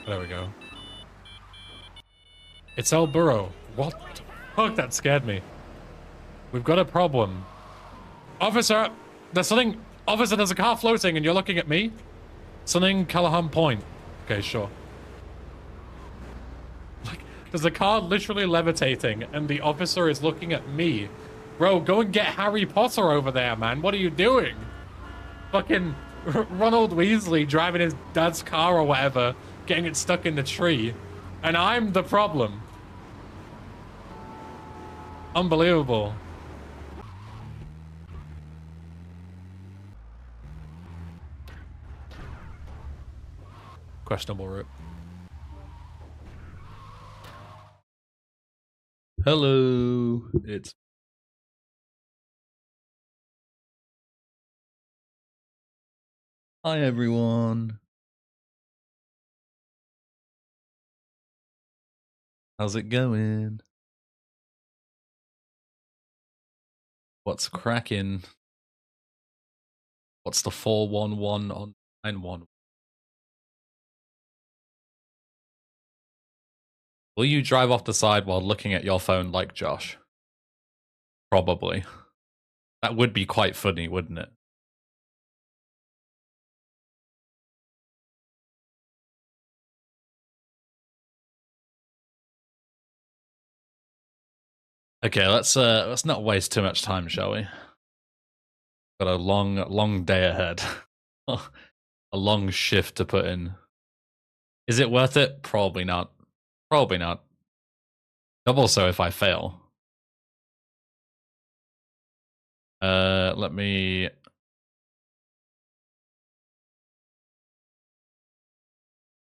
There we go. It's El Burro. What the fuck? That scared me. We've got a problem. Officer, there's something. Officer, there's a car floating and you're looking at me. Something Callahan Point. Okay, sure. Like, there's a car literally levitating and the officer is looking at me. Bro, go and get Harry Potter over there, man. What are you doing? Fucking Ronald Weasley driving his dad's car or whatever, getting it stuck in the tree. And I'm the problem. Unbelievable. Questionable route. Hello, it's hi everyone. How's it going? What's cracking? What's the 411 on 91? Will you drive off the side while looking at your phone like Josh? Probably. That would be quite funny, wouldn't it? Okay, let's not waste too much time, shall we? Got a long day ahead. A long shift to put in. Is it worth it? Probably not. Probably not. Double so if I fail. Let me...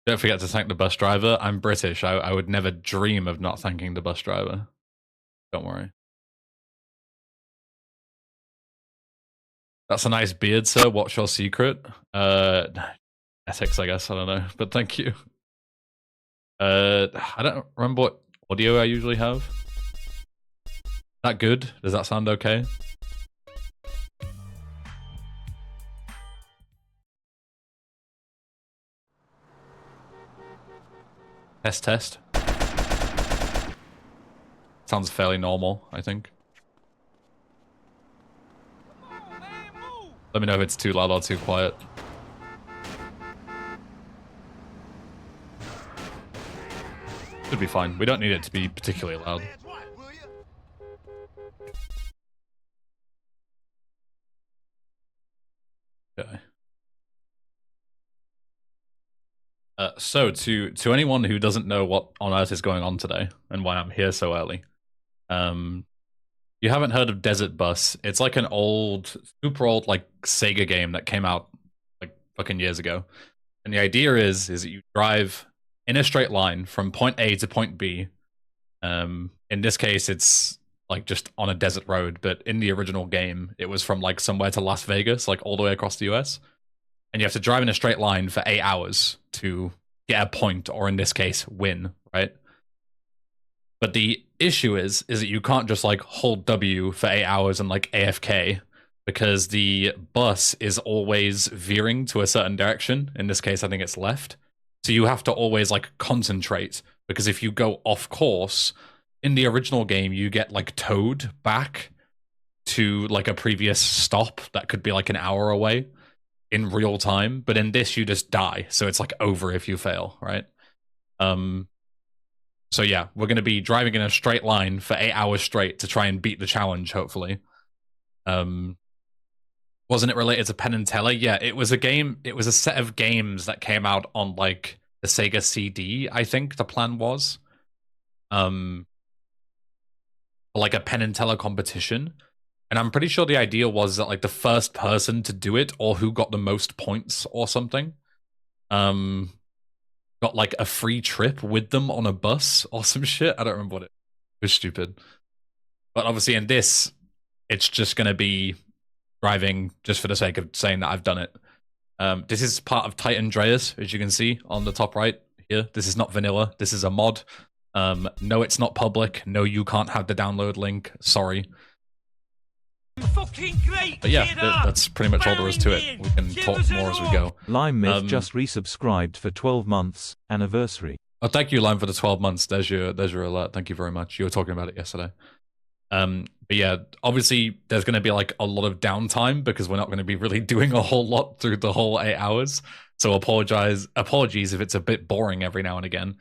Don't forget to thank the bus driver. I'm British. I would never dream of not thanking the bus driver. Don't worry. That's a nice beard, sir. What's your secret? Ethics, I guess. I don't know. But thank you. I don't remember what audio I usually have. That good? Does that sound okay? Test. Sounds fairly normal, I think. Let me know if it's too loud or too quiet. Should be fine. We don't need it to be particularly loud. Okay. So to anyone who doesn't know what on earth is going on today and why I'm here so early, you haven't heard of Desert Bus. It's like an old, super old, like Sega game that came out like fucking years ago. And the idea is that you drive in a straight line from point A to point B. In this case, it's like just on a desert road, but in the original game, it was from like somewhere to Las Vegas, like all the way across the US. And you have to drive in a straight line for 8 hours to get a point, or in this case, win, right? But the issue is that you can't just like hold W for 8 hours and like AFK, because the bus is always veering to a certain direction. In this case, I think it's left. So you have to always like concentrate, because if you go off course, in the original game, you get like towed back to like a previous stop that could be like an hour away in real time. But in this, you just die. So it's like over if you fail, right? So yeah, we're going to be driving in a straight line for 8 hours straight to try and beat the challenge, hopefully. Wasn't it related to Penn and Teller? Yeah, it was a game. It was a set of games that came out on like the Sega CD, I think the plan was. Like a Penn and Teller competition. And I'm pretty sure the idea was that like the first person to do it, or who got the most points or something, got like a free trip with them on a bus or some shit. I don't remember what it was. Stupid. But obviously in this, it's just going to be driving just for the sake of saying that I've done it. This is part of Titan Andreas, as you can see on the top right here. This is not vanilla. This is a mod. No, it's not public. No, you can't have the download link. Sorry. Fuck But yeah, that's pretty much all there is to it. We can talk more as we go. Lime Myth just resubscribed for 12 months anniversary. Oh, thank you, Lime, for the 12 months. There's your alert. Thank you very much. You were talking about it yesterday. But yeah, obviously there's going to be like a lot of downtime because we're not going to be really doing a whole lot through the whole 8 hours. So apologies if it's a bit boring every now and again.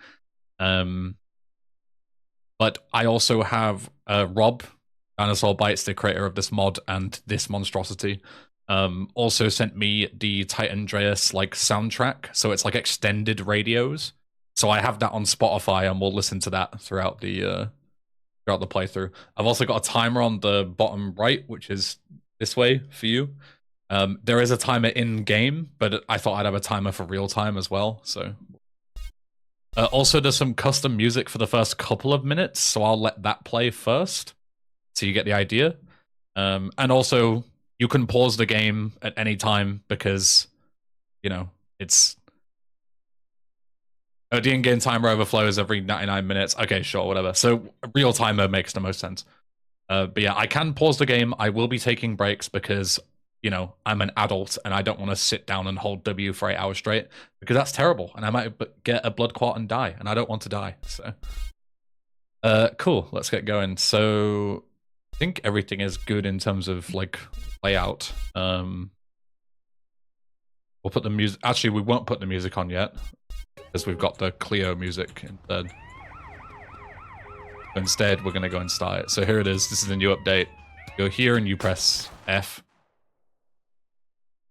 But I also have Rob, Dinosaur Bites, the creator of this mod and this monstrosity, also sent me the Titan Andreas like soundtrack. So it's like extended radios. So I have that on Spotify, and we'll listen to that throughout the playthrough. I've also got a timer on the bottom right, which is this way for you. There is a timer in game, but I thought I'd have a timer for real time as well. So also there's some custom music for the first couple of minutes, so I'll let that play first, so you get the idea. And also you can pause the game at any time because, you know, it's the in-game timer overflows every 99 minutes. Okay, sure, whatever. So real timer makes the most sense. But yeah, I can pause the game. I will be taking breaks because, you know, I'm an adult and I don't want to sit down and hold W for 8 hours straight because that's terrible. And I might get a blood clot and die, and I don't want to die. So, cool. Let's get going. So I think everything is good in terms of like layout. We'll put the music. Actually, we won't put the music on yet, because we've got the Clio music instead. Instead, we're going to go and start it. So here it is. This is the new update. Go here and you press F.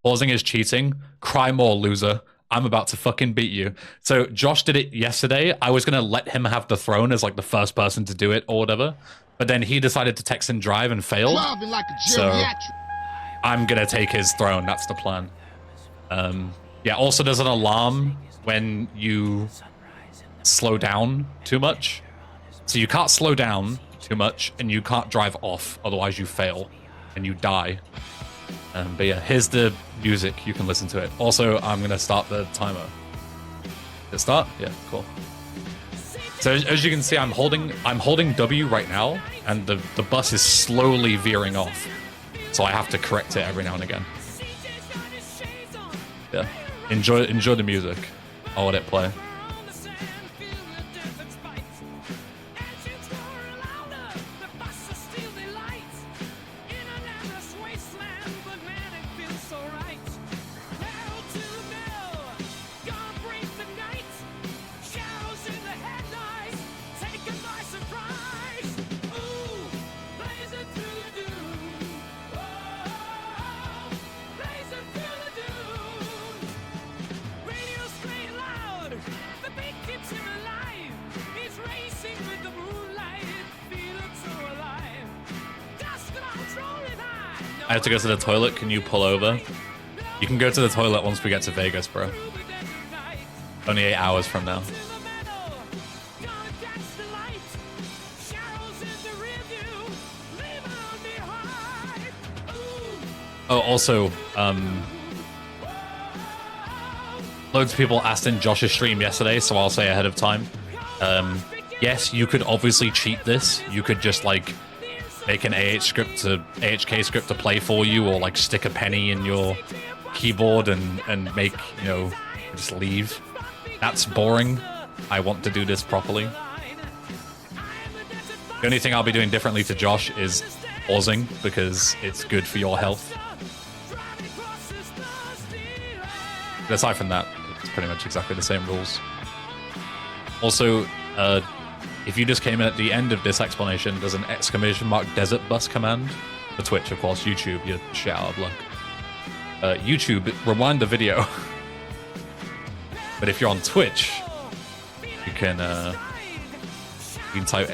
Pausing is cheating. Cry more, loser. I'm about to fucking beat you. So Josh did it yesterday. I was going to let him have the throne as like the first person to do it or whatever. But then he decided to text and drive and failed. So I'm going to take his throne. That's the plan. Yeah, also there's an alarm when you slow down too much. So you can't slow down too much and you can't drive off, otherwise you fail and you die. But yeah, here's the music, you can listen to it. Also, I'm gonna start the timer. Did it start? Yeah, cool. So as you can see, I'm holding W right now, and the bus is slowly veering off. So I have to correct it every now and again. Yeah. Enjoy the music. I'll let it play. I have to go to the toilet. Can you pull over? You can go to the toilet once we get to Vegas, bro. Only 8 hours from now. Oh, also, loads of people asked in Josh's stream yesterday, so I'll say ahead of time. Yes, you could obviously cheat this. You could just like make an AHK script to play for you, or like stick a penny in your keyboard and make, you know, just leave. That's boring. I want to do this properly. The only thing I'll be doing differently to Josh is pausing, because it's good for your health. But aside from that, it's pretty much exactly the same rules. Also, if you just came in at the end of this explanation, there's an ! desert bus command. For Twitch, of course. YouTube, you're shit out of luck. YouTube, rewind the video. But if you're on Twitch, you can type !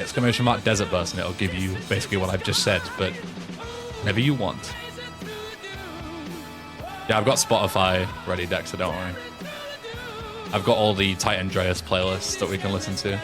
desert bus and it'll give you basically what I've just said, but whenever you want. Yeah, I've got Spotify ready, Dexter, don't worry. I've got all the Titan Andreas playlists that we can listen to.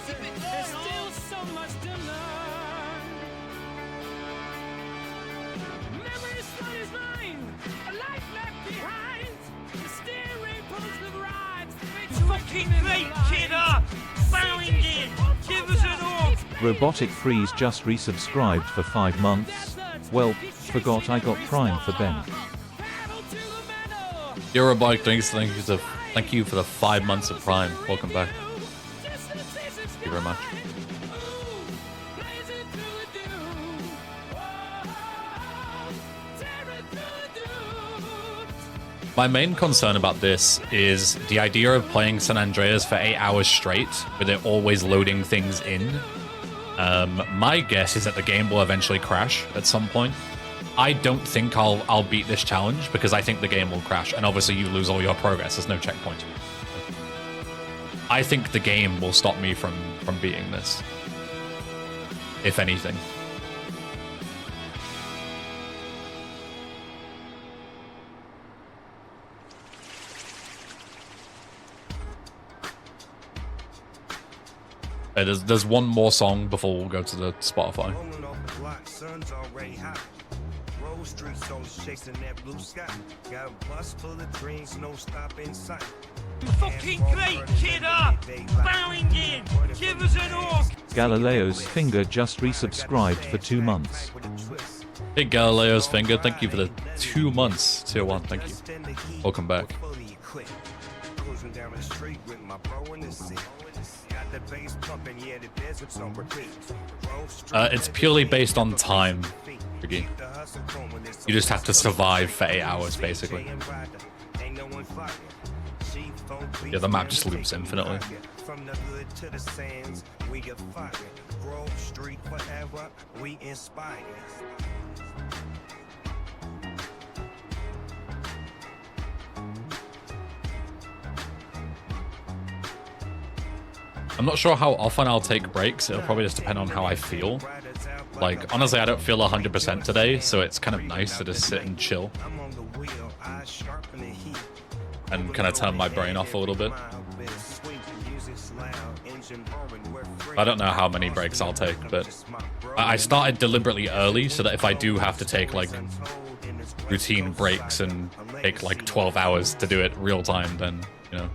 Robotic Freeze just resubscribed for 5 months. Well, forgot I got Prime for Ben. Eurobike, thank you for the 5 months of Prime. Welcome back. Thank you very much. My main concern about this is the idea of playing San Andreas for 8 hours straight, with it always loading things in. My guess is that the game will eventually crash at some point. I don't think I'll beat this challenge because I think the game will crash, and obviously you lose all your progress. There's no checkpoint. I think the game will stop me from beating this, if anything. There's one more song before we'll go to the Spotify. Fucking great, kidder! Bowing in! Give us an orc! Galileo's Finger just resubscribed for 2 months. Hey Galileo's Finger, thank you for the 2 months. Tier 1, thank you. Welcome back. It's purely based on time, Ricky. You just have to survive for 8 hours, basically. Yeah, the map just loops infinitely. I'm not sure how often I'll take breaks. It'll probably just depend on how I feel. Like, honestly, I don't feel 100% today, so it's kind of nice to just sit and chill. And kind of turn my brain off a little bit. I don't know how many breaks I'll take, but I started deliberately early so that if I do have to take, like, routine breaks and take, like, 12 hours to do it real time, then, you know.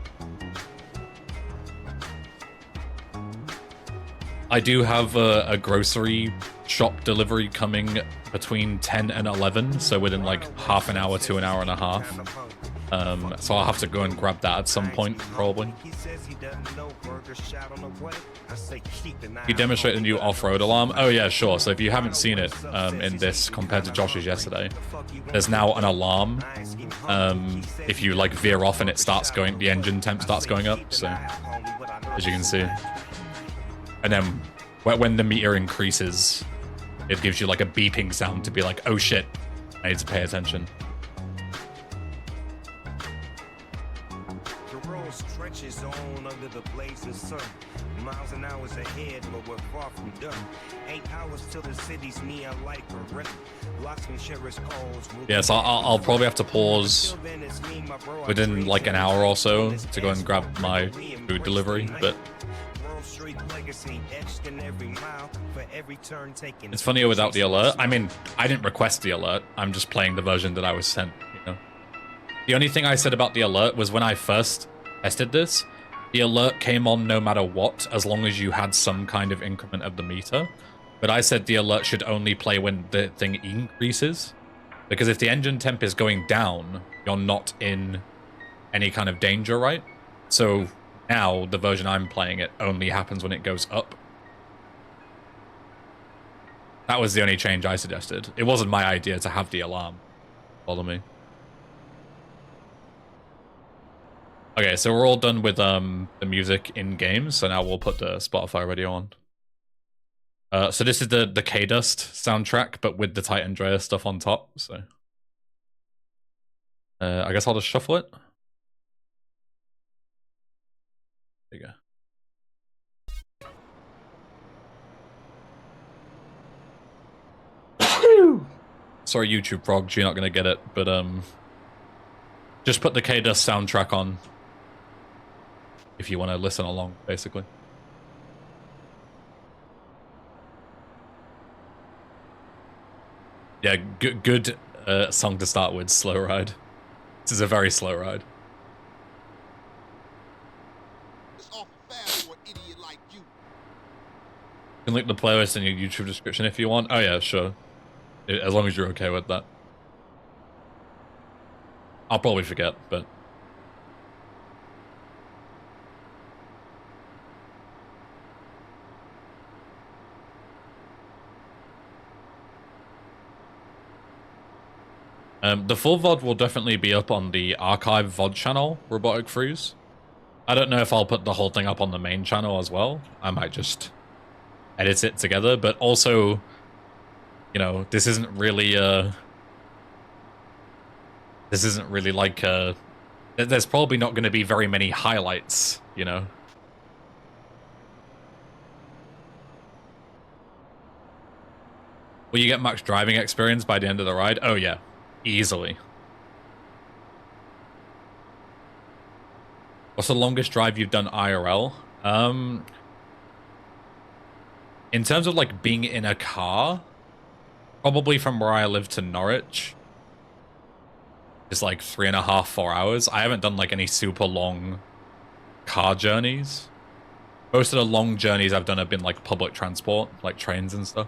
I do have a grocery shop delivery coming between 10 and 11, so within like half an hour to an hour and a half. So I'll have to go and grab that at some point, probably. You demonstrate the new off-road alarm? Oh yeah, sure. So if you haven't seen it in this compared to Josh's yesterday, there's now an alarm. If you like veer off and it starts going, the engine temp starts going up, so as you can see. And then when the meter increases, it gives you like a beeping sound to be like, oh shit, I need to pay attention. The road stretches on under the blazing sun. Miles and hours ahead, but we're far from done. 8 hours till the city's neon light are red. Locksmith sheriff's calls. Yes, I'll probably have to pause within like an hour or so to go and grab my food delivery, but it's funnier without the alert. I mean, I didn't request the alert. I'm just playing the version that I was sent, you know. The only thing I said about the alert was when I first tested this, the alert came on no matter what, as long as you had some kind of increment of the meter. But I said the alert should only play when the thing increases. Because if the engine temp is going down, you're not in any kind of danger, right? So now, the version I'm playing, it only happens when it goes up. That was the only change I suggested. It wasn't my idea to have the alarm follow me. Okay, so we're all done with the music in games, so now we'll put the Spotify radio on. So this is the K-Dust soundtrack, but with the Tight Andreas stuff on top, so... I guess I'll just shuffle it. There you go. Sorry, YouTube Prog, you're not gonna get it, but just put the K-Dust soundtrack on if you want to listen along, basically. Yeah, good song to start with, Slow Ride. This is a very slow ride. You can link the playlist in your YouTube description if you want. Oh yeah, sure. As long as you're okay with that. I'll probably forget, but... the full VOD will definitely be up on the archive VOD channel, Robotic Freeze. I don't know if I'll put the whole thing up on the main channel as well. I might just edit it together, but also, you know, this isn't really like there's probably not going to be very many highlights, you know. Will you get max driving experience by the end of the ride? Oh yeah, easily. What's the longest drive you've done IRL? In terms of like being in a car, probably from where I live to Norwich is like 3.5, 4 hours. I haven't done like any super long car journeys. Most of the long journeys I've done have been like public transport, like trains and stuff.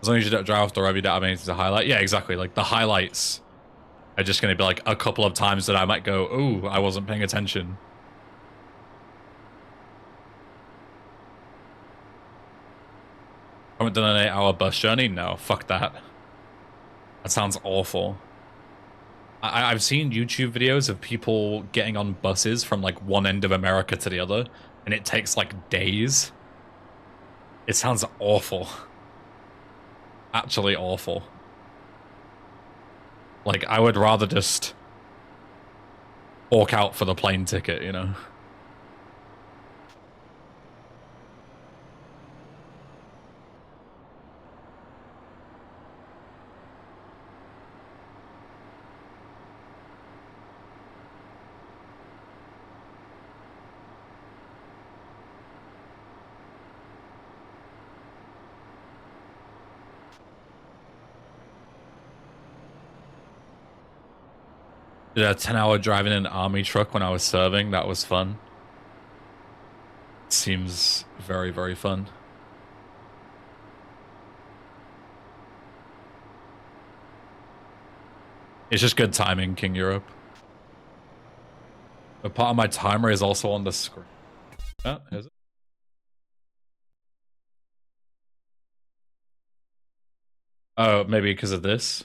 As long as you don't drive off the road, you don't have anything to highlight. Yeah, exactly. Like the highlights are just going to be like a couple of times that I might go, "Ooh, I wasn't paying attention." Haven't done an 8-hour bus journey? No, fuck that. That sounds awful. I've seen YouTube videos of people getting on buses from like one end of America to the other, and it takes like days. It sounds awful. Actually awful. Like, I would rather just fork out for the plane ticket, you know? Did a 10-hour drive in an army truck when I was serving. That was fun. Seems very, very fun. It's just good timing, King Europe. But part of my timer is also on the screen. Oh, is it? Oh, maybe because of this.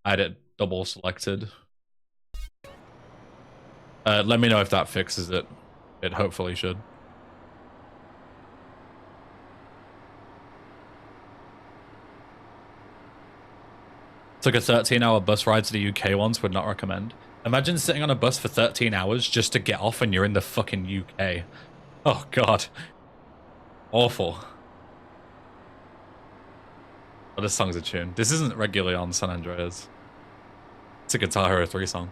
I had it double selected. Let me know if that fixes it. It hopefully should. Took a 13-hour bus ride to the UK once, would not recommend. Imagine sitting on a bus for 13 hours just to get off and you're in the fucking UK. Oh god. Awful. Oh, this song's a tune. This isn't regularly on San Andreas. It's a Guitar Hero 3 song.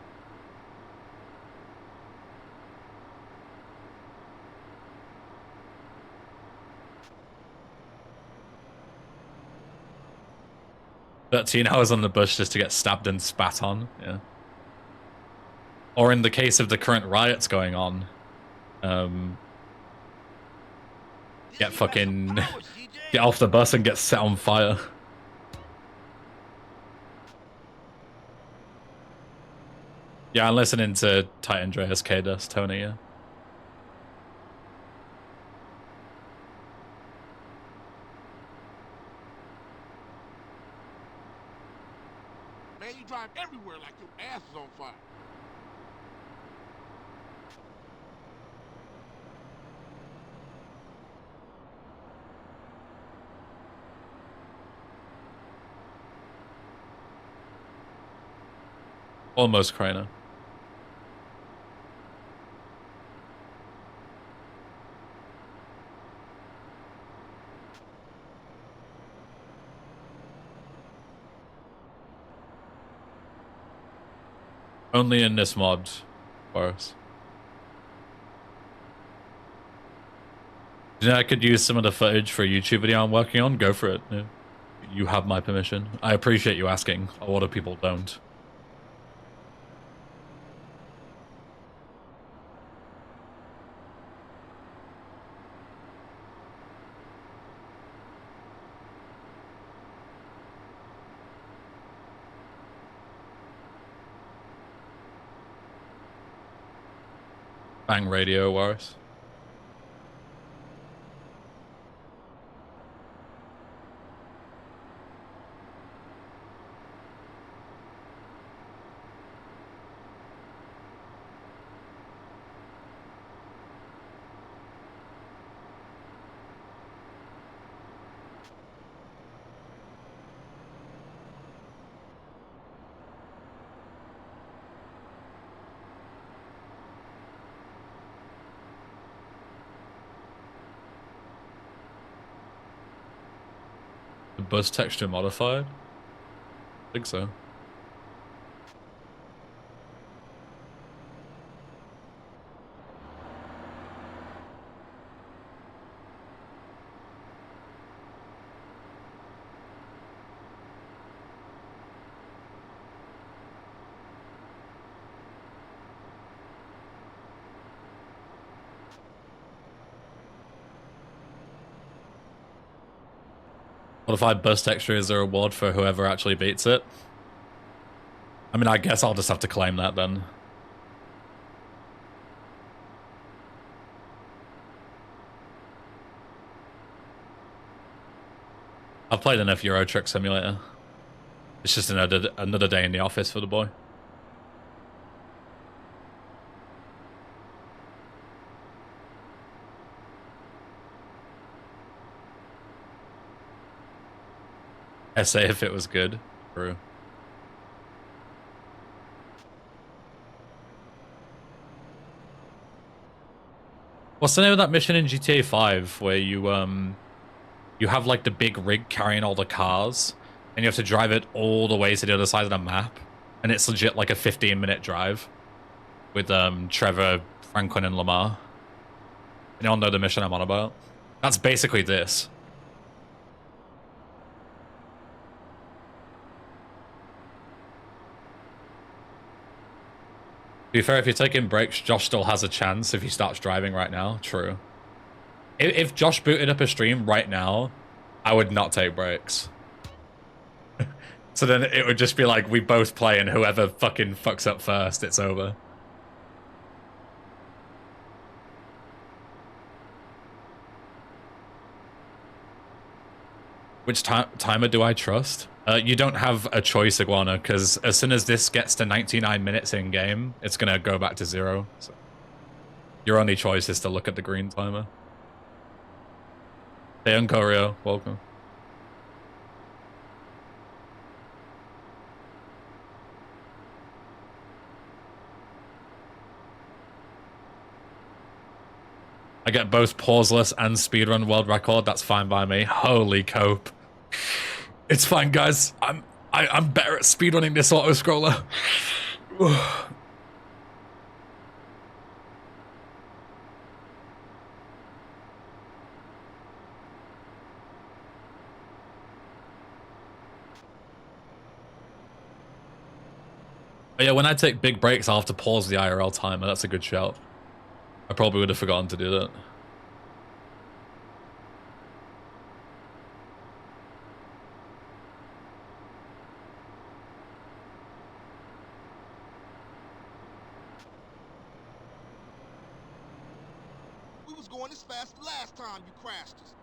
"13 hours on the bus just to get stabbed and spat on." Yeah. Or in the case of the current riots going on, get off the bus and get set on fire. Yeah, I'm listening to Titan Andreas K-Dust, Tony, yeah. Man, you drive everywhere like your ass is on fire. Almost Craner. Only in this mod, Boris. You know, I could use some of the footage for a YouTube video I'm working on. Go for it. Yeah. You have my permission. I appreciate you asking. A lot of people don't. Bang radio, Warris. The bus texture modified? I think so. Modified bus texture is a reward for whoever actually beats it. I mean, I guess I'll just have to claim that then. I've played enough Euro Truck Simulator. It's just another day in the office for the boy. Essay if it was good. True. What's the name of that mission in GTA 5 where you have like the big rig carrying all the cars and you have to drive it all the way to the other side of the map, and it's legit like a 15-minute drive with Trevor, Franklin, and Lamar. You all know the mission I'm on about? That's basically this. To be fair, if you're taking breaks, Josh still has a chance if he starts driving right now. True. If Josh booted up a stream right now, I would not take breaks. So then it would just be like, we both play and whoever fucking fucks up first, it's over. Which timer do I trust? You don't have a choice, Iguana, because as soon as this gets to 99 minutes in game, it's gonna go back to 0. So your only choice is to look at the green timer. Hey, Uncorio, welcome. I get both pauseless and speedrun world record. That's fine by me. Holy cope. It's fine, guys. I'm better at speedrunning this auto scroller. But yeah, when I take big breaks, I'll have to pause the IRL timer. That's a good shout. I probably would have forgotten to do that. We was going this fast the last time you crashed us.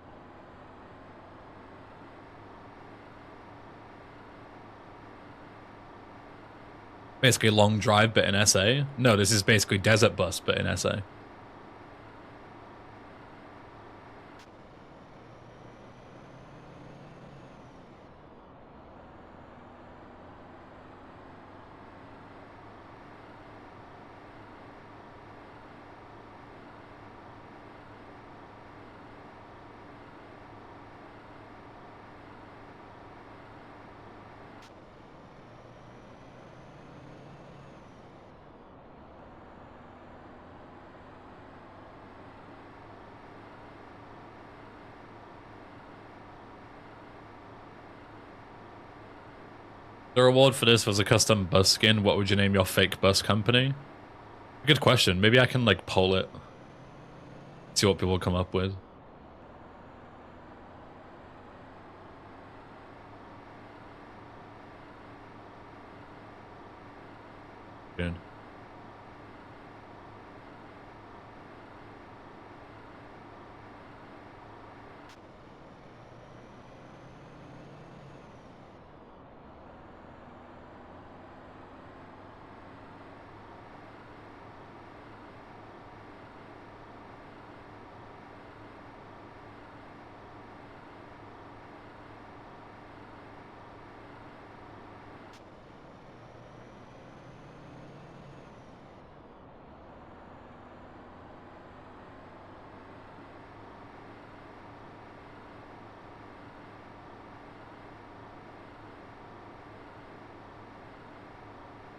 Basically long drive, but in SA. No, this is basically desert bus, but in SA. The reward for this was a custom bus skin. What would you name your fake bus company? Good question. Maybe I can like poll it. See what people come up with. Good.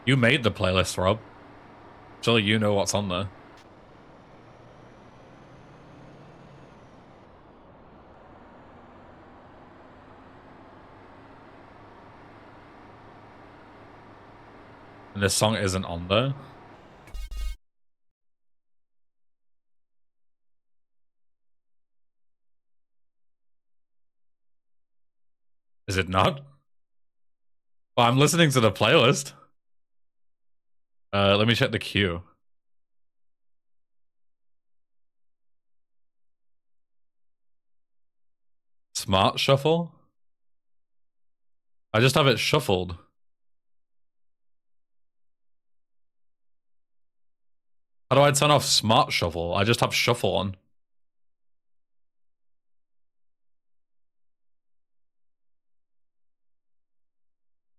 You made the playlist, Rob. Surely you know what's on there. And this song isn't on there. Is it not? Well, I'm listening to the playlist. Let me check the queue. Smart shuffle? I just have it shuffled. How do I turn off smart shuffle? I just have shuffle on.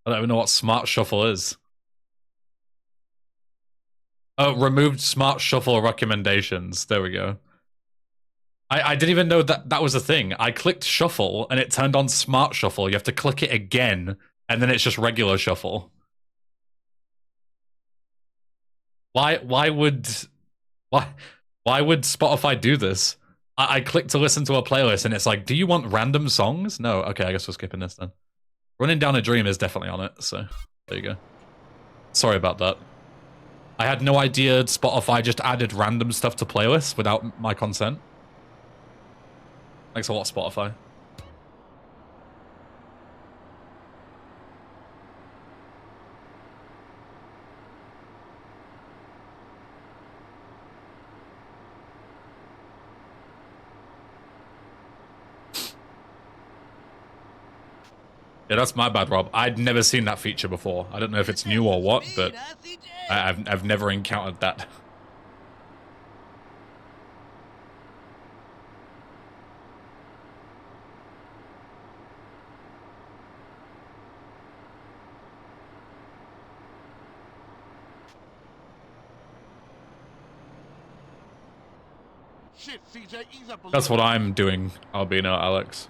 I don't even know what smart shuffle is. Oh, removed smart shuffle recommendations. There we go. I didn't even know that that was a thing. I clicked shuffle and it turned on smart shuffle. You have to click it again and then it's just regular shuffle. Why would Spotify do this? I clicked to listen to a playlist and it's like, do you want random songs? No. Okay, I guess we're skipping this then. Running Down a Dream is definitely on it, so there you go. Sorry about that. I had no idea Spotify just added random stuff to playlists without my consent. Thanks a lot, Spotify. Yeah, that's my bad, Rob. I'd never seen that feature before. I don't know if it's new or what, but I've never encountered that. Shit, CJ, ease up a That's little. what I'm doing, Albino Alex.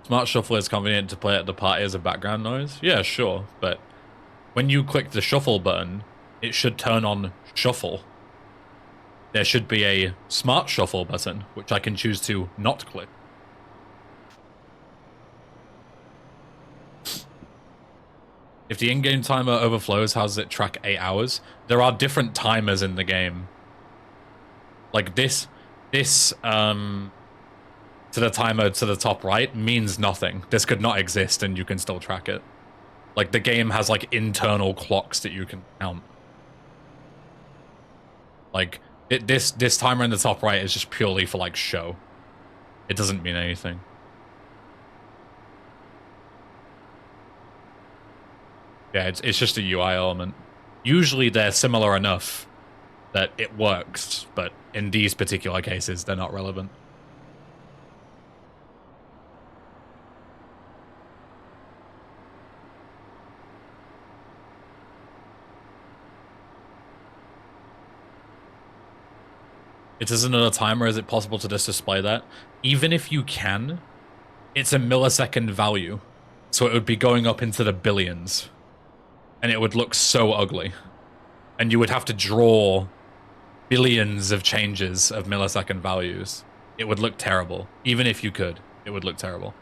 Smart Shuffle is convenient to play at the party as a background noise. Yeah, sure, but when you click the shuffle button, it should turn on shuffle. There should be a smart shuffle button, which I can choose to not click. If the in-game timer overflows, how does it track 8 hours? There are different timers in the game. Like this to the timer to the top right means nothing. This could not exist and you can still track it. Like the game has like internal clocks that you can count. Like this timer in the top right is just purely for like show. It doesn't mean anything. Yeah, it's just a UI element. Usually they're similar enough that it works, but in these particular cases, they're not relevant. It isn't a timer. Is it possible to just display that? Even if you can, it's a millisecond value. So it would be going up into the billions. And it would look so ugly. And you would have to draw billions of changes of millisecond values. It would look terrible. Even if you could, it would look terrible.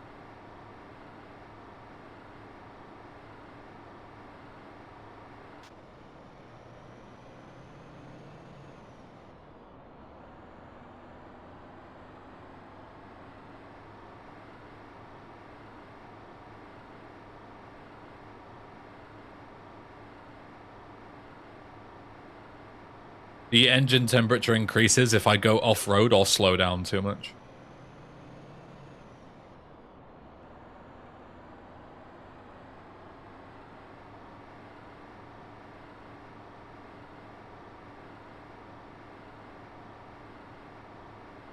The engine temperature increases if I go off-road or slow down too much.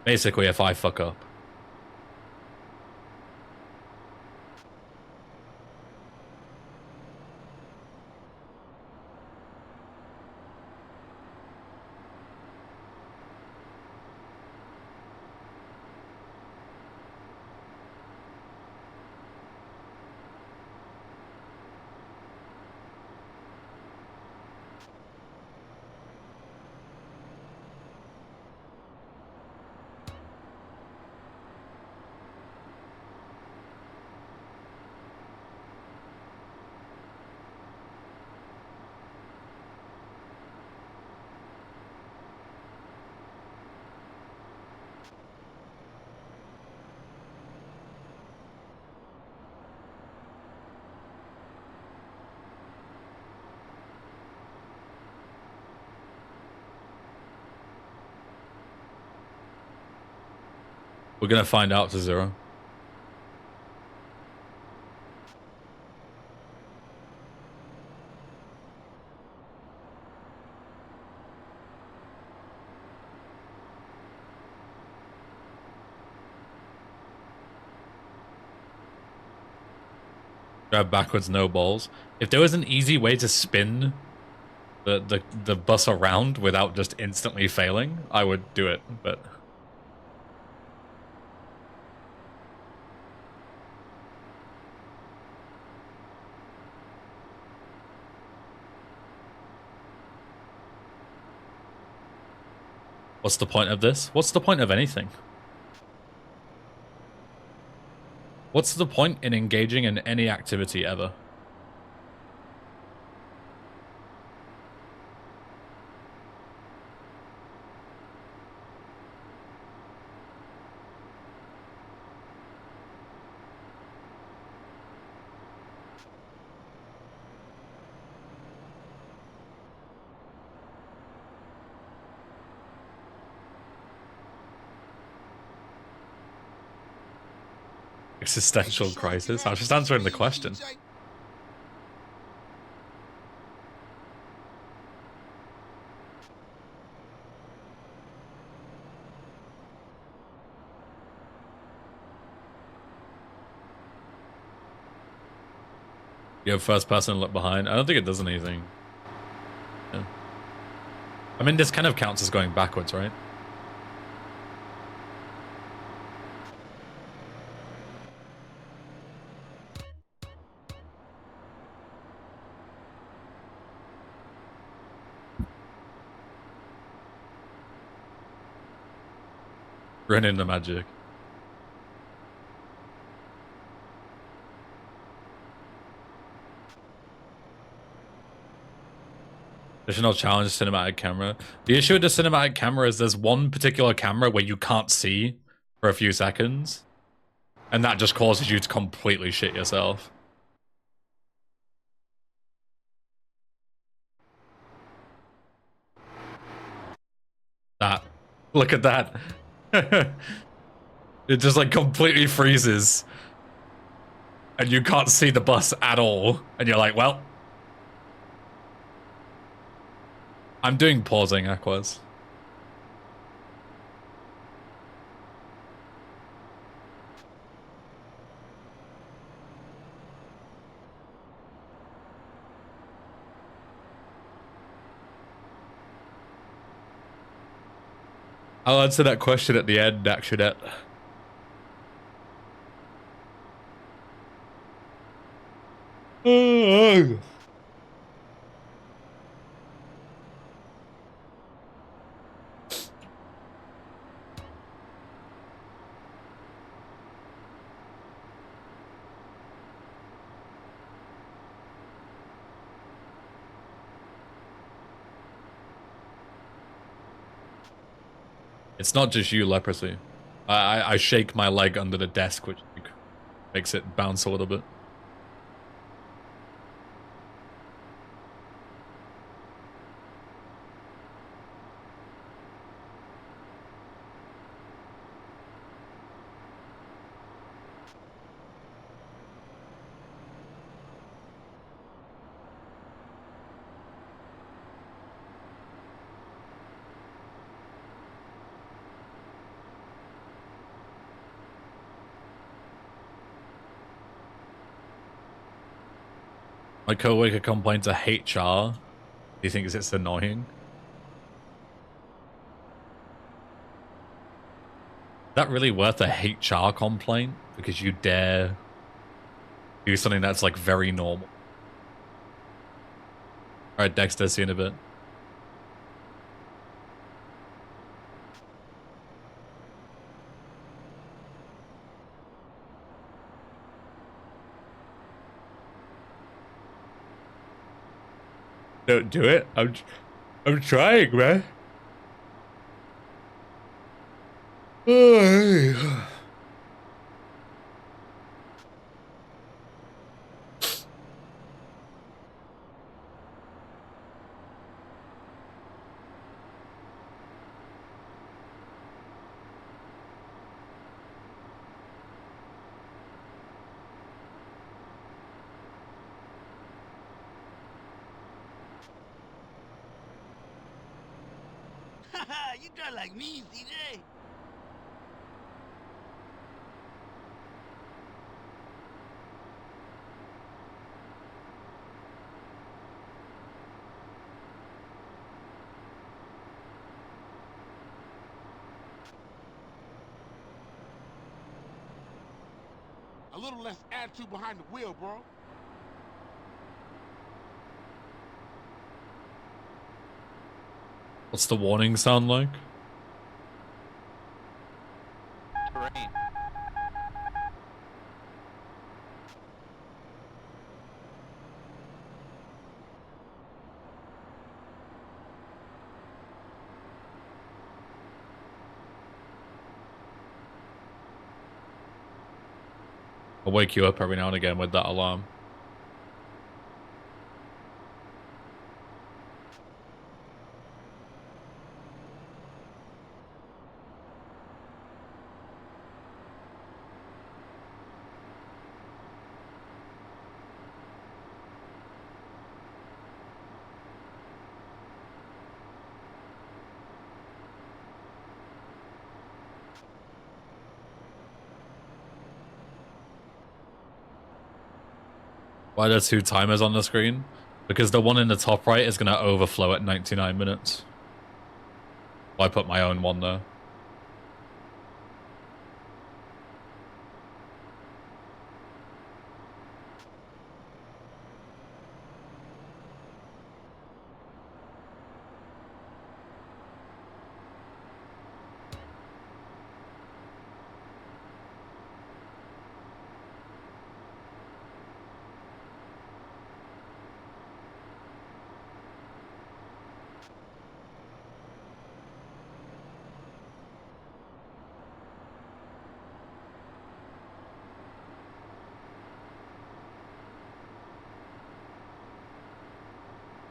Basically, if I fuck up. We're gonna find out to zero. Drive backwards, no balls. If there was an easy way to spin the bus around without just instantly failing, I would do it, but... What's the point of this? What's the point of anything? What's the point in engaging in any activity ever? Existential crisis? I was just answering the question. You have first person look behind. I don't think it does anything. Yeah. I mean, this kind of counts as going backwards, right? Run in the magic. Additional challenge cinematic camera. The issue with the cinematic camera is there's one particular camera where you can't see for a few seconds. And that just causes you to completely shit yourself. That. Look at that. It just like completely freezes. And you can't see the bus at all. And you're like, well. I'm doing pausing, Aquas. I'll answer that question at the end, Actionette. Oh. It's not just you, Leprosy. I shake my leg under the desk, which makes it bounce a little bit. My coworker complained to HR. He thinks it's annoying. Is that really worth a HR complaint? Because you dare do something that's like very normal. Alright, Dexter, see you in a bit. Don't do it. I'm trying, man. You drive like me, CJ. A little less attitude behind the wheel, bro. What's the warning sound like? Terrain. I'll wake you up every now and again with that alarm. Why are there two timers on the screen? Because the one in the top right is going to overflow at 99 minutes. I put my own one there.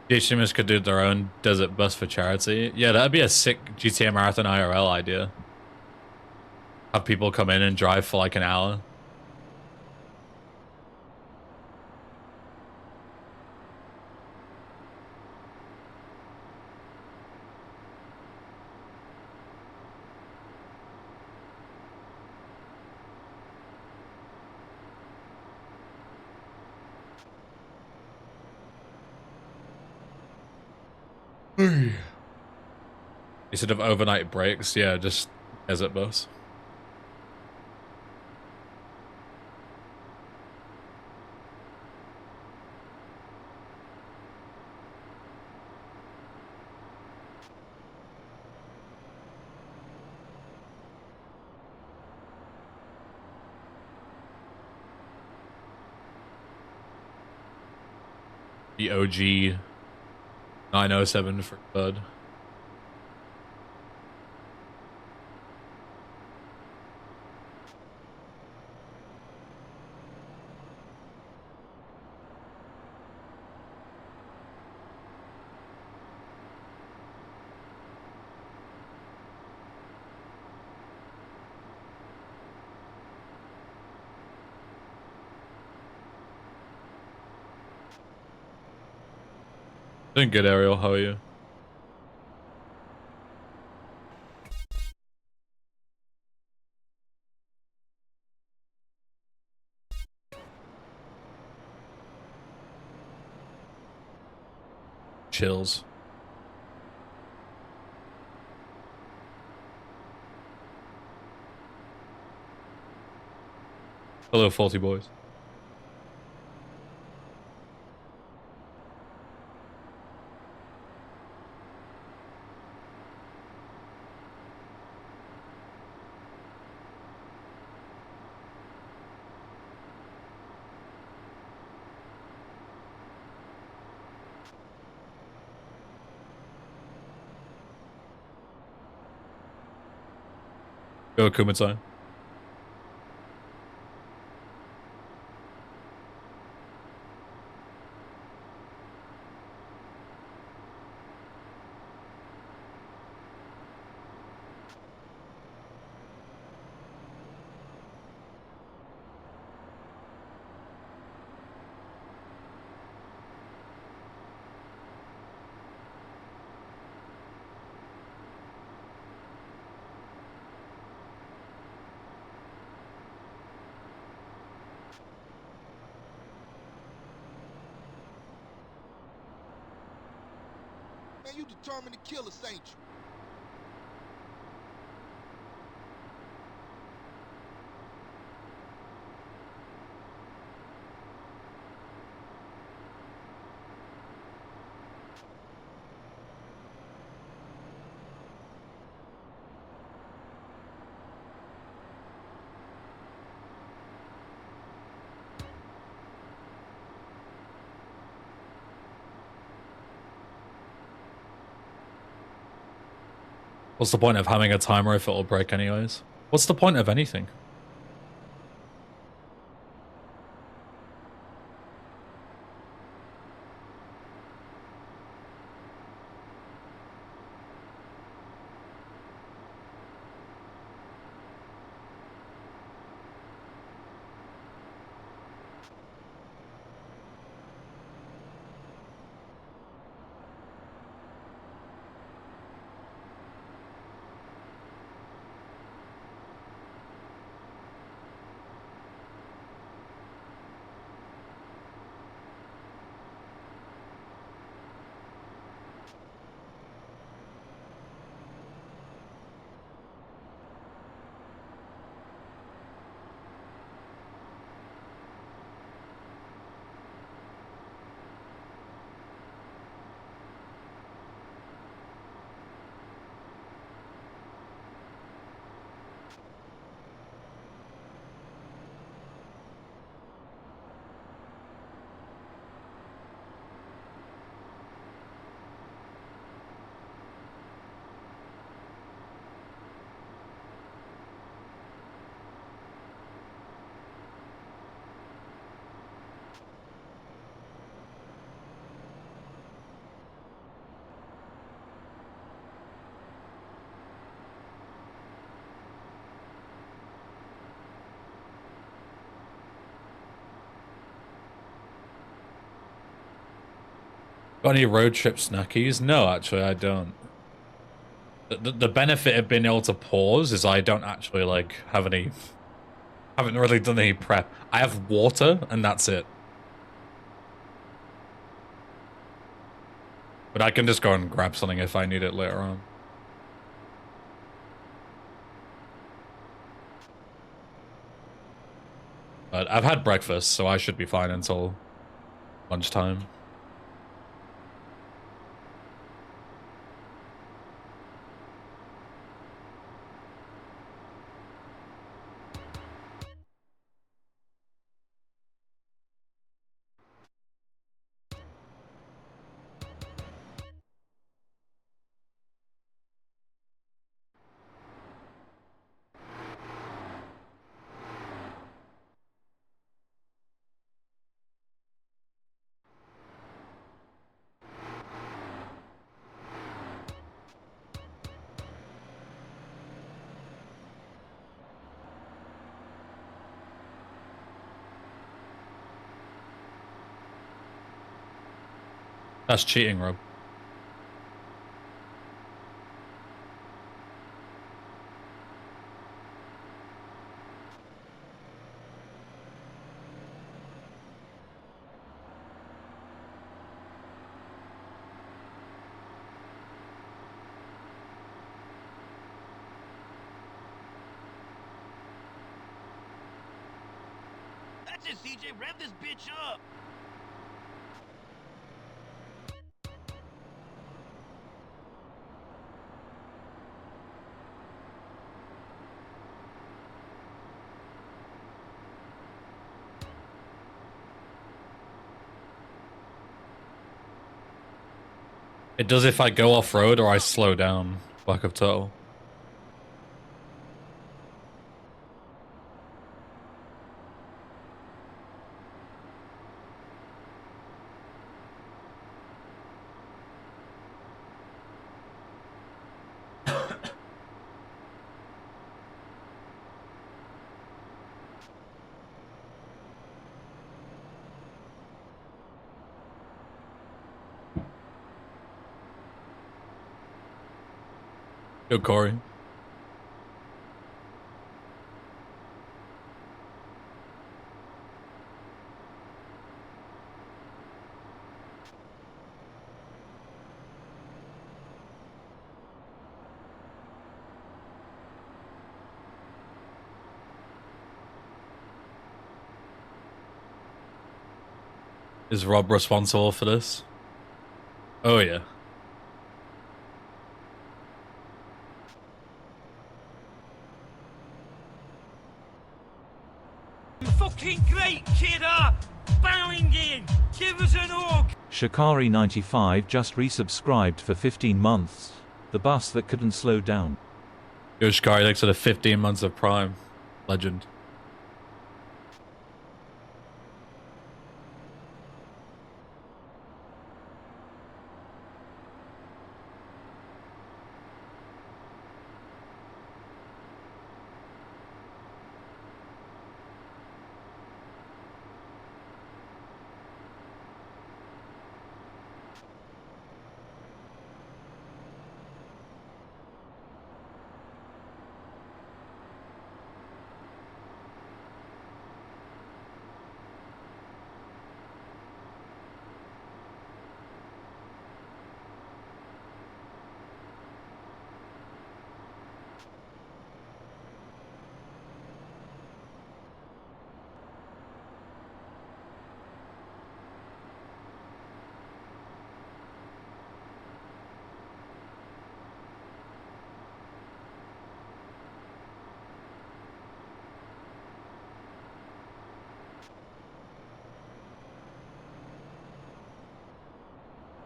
GTMers could do their own desert bus for charity. Yeah, that'd be a sick GTA Marathon IRL idea. Have people come in and drive for like an hour. Instead of overnight breaks, yeah, just desert bus. The OG 907 for Bud. Doing good, Ariel. How are you? Chills. Hello, faulty boys. Go, Kumatai. Man, you determined to kill us, ain't you? What's the point of having a timer if it'll break anyways? What's the point of anything? Got any road trip snackies? No, actually, I don't. The benefit of being able to pause is I don't actually, like, haven't really done any prep. I have water, and that's it. But I can just go and grab something if I need it later on. But I've had breakfast, so I should be fine until lunchtime. That's cheating, Rob. That's it, CJ. Rev this bitch up. It does if I go off-road or I slow down. Lack of total. Yo, Corey. Is Rob responsible for this? Oh yeah. Fucking great, kidder! Bowing in! Give us an hug! Shikari95 just resubscribed for 15 months. The bus that couldn't slow down. Yo, Shikari, thanks for the 15 months of Prime. Legend.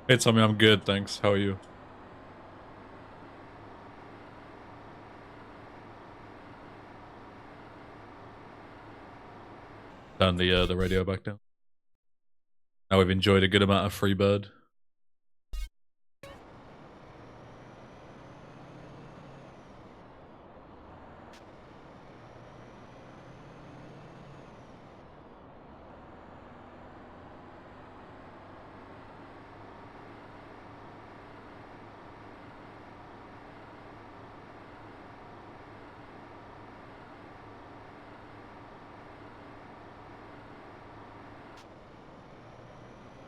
Hey Tommy, I'm good, thanks. How are you? Turn the radio back down. Now we've enjoyed a good amount of Freebird.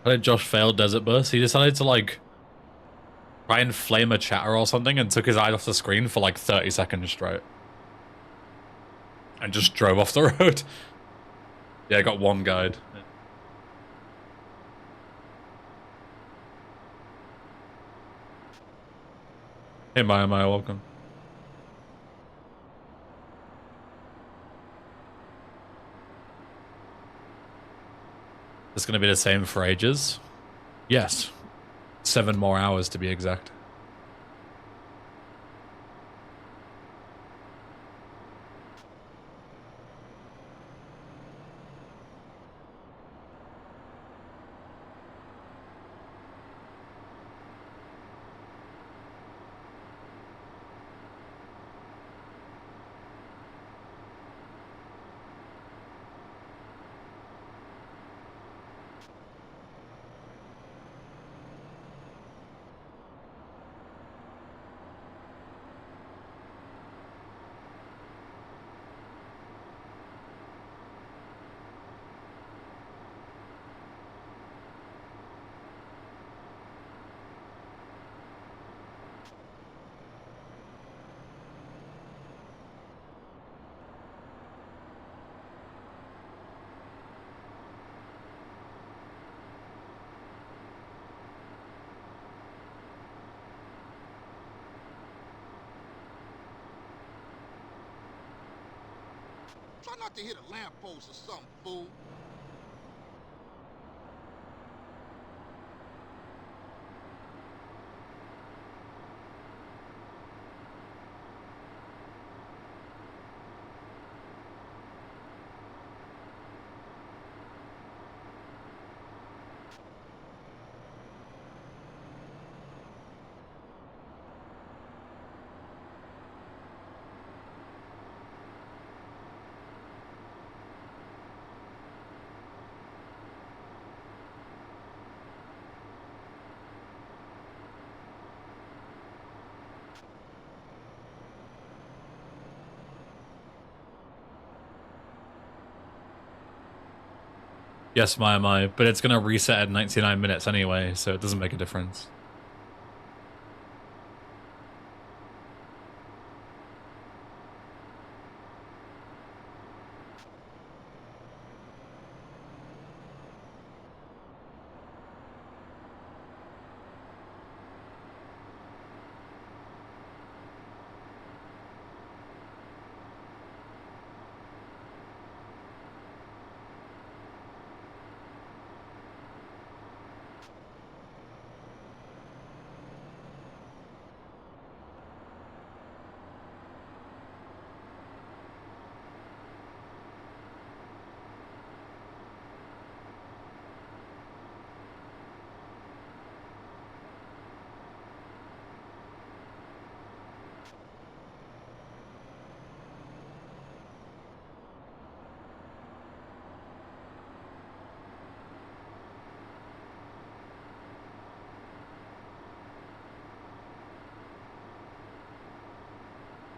How did Josh fail Desert Burst? He decided to like try and flame a chatter or something and took his eye off the screen for like 30 seconds straight. And just drove off the road. Yeah, I got one guide. Hey Maya, welcome. It's gonna be the same for ages? Yes. 7 more hours to be exact. Try not to hit a lamppost or something, fool. Yes, my, but it's gonna reset at 99 minutes anyway, so it doesn't make a difference.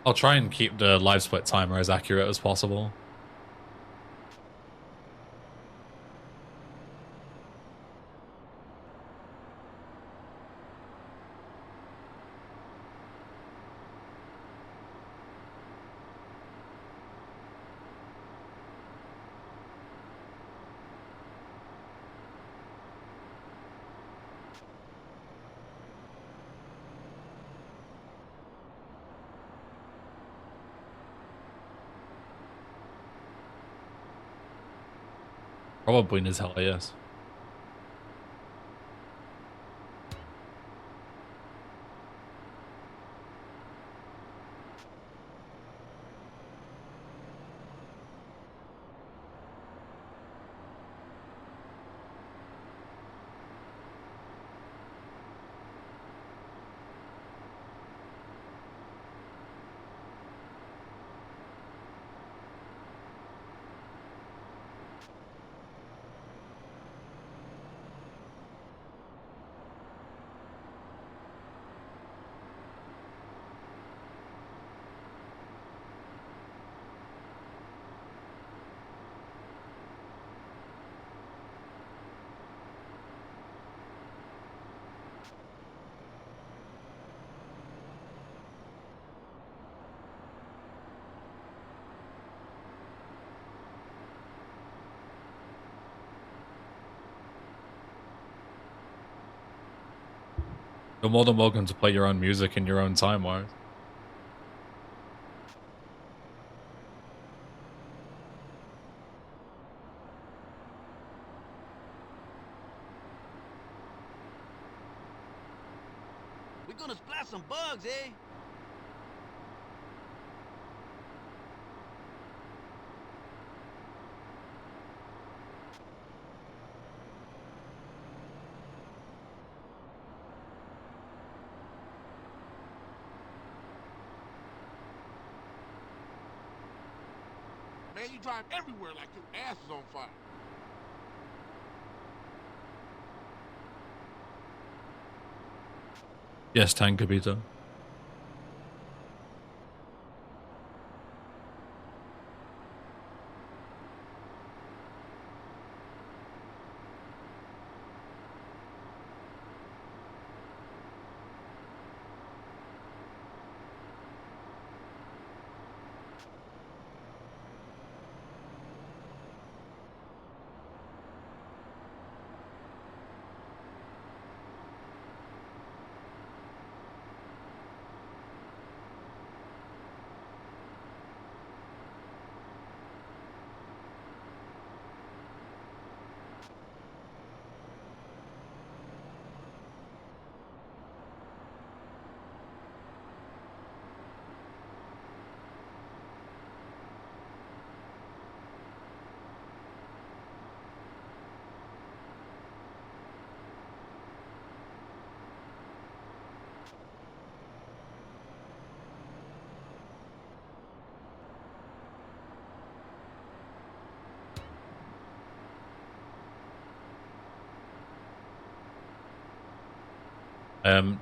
I'll try and keep the live split timer as accurate as possible. Probably in his hell, yes. You're more than welcome to play your own music in your own time, Wise. We're gonna splash some bugs, eh? Man, you drive everywhere like your ass is on fire. Yes, Tankabita.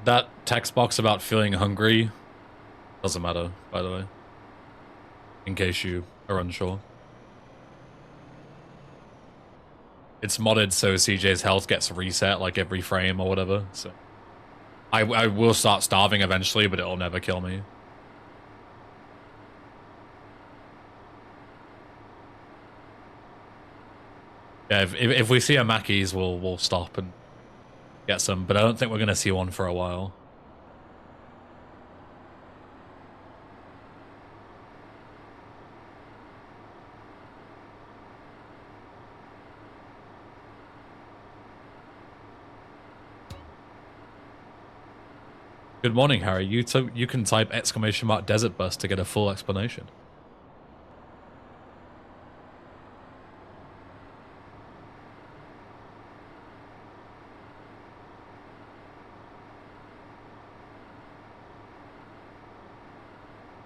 That text box about feeling hungry doesn't matter, by the way. In case you are unsure. It's modded so CJ's health gets reset like every frame or whatever, so... I will start starving eventually, but it'll never kill me. Yeah, if we see a Mackey's, we'll stop and get some, but I don't think we're gonna see one for a while. Good morning, Harry. You can type ! Desert Bus to get a full explanation.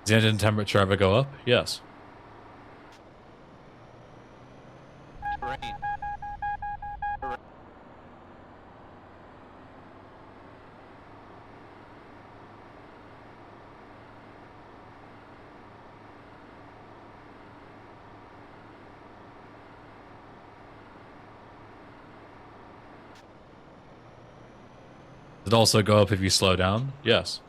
Does the engine temperature ever go up? Yes. Terrain. Terrain. Does it also go up if you slow down? Yes.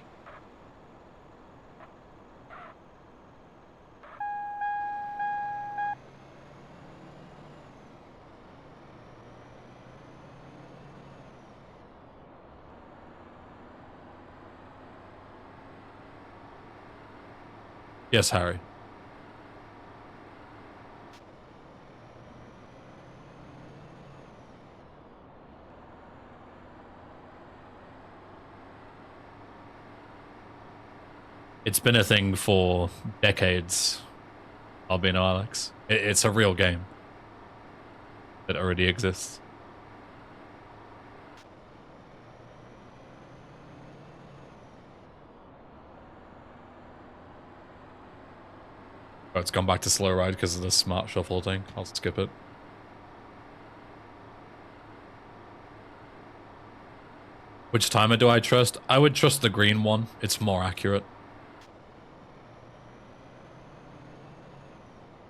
Yes, Harry. It's been a thing for decades, Albino Alex. It's a real game that already exists. Oh, it's gone back to slow ride because of the smart shuffle thing. I'll skip it. Which timer do I trust? I would trust the green one. It's more accurate.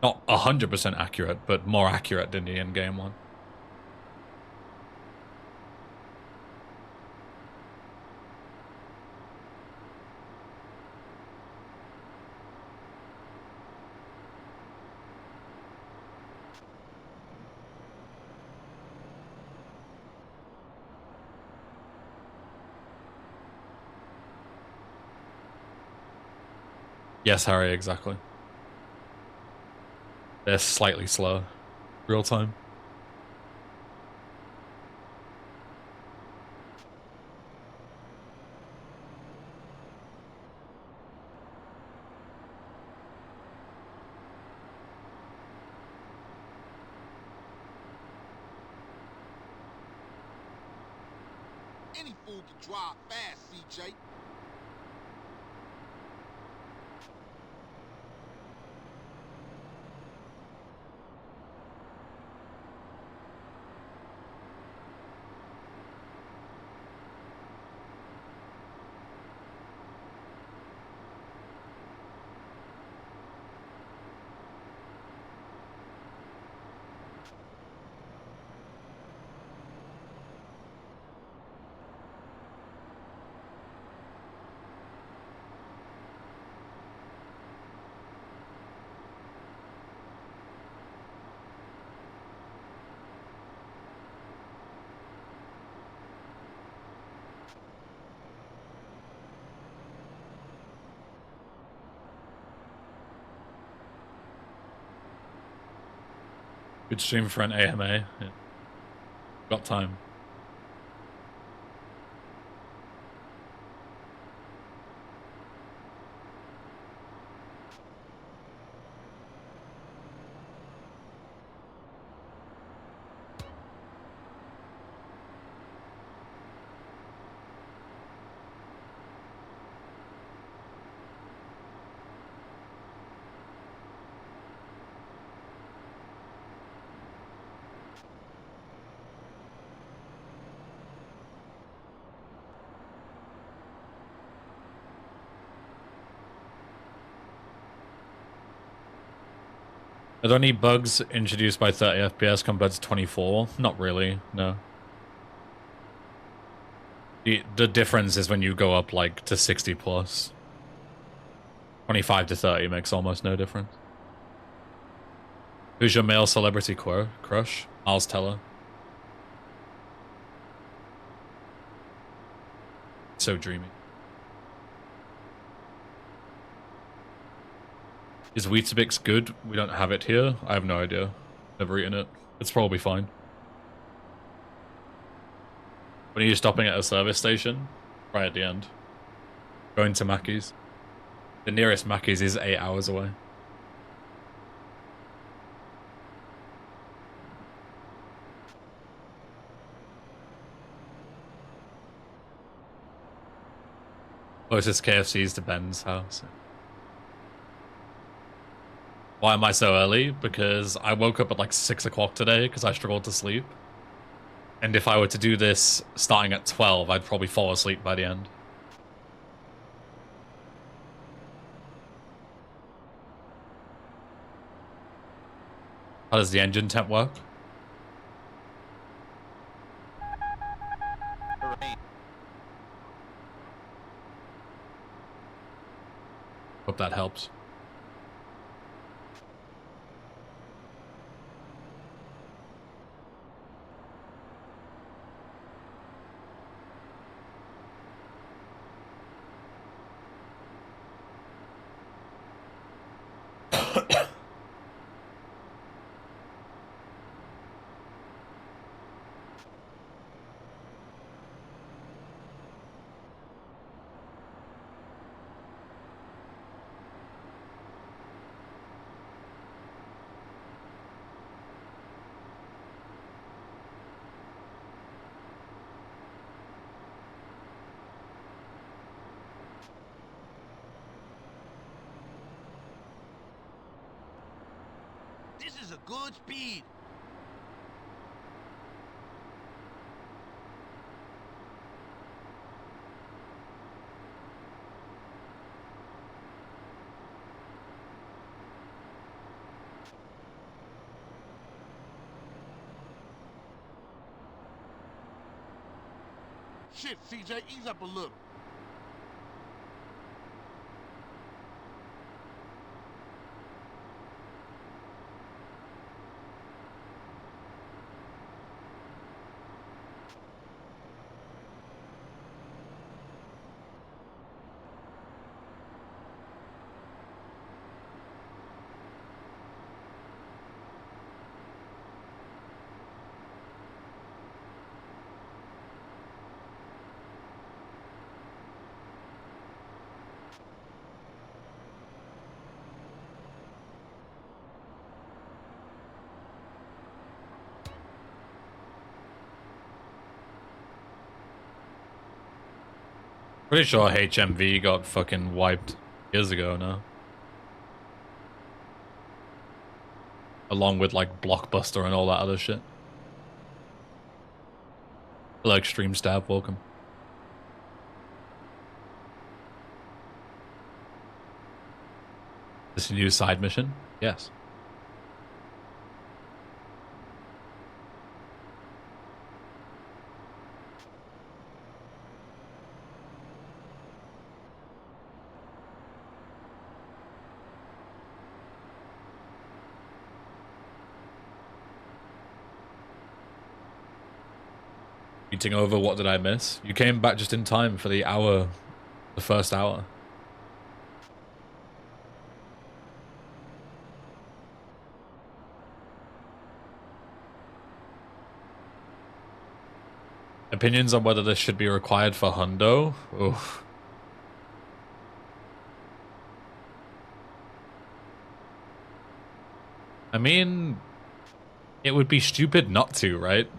Not 100% accurate, but more accurate than the in-game one. Yes, Harry, exactly. They're slightly slow. Real time. Any fool can drive fast, CJ. Good stream for an AMA. Yeah. Got time. Are there any bugs introduced by 30 FPS compared to 24? Not really, no. The difference is when you go up like to 60 plus. 25 to 30 makes almost no difference. Who's your male celebrity crush? Miles Teller. So dreamy. Is Weetabix good? We don't have it here. I have no idea. Never eaten it. It's probably fine. When are you stopping at a service station? Right at the end. Going to Mackey's. The nearest Mackey's is 8 hours away. Closest KFC's to Ben's house. Why am I so early? Because I woke up at like 6 o'clock today because I struggled to sleep. And if I were to do this starting at 12, I'd probably fall asleep by the end. How does the engine temp work? Terrain. Hope that helps. This is a good speed. Shit, CJ, ease up a little. Pretty sure HMV got fucking wiped years ago now. Along with like Blockbuster and all that other shit. Hello, Extreme Stab, welcome. This new side mission? Yes. Eating over, what did I miss? You came back just in time for the hour, the first hour. Opinions on whether this should be required for hundo? Oof. I mean, it would be stupid not to, right?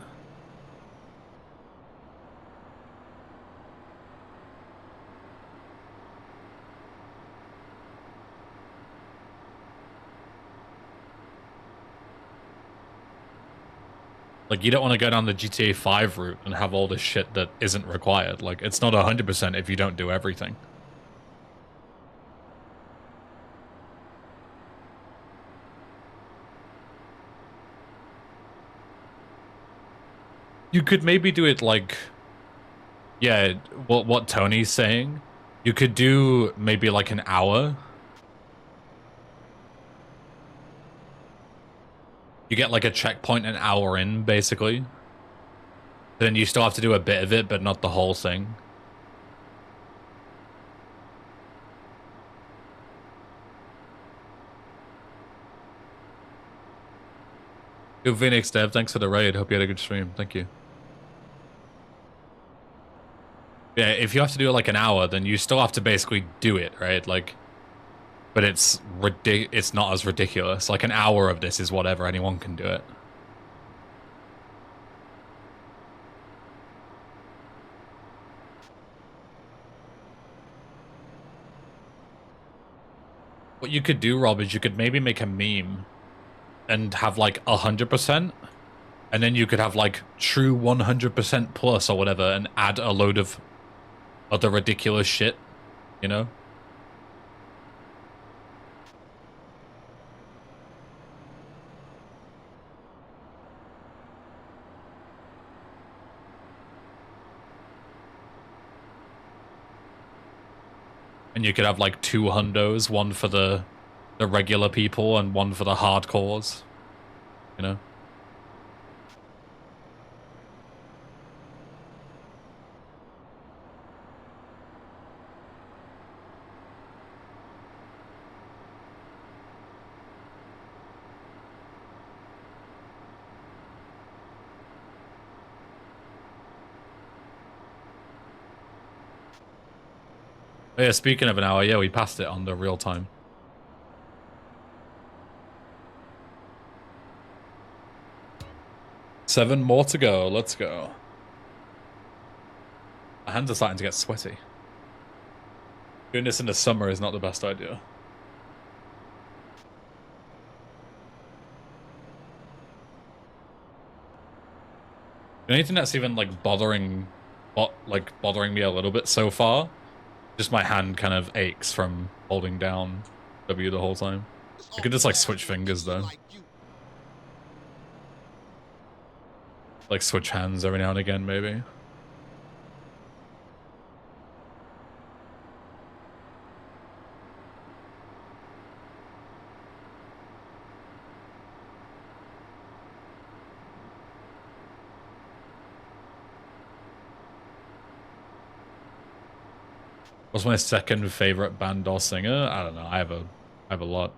Like, you don't want to go down the GTA 5 route and have all this shit that isn't required. Like, it's not 100% if you don't do everything. You could maybe do it like... Yeah, what Tony's saying. You could do maybe like an hour. You get like a checkpoint an hour in, basically. Then you still have to do a bit of it, but not the whole thing. Yo, Phoenix Dev, thanks for the raid. Hope you had a good stream. Thank you. Yeah, if you have to do it like an hour, then you still have to basically do it, right? Like, but it's not as ridiculous. Like, an hour of this is whatever, anyone can do it. What you could do, Rob, is you could maybe make a meme and have like 100%, and then you could have like true 100% plus or whatever, and add a load of other ridiculous shit, you know? and you could have like 2 hundos, one for the regular people and one for the hardcores, you know? Oh yeah, speaking of an hour, yeah, we passed it on the real time. Seven more to go. Let's go. My hands are starting to get sweaty. Doing this in the summer is not the best idea. The only thing that's even like bothering me a little bit so far, just my hand kind of aches from holding down W the whole time. I could just like switch fingers though. Like switch hands every now and again, maybe. What's my second favorite band or singer? I don't know. I have a lot.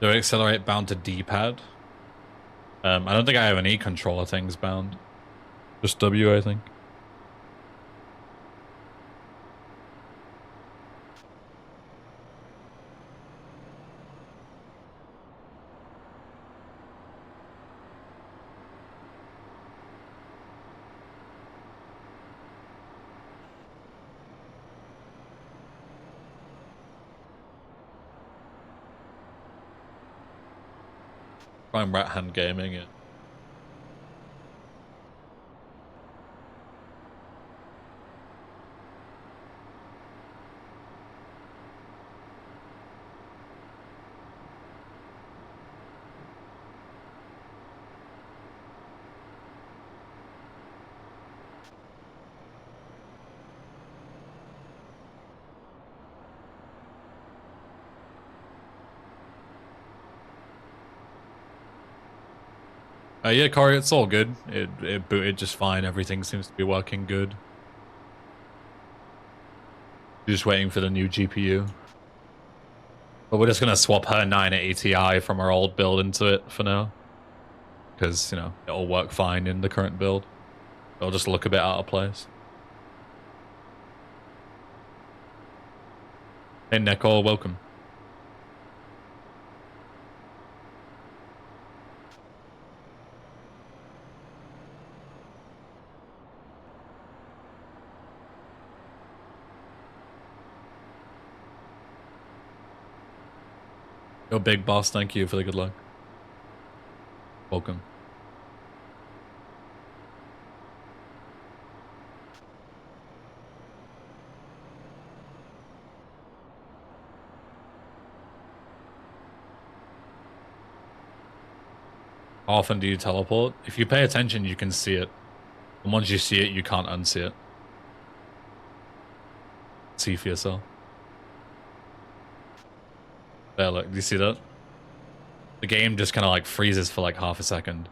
Do I accelerate bound to D-pad? I don't think I have any controller things bound. Just W, I think. I'm rat hand gaming it. Yeah, Corey, it's all good. It booted just fine. Everything seems to be working good. Just waiting for the new GPU. But we're just gonna swap her 980 Ti from our old build into it for now. Because, you know, it'll work fine in the current build. It'll just look a bit out of place. Hey, Neko, welcome. Yo, big boss, thank you for the good luck. Welcome. How often do you teleport? If you pay attention, you can see it. And once you see it, you can't unsee it. See for yourself. There, look, do you see that? The game just kind of like freezes for like half a second.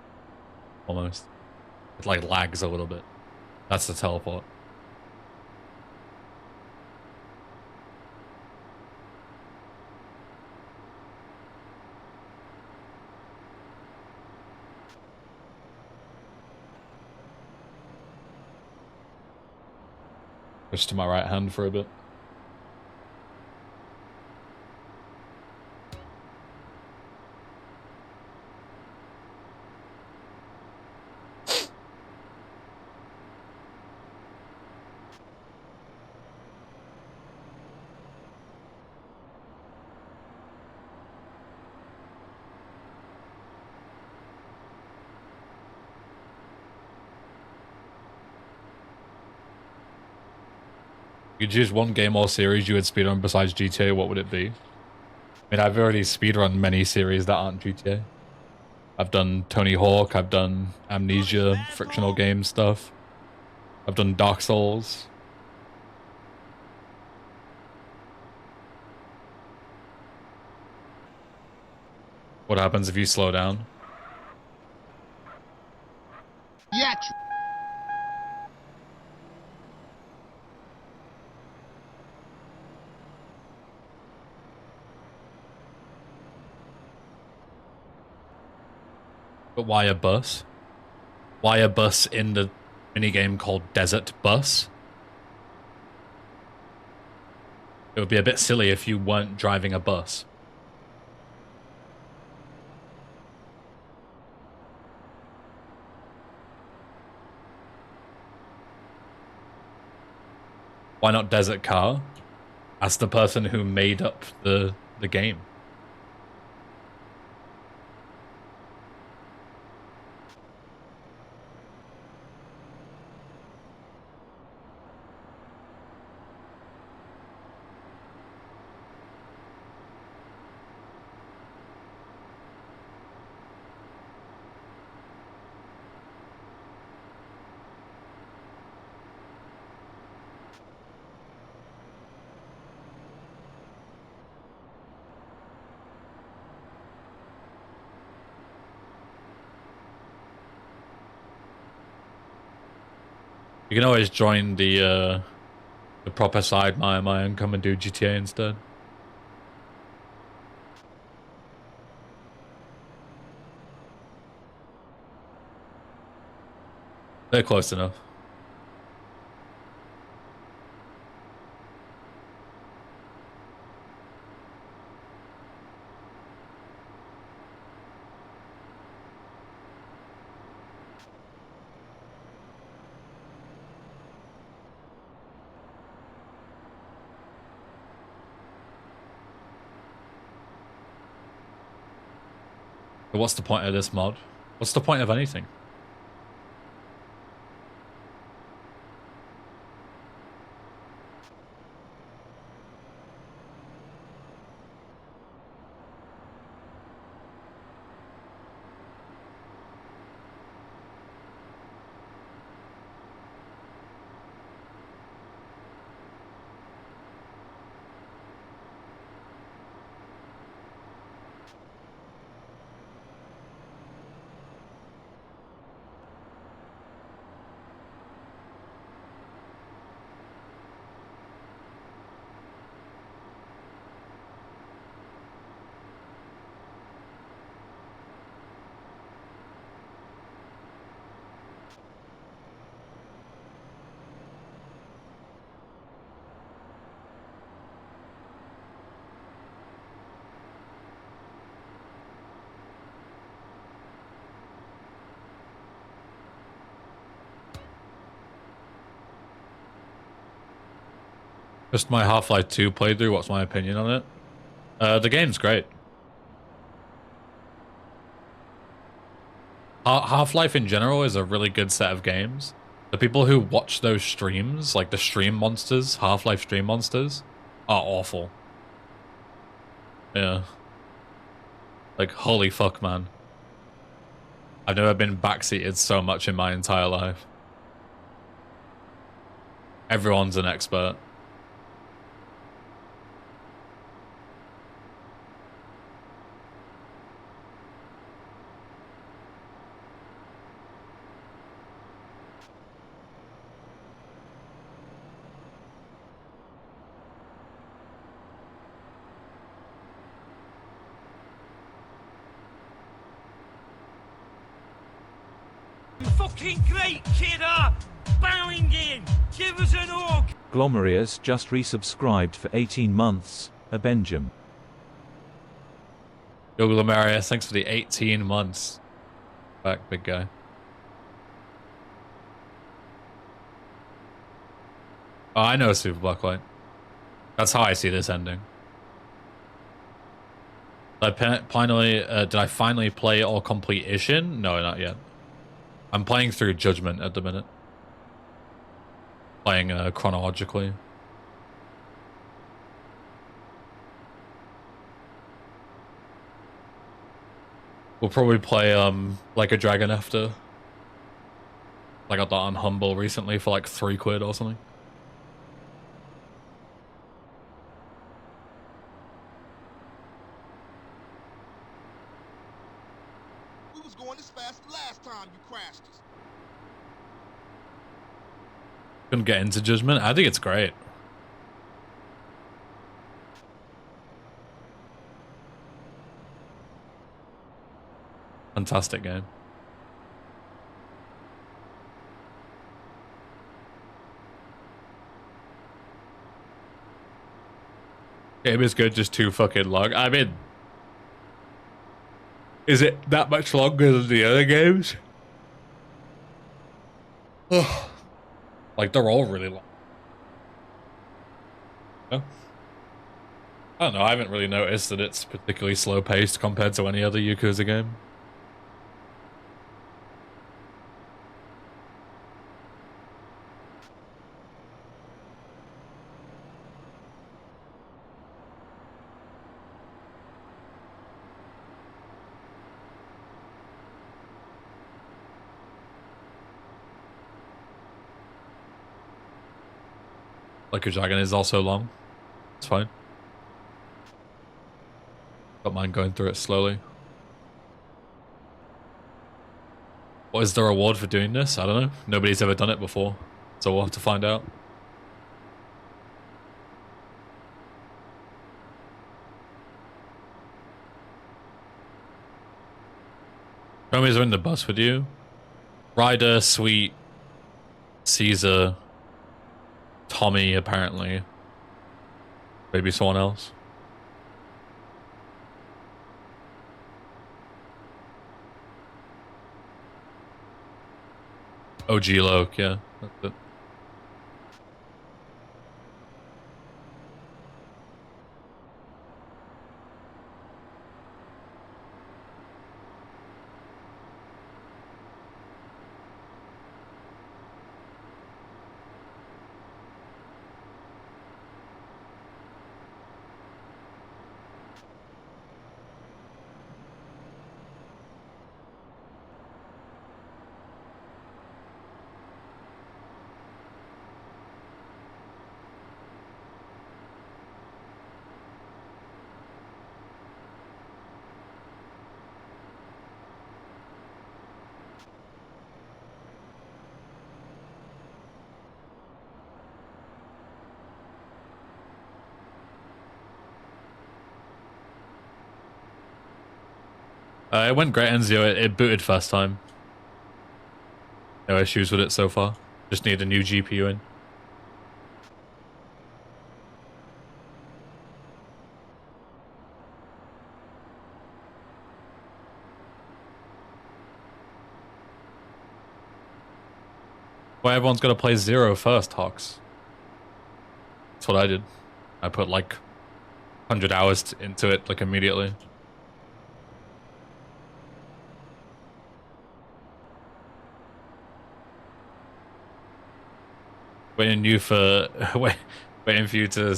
Almost. It like lags a little bit. That's the teleport. Just to my right hand for a bit. You could choose one game or series you would speedrun besides GTA, what would it be? I mean, I've already speedrun many series that aren't GTA. I've done Tony Hawk, I've done Amnesia, frictional game stuff. I've done Dark Souls. What happens if you slow down? Yeah. But why a bus? Why a bus in the minigame called Desert Bus? It would be a bit silly if you weren't driving a bus. Why not Desert Car? Ask the person who made up the game. You can always join the proper side, my and come and do GTA instead. They're close enough. But what's the point of this mod? What's the point of anything? Just my Half-Life 2 playthrough, what's my opinion on it? The game's great. Half-Life in general is a really good set of games. The people who watch those streams, like the stream monsters, Half-Life stream monsters, are awful. Yeah. Like, holy fuck, man. I've never been backseated so much in my entire life. Everyone's an expert. Fucking great, kidder! Bowing in! Give us an orc! Glomerius just resubscribed for 18 months. A Benjam. Yo, Glomerius, thanks for the 18 months. Back, big guy. Oh, I know Super Blacklight. That's how I see this ending. Did I finally play or complete Ishin? No, not yet. I'm playing through Judgment at the minute. Playing chronologically. We'll probably play Like a Dragon after. I got that on Humble recently for like £3 or something. We was going this fast the last time you crashed us. Couldn't get into Judgment. I think it's great. Fantastic game. Game is good, just too fucking long. I mean, is it that much longer than the other games? Like, they're all really long. Yeah. I don't know, I haven't really noticed that it's particularly slow-paced compared to any other Yakuza game. Like a Dragon is also long. It's fine. Don't mind going through it slowly. What is the reward for doing this? I don't know. Nobody's ever done it before, so we'll have to find out. Homies are in the bus with you. Ryder, Sweet, Caesar, Tommy, apparently. Maybe someone else. OG Loke, yeah. That's it. It went great, Enzio. It booted first time. No issues with it so far. Just need a new GPU in. Well, everyone's got to play Zero first, Hawks. That's what I did. I put like 100 hours into it, like immediately. Waiting you for waiting for you to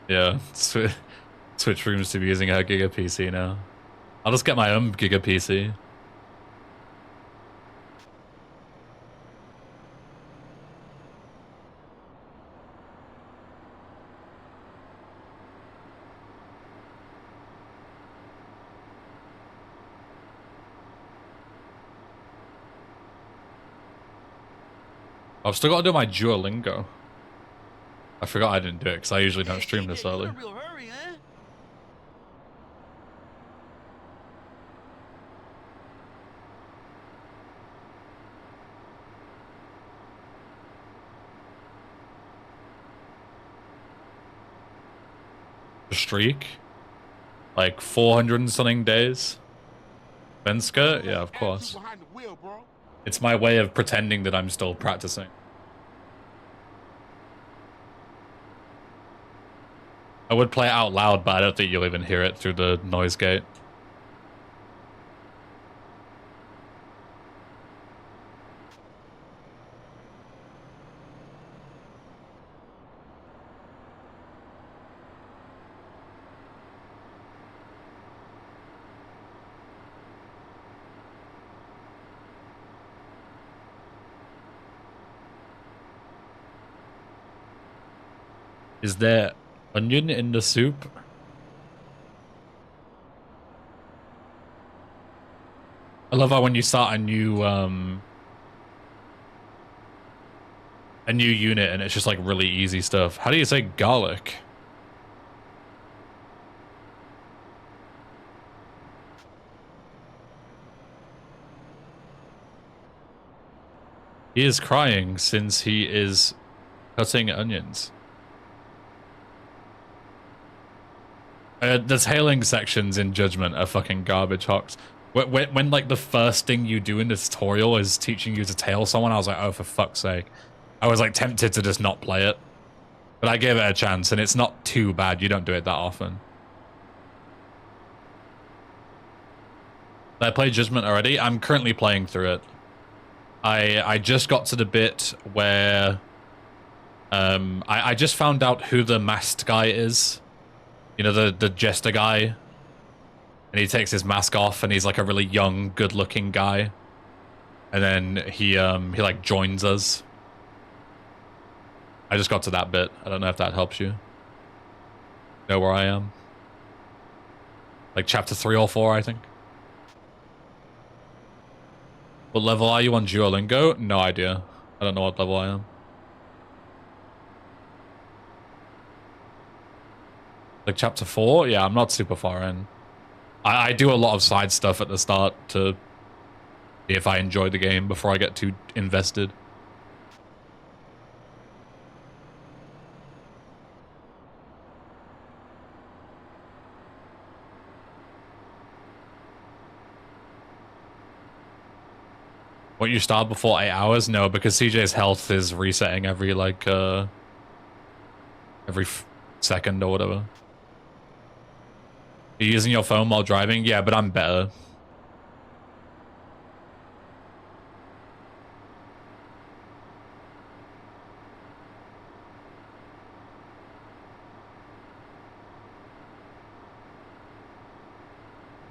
yeah switch rooms to be using her Giga PC now. I'll just get my own Giga PC. I've still got to do my Duolingo. I forgot I didn't do it because I usually don't stream this early. You're in a real hurry, huh? A streak? Like 400 and something days? Venska? Yeah, of course. Behind the wheel, bro. It's my way of pretending that I'm still practicing. I would play it out loud, but I don't think you'll even hear it through the noise gate. Is there onion in the soup? I love how when you start a new unit and it's just like really easy stuff. How do you say garlic? He is crying since he is cutting onions. The tailing sections in Judgment are fucking garbage hocks. When like the first thing you do in the tutorial is teaching you to tail someone, I was like, oh, for fuck's sake. I was like tempted to just not play it. But I gave it a chance and it's not too bad. You don't do it that often. Did I play Judgment already? I'm currently playing through it. I just got to the bit where I just found out who the masked guy is. You know, the jester guy. And he takes his mask off and he's like a really young, good-looking guy. And then he like joins us. I just got to that bit. I don't know if that helps you. Know where I am? Like chapter 3 or 4, I think. What level are you on Duolingo? No idea. I don't know what level I am. Like chapter 4? Yeah, I'm not super far in. I do a lot of side stuff at the start to see if I enjoy the game before I get too invested. What, you start before 8 hours? No, because CJ's health is resetting every like every second or whatever. Are you using your phone while driving? Yeah, but I'm better.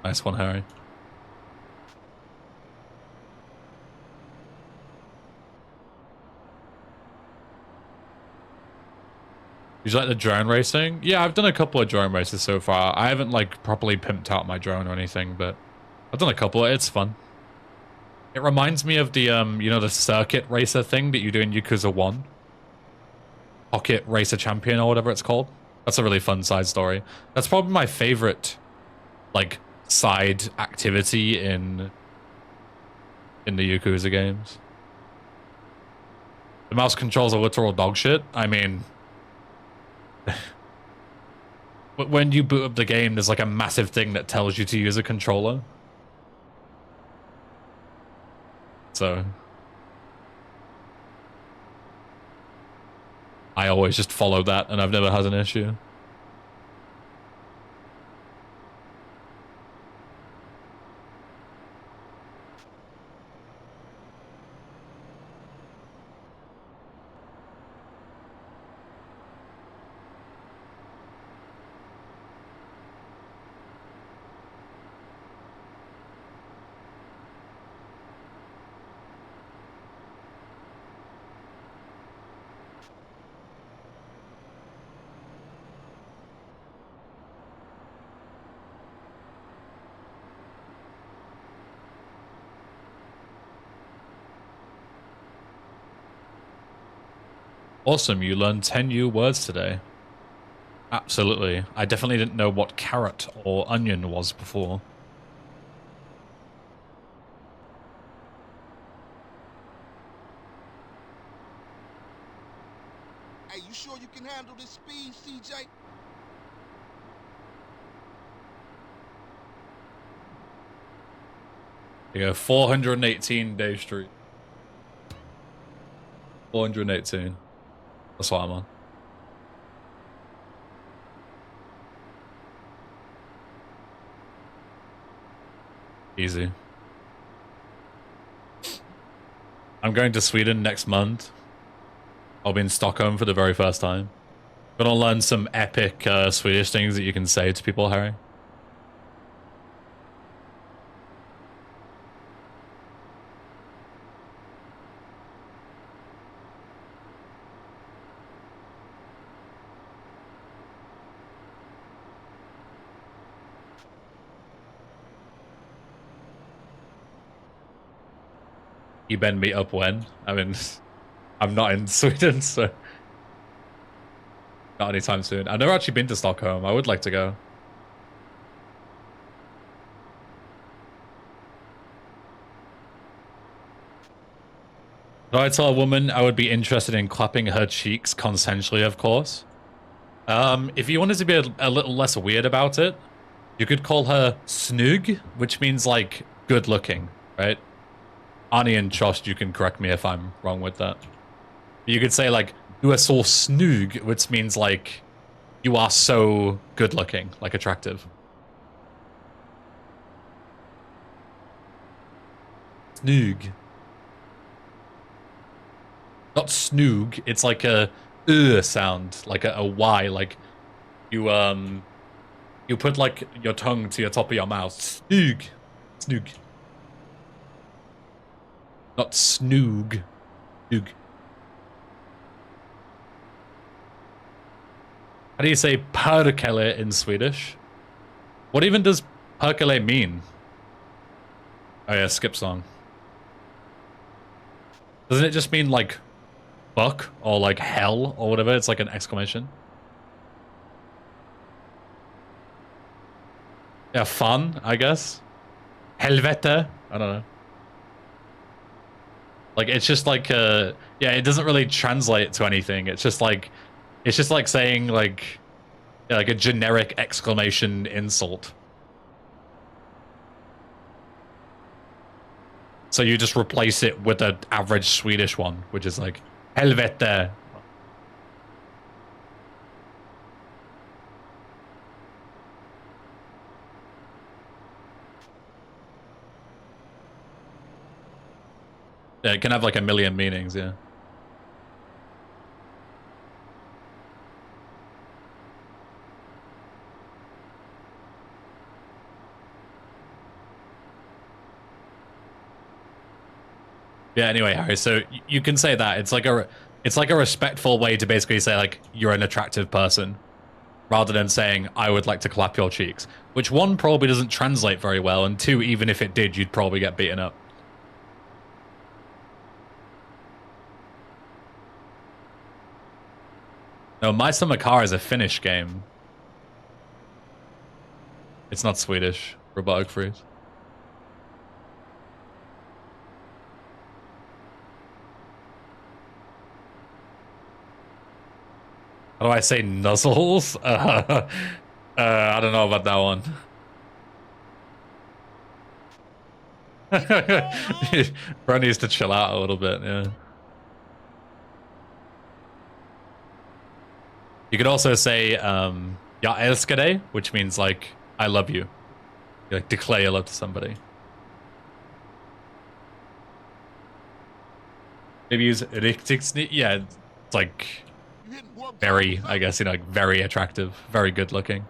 Nice one, Harry. You like the drone racing? Yeah, I've done a couple of drone races so far. I haven't like properly pimped out my drone or anything, but I've done a couple. It's fun. It reminds me of the you know, the circuit racer thing that you do in Yakuza 1. Pocket Racer Champion or whatever it's called. That's a really fun side story. That's probably my favorite like side activity in the Yakuza games. The mouse controls are literal dog shit. I mean, when you boot up the game, there's like a massive thing that tells you to use a controller. So I always just follow that and I've never had an issue. Awesome, you learned 10 new words today. Absolutely. I definitely didn't know what carrot or onion was before. Hey, you sure you can handle this speed, CJ? You go 418 Day Street. 418. That's what I'm on. Easy. I'm going to Sweden next month. I'll be in Stockholm for the very first time. Gonna learn some epic Swedish things that you can say to people, Harry. Ben meet up when? I mean, I'm not in Sweden, so not anytime soon. I've never actually been to Stockholm. I would like to go. So I tell a woman I would be interested in clapping her cheeks consensually, of course. If you wanted to be a little less weird about it, you could call her snug, which means like good looking, right? Arnie and Josh, you can correct me if I'm wrong with that. You could say like, du är så snug, which means like, you are so good looking, like attractive. Snug. Not snoog, it's like a sound, like a Y, like you put like your tongue to your top of your mouth. Snoog. Snoog. Not snoog. Snoog. How do you say perkele in Swedish? What even does perkele mean? Oh yeah, skip song. Doesn't it just mean like fuck or like hell or whatever? It's like an exclamation. Yeah, fun, I guess. Helvete. I don't know. Like it's just like yeah, it doesn't really translate to anything. It's just like saying like yeah, like a generic exclamation insult. So you just replace it with an average Swedish one, which is like helvete. Yeah, it can have like a million meanings, yeah. Yeah, anyway, Harry, so you can say that. It's like a respectful way to basically say like you're an attractive person rather than saying I would like to clap your cheeks, which one probably doesn't translate very well, and two, even if it did, you'd probably get beaten up. No, My Summer Car is a Finnish game. It's not Swedish. Robotic freeze. How do I say nuzzles? I don't know about that one. Bro needs to chill out a little bit, yeah. You could also say, Jag älskar dig, which means like, I love you. You like declare your love to somebody. Maybe use riktigt snygg. Yeah, it's like very, I guess, you know, like very attractive, very good looking.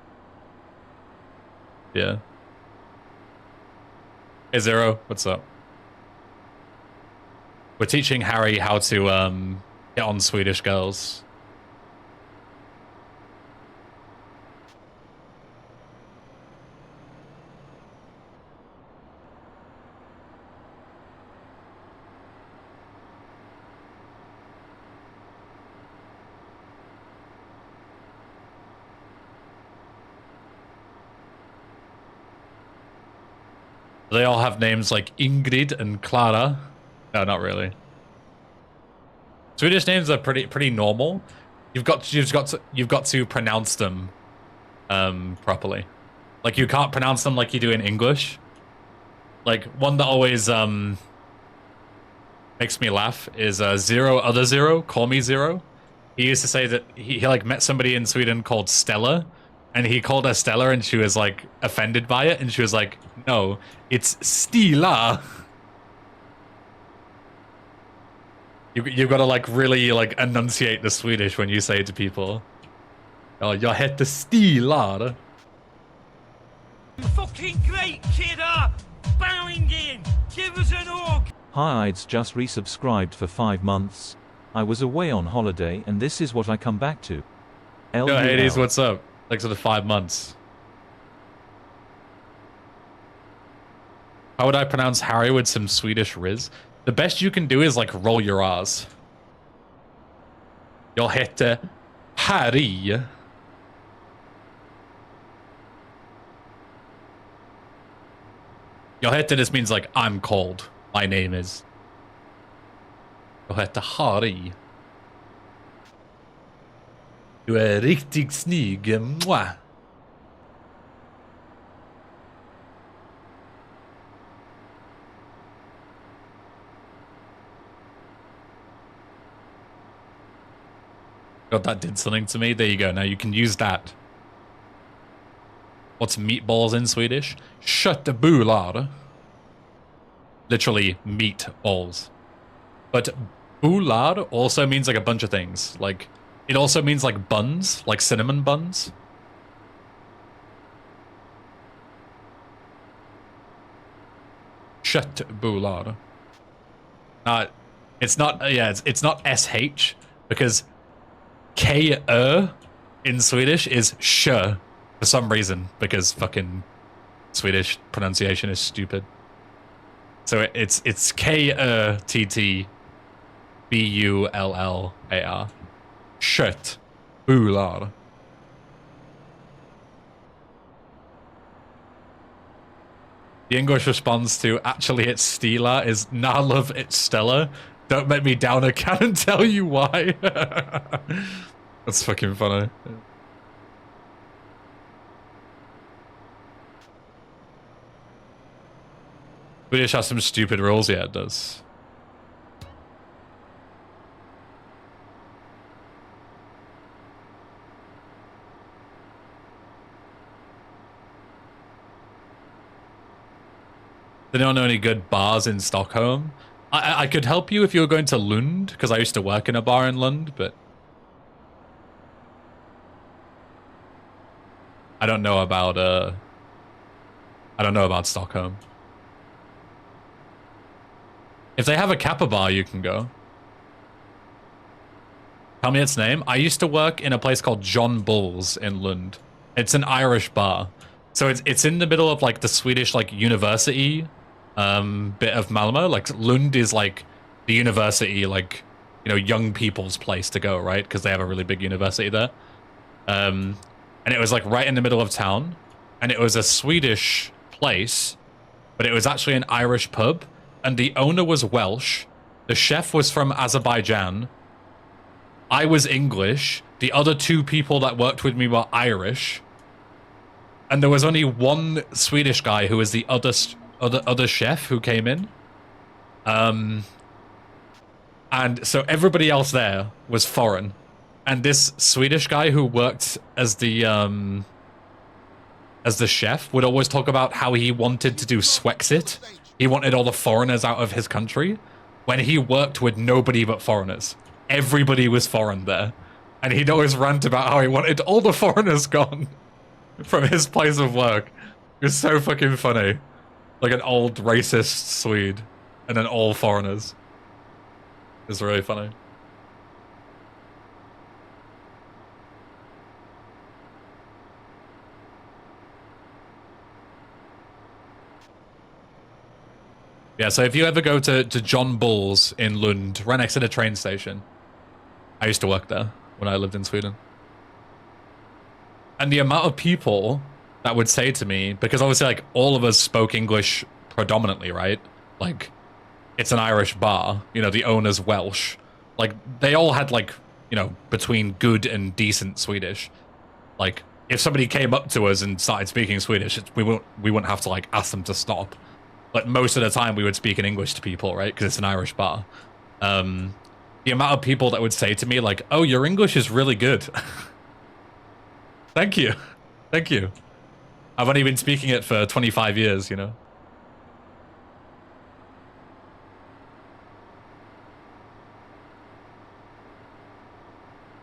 Yeah. Hey Zero, what's up? We're teaching Harry how to get on Swedish girls. They all have names like Ingrid and Clara. No, not really. Swedish names are pretty normal. You've got to pronounce them properly. Like you can't pronounce them like you do in English. Like one that always makes me laugh is Zero Other Zero, Call Me Zero. He used to say that he like met somebody in Sweden called Stella, and he called her Stella, and she was like offended by it, and she was like, "No, it's Stila." You've got to like really like enunciate the Swedish when you say it to people. Oh, jag heter Stila. Fucking great, kidder! Bowing in! Give us an org! Hi, I'd just resubscribed for 5 months. I was away on holiday and this is what I come back to. Yo, Hades, what's up? Thanks for the 5 months. How would I pronounce Harry with some Swedish riz? The best you can do is like roll your R's. Jag heter Harry. Jag heter just means like I'm cold. My name is. Jag heter Harry. Du är riktigt snygg. Mwah. God, that did something to me. There you go. Now you can use that. What's meatballs in Swedish? Köttbullar. Literally meatballs. But bullar also means like a bunch of things. Like, it also means like buns, like cinnamon buns. Köttbullar. It's not, yeah, it's not SH, because K-ö in Swedish is sh for some reason, because fucking Swedish pronunciation is stupid. So it's K-ö-t-t-b-u-l-l-a-r. Köttbullar. The English response to actually it's Stila is nah love it's Stella. Don't make me down a can and tell you why. That's fucking funny. Swedish has some stupid rules, yeah it does. They don't know any good bars in Stockholm. I could help you if you were going to Lund, because I used to work in a bar in Lund, but I don't know about Stockholm. If they have a Kappa bar, you can go. Tell me its name. I used to work in a place called John Bull's in Lund. It's an Irish bar. So it's in the middle of like the Swedish like university bit of Malmo. Like Lund is like the university, like, you know, young people's place to go, right? Because they have a really big university there. And it was like right in the middle of town, and it was a Swedish place, but it was actually an Irish pub, and the owner was Welsh. The chef was from Azerbaijan. I was English. The other two people that worked with me were Irish. And there was only one Swedish guy who was the other chef who came in. And so everybody else there was foreign. And this Swedish guy who worked as the chef would always talk about how he wanted to do Swexit. He wanted all the foreigners out of his country when he worked with nobody but foreigners. Everybody was foreign there. And he'd always rant about how he wanted all the foreigners gone from his place of work. It was so fucking funny. Like an old racist Swede and then all foreigners. It's really funny. Yeah, so if you ever go to John Bull's in Lund, right next to the train station, I used to work there when I lived in Sweden. And the amount of people that would say to me, because obviously like all of us spoke English predominantly, right? Like it's an Irish bar, you know, the owner's Welsh. Like they all had like, you know, between good and decent Swedish. Like if somebody came up to us and started speaking Swedish, we wouldn't have to like ask them to stop. But most of the time we would speak in English to people, right? Because it's an Irish bar. The amount of people that would say to me like, oh, your English is really good. Thank you. Thank you. I've only been speaking it for 25 years, you know?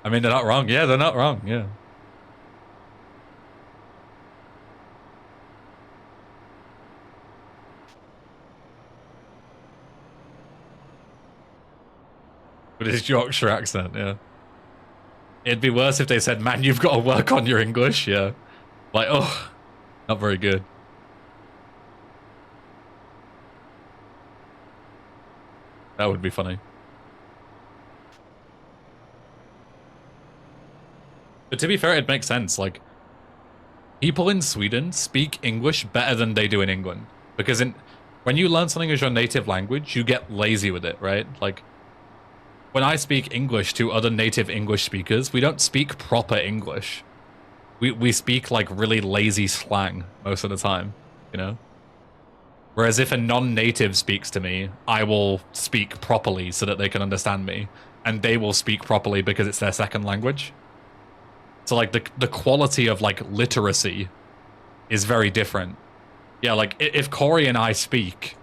I mean, they're not wrong. Yeah, they're not wrong. Yeah. With his Yorkshire accent, yeah. It'd be worse if they said, man, you've got to work on your English, yeah. Like, oh, not very good. That would be funny. But to be fair, it makes sense. Like, people in Sweden speak English better than they do in England. Because when you learn something as your native language, you get lazy with it, right? Like, when I speak English to other native English speakers, we don't speak proper English. We speak, like, really lazy slang most of the time, you know? Whereas if a non-native speaks to me, I will speak properly so that they can understand me. And they will speak properly because it's their second language. So, like, the quality of, like, literacy is very different. Yeah, like, if Corey and I speak,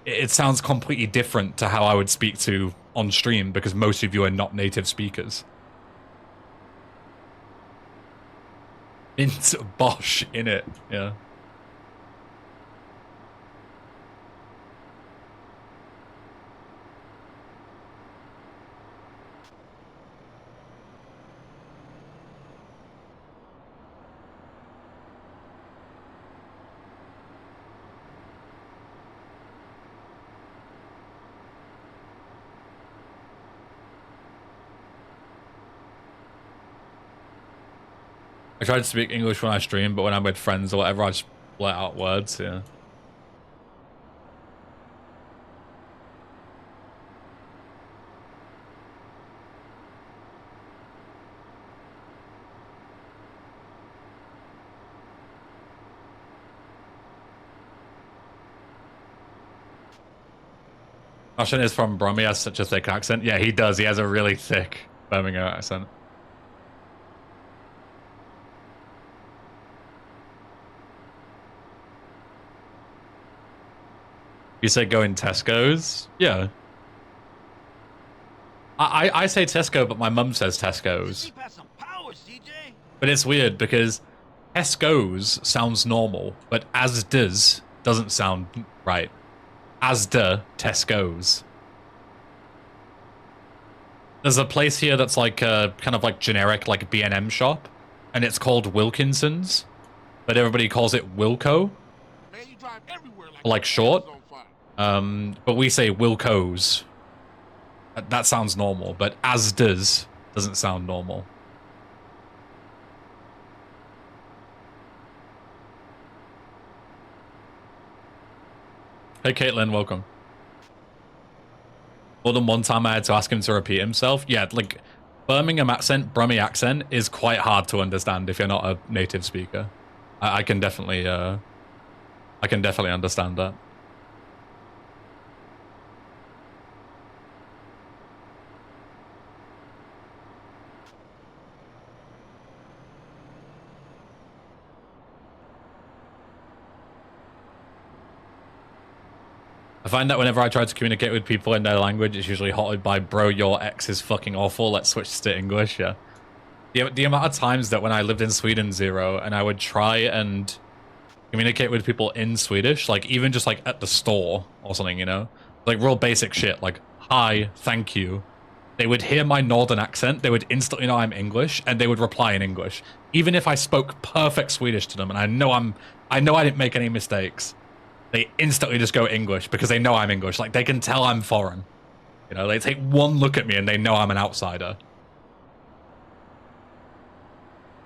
it sounds completely different to how I would speak to on stream because most of you are not native speakers. Into Bosch in it, yeah. I try to speak English when I stream, but when I'm with friends or whatever, I just let out words, yeah. Russian is from Brum, he has such a thick accent. Yeah, he does. He has a really thick Birmingham accent. You said go in Tesco's? Yeah. I say Tesco, but my mum says Tesco's. But it's weird because Tesco's sounds normal, but Asda's doesn't sound right. Asda Tesco's. There's a place here that's like a kind of like generic like B&M shop, and it's called Wilkinson's, but everybody calls it Wilco. Man, you drive everywhere Like short. gas is on fire. But we say Wilco's. That sounds normal, but Asda's doesn't sound normal. Hey Caitlin, welcome. More than one time I had to ask him to repeat himself. Yeah, like Birmingham accent, Brummie accent is quite hard to understand if you're not a native speaker. I can definitely understand that. I find that whenever I try to communicate with people in their language, it's usually halted by, bro, your ex is fucking awful, let's switch to English, yeah. The amount of times that when I lived in Sweden, Zero, and I would try and communicate with people in Swedish, like even just like at the store or something, you know? Like real basic shit, like, hi, thank you. They would hear my northern accent, they would instantly know I'm English, and they would reply in English. Even if I spoke perfect Swedish to them, and I know I didn't make any mistakes. They instantly just go English because they know I'm English. Like, they can tell I'm foreign. You know, they take one look at me and they know I'm an outsider.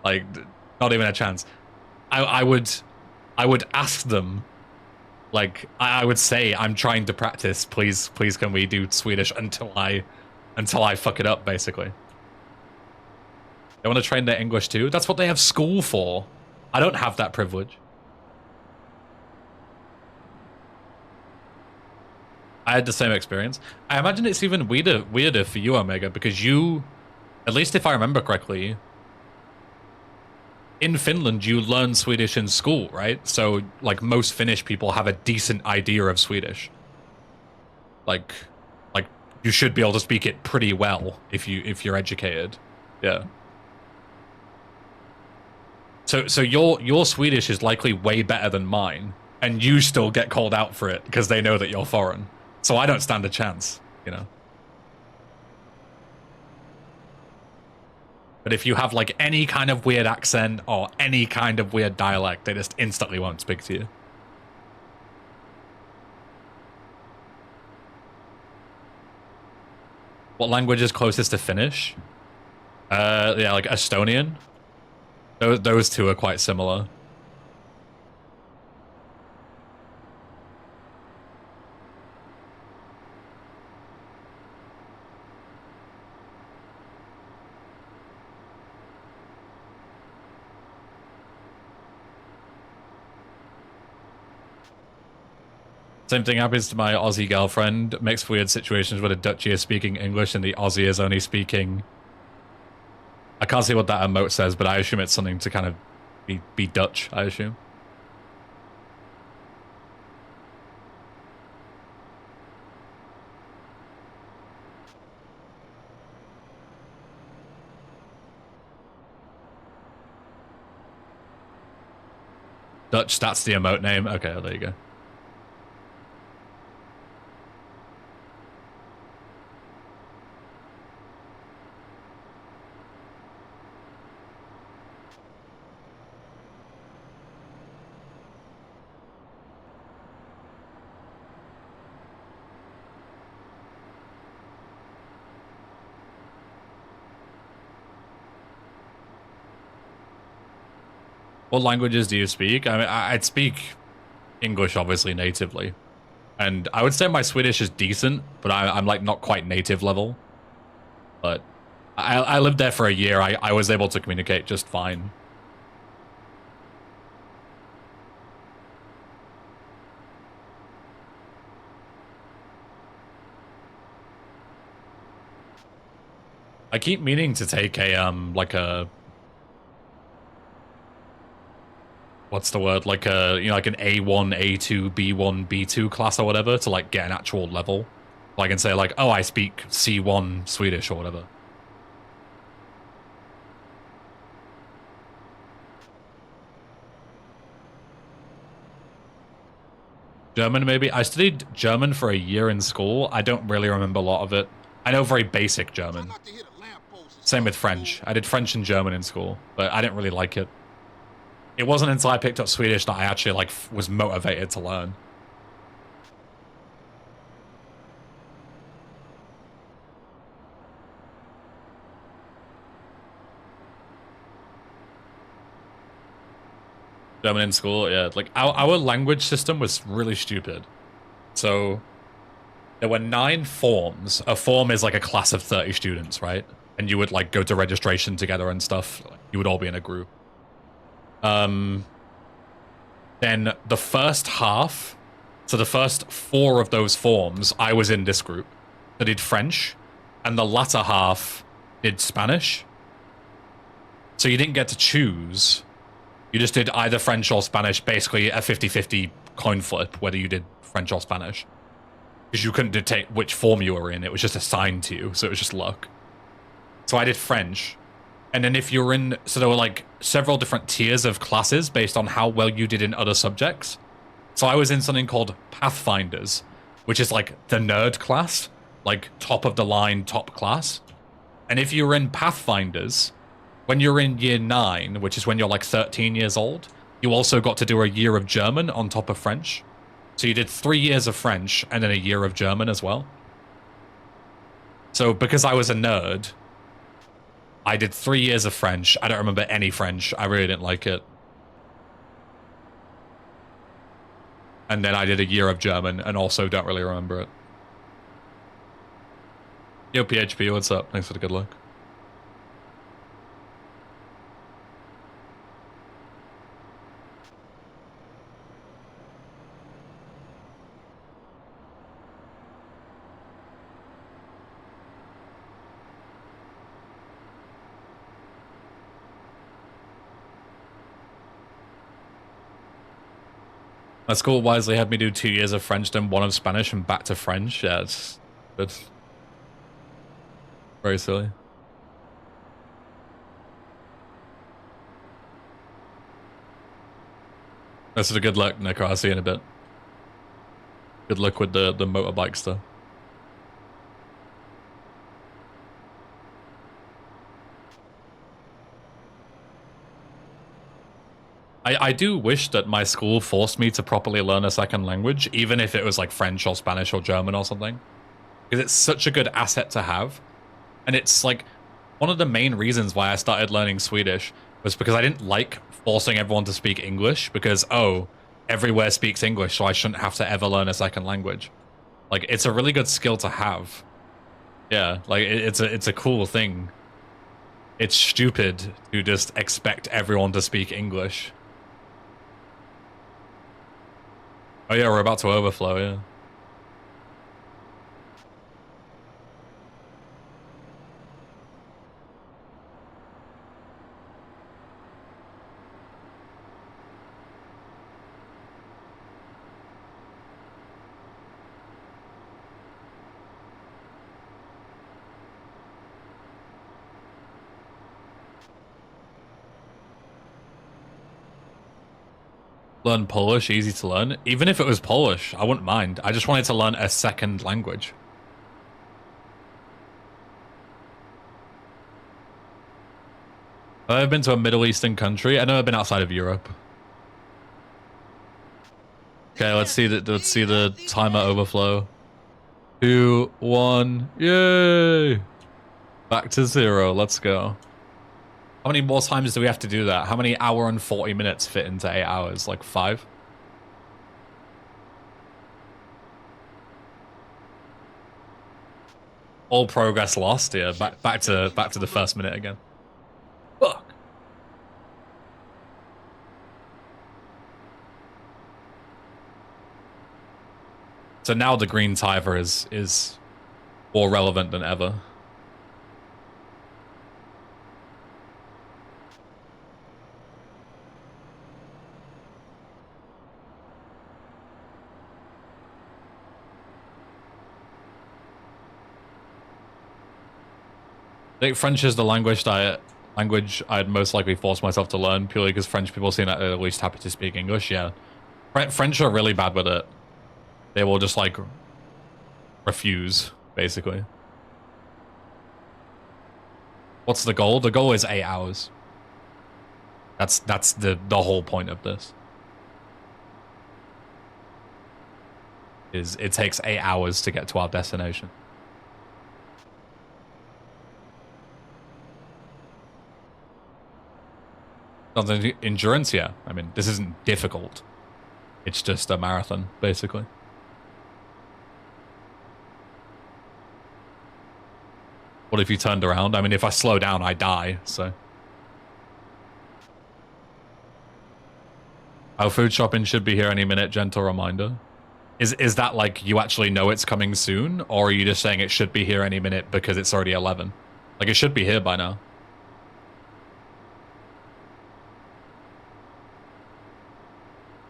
Like, not even a chance. I would ask them, like, I would say, I'm trying to practice. Please can we do Swedish until I fuck it up, basically. They want to train their English too? That's what they have school for. I don't have that privilege. I had the same experience. I imagine it's even weirder for you, Omega, because you, at least if I remember correctly, in Finland you learn Swedish in school, right? So, like, most Finnish people have a decent idea of Swedish. Like you should be able to speak it pretty well if you're educated. Yeah. So your Swedish is likely way better than mine, and you still get called out for it because they know that you're foreign. So I don't stand a chance, you know. But if you have like any kind of weird accent or any kind of weird dialect, they just instantly won't speak to you. What language is closest to Finnish? Yeah, like Estonian. Those two are quite similar. Same thing happens to my Aussie girlfriend. Makes weird situations where the Dutchie is speaking English and the Aussie is only speaking... I can't see what that emote says, but I assume it's something to kind of be Dutch, I assume. Dutch, that's the emote name. Okay, there you go. What languages do you speak? I mean, I'd speak English, obviously, natively. And I would say my Swedish is decent, but I'm like not quite native level. But I lived there for a year. I was able to communicate just fine. I keep meaning to take a, like a... What's the word? Like a, you know, like an A1, A2, B1, B2 class or whatever to like get an actual level. So I can say like, oh, I speak C1 Swedish or whatever. German, maybe? I studied German for a year in school. I don't really remember a lot of it. I know very basic German. Same with French. I did French and German in school, but I didn't really like it. It wasn't until I picked up Swedish that I actually like was motivated to learn. German in school, yeah. Like our language system was really stupid. So there were 9 forms. A form is like a class of 30 students, right? And you would like go to registration together and stuff. You would all be in a group. Then the first half, so the first 4 of those forms, I was in this group that did French, and the latter half did Spanish. So you didn't get to choose. You just did either French or Spanish, basically a 50-50 coin flip, whether you did French or Spanish. Because you couldn't dictate which form you were in, it was just assigned to you, so it was just luck. So I did French. And then if you're in... So there were like several different tiers of classes based on how well you did in other subjects. So I was in something called Pathfinders, which is like the nerd class. Like top of the line, top class. And if you're in Pathfinders, when you're in year 9, which is when you're like 13 years old, you also got to do a year of German on top of French. So you did 3 years of French and then a year of German as well. So because I was a nerd... I did 3 years of French. I don't remember any French. I really didn't like it. And then I did a year of German and also don't really remember it. Yo, PHP, what's up? Thanks for the good luck. My school wisely had me do 2 years of French, then 1 of Spanish, and back to French. Yeah, it's good. Very silly. That's a good luck, Nico. I'll see you in a bit. Good luck with the motorbike stuff. I do wish that my school forced me to properly learn a second language, even if it was like French or Spanish or German or something. because it's such a good asset to have. And it's like one of the main reasons why I started learning Swedish was because I didn't like forcing everyone to speak English because, oh, everywhere speaks English, so I shouldn't have to ever learn a second language. Like, it's a really good skill to have. Yeah, like, it's a cool thing. It's stupid to just expect everyone to speak English. Oh yeah, we're about to overflow, yeah. Learn Polish, easy to learn. Even if it was Polish, I wouldn't mind. I just wanted to learn a second language. I've been to a Middle Eastern country. I've never been outside of Europe. Okay, let's see the timer overflow. 2, 1, yay! Back to 0. Let's go. How many more times do we have to do that? How many hour and 40 minutes fit into 8 hours? Like 5? All progress lost. Yeah, back to the first minute again. Fuck. So now the green timer is more relevant than ever. I think French is the language I'd most likely force myself to learn, purely because French people seem at least happy to speak English. Yeah, French are really bad with it. They will just like refuse, basically. What's the goal? The goal is 8 hours. That's the whole point of this. Is it takes 8 hours to get to our destination. Something endurance, yeah. I mean, this isn't difficult. It's just a marathon, basically. What if you turned around? I mean, if I slow down, I die, so. Our food shopping should be here any minute, gentle reminder. Is that like you actually know it's coming soon? Or are you just saying it should be here any minute because it's already 11? Like, it should be here by now.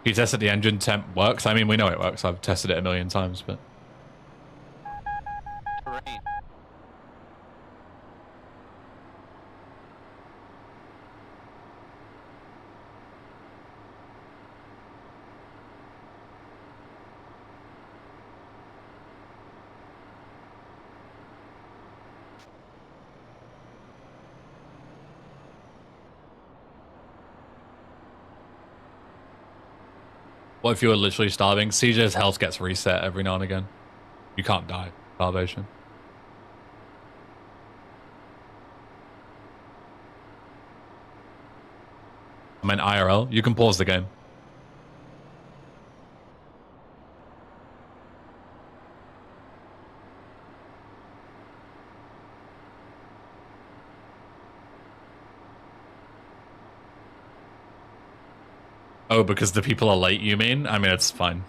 You tested the engine temp works? I mean, we know it works. I've tested it a million times, but... Terrain. What if you were literally starving? CJ's health gets reset every now and again. You can't die. Starvation. I mean IRL. You can pause the game. Oh, because the people are late, you mean? I mean, it's fine.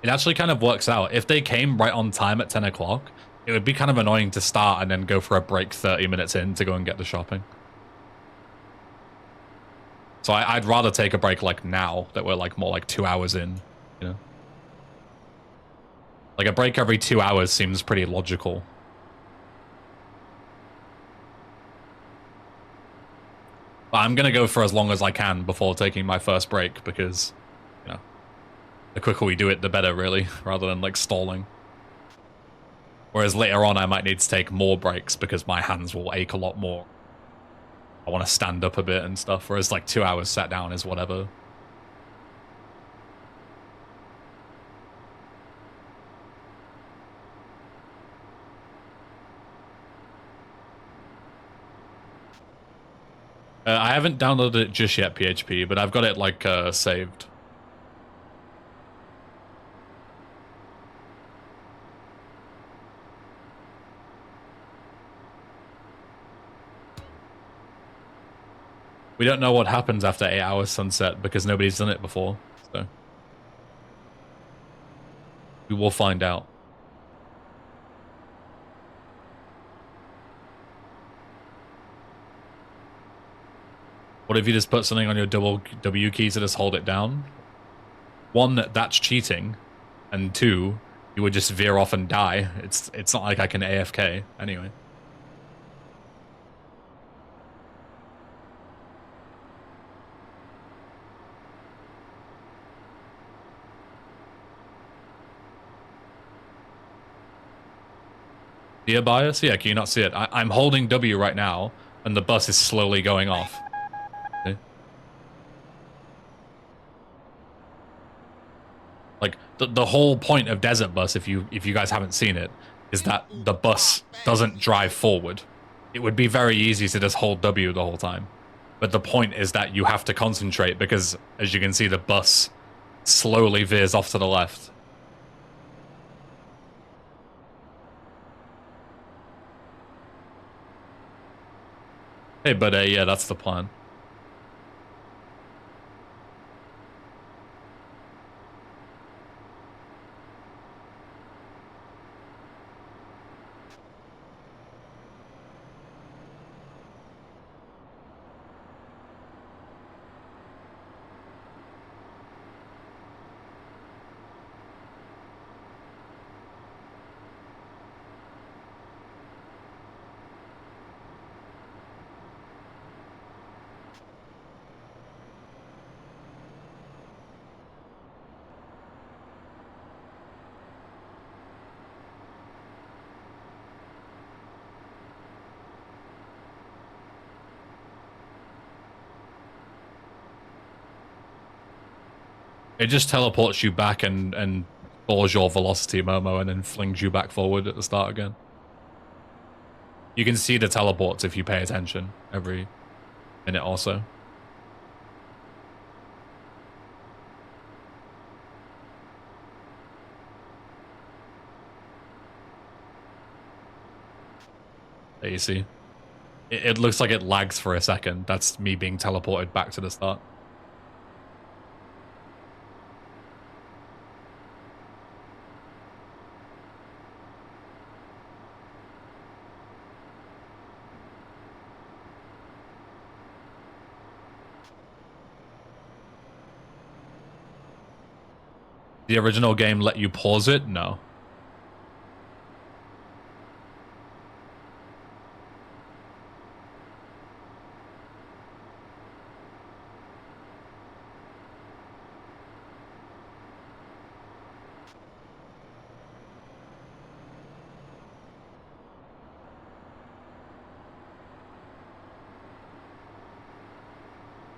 It actually kind of works out. If they came right on time at 10 o'clock, it would be kind of annoying to start and then go for a break 30 minutes in to go and get the shopping. So I'd rather take a break like now, that we're like more like 2 hours in, you know? Like a break every 2 hours seems pretty logical. But I'm gonna go for as long as I can before taking my first break because, you know, the quicker we do it, the better, really, rather than like stalling. Whereas later on, I might need to take more breaks because my hands will ache a lot more. I want to stand up a bit and stuff, whereas like 2 hours sat down is whatever. I haven't downloaded it just yet, PHP, but I've got it like saved. We don't know what happens after 8 hours sunset because nobody's done it before, so we will find out. What if you just put something on your double W key to just hold it down? One, that's cheating, and two, you would just veer off and die. It's not like I can AFK anyway. Dear bias? Yeah, can you not see it? I'm holding W right now, and the bus is slowly going off. Okay. Like, the whole point of Desert Bus, if you guys haven't seen it, is that the bus doesn't drive forward. It would be very easy to just hold W the whole time. But the point is that you have to concentrate because, as you can see, the bus slowly veers off to the left. Hey, but yeah, that's the plan. It just teleports you back and lowers your velocity, Momo, and then flings you back forward at the start again. You can see the teleports if you pay attention every minute or so. There you see. It looks like it lags for a second. That's me being teleported back to the start. The original game let you pause it? No.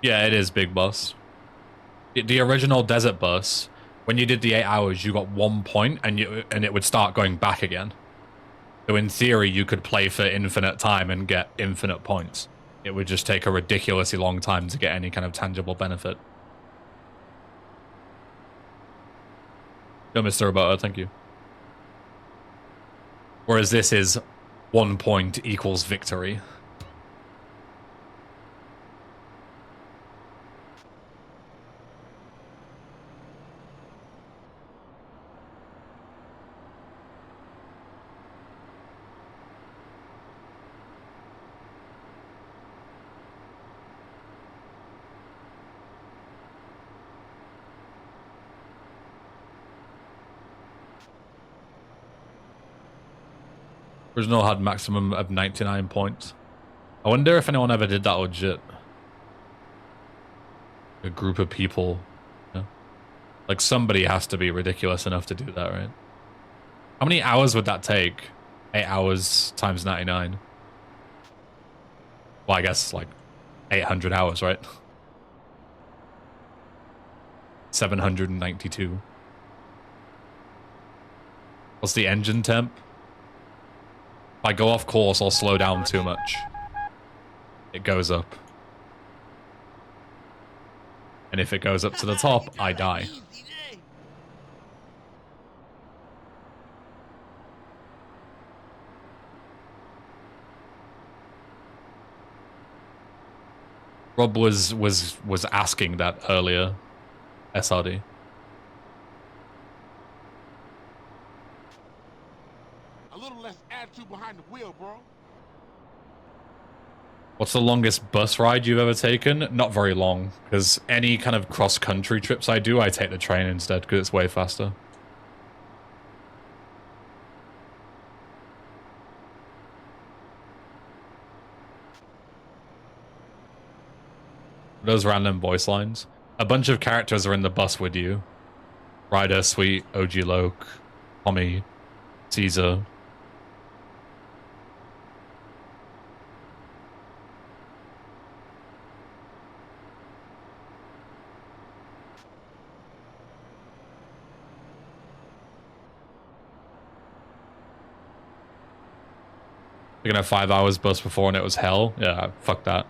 Yeah, it is Big Boss. The original Desert Bus, when you did the 8 hours, you got 1 point, and it would start going back again. So in theory, you could play for infinite time and get infinite points. It would just take a ridiculously long time to get any kind of tangible benefit. No, Mr. Roboto, thank you. Whereas this is 1 point equals victory. Original had maximum of 99 points. I wonder if anyone ever did that legit. A group of people. Yeah. Like, somebody has to be ridiculous enough to do that, right? How many hours would that take? 8 hours times 99. Well, I guess, like, 800 hours, right? 792. What's the engine temp? If I go off course or slow down too much, it goes up. And if it goes up to the top, I die. Rob was asking that earlier, SRD. A little less attitude behind the wheel, bro. What's the longest bus ride you've ever taken? Not very long, because any kind of cross-country trips I do, I take the train instead, because it's way faster. Those random voice lines. A bunch of characters are in the bus with you. Ryder, Sweet, OG Loke, Tommy, Caesar. Taking a 5 hours bus before and it was hell. Yeah, fuck that.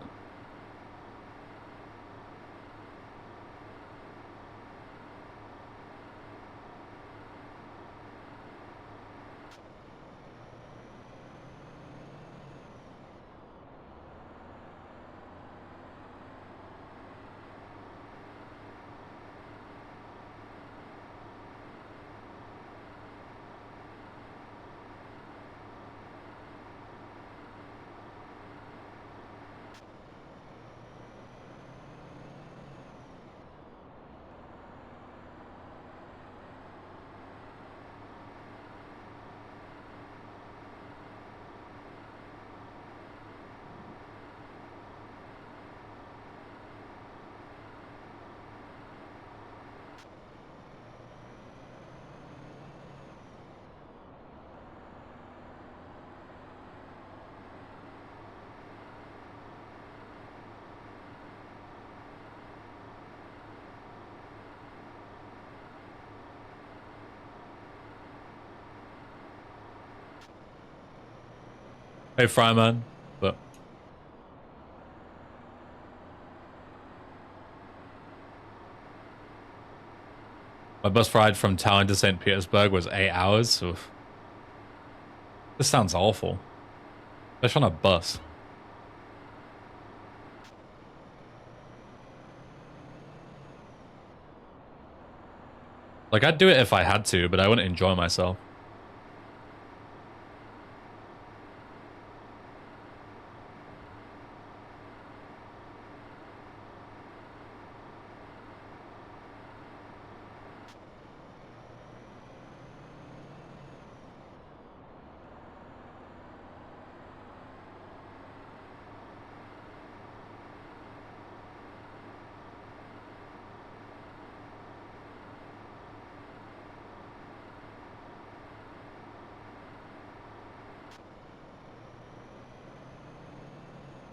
Hey, Fryman. But my bus ride from Tallinn to St. Petersburg was 8 hours. Oof. This sounds awful. Especially on a bus. Like, I'd do it if I had to, but I wouldn't enjoy myself.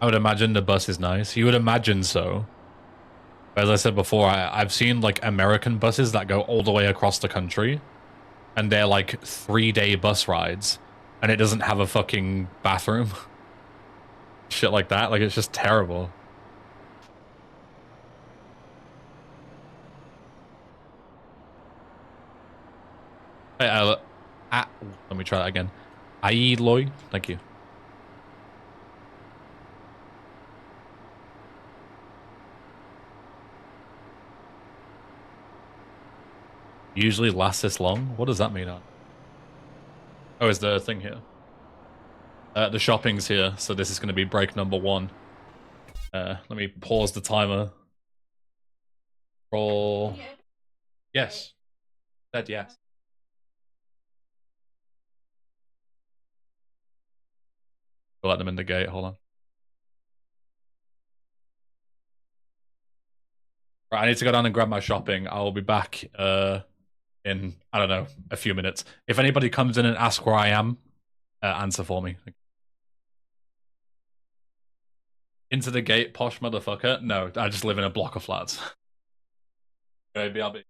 I would imagine the bus is nice. You would imagine so. But as I said before, I've seen like American buses that go all the way across the country. And they're like 3-day bus rides. And it doesn't have a fucking bathroom. Shit like that. Like, it's just terrible. Hey, let me try that again. Aye, Lloyd. Thank you. Usually lasts this long? What does that mean? Oh, is the thing here? The shopping's here, so this is going to be break number 1. Let me pause the timer. Roll. Yes. Said yes. We'll let them in the gate. Hold on. Right, I need to go down and grab my shopping. I'll be back in, I don't know, a few minutes. If anybody comes in and asks where I am, answer for me. Into the gate, posh motherfucker. No, I just live in a block of flats. Maybe I'll be.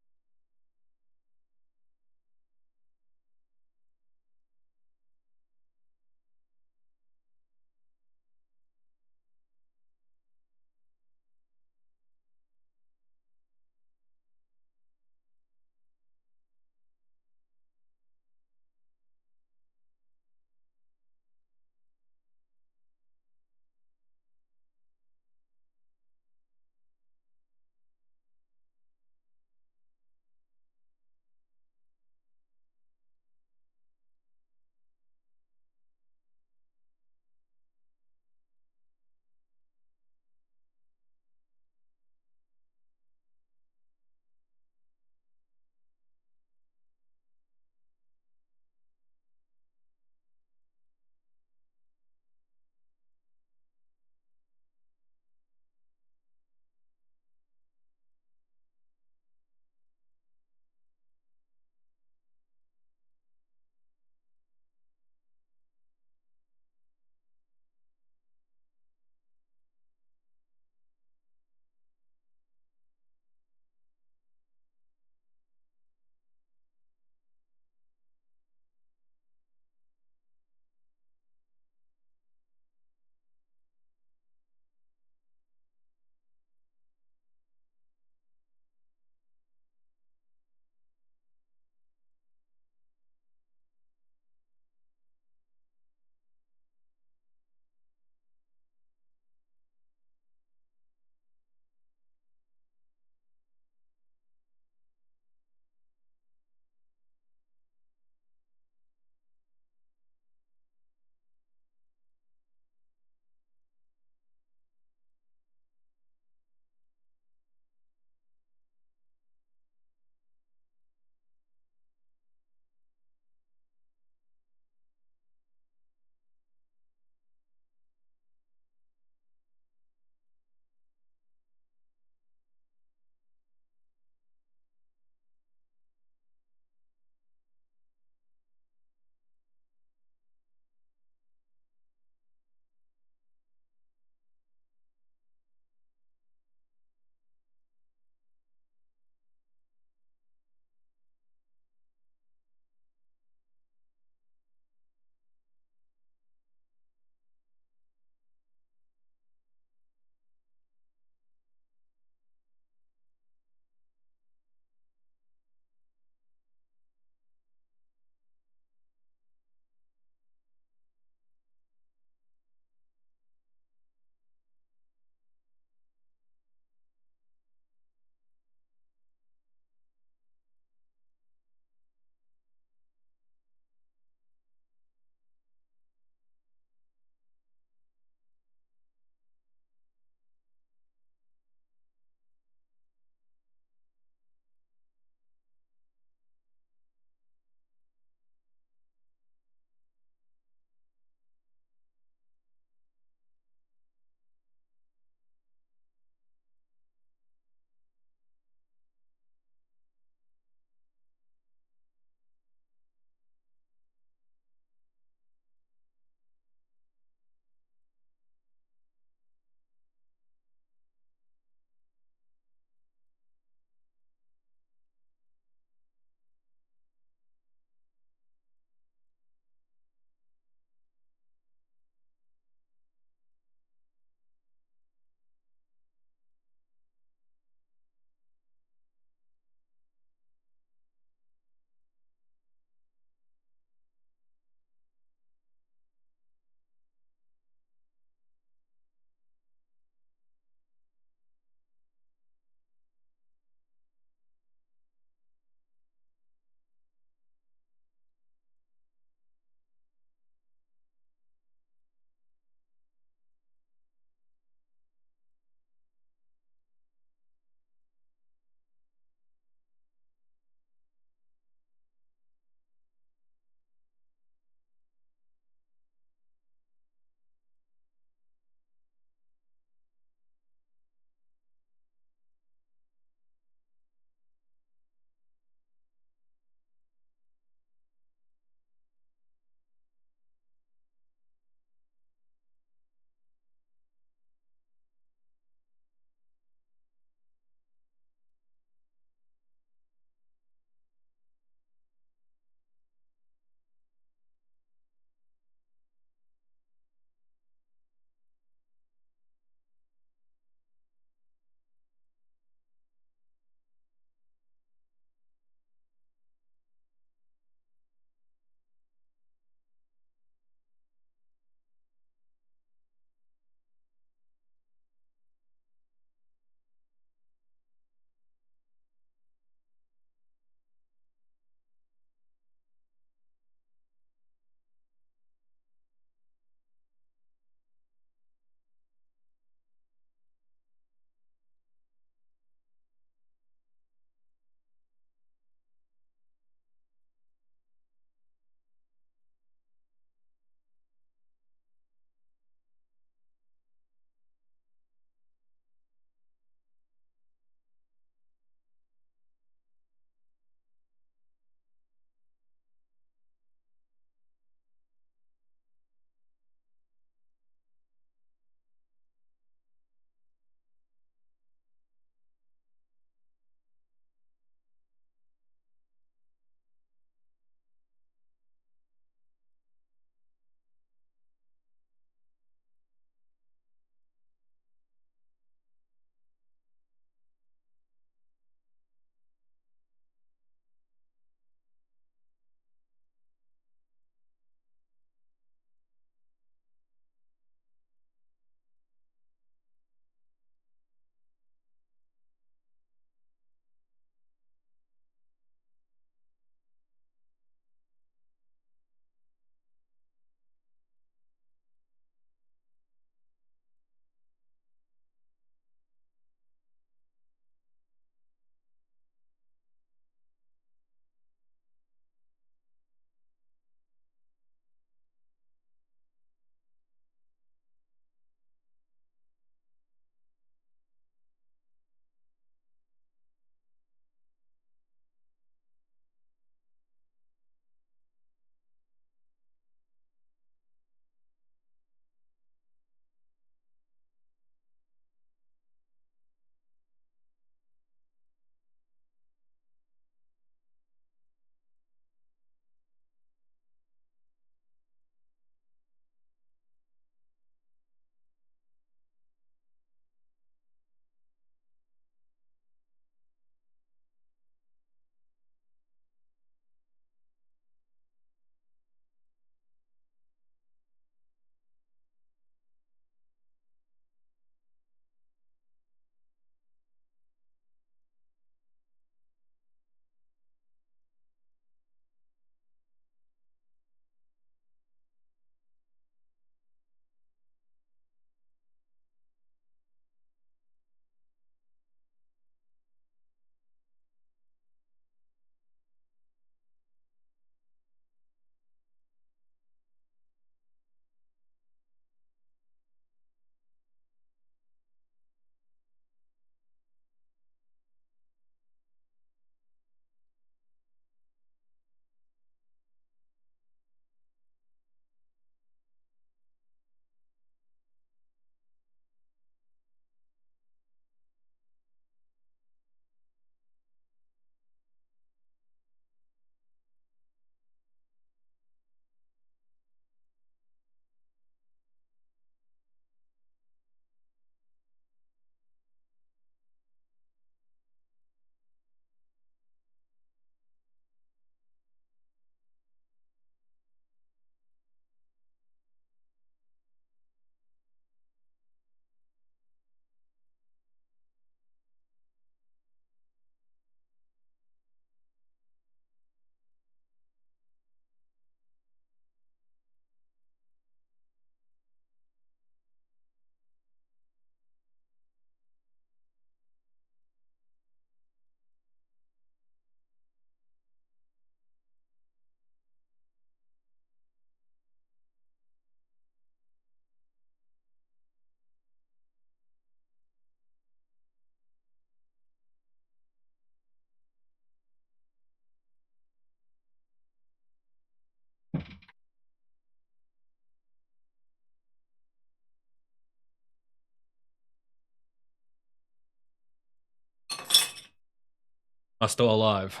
Am I still alive?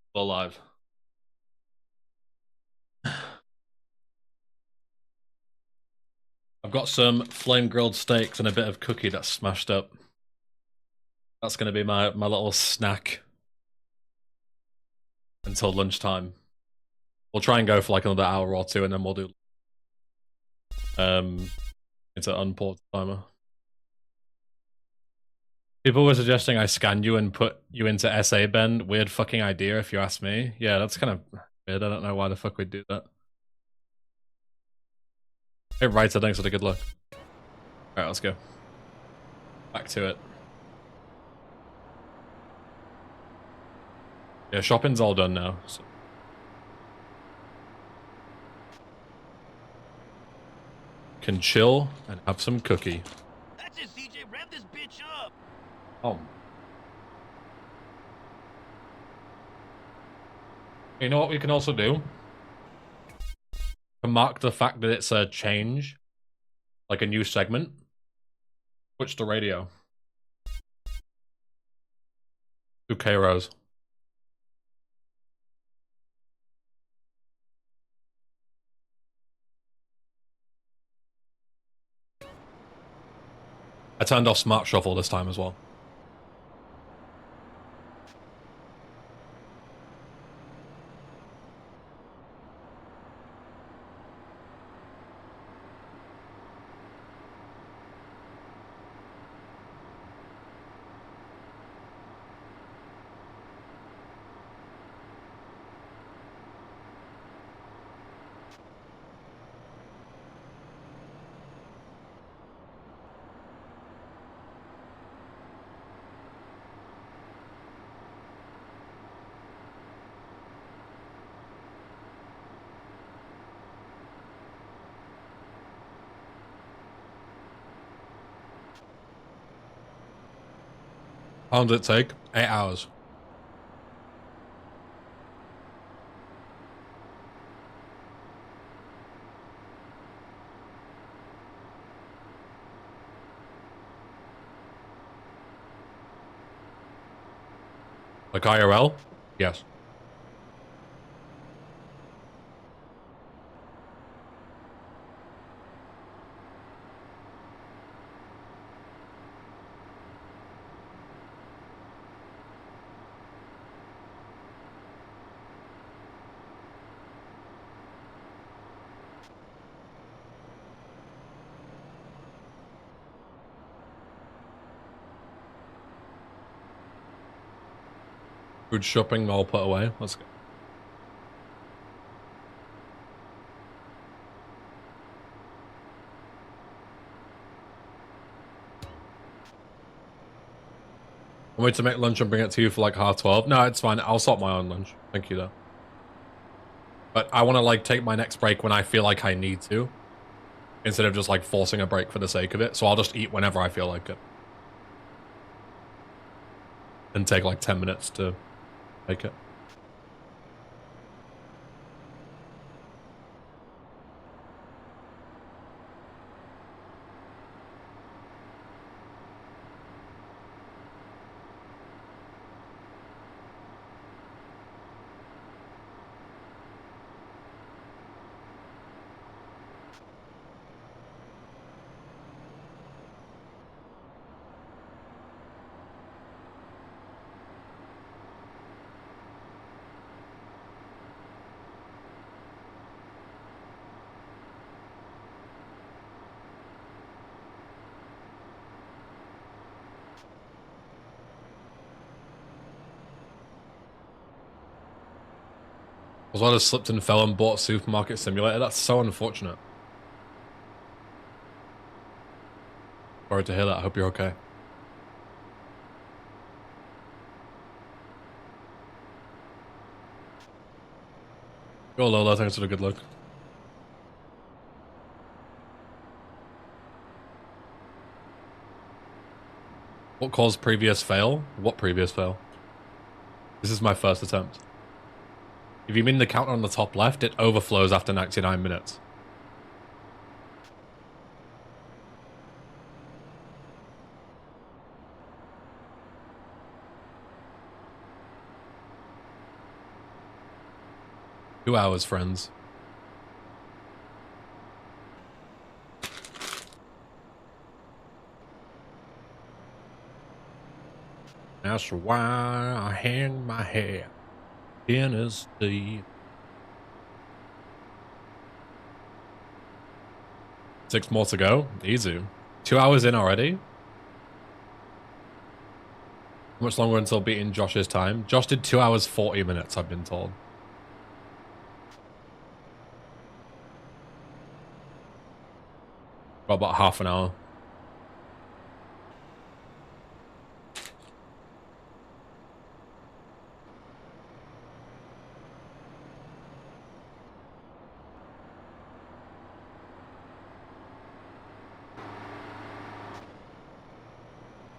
Still alive. I've got some flame grilled steaks and a bit of cookie that's smashed up. That's gonna be my little snack until lunchtime. We'll try and go for like another hour or two, and then we'll do. It's an unpause timer. People were suggesting I scan you and put you into SA Ben. Weird fucking idea, if you ask me. Yeah, that's kind of weird. I don't know why the fuck we'd do that. Hey, Writer, thanks for the good luck. Alright, let's go. Back to it. Yeah, shopping's all done now. So. Can chill and have some cookie. That's it, CJ. Rev this bitch up. Oh. You know what we can also do? To mark the fact that it's a change, like a new segment, switch the radio. 2K Rose. I turned off Smart Shuffle this time as well. How long did it take? 8 hours. Like IRL? Yes. Food shopping all put away. Let's go. I'm waiting to make lunch and bring it to you for like 12:30. No, it's fine. I'll sort my own lunch. Thank you though. But I want to like take my next break when I feel like I need to, instead of just like forcing a break for the sake of it. So I'll just eat whenever I feel like it. And take like 10 minutes to make it. I was one who slipped and fell and bought Supermarket Simulator. That's so unfortunate. Sorry to hear that. I hope you're okay. Yo, Lola, thanks for the good luck. What caused previous fail? What previous fail? This is my first attempt. If you mean the counter on the top left, it overflows after 99 minutes. 2 hours, friends. That's why I hang my head in his deep. 6 more to go. Easy. 2 hours in already. How much longer until beating Josh's time? Josh did 2 hours 40 minutes, I've been told. Got about half an hour.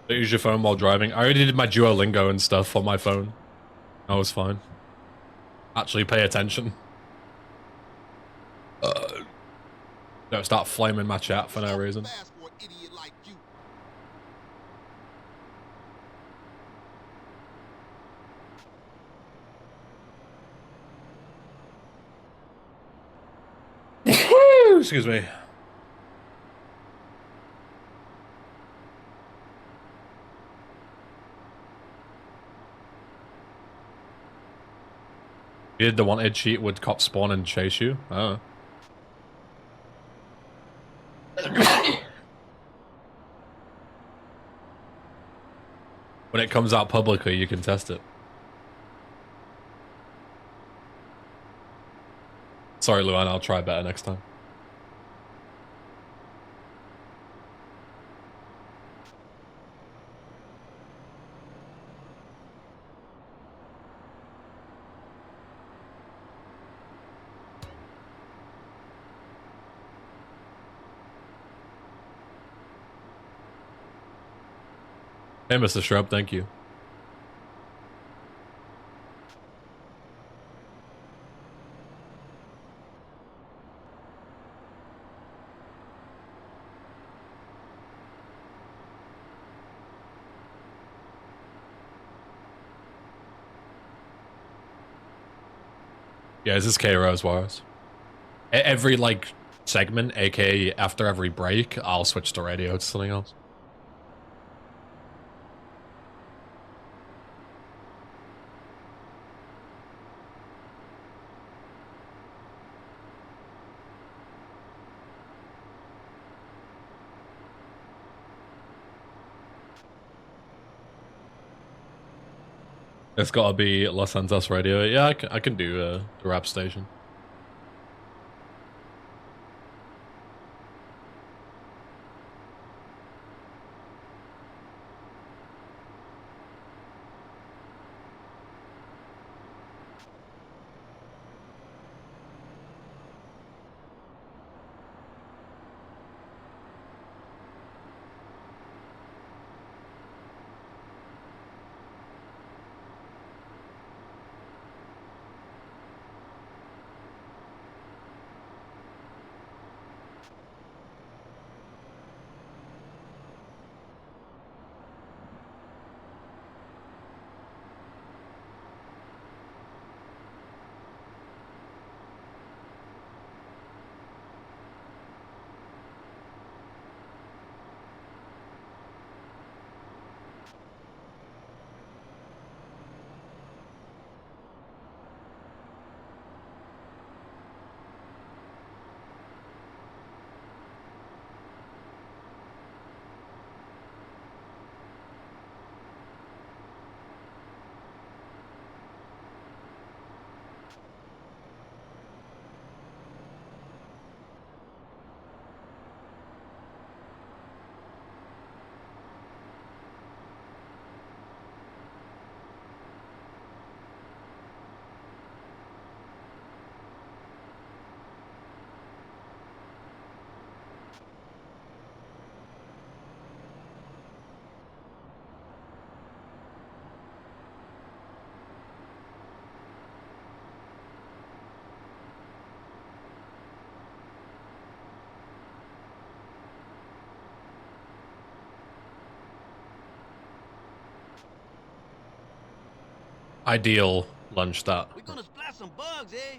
Don't use your phone while driving. I already did my Duolingo and stuff on my phone. I was fine. Actually pay attention. Don't start flaming my chat for no reason. Fast for an idiot like you. Excuse me. Did the wanted cheat would cop spawn and chase you? Oh. When it comes out publicly, you can test it. Sorry, Luan, I'll try better next time. Hey, Mr. Shrub, thank you. Yeah, is this K-Rose Wars? Every, like, segment, aka after every break, I'll switch the radio to something else. It's gotta be Los Santos Radio. Yeah, I can do the rap station. Ideal lunch that. We're gonna splash some bugs, eh?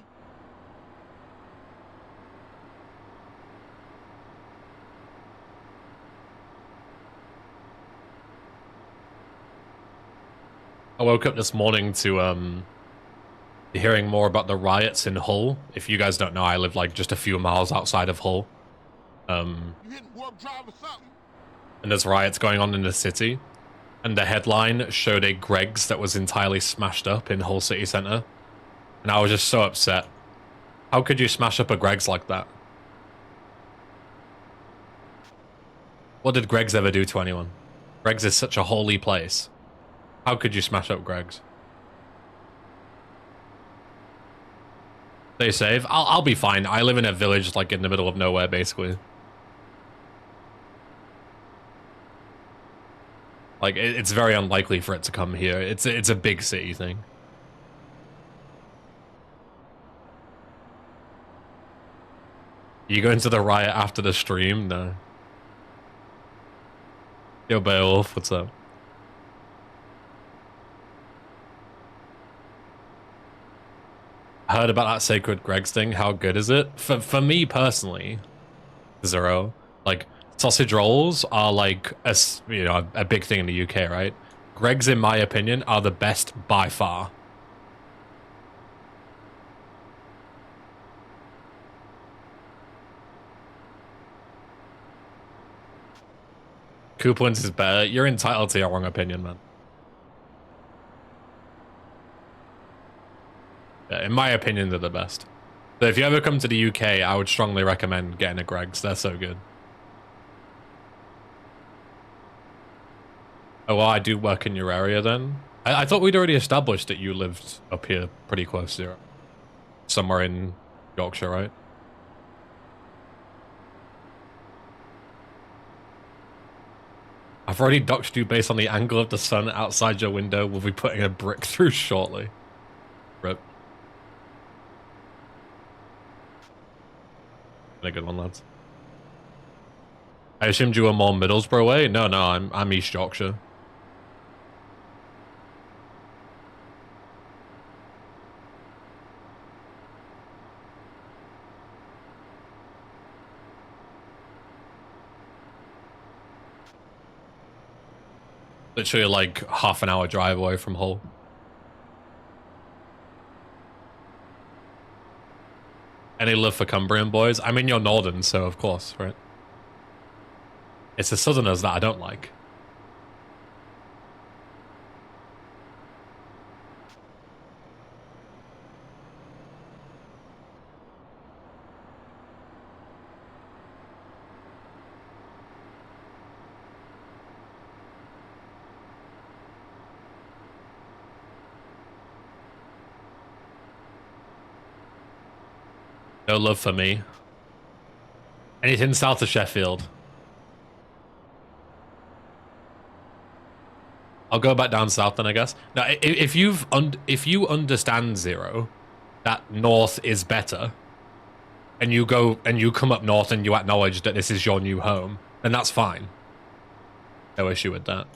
I woke up this morning to hearing more about the riots in Hull. If you guys don't know, I live like just a few miles outside of Hull. You hitting warp drive or something? And there's riots going on in the city. And the headline showed a Greg's that was entirely smashed up in Hull City Centre. And I was just so upset. How could you smash up a Greg's like that? What did Greg's ever do to anyone? Greg's is such a holy place. How could you smash up Greg's? Stay safe. I'll be fine. I live in a village like in the middle of nowhere, basically. Like it's very unlikely for it to come here. It's a big city thing. You go into the riot after the stream? No. Yo, Beowulf, what's up? Heard about that Sacred Greg's thing. How good is it? For me personally, Zero, like sausage rolls are like a big thing in the UK, right? Greg's, in my opinion, are the best by far. Coupons is better. You're entitled to your wrong opinion, man. Yeah, in my opinion, they're the best. So if you ever come to the UK, I would strongly recommend getting a Greg's. They're so good. Oh, well, I do work in your area then. I thought we'd already established that you lived up here pretty close to somewhere in Yorkshire, right? I've already doxed you based on the angle of the sun outside your window. We'll be putting a brick through shortly. Rip. A good one, lads. I assumed you were more Middlesbrough way? No, I'm East Yorkshire. Literally like half an hour drive away from Hull. Any love for Cumbrian boys? I mean, you're Northern, so of course, right? It's the Southerners that I don't like. No love for me. Anything south of Sheffield. I'll go back down south then, I guess. Now, if you understand, Zero, that north is better, and you come up north and you acknowledge that this is your new home, then that's fine. No issue with that.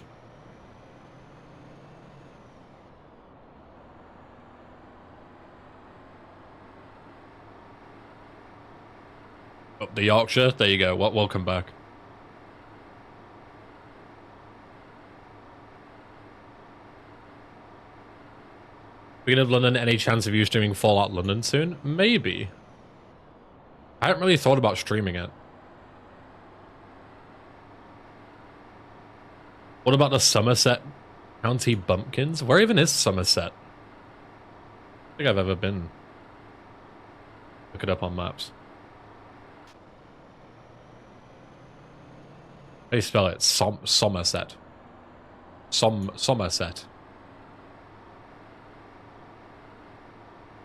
Up the Yorkshire, there you go. Welcome back. Speaking of London, any chance of you streaming Fallout London soon? Maybe. I haven't really thought about streaming it. What about the Somerset County Bumpkins? Where even is Somerset? I don't think I've ever been. Look it up on maps. How do you spell it? Somerset. Somerset.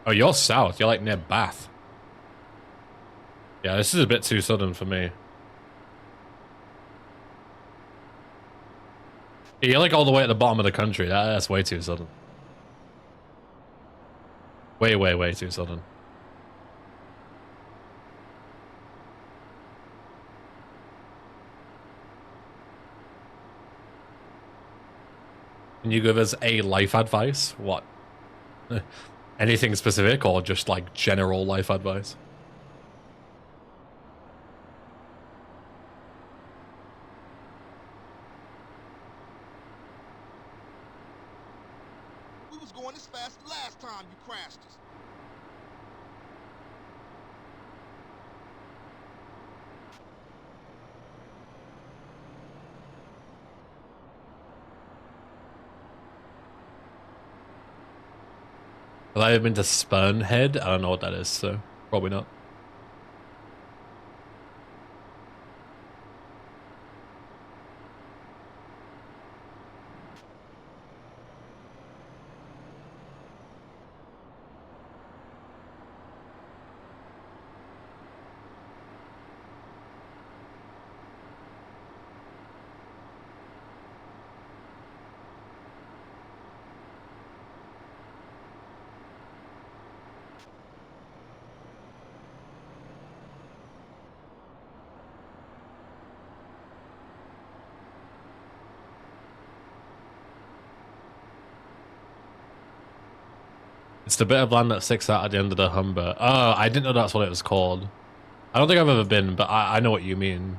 Oh, you're south. You're like near Bath. Yeah, this is a bit too southern for me. Yeah, you're like all the way at the bottom of the country. That's way too southern. Way too southern. Can you give us a life advice? What? Anything specific or just like general life advice? was going as fast the last time you crashed us. Have I ever been to Spurnhead? I don't know what that is, so probably not. It's the bit of land that sticks out at the end of the Humber. Oh, I didn't know that's what it was called. I don't think I've ever been, but I know what you mean.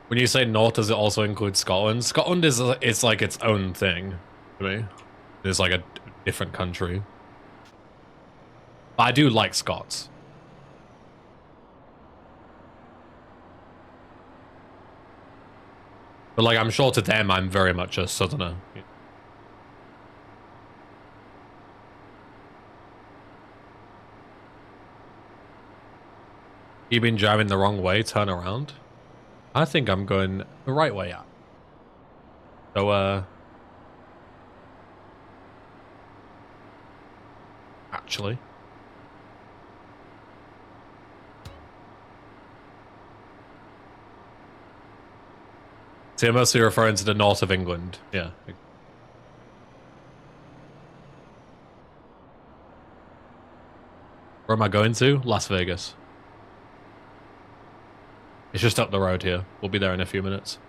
When you say north, does it also include Scotland? Scotland is it's like its own thing to me. It's like a different country. But I do like Scots. But like, I'm sure to them, I'm very much a southerner. You've been driving the wrong way, turn around. I think I'm going the right way out. So, actually. So you're mostly referring to the north of England. Yeah. Where am I going to? Las Vegas. It's just up the road here. We'll be there in a few minutes.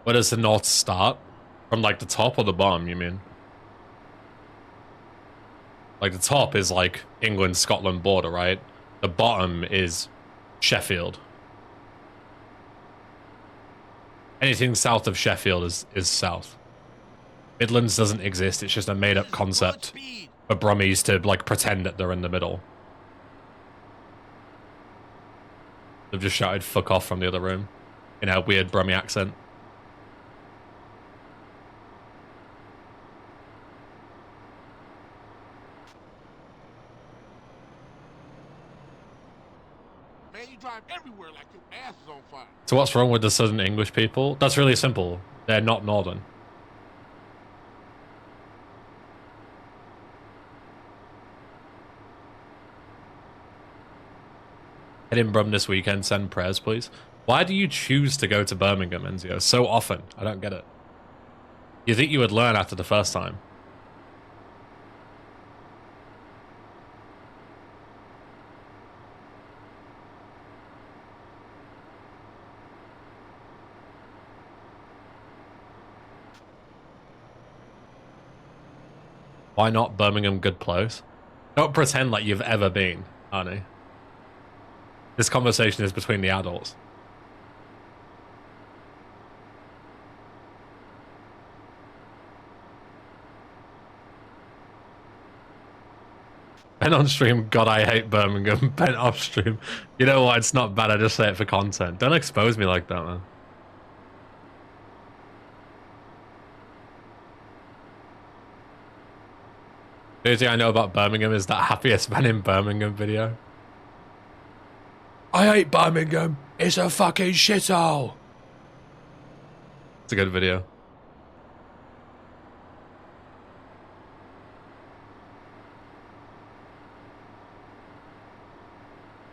Where does the north start? From like the top or the bottom, you mean? Like the top is like England-Scotland border, right? The bottom is Sheffield. Anything south of Sheffield is south. Midlands doesn't exist, it's just a made-up concept for Brummies to like pretend that they're in the middle. They've just shouted fuck off from the other room in a weird Brummie accent. Man, you drive everywhere like your ass is on fire. So what's wrong with the Southern English people? That's really simple. They're not Northern. Head in Brum this weekend, send prayers, please. Why do you choose to go to Birmingham, Enzio, so often? I don't get it. You think you would learn after the first time? Why not Birmingham good place? Don't pretend like you've ever been, Arnie. This conversation is between the adults. Ben on stream, God, I hate Birmingham. Ben off stream. You know what? It's not bad. I just say it for content. Don't expose me like that, man. The only thing I know about Birmingham is that happiest man in Birmingham video. I hate Birmingham. It's a fucking shithole. It's a good video.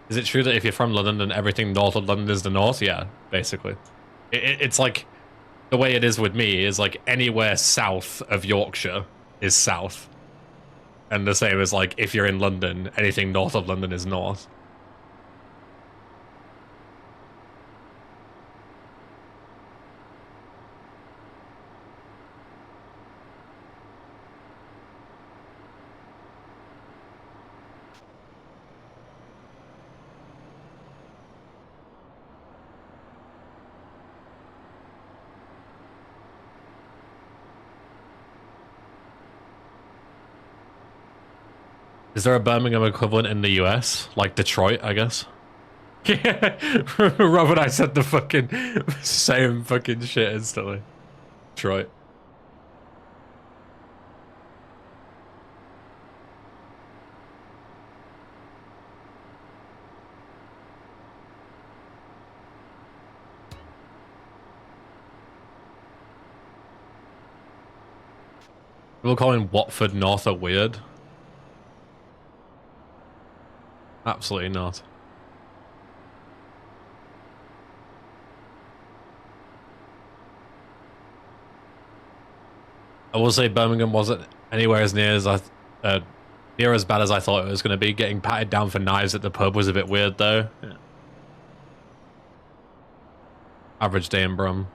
Is it true that if you're from London and everything north of London is the north? Yeah, basically. It's like, the way it is with me is like anywhere south of Yorkshire is south. And the same as like, if you're in London, anything north of London is north. Is there a Birmingham equivalent in the US? Like Detroit, I guess? Yeah, Rob and I said the fucking same fucking shit instantly. Detroit. People calling Watford North are weird. Absolutely not. I will say Birmingham wasn't anywhere as near as near as bad as I thought it was going to be. Getting patted down for knives at the pub was a bit weird, though. Yeah. Average day in Brum.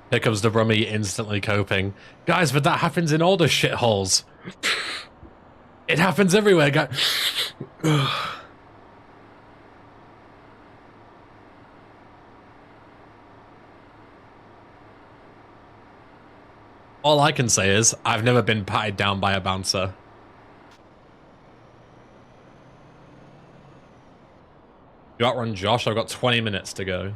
Here comes the Rummy instantly coping. Guys, but that happens in all the shitholes. It happens everywhere, guys. All I can say is, I've never been patted down by a bouncer. You outrun Josh? I've got 20 minutes to go.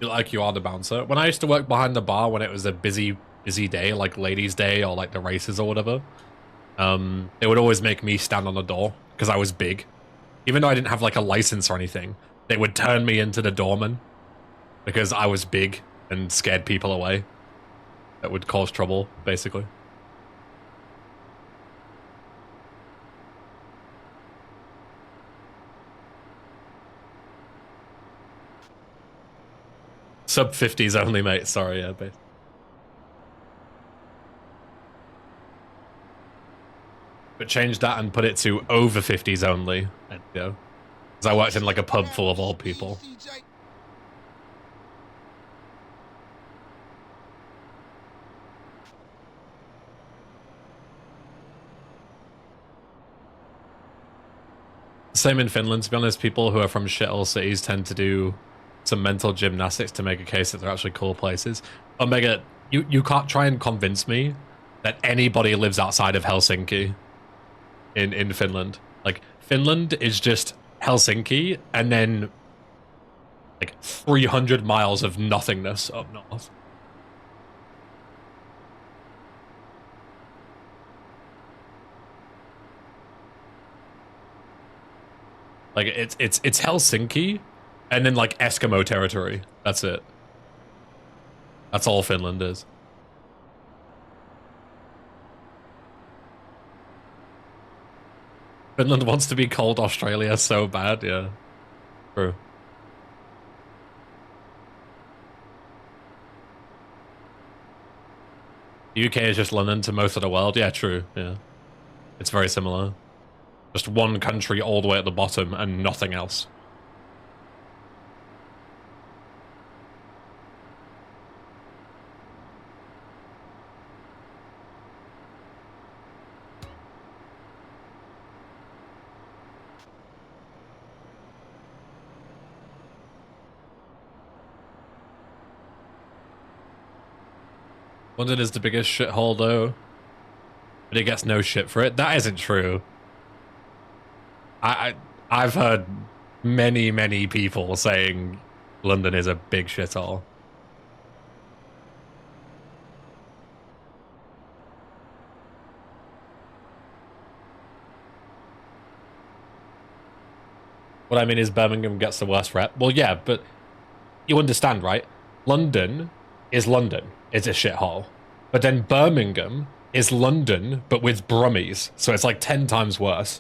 Like you are the bouncer. When I used to work behind the bar when it was a busy day, like ladies' day or like the races or whatever, they would always make me stand on the door because I was big. Even though I didn't have like a license or anything, they would turn me into the doorman because I was big and scared people away. That would cause trouble, basically. Sub 50s only, mate. Sorry, yeah, base. But change that and put it to over 50s only. And go. Because I worked in like a pub full of old people. Same in Finland, to be honest. People who are from shithole cities tend to do some mental gymnastics to make a case that they're actually cool places. Omega, you can't try and convince me that anybody lives outside of Helsinki in Finland. Like, Finland is just Helsinki and then like 300 miles of nothingness up north. Like, it's Helsinki and then like Eskimo territory. That's it. That's all Finland is. Finland wants to be called Australia so bad, yeah. True. UK is just London to most of the world. Yeah, true. Yeah. It's very similar. Just one country all the way at the bottom and nothing else. London is the biggest shithole though, but it gets no shit for it. That isn't true. I've heard many people saying London is a big shithole. What I mean is Birmingham gets the worst rep. Well, yeah, but you understand, right? London is London. It's a shithole. But then Birmingham is London, but with Brummies. So it's like 10 times worse.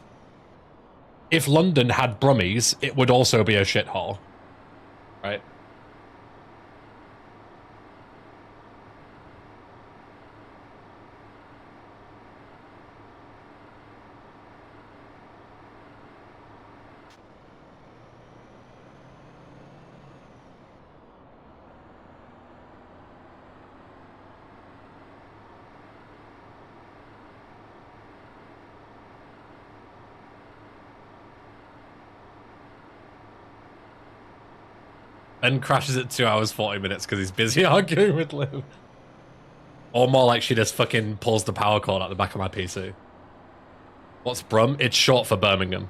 If London had Brummies, it would also be a shithole. Right? And crashes at 2 hours 40 minutes because he's busy arguing with Liv. Or more like she just fucking pulls the power cord out the back of my PC. What's Brum? It's short for Birmingham.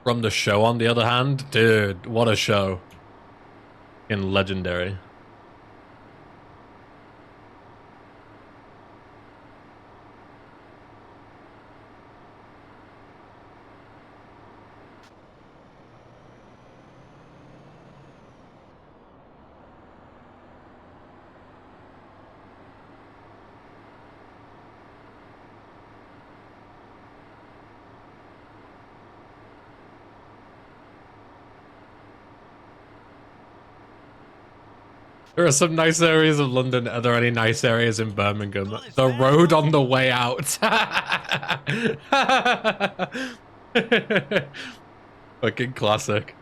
From the show, on the other hand, dude, what a show. In legendary. There are some nice areas of London. Are there any nice areas in Birmingham? The road on the way out. Fucking classic.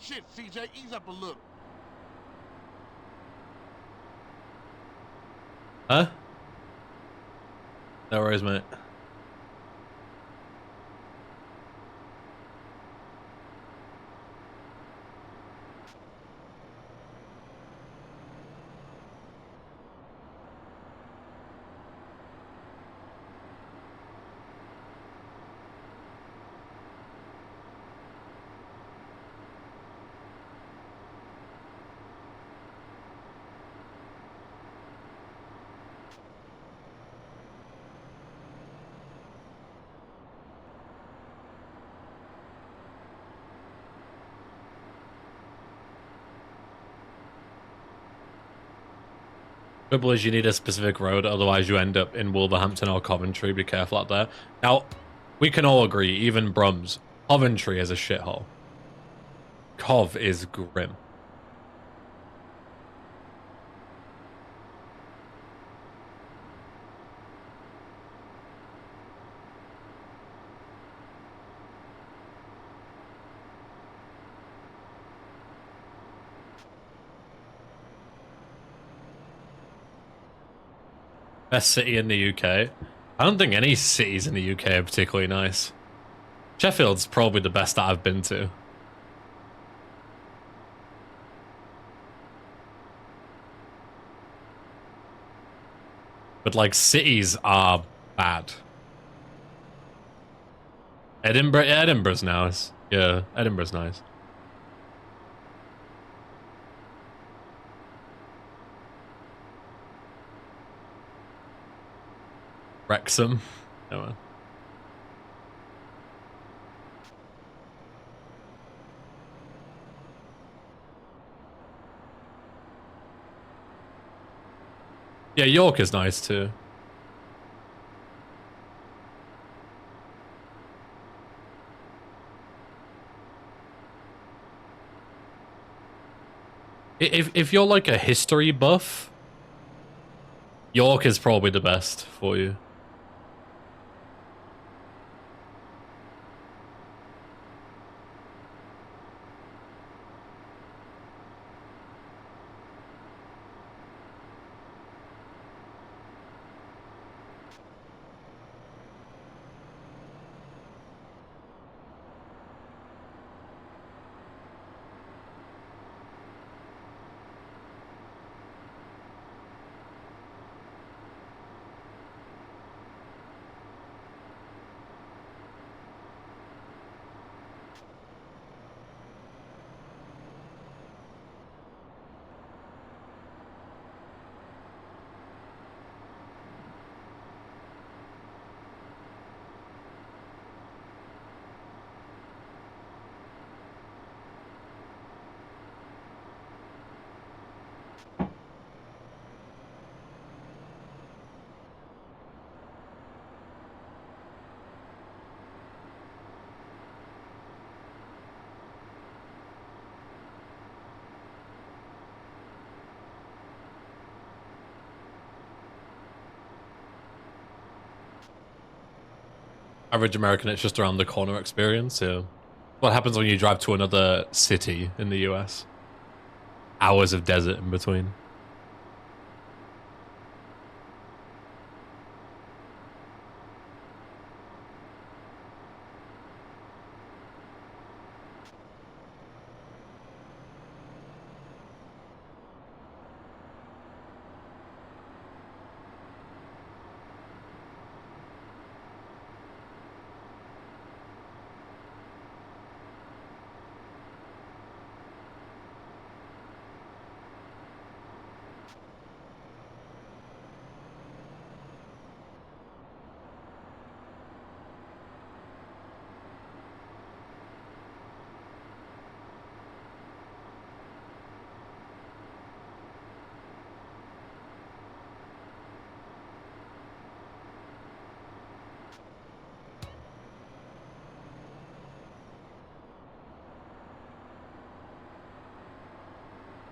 Shit, CJ, ease up a little. Huh? No worries, mate. Trouble is you need a specific road, otherwise you end up in Wolverhampton or Coventry. Be careful out there. Now, we can all agree, even Brums, Coventry is a shithole. Cov is grim. Best city in the UK? I don't think any cities in the UK are particularly nice. Sheffield's probably the best that I've been to. But like cities are bad. Edinburgh's nice. Yeah, Edinburgh's nice. Wrexham. Oh, well. Yeah, York is nice too. If you're like a history buff, York is probably the best for you. Average American, it's just around the corner experience. Yeah. What happens when you drive to another city in the US? Hours of desert in between.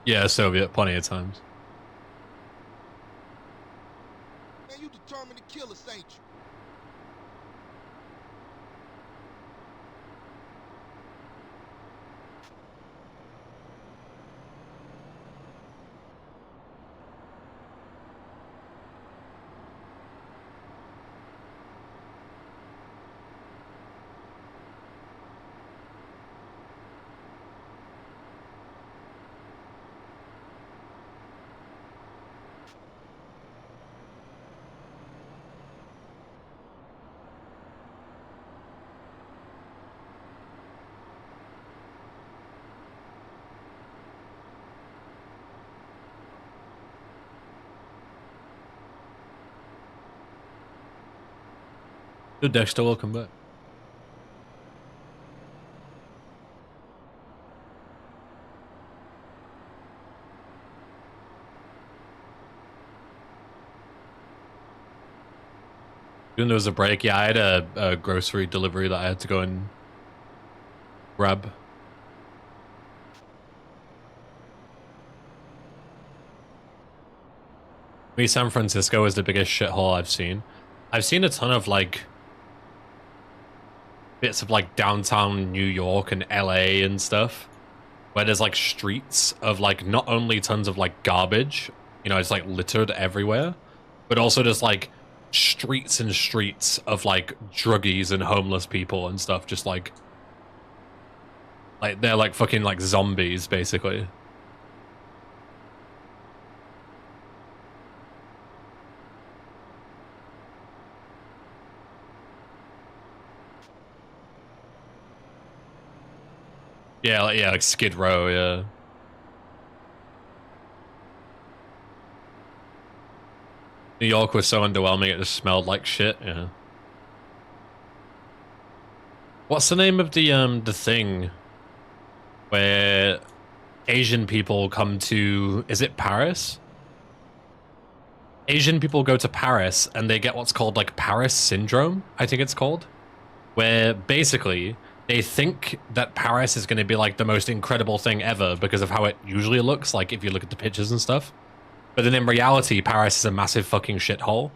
Yeah, Soviet, plenty of times. Man, you determined to kill us, ain't you? Good, Dexter, welcome back. When there was a break, yeah, I had a grocery delivery that I had to go and grab. Me, San Francisco is the biggest shithole I've seen. I've seen a ton of like bits of like downtown New York and LA and stuff, where there's like streets of like not only tons of like garbage, you know, it's like littered everywhere, but also just like streets and streets of like druggies and homeless people and stuff, just like they're like fucking like zombies basically. Yeah, like Skid Row, yeah. New York was so underwhelming, it just smelled like shit, yeah. What's the name of the thing where Asian people come to, is it Paris? Asian people go to Paris and they get what's called like Paris syndrome, I think it's called, where basically they think that Paris is going to be like the most incredible thing ever because of how it usually looks, like if you look at the pictures and stuff. But then in reality, Paris is a massive fucking shithole,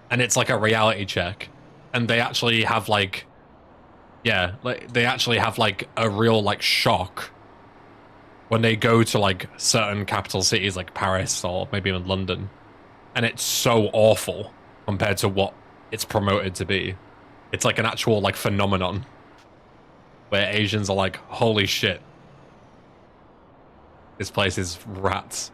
and it's like a reality check. And they actually have like, yeah, like they actually have like a real like shock when they go to like certain capital cities like Paris or maybe even London. And it's so awful compared to what it's promoted to be. It's like an actual like phenomenon where Asians are like, holy shit, this place is rats.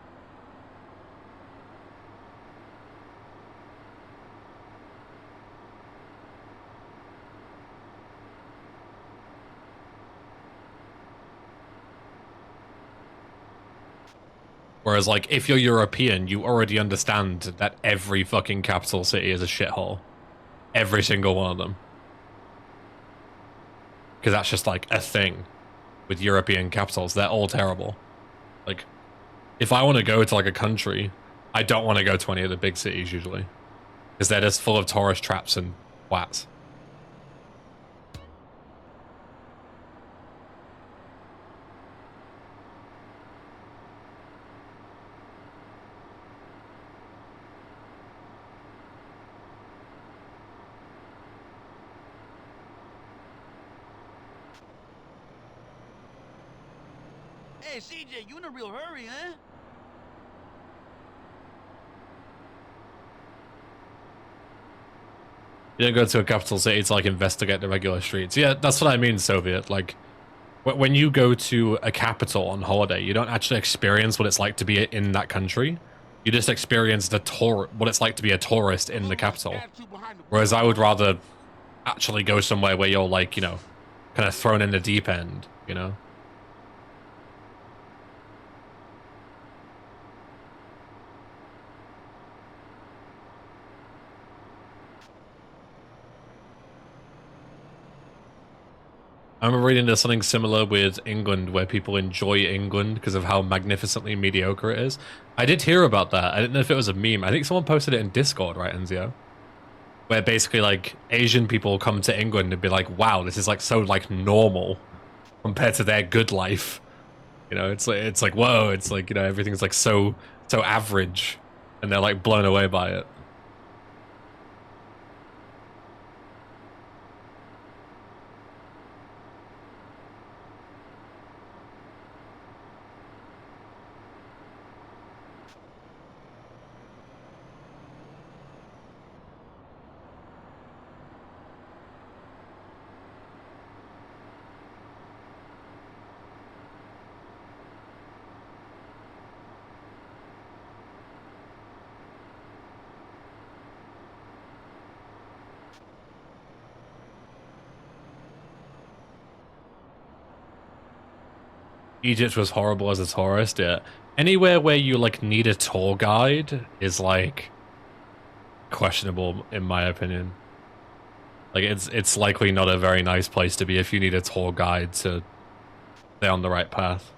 Whereas, like, if you're European, you already understand that every fucking capital city is a shithole. Every single one of them. Because that's just, like, a thing with European capitals. They're all terrible. Like, if I want to go to, like, a country, I don't want to go to any of the big cities, usually. Because they're just full of tourist traps and flats. Hey, CJ, you in a real hurry, huh? You don't go to a capital city to, like, investigate the regular streets. Yeah, that's what I mean, Soviet. Like, when you go to a capital on holiday, you don't actually experience what it's like to be in that country. You just experience what it's like to be a tourist in the capital. Whereas I would rather actually go somewhere where you're, like, you know, kind of thrown in the deep end, you know? I remember reading there's something similar with England where people enjoy England because of how magnificently mediocre it is. I did hear about that. I didn't know if it was a meme. I think someone posted it in Discord, right, Enzio? Where basically, like, Asian people come to England and be like, wow, this is, like, so, like, normal compared to their good life. You know, it's like, whoa, it's like, you know, everything's, like, so average. And they're, like, blown away by it. Egypt was horrible as a tourist, yeah. Anywhere where you, like, need a tour guide is, like, questionable, in my opinion. Like, it's likely not a very nice place to be if you need a tour guide to stay on the right path.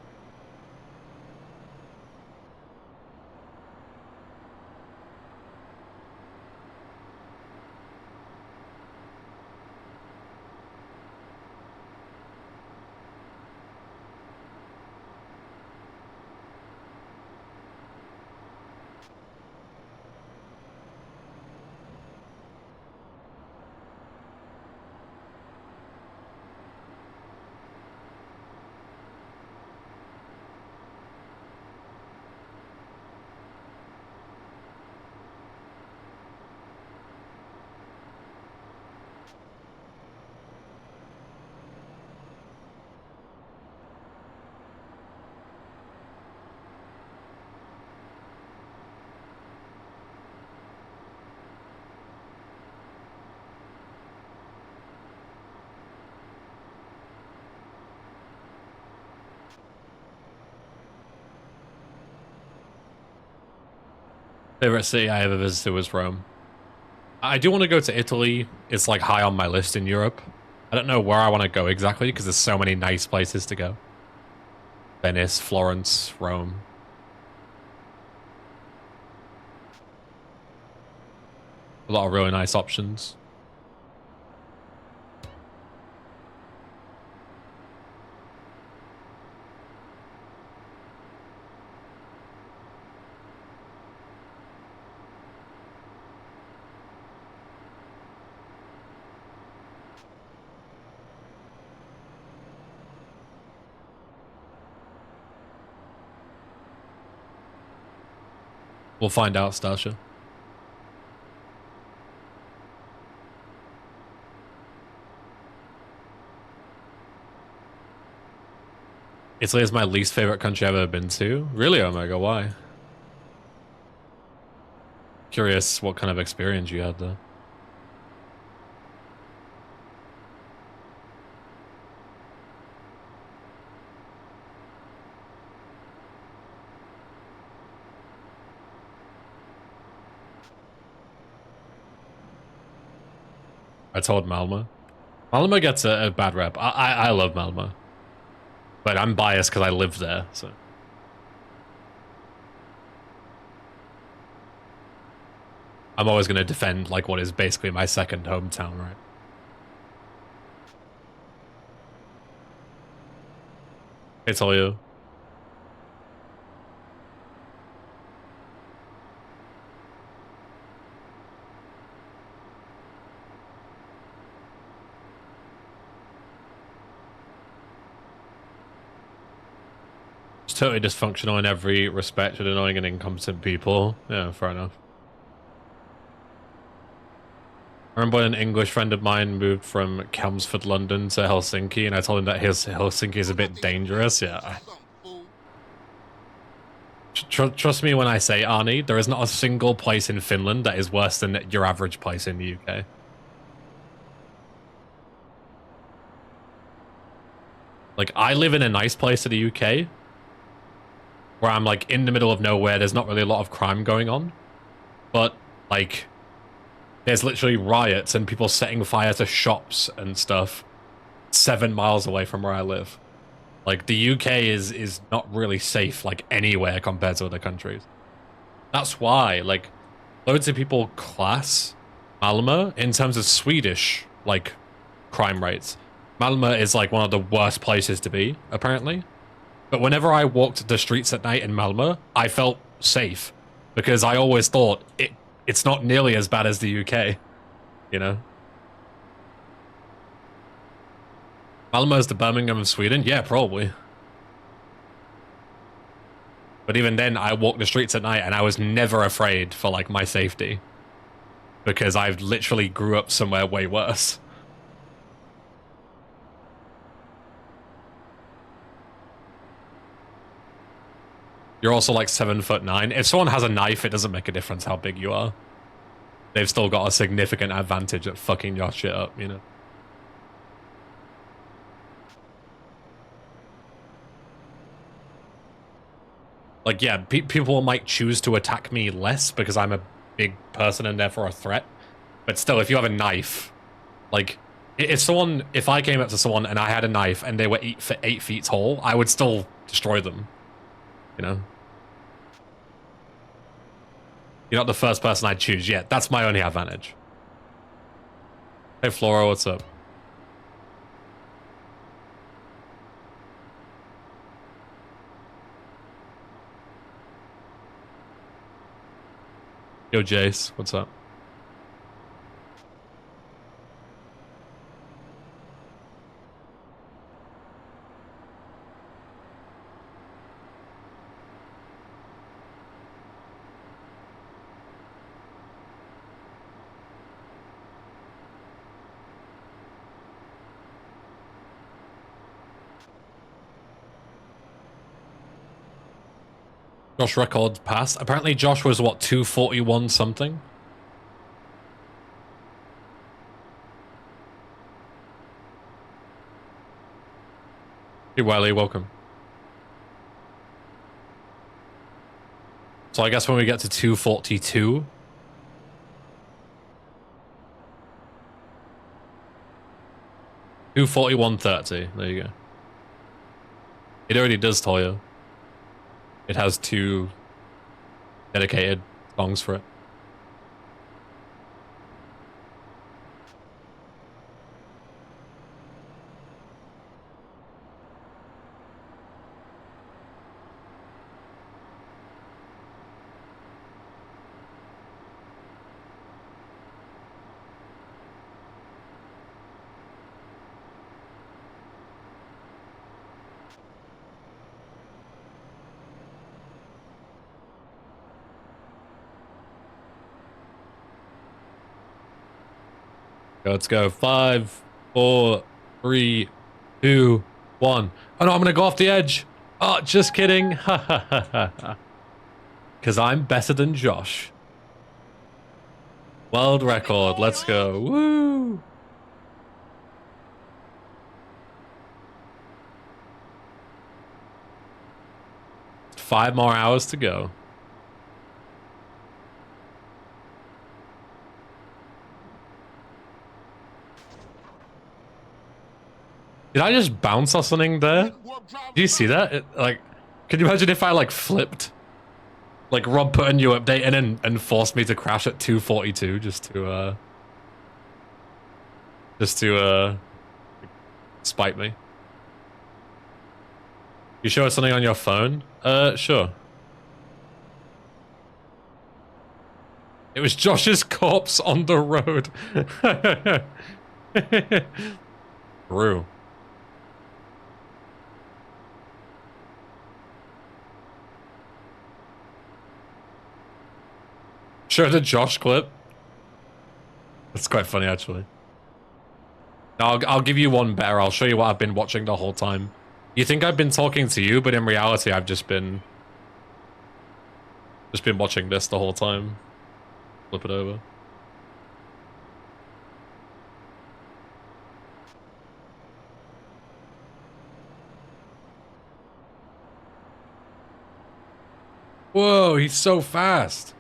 Favorite city I ever visited was Rome. I do want to go to Italy. It's like high on my list in Europe. I don't know where I want to go exactly because there's so many nice places to go. Venice, Florence, Rome. A lot of really nice options. We'll find out, Stasha. Italy is my least favorite country I've ever been to. Really, Omega? Why? Curious what kind of experience you had there. I told Malmo. Malmo gets a bad rep. I love Malmo. But I'm biased because I lived there, so. I'm always going to defend like what is basically my second hometown, right? I tell you. It's totally dysfunctional in every respect with annoying and incompetent people. Yeah, fair enough. I remember when an English friend of mine moved from Chelmsford, London to Helsinki, and I told him that his Helsinki is a bit dangerous. Yeah. Trust me when I say, Arnie, there is not a single place in Finland that is worse than your average place in the UK. Like, I live in a nice place in the UK, where I'm, like, in the middle of nowhere, there's not really a lot of crime going on, but, like, there's literally riots and people setting fire to shops and stuff 7 miles away from where I live. Like, the UK is not really safe, like, anywhere compared to other countries. That's why, like, loads of people class Malmö in terms of Swedish, like, crime rates. Malmö is, like, one of the worst places to be, apparently. But whenever I walked the streets at night in Malmö, I felt safe. Because I always thought, it's not nearly as bad as the UK, you know? Malmö is the Birmingham of Sweden? Yeah, probably. But even then, I walked the streets at night and I was never afraid for, like, my safety. Because I literally grew up somewhere way worse. You're also, like, 7'9". If someone has a knife, it doesn't make a difference how big you are. They've still got a significant advantage at fucking your shit up, you know? Like, yeah, people might choose to attack me less because I'm a big person and therefore a threat. But still, if you have a knife, like, if I came up to someone and I had a knife and they were 8 feet tall, I would still destroy them. You know? You're not the first person I'd choose yet. That's my only advantage. Hey, Flora, what's up? Yo, Jace, what's up? Josh record passed. Apparently Josh was, what, 241 something? Hey, Wiley, welcome. So I guess when we get to 242. $241.30. There you go. It already does tell you. It has 2 dedicated songs for it. Let's go. 5, 4, 3, 2, 1. Oh no, I'm gonna go off the edge. Oh, just kidding. Ha ha ha ha ha. Because I'm better than Josh. World record. Let's go. Woo! Five more hours to go. Did I just bounce or something there? Do you see that? Like, can you imagine if I like flipped? Like Rob put a new update in and forced me to crash at 242 just to spite me. You show us something on your phone? Sure. It was Josh's corpse on the road. True. Show the Josh clip. That's quite funny, actually. I'll give you one better. I'll show you what I've been watching the whole time. You think I've been talking to you, but in reality, I've just been watching this the whole time. Flip it over. Whoa, he's so fast.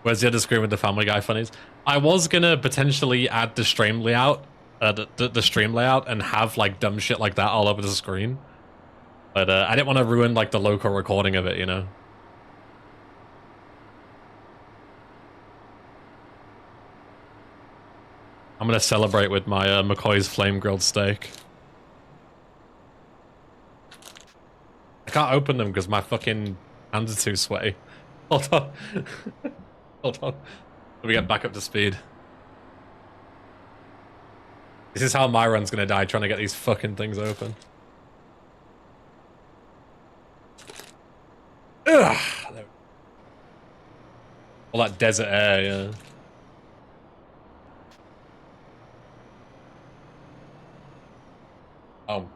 Where's the other screen with the Family Guy funnies? I was gonna potentially add the stream layout, the stream layout, and have like dumb shit like that all over the screen, but I didn't want to ruin like the local recording of it, you know. I'm gonna celebrate with my McCoy's flame grilled steak. I can't open them because my fucking hands are too sweaty. Hold on. Hold on. Let me get back up to speed. This is how my run's gonna die, trying to get these fucking things open. Ugh! All that desert air, yeah. Oh.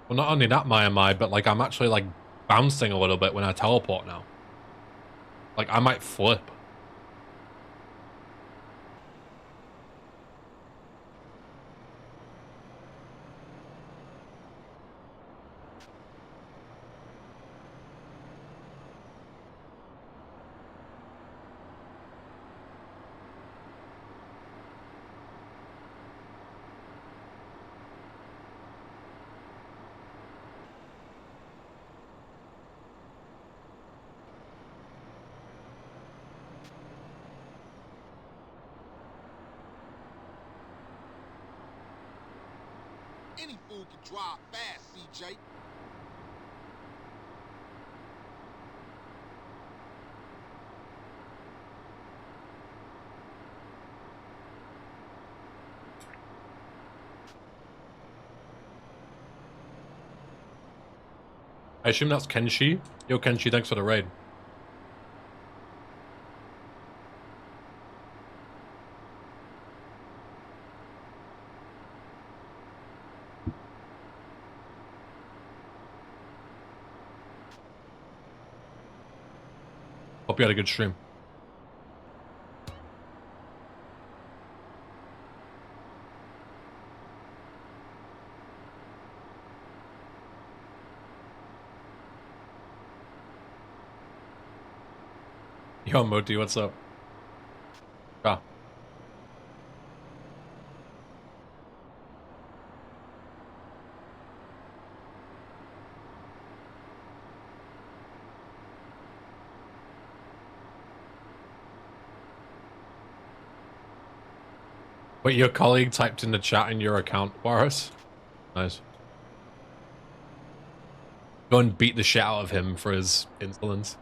Well, not only that, my am I, but like I'm actually like bouncing a little bit when I teleport now. Like I might flip. Any fool can drive fast, CJ. I assume that's Kenshi. Yo, Kenshi, thanks for the raid. Hope you had a good stream. Yo, Moti, what's up? Ah. Wait, your colleague typed in the chat in your account, Boris? Nice. Go and beat the shit out of him for his insolence.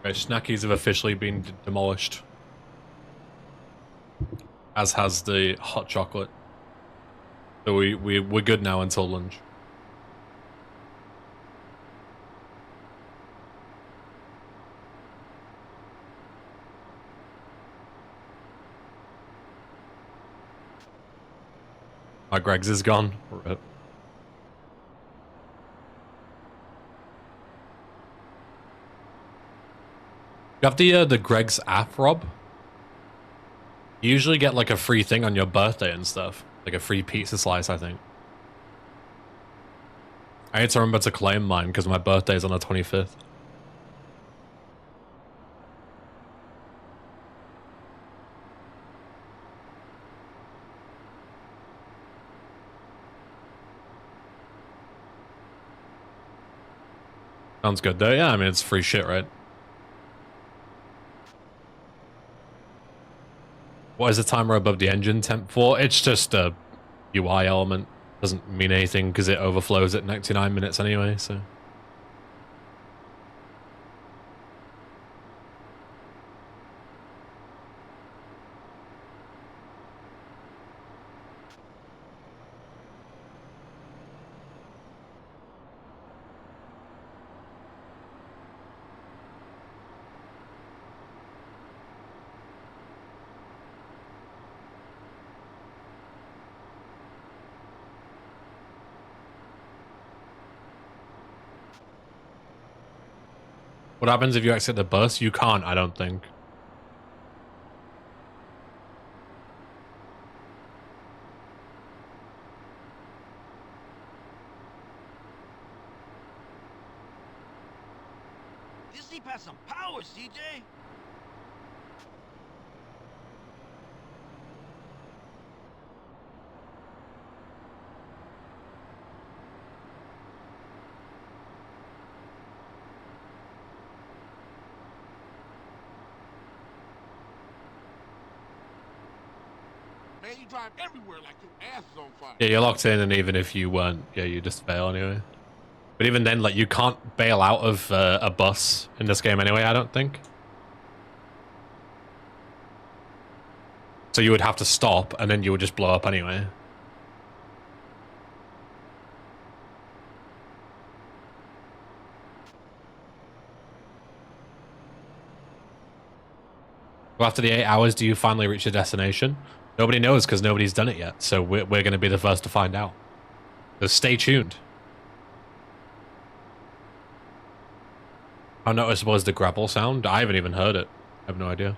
Okay, Snackies have officially been demolished. As has the hot chocolate. So we're good now until lunch. My Greg's is gone. Rip. You have the Greg's app, Rob? You usually get like a free thing on your birthday and stuff. Like a free pizza slice, I think. I need to remember to claim mine because my birthday's on the 25th. Sounds good though. Yeah, I mean, it's free shit, right? What is the timer above the engine temp for? It's just a UI element. Doesn't mean anything because it overflows at 99 minutes anyway, so. What happens if you exit the bus? You can't, I don't think. This Jeep has some power, CJ. Man, you drive everywhere like your ass is on fire. Yeah, you're locked in, and even if you weren't, yeah, you just fail anyway. But even then, like, you can't bail out of a bus in this game anyway, I don't think. So you would have to stop, and then you would just blow up anyway. Well, after the 8 hours, do you finally reach your destination? Nobody knows because nobody's done it yet, so we're going to be the first to find out. So stay tuned. How noticeable is the grapple sound? I haven't even heard it. I have no idea.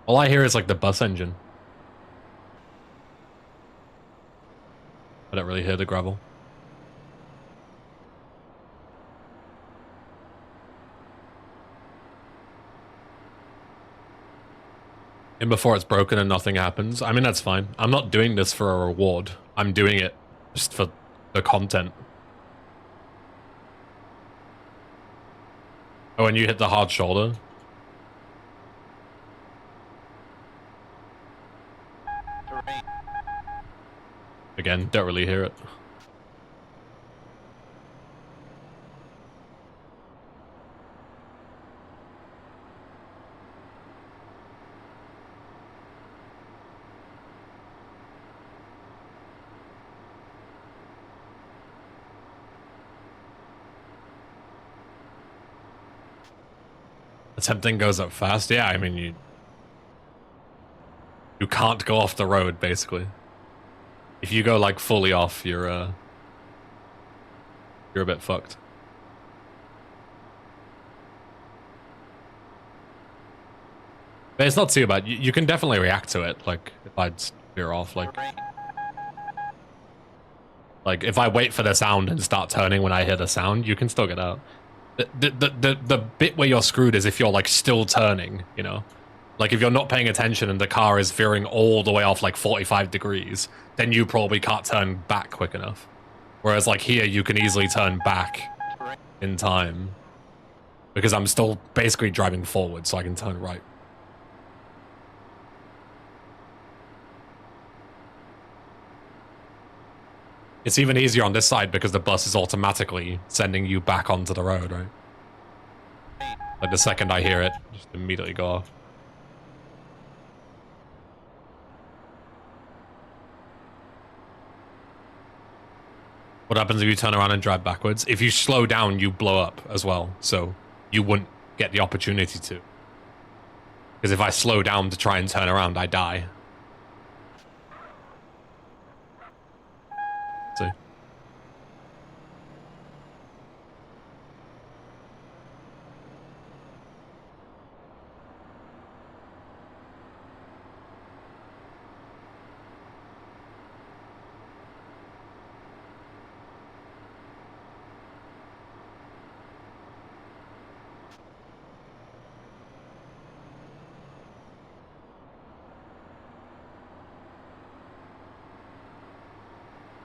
All I hear is like the bus engine. I don't really hear the gravel. And before it's broken and nothing happens. I mean, that's fine. I'm not doing this for a reward. I'm doing it just for the content. Oh, and you hit the hard shoulder. Terrain. Again, don't really hear it. Attempting goes up fast. Yeah, I mean, you can't go off the road, basically. If you go, like, fully off, you're a bit fucked. But it's not too bad. You can definitely react to it, like, if I'd veer off, like... Terrain. Like, if I wait for the sound and start turning when I hear the sound, you can still get out. The bit where you're screwed is if you're, like, still turning, you know? Like, if you're not paying attention and the car is veering all the way off, like, 45 degrees, then you probably can't turn back quick enough. Whereas, like, here, you can easily turn back Terrain. in time. Because I'm still basically driving forward, so I can turn right. It's even easier on this side because the bus is automatically sending you back onto the road, right? Like the second I hear it, just immediately go off. What happens if you turn around and drive backwards? If you slow down, you blow up as well, so you wouldn't get the opportunity to. Because if I slow down to try and turn around, I die. See?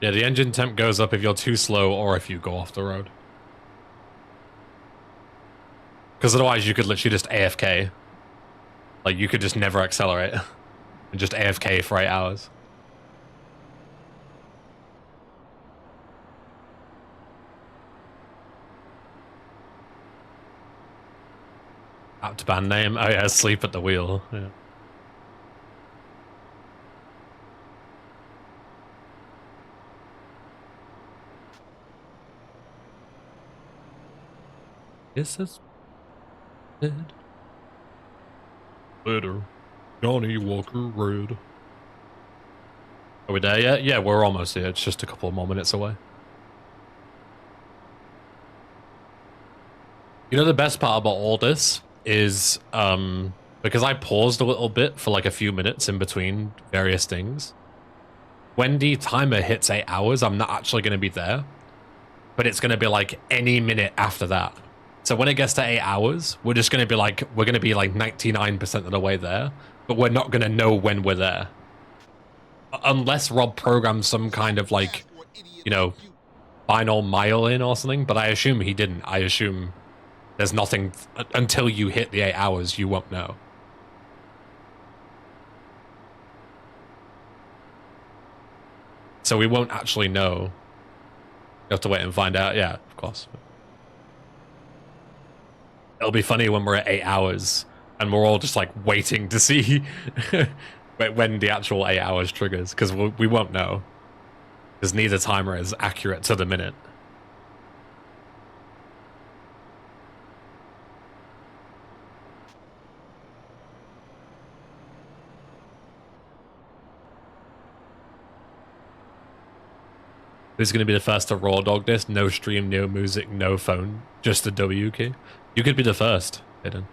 Yeah, the engine temp goes up if you're too slow or if you go off the road. Because otherwise you could literally just AFK. Like, you could just never accelerate. And just AFK for 8 hours. Apt band name? Oh yeah, Sleep at the Wheel. Yeah. This is dead. Later, Johnny Walker Red. Are we there yet? Yeah, we're almost here. It's just a couple more minutes away. You know, the best part about all this is because I paused a little bit for like a few minutes in between various things. When the timer hits 8 hours, I'm not actually going to be there, but it's going to be like any minute after that. So when it gets to 8 hours, we're just going to be like, we're going to be like 99% of the way there, but we're not going to know when we're there. Unless Rob programs some kind of like, you know, final mile in or something, but I assume he didn't. I assume There's nothing until you hit the 8 hours, you won't know. So we won't actually know. You have to wait and find out. Yeah, of course. It'll be funny when we're at 8 hours and we're all just like waiting to see when the actual 8 hours triggers, because we won't know. Because neither timer is accurate to the minute. Who's going to be the first to raw dog this? No stream, no music, no phone, just the W key. You could be the first, Hidden.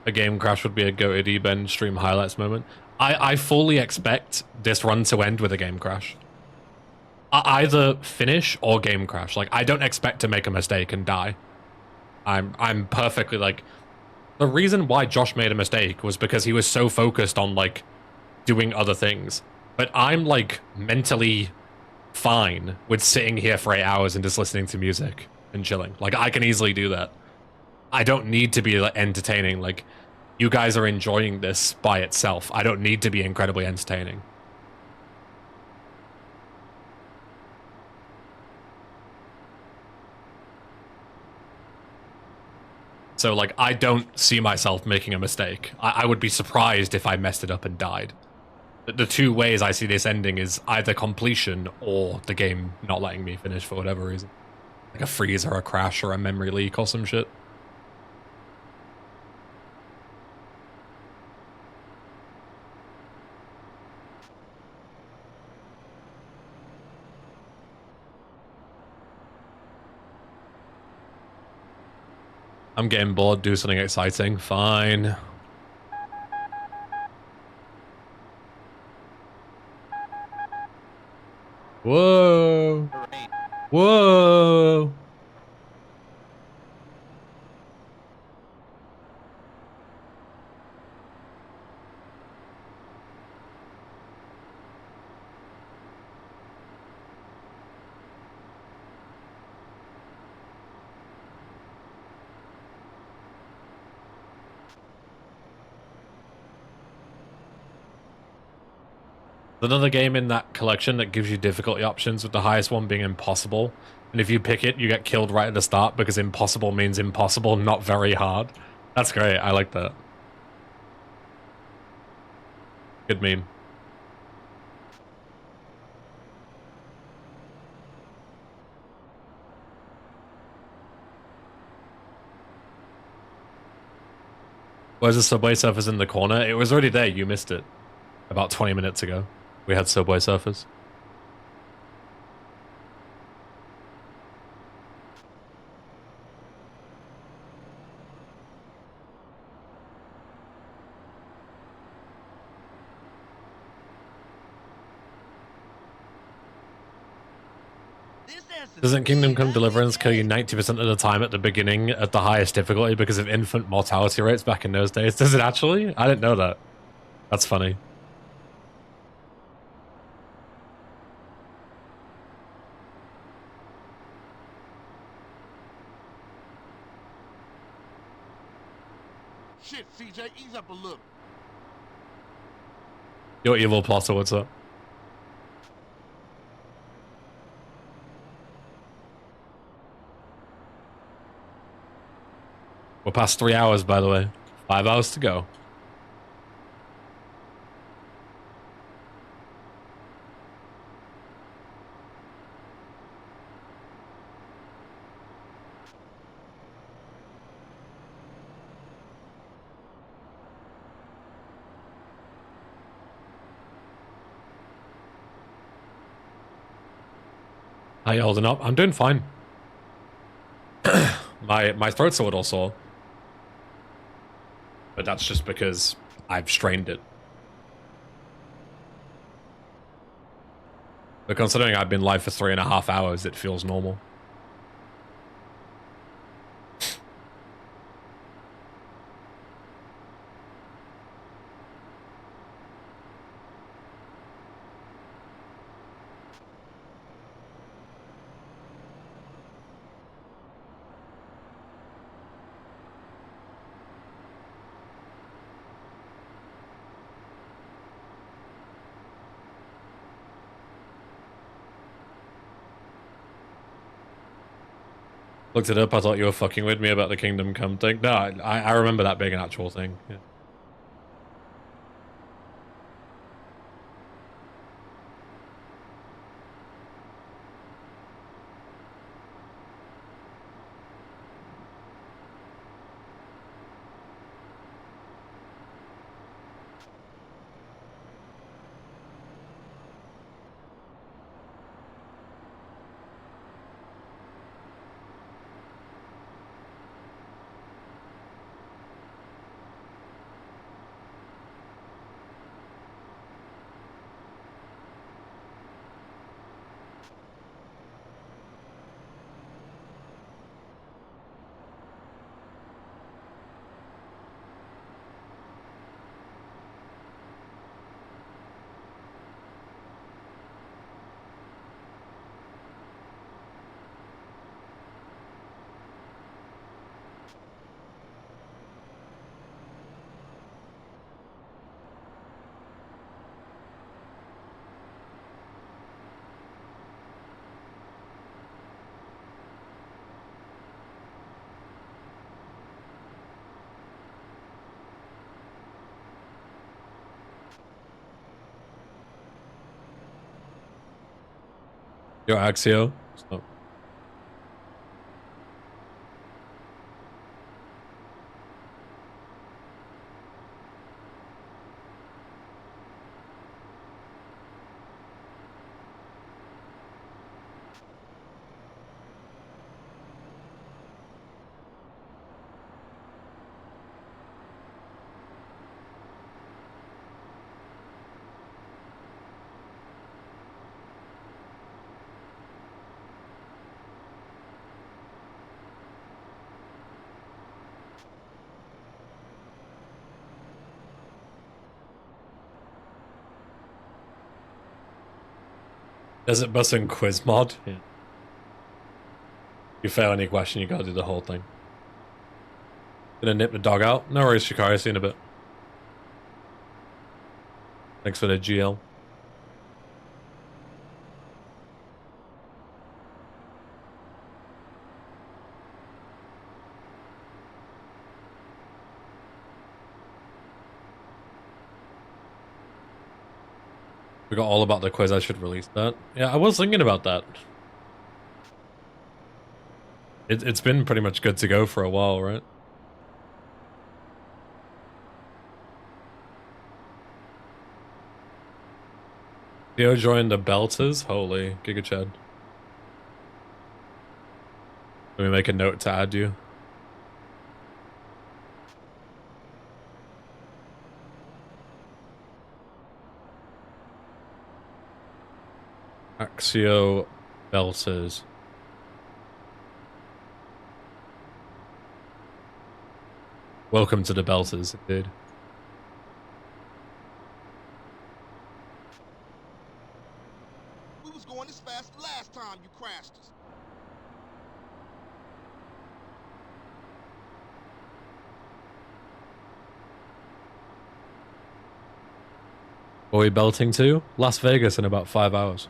A game crash would be a goated Ben stream highlights moment. I fully expect this run to end with a game crash. Either finish or game crash. Like, I don't expect to make a mistake and die. I'm perfectly like... The reason why Josh made a mistake was because he was so focused on, like, doing other things. But I'm, like, mentally fine with sitting here for 8 hours and just listening to music and chilling. Like, I can easily do that. I don't need to be like, entertaining. Like, you guys are enjoying this by itself. I don't need to be incredibly entertaining. So, like, I don't see myself making a mistake. I would be surprised if I messed it up and died. The two ways I see this ending is either completion or the game not letting me finish for whatever reason. Like a freeze or a crash or a memory leak or some shit. I'm getting bored, do something exciting. Fine. Whoa. Terrain. Whoa. Another game in that collection that gives you difficulty options, with the highest one being impossible. And if you pick it, you get killed right at the start because impossible means impossible, not very hard. That's great. I like that. Good meme. Where's the Subway Surfers in the corner? It was already there. You missed it. About 20 minutes ago, we had Subway Surfers. Doesn't Kingdom Come Deliverance kill you 90% of the time at the beginning at the highest difficulty because of infant mortality rates back in those days? Does it actually? I didn't know that. That's funny. Shit, CJ, ease up a little. Your evil plotter, what's up? We're past 3 hours, by the way. 5 hours to go. How you holding up? I'm doing fine. my throat's a little sore. But that's just because I've strained it. But considering I've been live for 3.5 hours, it feels normal. Looked it up, I thought you were fucking with me about the Kingdom Come thing. No, I remember that being an actual thing. Yeah. Yo, Axio. Stop. Desert Bus and Quiz mod? Yeah. You fail any question, you gotta do the whole thing. Gonna nip the dog out? No worries, Shikari, see you in a bit. Thanks for the GL. We got all about the quiz, I should release that. Yeah, I was thinking about that. It's been pretty much good to go for a while, right? Theo joined the Belters? Holy, Giga Chad. Let me make a note to add you. Axio Belters. Welcome to the Belters, indeed. We was going this fast the last time you crashed us. What are we belting to? Las Vegas in about 5 hours.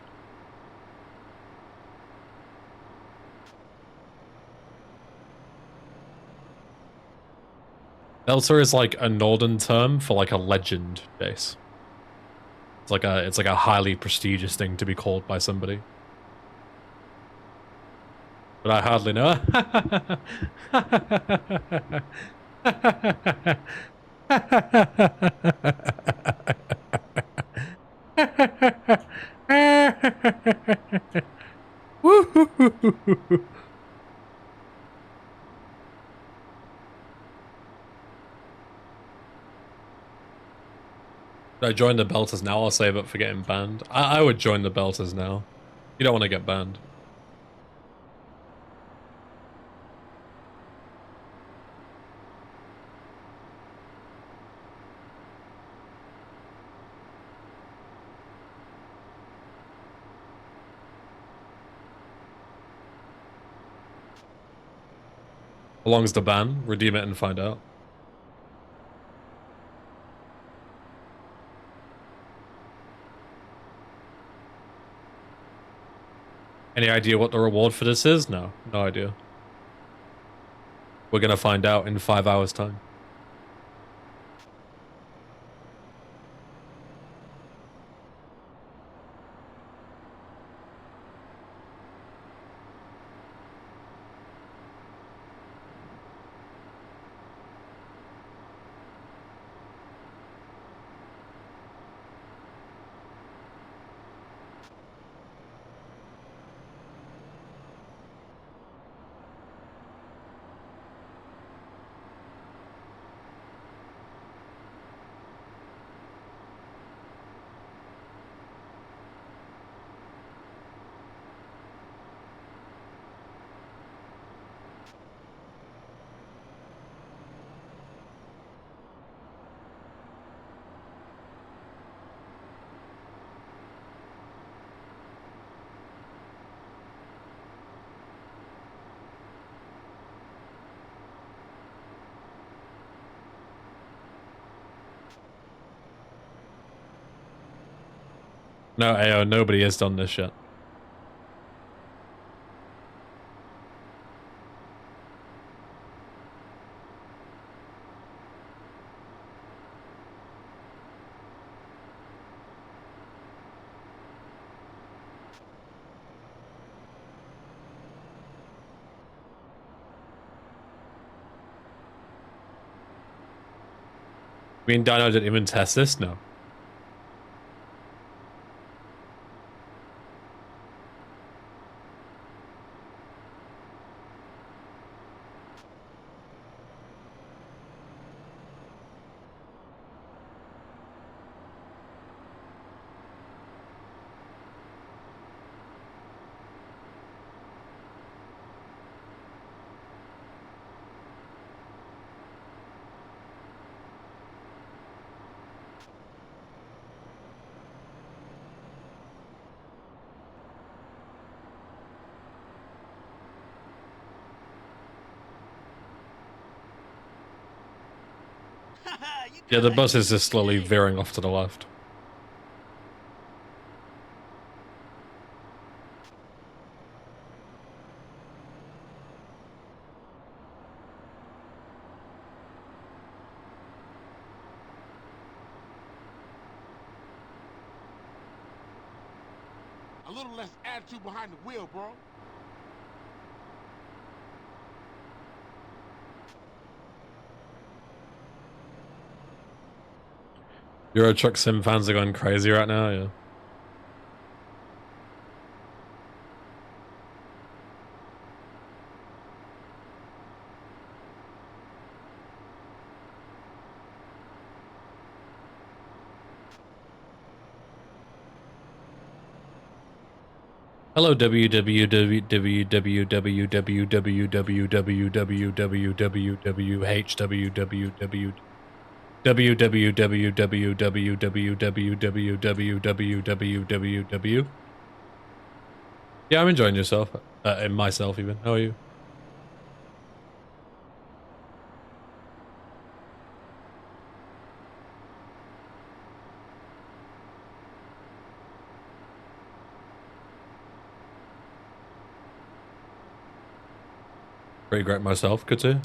Belter is like a northern term for like a legend base. It's like a highly prestigious thing to be called by somebody. But I hardly know. Should I join the Belters now or save up for getting banned? I would join the Belters now. You don't want to get banned. How long's the ban? Redeem it and find out. Any idea what the reward for this is? No, no idea. We're gonna find out in 5 hours' time. No, AO, nobody has done this yet. I mean, Dino didn't even test this? No. Yeah, the bus is just slowly veering off to the left. A little less attitude behind the wheel, bro. Euro Truck Sim fans are going crazy right now, yeah. Hello www. Yeah, I'm enjoying yourself. And myself even. How are you? Pretty great myself. Good too.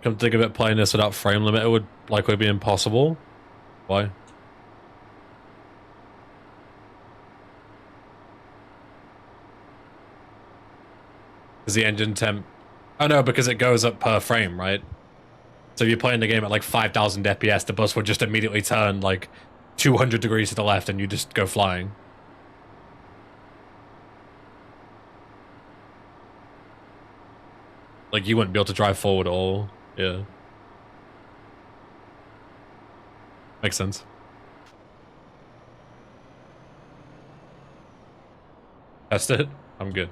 Come think of it, playing this without frame limiter would likely be impossible. Why? Is the engine temp? Oh no, because it goes up per frame, right? So if you're playing the game at like 5,000 FPS, the bus would just immediately turn like 200 degrees to the left and you just go flying. Like you wouldn't be able to drive forward at all. Yeah. Makes sense. Test it. I'm good.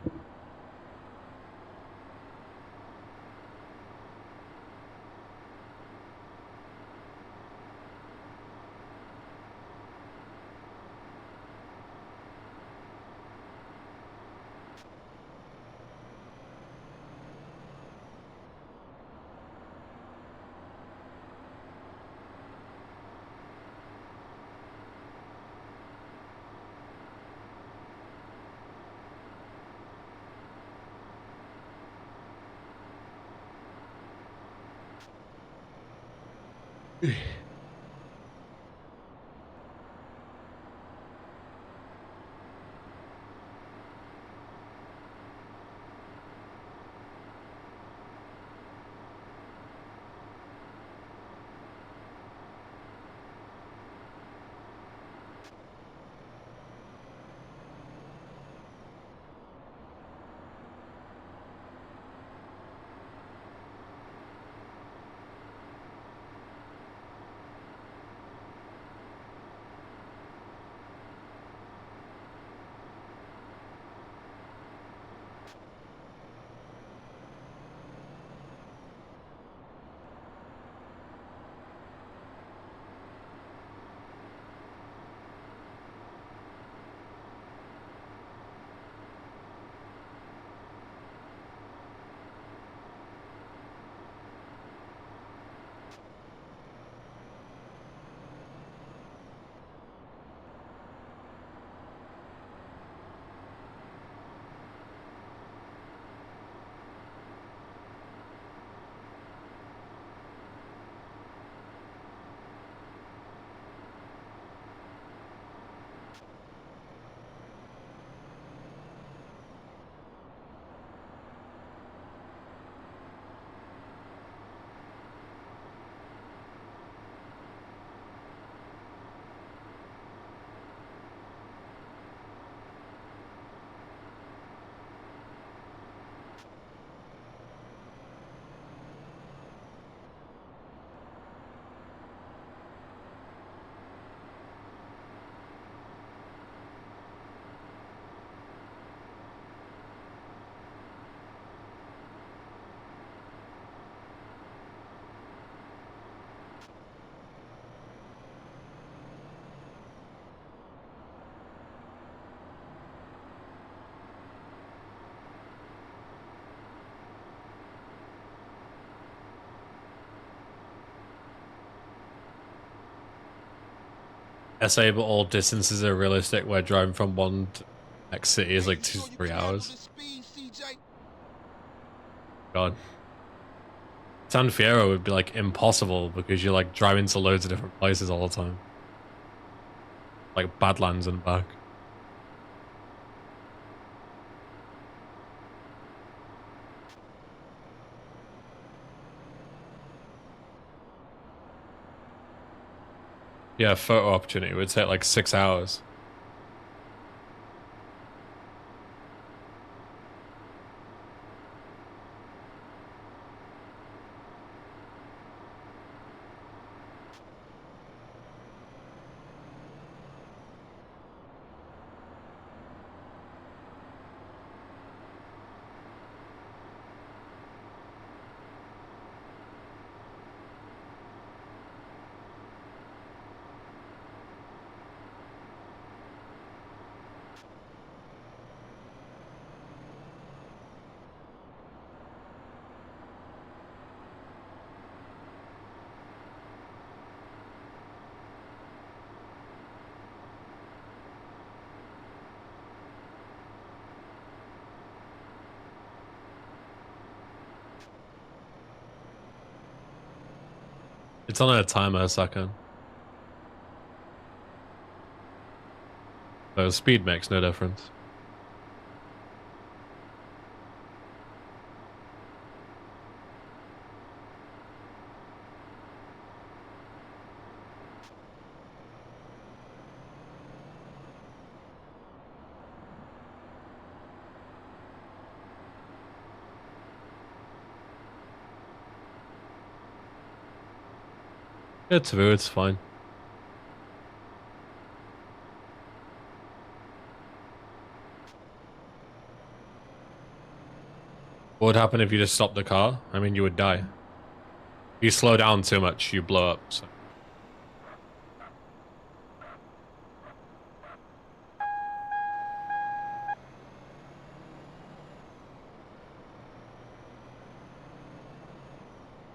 SA, but all distances are realistic where driving from one to the next city is like 2 to 3 hours. God. San Fierro would be like impossible because you're like driving to loads of different places all the time. Like Badlands and back. Yeah, photo opportunity would take like 6 hours. It's on a timer a second. So speed makes no difference. It's true, it's fine. What would happen if you just stopped the car? I mean, you would die. If you slow down too much, you blow up, so.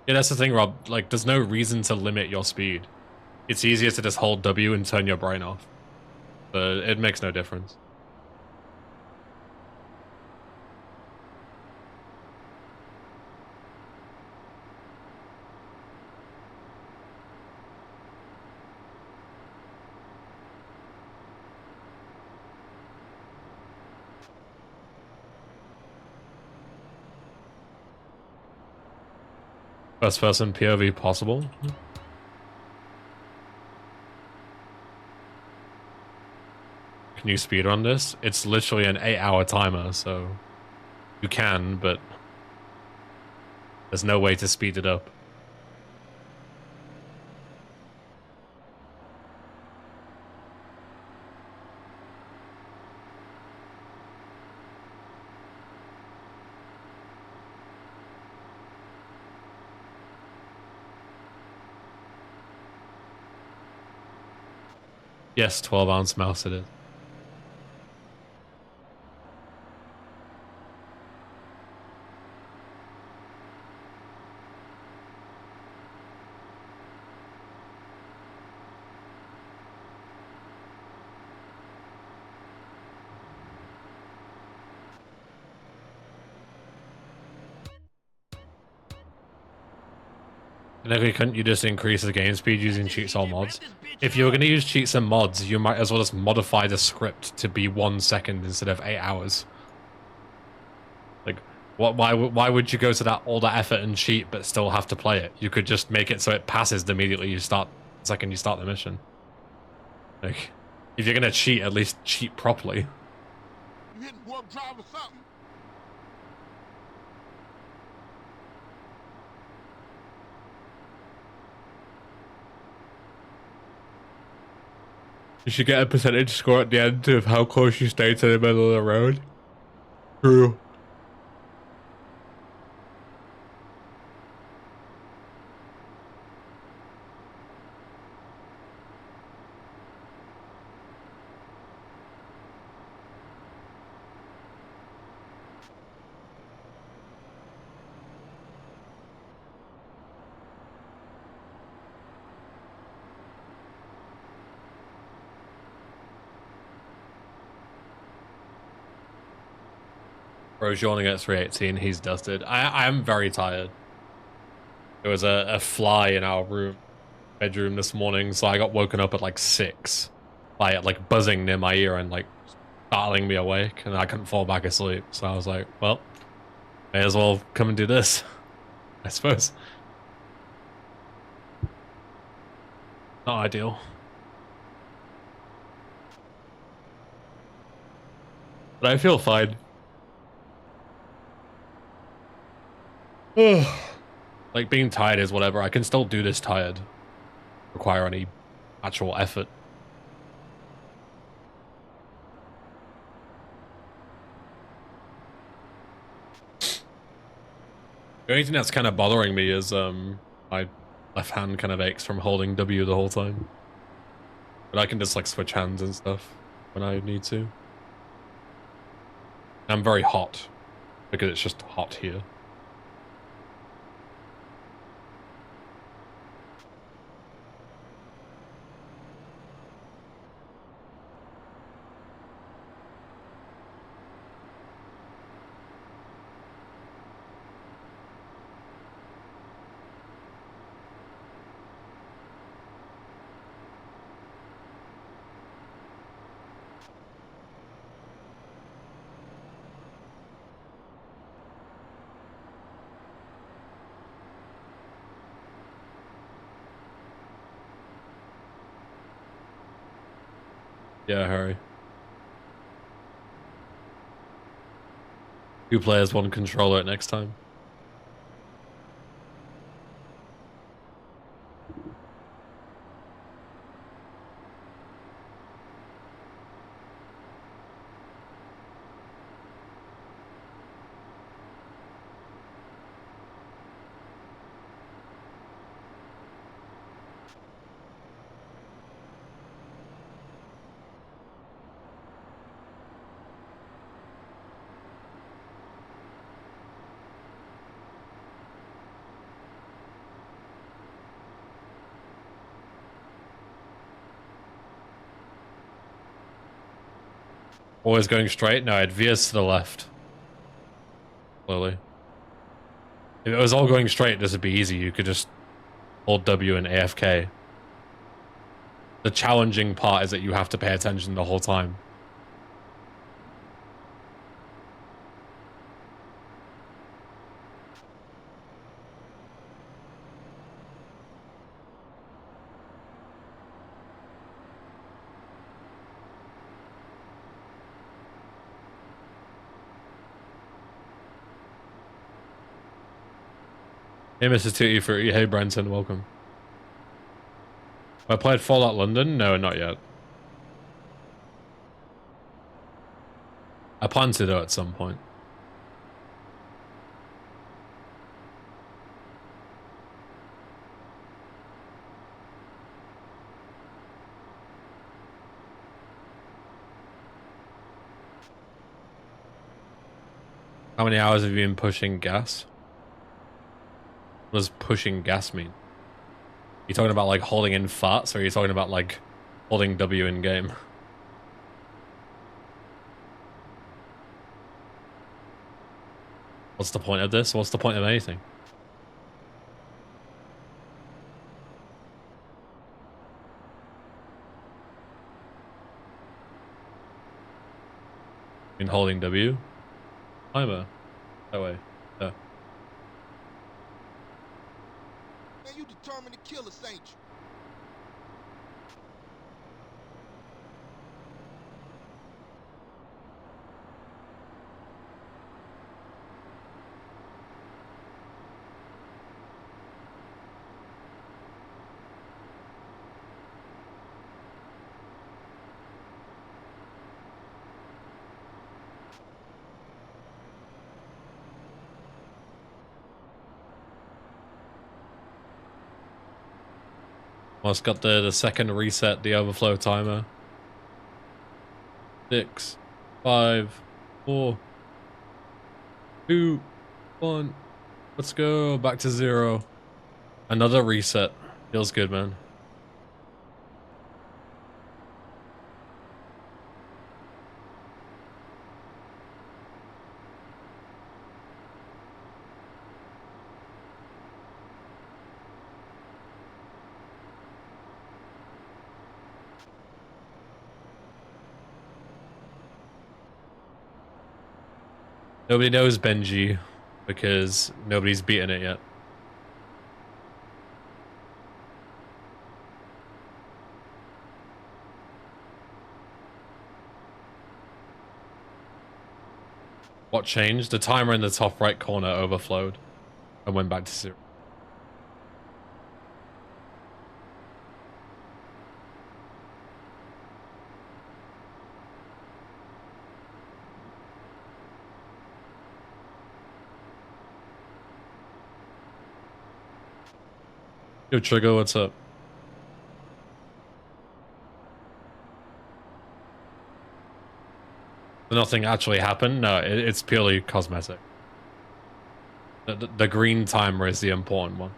Yeah, that's the thing, Rob. Like, there's no reason to limit your speed. It's easier to just hold W and turn your brain off. But it makes no difference. First person POV possible? Can you speedrun this? It's literally an 8-hour timer, so you can, but there's no way to speed it up. Yes, 12-ounce mouse it is. And couldn't you just increase the game speed using cheats or mods? If you're going to use cheats and mods, you might as well just modify the script to be 1 second instead of 8 hours. Like, why would you go to all that effort and cheat but still have to play it? You could just make it so it passes immediately the second you start the mission. Like, if you're going to cheat, at least cheat properly. You hitting warp drive or something? You should get a percentage score at the end of how close you stay to the middle of the road. True. Bro's yawning at 3:18. He's dusted. I'm very tired. There was a fly in our bedroom this morning, so I got woken up at like 6 by it like buzzing near my ear and like startling me awake, and I couldn't fall back asleep. So I was like, well, may as well come and do this, I suppose. Not ideal. But I feel fine. Like, being tired is whatever. I can still do this tired. Require any actual effort. The only thing that's kind of bothering me is my left hand kind of aches from holding W the whole time. But I can just like switch hands and stuff when I need to. I'm very hot because it's just hot here. Yeah, hurry. 2 players, 1 controller next time. Always going straight? No, it veers to the left. Slowly. If it was all going straight, this would be easy. You could just hold W and AFK. The challenging part is that you have to pay attention the whole time. Hey, Mrs. Tutti Fruity. Hey, Brenton. Welcome. I played Fallout London? No, not yet. I plan to though at some point. How many hours have you been pushing gas? What does pushing gas mean? You talking about like holding in farts, or are you talking about like holding W in game? What's the point of this? What's the point of anything? In holding W? Timer. That way. Yeah. Man, you determined to kill us, ain't you? Almost got the second reset, the overflow timer. 6, 5, 4, 2, 1. Let's go back to 0. Another reset. Feels good, man. Nobody knows Benji because nobody's beaten it yet. What changed? The timer in the top right corner overflowed and went back to 0. Yo, Trigger, what's up? Nothing actually happened? No, it's purely cosmetic. The green timer is the important one.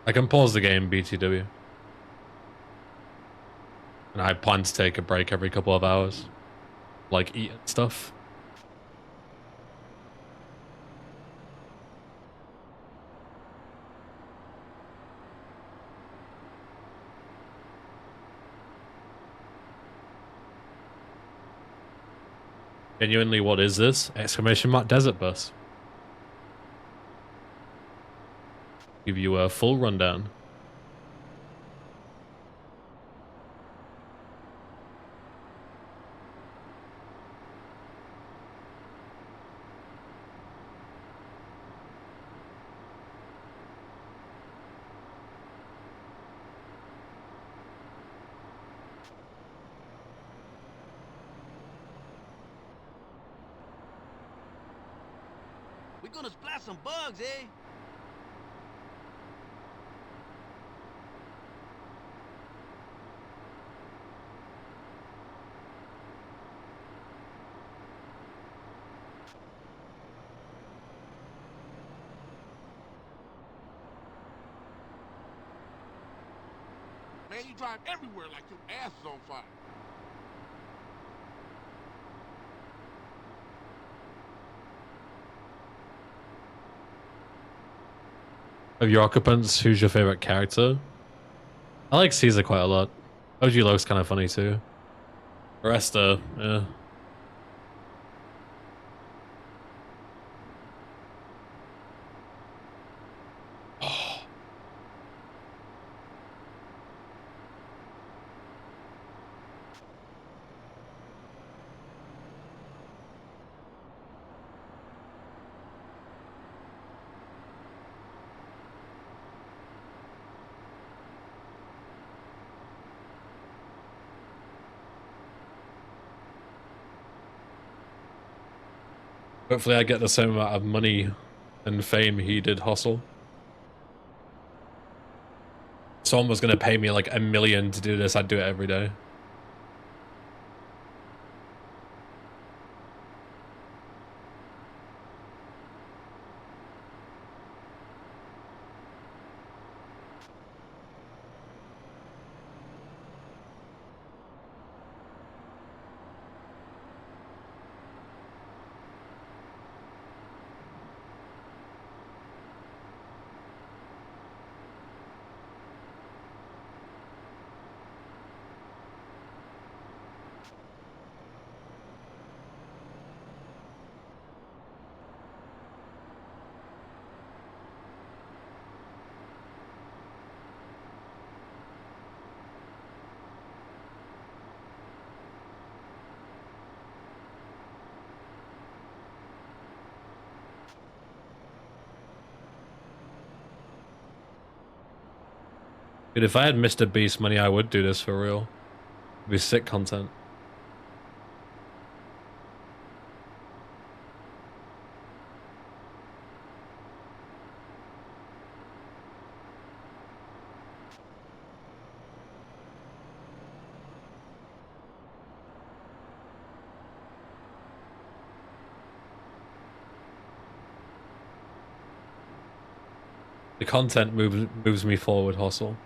I can pause the game, BTW. And I plan to take a break every couple of hours. Like, eat and stuff. Genuinely, what is this? Exclamation mark desert bus. Give you a full rundown. We're gonna splash some bugs, eh? Man, you drive everywhere like your ass is on fire. Of your occupants, who's your favorite character? I like Caesar quite a lot. OG Loke's kind of funny too. The rest, yeah. Hopefully I get the same amount of money and fame he did hustle. Someone was gonna pay me like $1 million to do this, I'd do it every day. Dude, if I had Mr. Beast money, I would do this for real. It'd be sick content. The content moves me forward, hustle.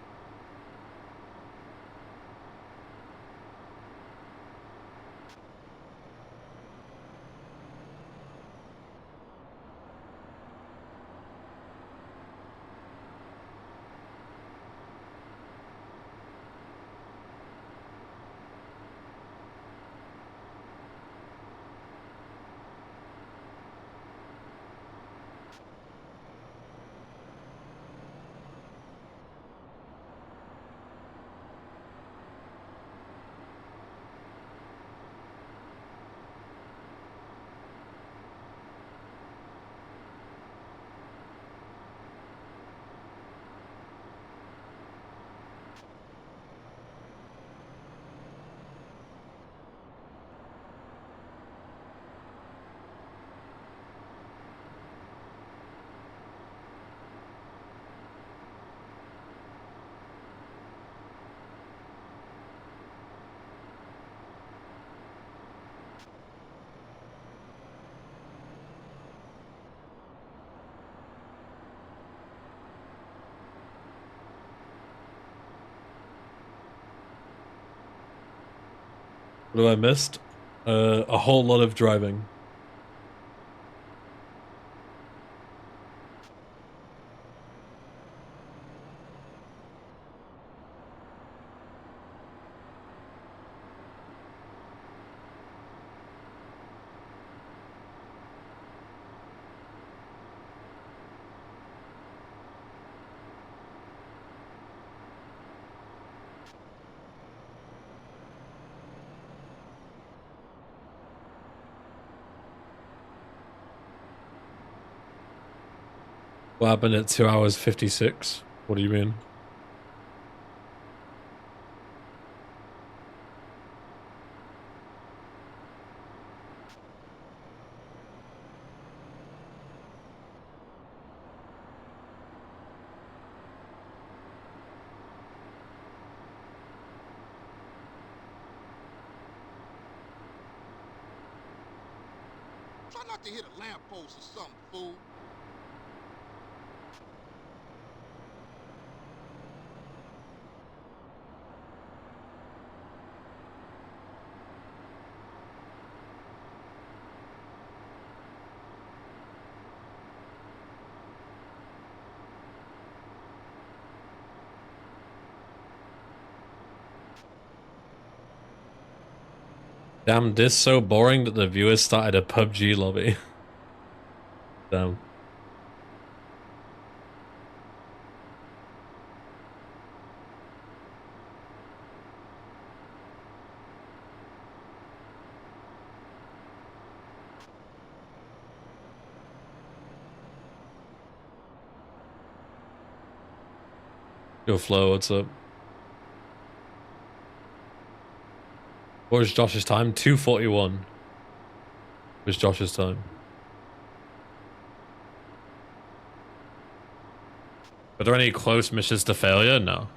What have I missed? A whole lot of driving. What happened at 2 hours 56? What do you mean? Try not to hit a lamppost or something, fool. Damn, this so boring that the viewers started a PUBG lobby. Damn. Yo, Flo, what's up? What was Josh's time? 2:41 was Josh's time. Are there any close missions to failure? No.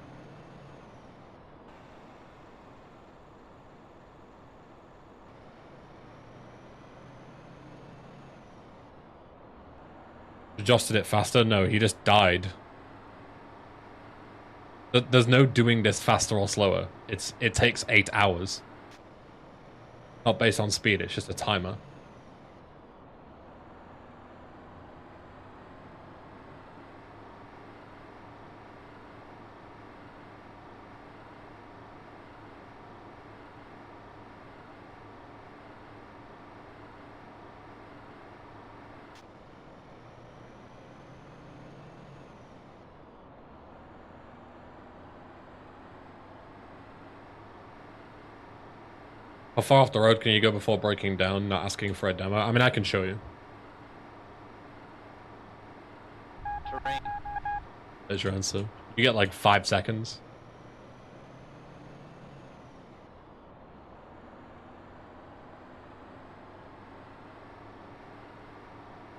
Josh did it faster? No, he just died. There's no doing this faster or slower. It takes 8 hours. Not based on speed, it's just a timer. How far off the road can you go before breaking down, not asking for a demo? I mean, I can show you. Terrain. There's your answer. You get like 5 seconds.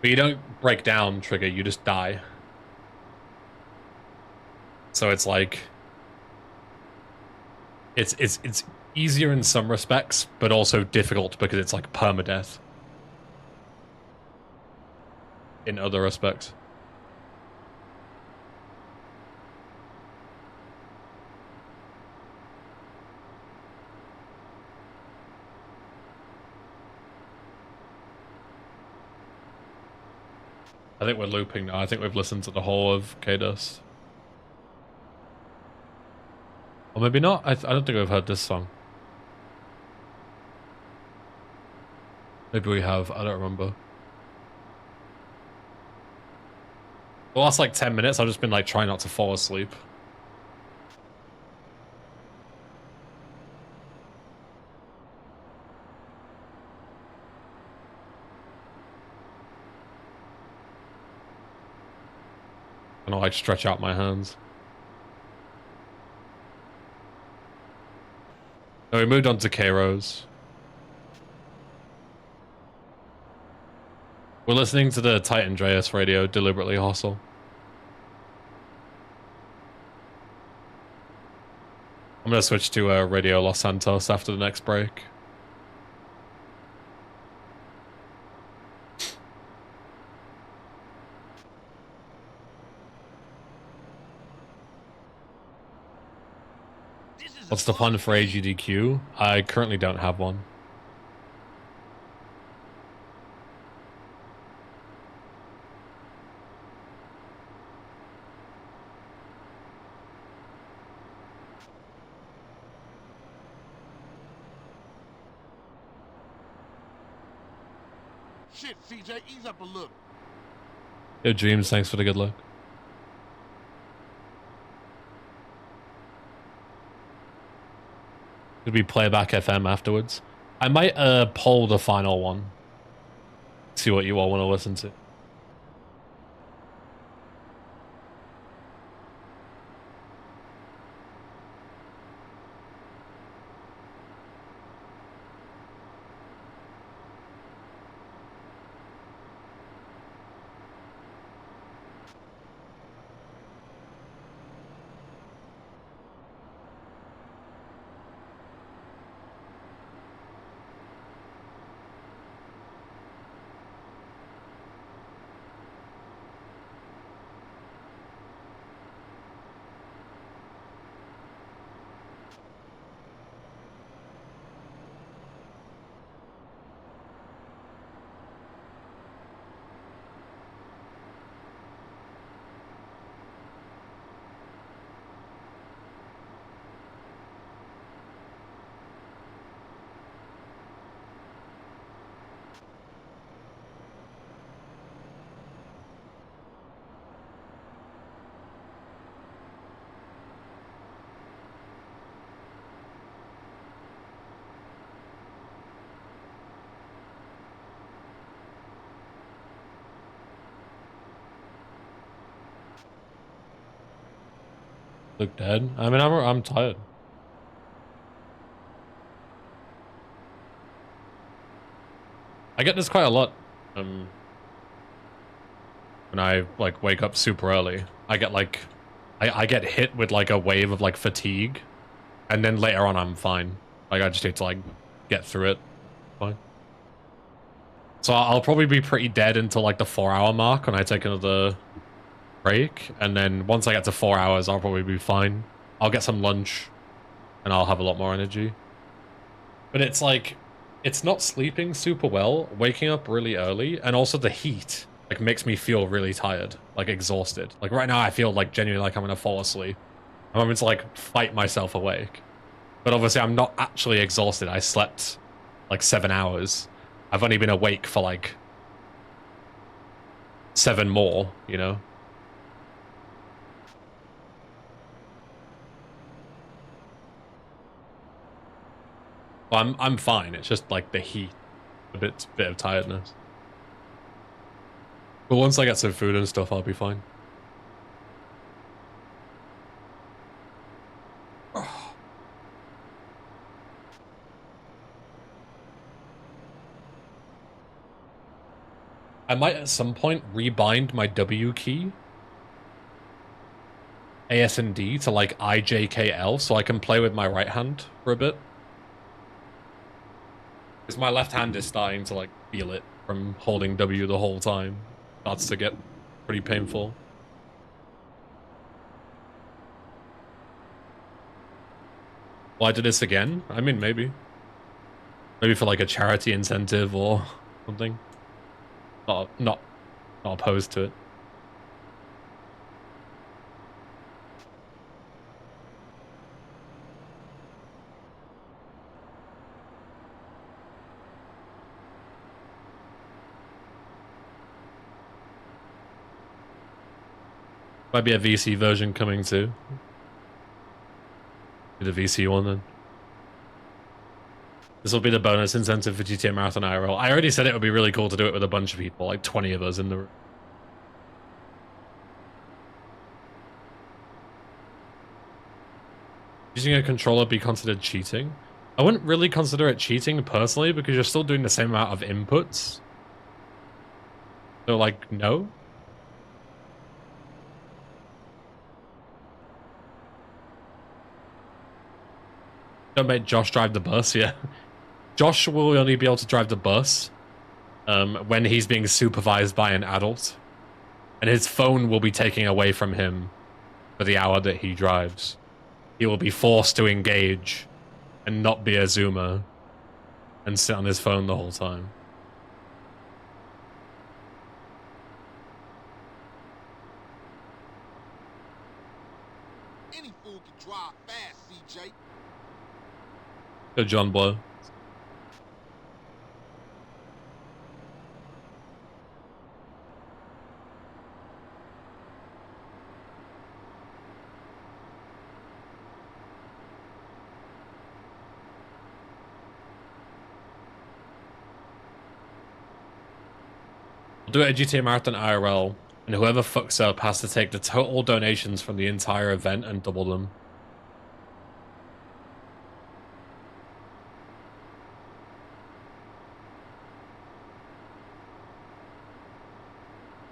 But you don't break down, Trigger, you just die. So it's like... It's easier in some respects, but also difficult because it's like permadeath. In other respects. I think we're looping now. I think we've listened to the whole of K-Dust. Or maybe not. I don't think we've heard this song. Maybe we have. I don't remember. The last like 10 minutes, I've just been like trying not to fall asleep. And I like stretch out my hands. So we moved on to K-Rose. We're listening to the Titan Dreas radio, Deliberately Hostile. I'm gonna switch to Radio Los Santos after the next break. What's the fun for AGDQ? I currently don't have one. Shit, CJ, ease up a little. Yo, Dreams, thanks for the good luck. Could we play back FM afterwards? I might poll the final one. See what you all want to listen to. Look dead. I mean, I'm tired. I get this quite a lot. When I like wake up super early, I get like, I get hit with like a wave of like fatigue, and then later on I'm fine. Like I just need to like get through it. Fine. So I'll probably be pretty dead until like the 4-hour mark when I take another break, and then once I get to 4 hours, I'll probably be fine. I'll get some lunch, and I'll have a lot more energy. But it's like, it's not sleeping super well, waking up really early, and also the heat like makes me feel really tired, like exhausted. Like right now I feel like genuinely like I'm gonna fall asleep. I'm having to like fight myself awake. But obviously I'm not actually exhausted. I slept like 7 hours. I've only been awake for like 7 more, you know? Well, I'm fine. It's just like the heat, a bit of tiredness. But once I get some food and stuff, I'll be fine. I might at some point rebind my W key, AS and D, to like IJKL so I can play with my right hand for a bit. Because my left hand is starting to like feel it from holding W the whole time. Starts to get pretty painful. Will I do this again? I mean, maybe. Maybe for like a charity incentive or something. Not opposed to it. Might be a VC version coming too. Be the VC one then. This will be the bonus incentive for GTA Marathon IRL. I already said it would be really cool to do it with a bunch of people, like 20 of us in the room. Using a controller be considered cheating? I wouldn't really consider it cheating personally because you're still doing the same amount of inputs. So like, no. Don't make Josh drive the bus, yeah. Josh will only be able to drive the bus when he's being supervised by an adult. And his phone will be taken away from him for the hour that he drives. He will be forced to engage and not be a zoomer and sit on his phone the whole time. Any fool can drive fast, CJ. Good John Blow. Do it at GTA Marathon IRL, and whoever fucks up has to take the total donations from the entire event and double them.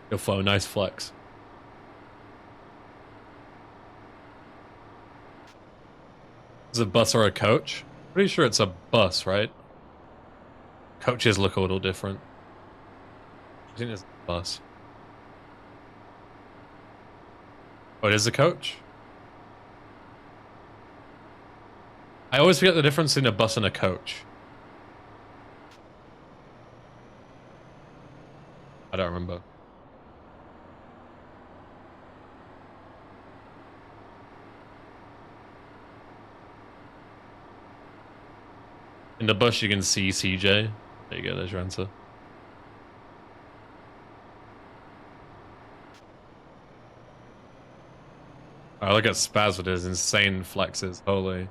Yo, Flo, nice flex. Is it a bus or a coach? Pretty sure it's a bus, right? Coaches look a little different. I think it's a bus. Oh, it is a coach? I always forget the difference in a bus and a coach. I don't remember. In the bus, you can see CJ. There you go, there's your answer. Oh, look at Spaz with his insane flexes. Holy.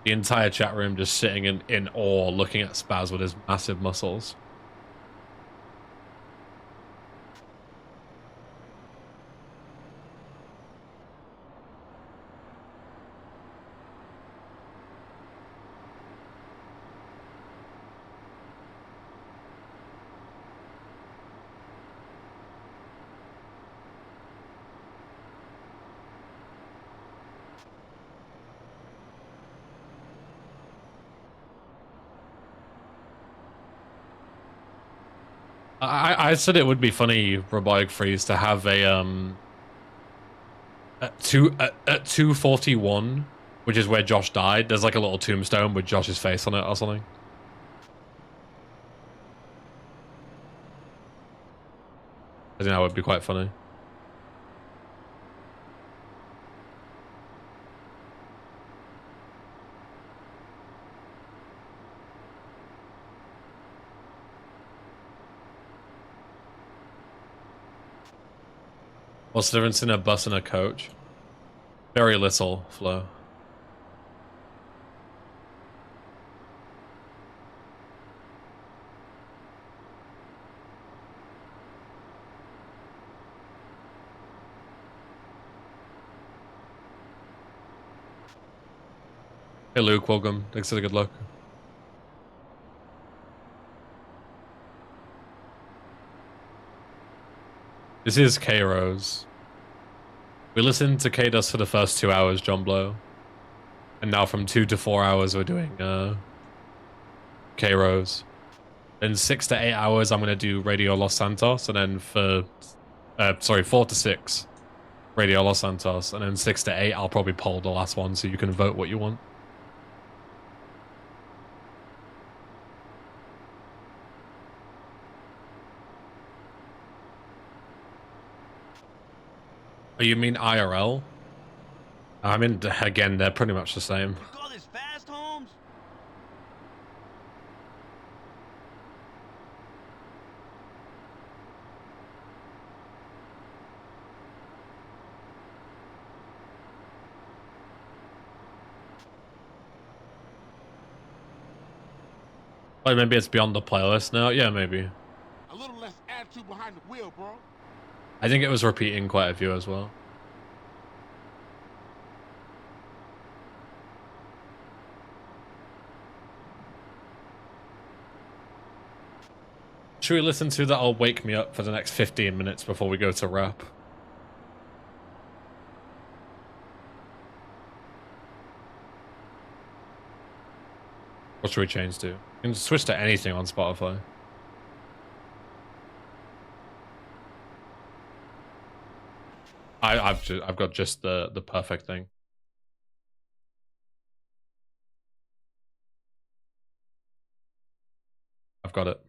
The entire chat room just sitting in awe looking at Spaz with his massive muscles. I said it would be funny, Robotic Freeze, to have a at 241, which is where Josh died. There's like a little tombstone with Josh's face on it or something. I think that would be quite funny. What's the difference in a bus and a coach? Very little, Flo. Hey Luke, welcome. Thanks for the good luck. This is K-Rose. We listened to K-Dust for the first 2 hours, John Blow. And now from 2 to 4 hours we're doing K-Rose. Then 6 to 8 hours I'm gonna do Radio Los Santos, and then for 4 to 6 Radio Los Santos, and then 6 to 8 I'll probably poll the last one so you can vote what you want. Oh, you mean IRL? I mean, again, they're pretty much the same. You call this fast, Holmes? Oh, maybe it's beyond the playlist now? Yeah, maybe. A little less attitude behind the wheel, bro. I think it was repeating quite a few as well. Should we listen to That'll Wake Me Up for the next 15 minutes before we go to rap? What should we change to? You can switch to anything on Spotify. I've got just the perfect thing. I've got it.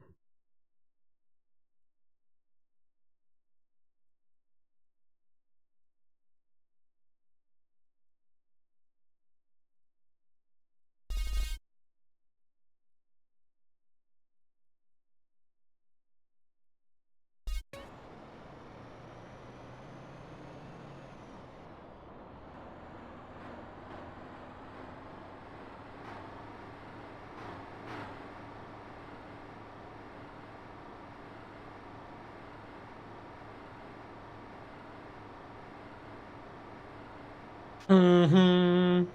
Mm-hmm.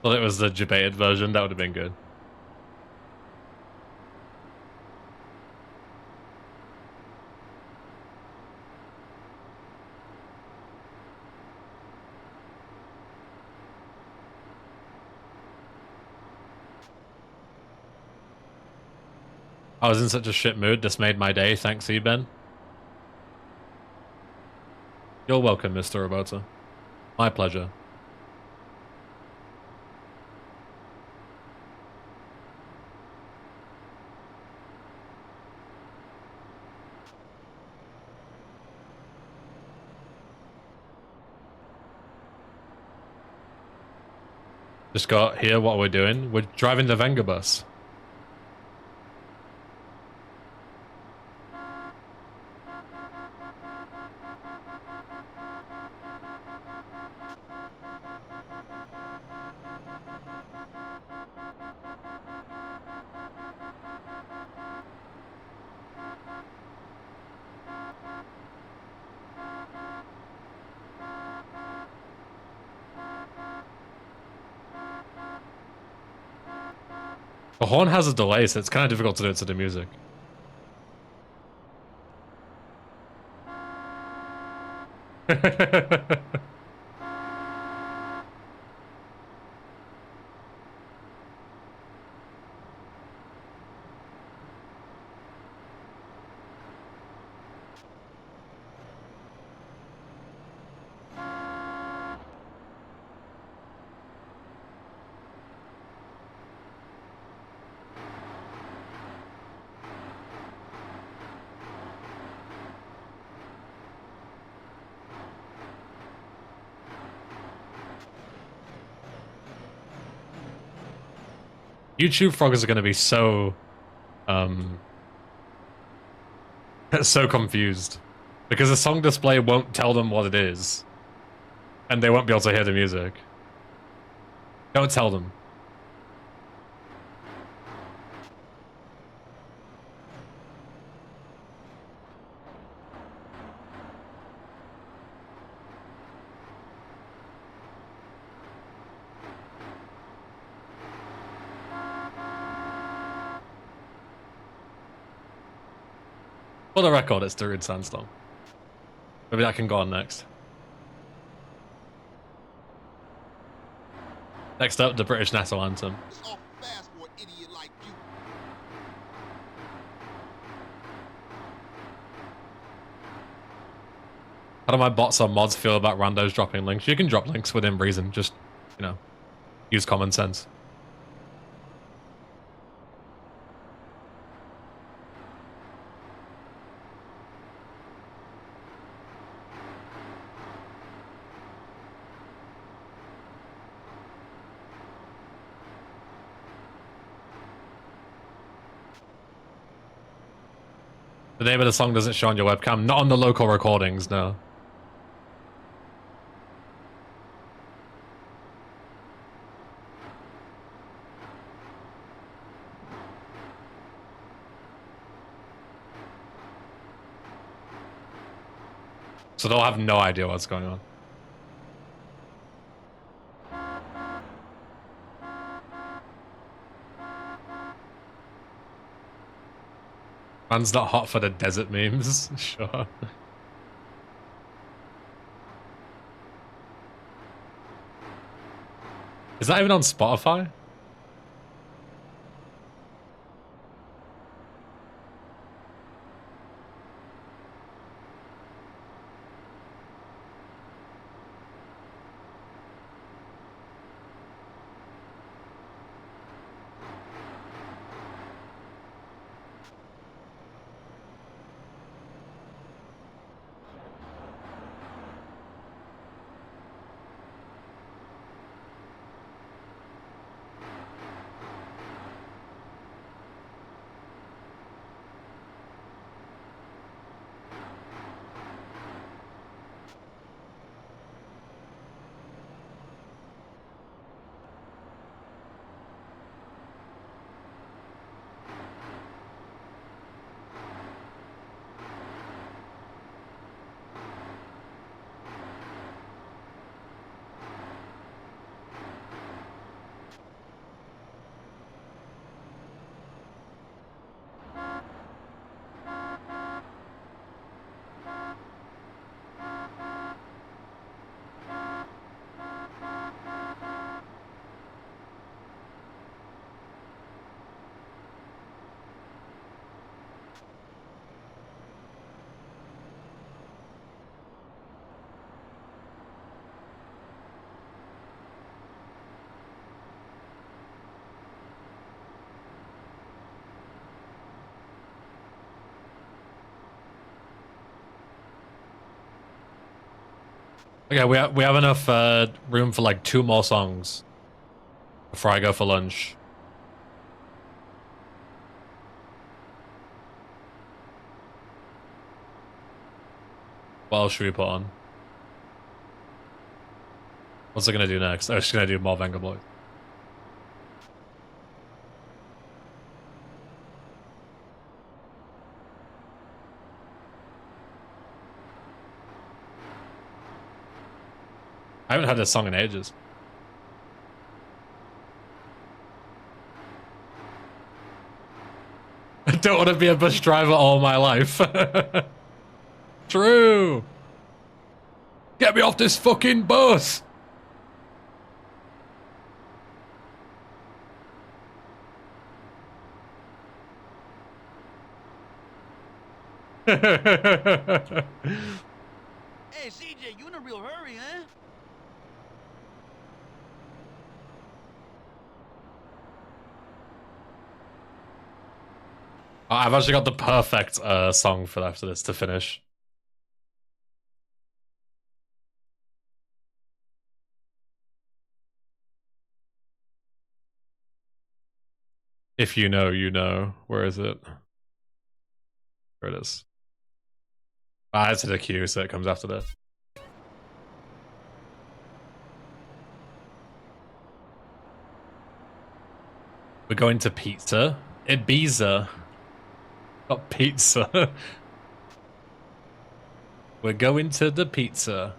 Well, it was the debated version. That would have been good. I was in such a shit mood. This made my day. Thanks, Ben. You're welcome, Mr. Roberta. My pleasure. Just got here. What we're doing? We're driving the Venga bus. The horn has a delay, so it's kind of difficult to do it to the music. YouTube froggers are going to be so, so confused because the song display won't tell them what it is, and they won't be able to hear the music. Don't tell them. For the record, it's Darude Sandstorm. Maybe that can go on next. Next up, the British national anthem. It's awful fast for an idiot like you. How do my bots or mods feel about randos dropping links? You can drop links within reason, just, you know, use common sense. The name of the song doesn't show on your webcam. Not on the local recordings, no. So they'll have no idea what's going on. Man's not hot for the desert memes. Sure. Is that even on Spotify? Okay, we have enough room for like 2 more songs before I go for lunch. What else should we put on? What's it gonna do next? Oh, it's gonna do more Vengaboy. I haven't heard this song in ages. don't want to be a bus driver all my life. True. Get me off this fucking bus. Hey, CJ, you in a real hurry, huh? I've actually got the perfect song for after this to finish. If you know, you know. Where is it? There it is. It's in the queue, so it comes after this. We're going to pizza. Ibiza. Not pizza. We're going to the pizza.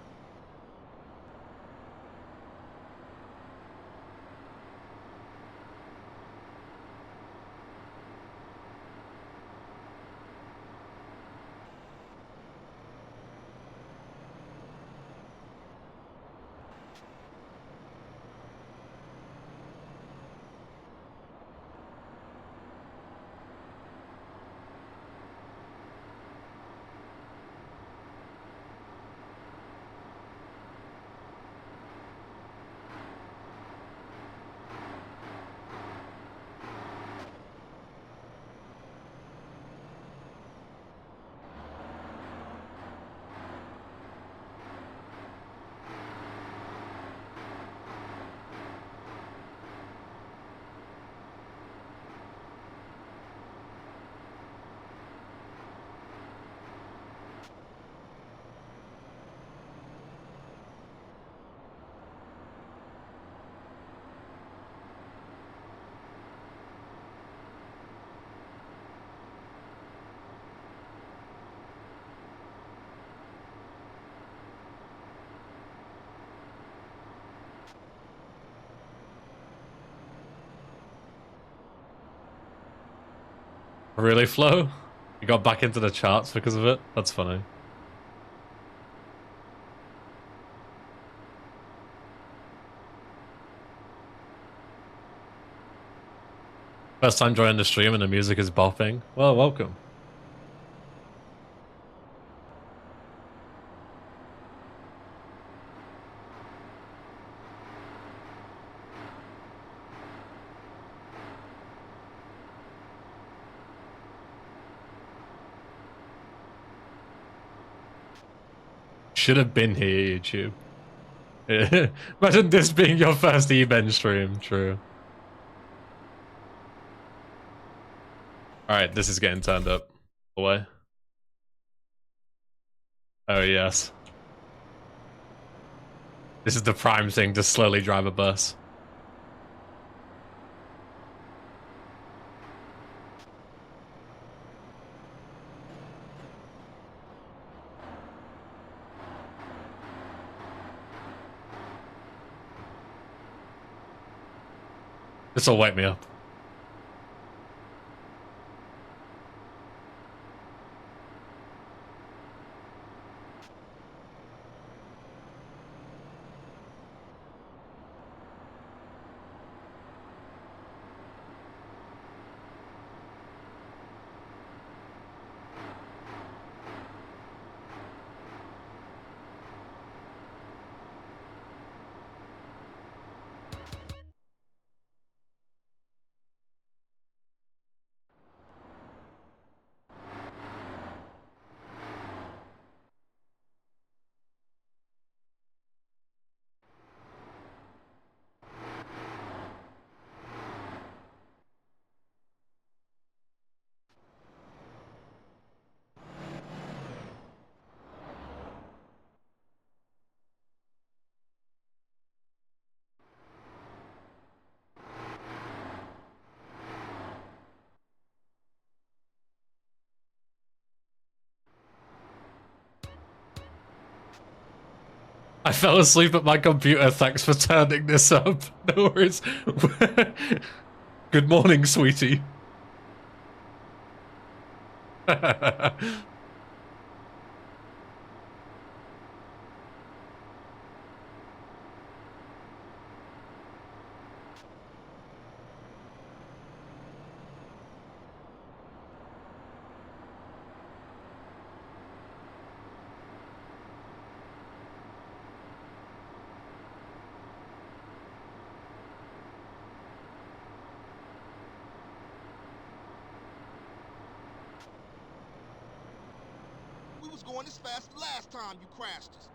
Really, Flo? You got back into the charts because of it? That's funny. First time joining the stream and the music is bopping. Well, welcome. Should have been here, YouTube. Imagine this being your first E-Ben stream. True. Alright, this is getting turned up. Away. Oh, yes. This is the prime thing to slowly drive a bus. This'll wake me up. I fell asleep at my computer. Thanks for turning this up. No worries. Good morning, sweetie. We was going this fast the last time you crashed us.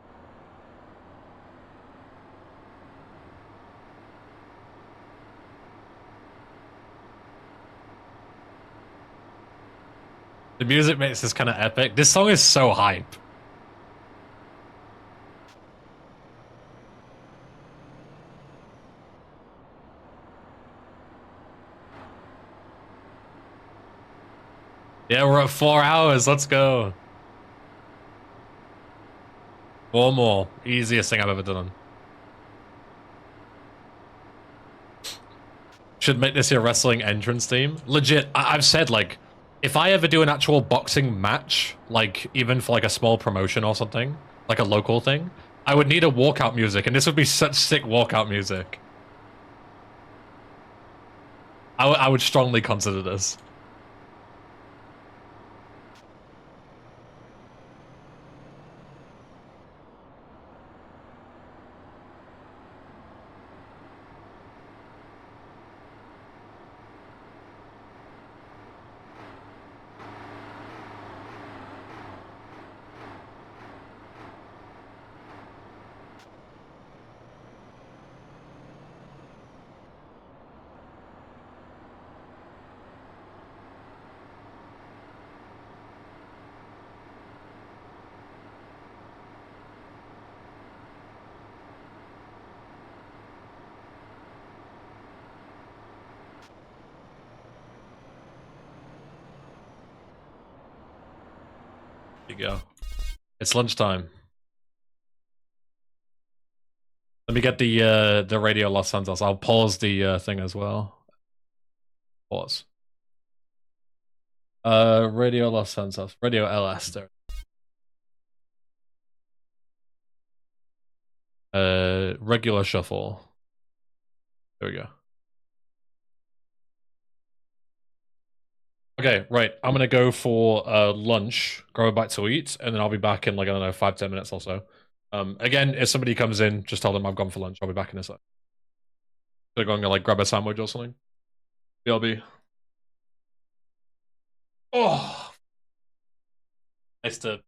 The music makes this kind of epic. This song is so hype. Yeah, we're at 4 hours. Let's go. 4 more. Easiest thing I've ever done. Should make this your wrestling entrance theme. Legit, I've said, like, if I ever do an actual boxing match, like, even for, like, a small promotion or something, like a local thing, I would need a walkout music, and this would be such sick walkout music. I would strongly consider this. There you go. It's lunchtime. Let me get the Radio Los Santos. I'll pause the thing as well. Pause. Radio Los Santos. Radio LS there. Regular shuffle. There we go. Okay, right. I'm gonna go for lunch, grab a bite to eat, and then I'll be back in like, I don't know, 5-10 minutes or so. Again, if somebody comes in, just tell them I've gone for lunch. I'll be back in a sec. They're going to like grab a sandwich or something. BLB. Oh, nice to.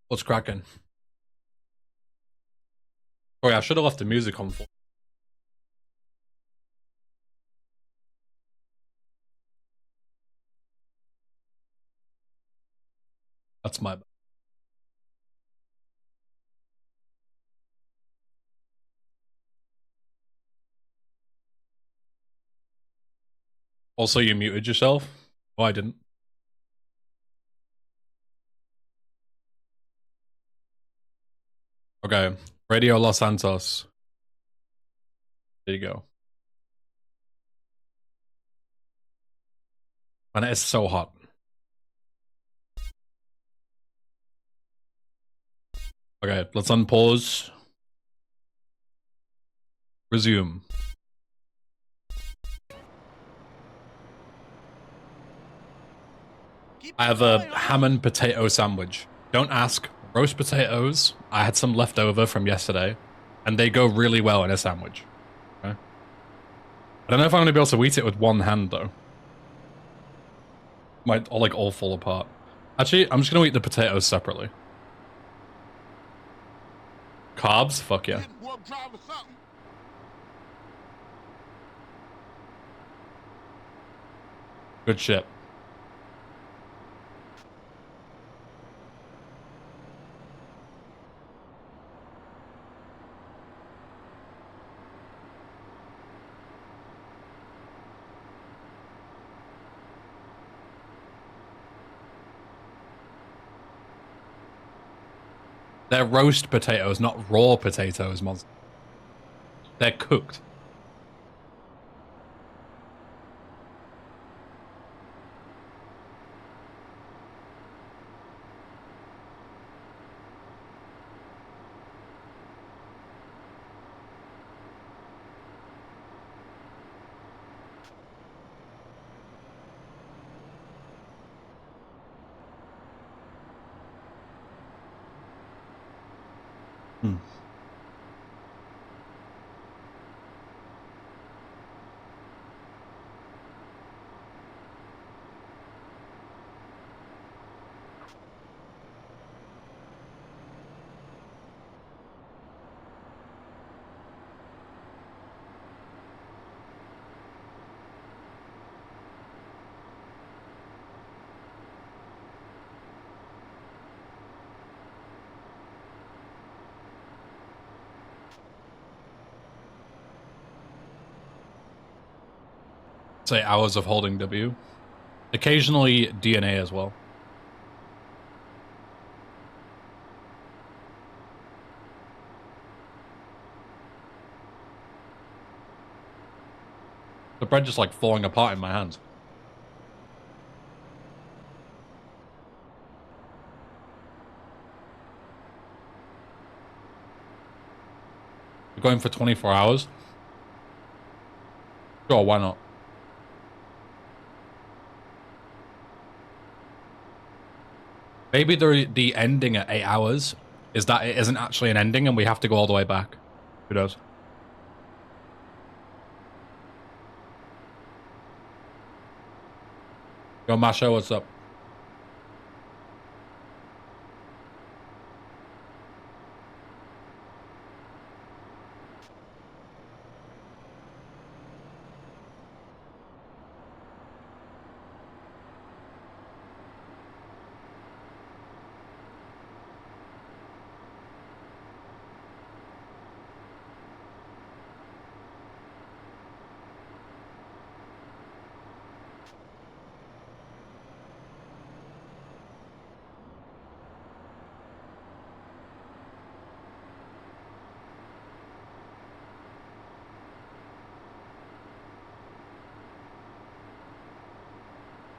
What's cracking? Oh yeah, I should have left the music on for. That's my bad. Also, you muted yourself? Oh, I didn't. Okay. Radio Los Santos. There you go. And it's so hot. Okay, let's unpause. Resume. I have a ham and potato sandwich. Don't ask. Roast potatoes. I had some left over from yesterday, and they go really well in a sandwich. Okay? I don't know if I'm going to be able to eat it with one hand, though. Might all, like, all fall apart. Actually, I'm just going to eat the potatoes separately. Carbs? Fuck yeah. Warp drive or something. Good shit. They're roast potatoes, not raw potatoes, Moz. They're cooked. Hmm. Say hours of holding W. Occasionally DNA as well. The bread just like falling apart in my hands. We're going for 24 hours? Sure, why not? Maybe the ending at 8 hours is that it isn't actually an ending and we have to go all the way back. Who knows? Yo, Masha, what's up?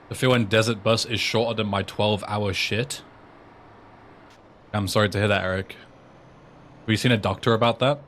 The feeling desert bus is shorter than my 12-hour shit. I'm sorry to hear that, Eric. Have you seen a doctor about that?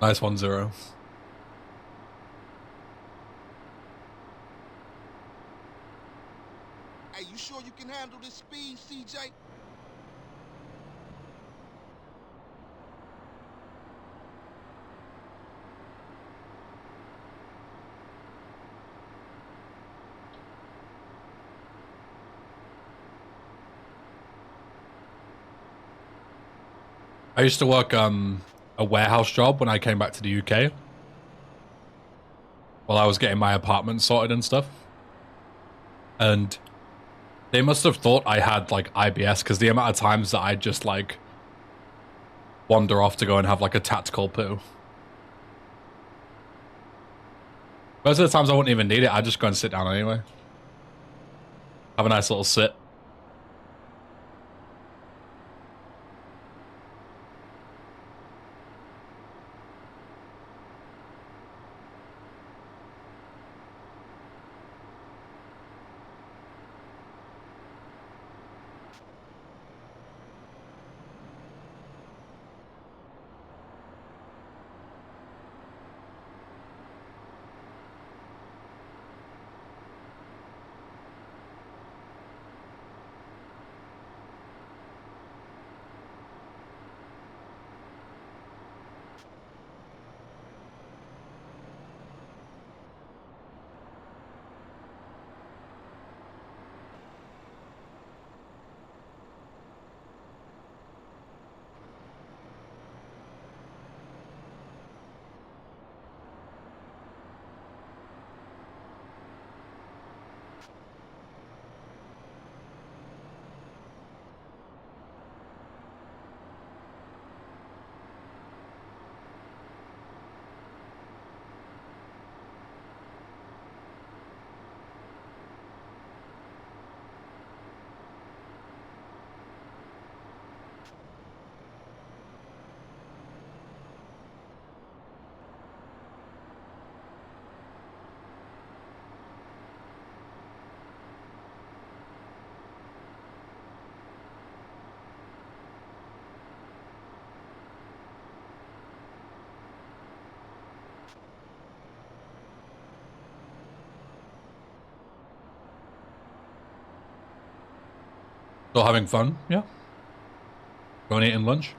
Nice 1-0. Hey, you sure you can handle this speed, CJ? I used to work a warehouse job when I came back to the UK while I was getting my apartment sorted and stuff. And they must have thought I had like IBS because the amount of times that I'd just like wander off to go and have like a tactical poo. Most of the times I wouldn't even need it. I'd just go and sit down anyway. Have a nice little sit. Still having fun? Yeah. Going eating lunch?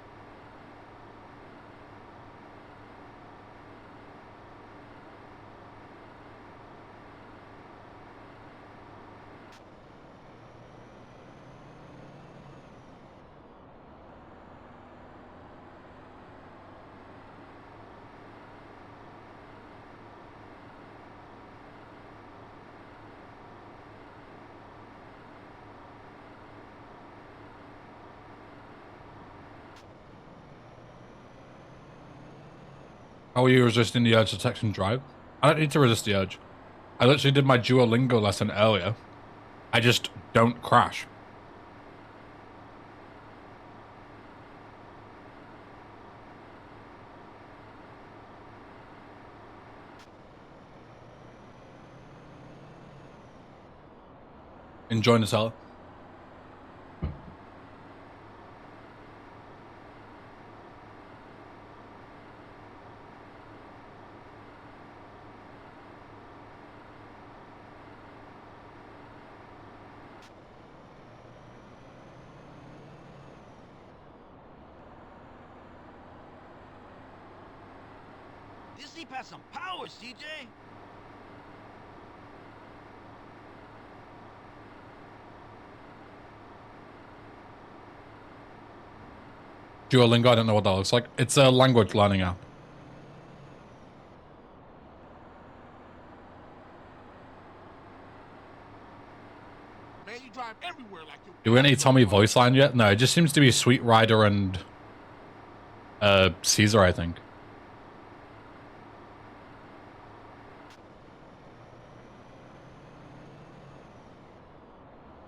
How are you resisting the urge to text and drive? I don't need to resist the urge. I literally did my Duolingo lesson earlier. I just don't crash. Enjoying the cellar. This Jeep has some power, CJ. Duolingo, I don't know what that looks like. It's a language learning app. Man, you drive everywhere like you. Do we any Tommy voice line yet? No, it just seems to be Sweet Rider and Caesar, I think.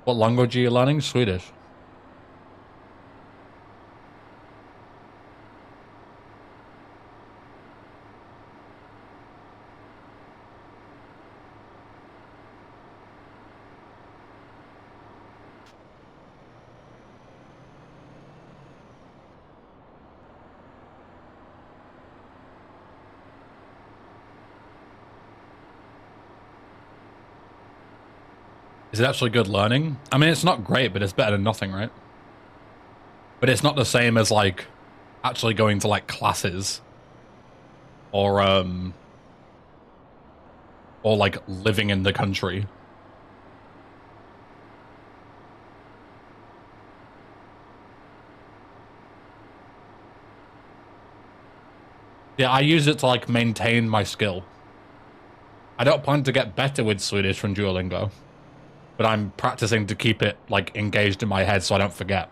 What language are you learning? Swedish. Is it actually good learning? I mean, it's not great, but it's better than nothing, right? But it's not the same as like actually going to like classes or like living in the country. Yeah, I use it to like maintain my skill. I don't plan to get better with Swedish from Duolingo, but I'm practicing to keep it like engaged in my head so I don't forget.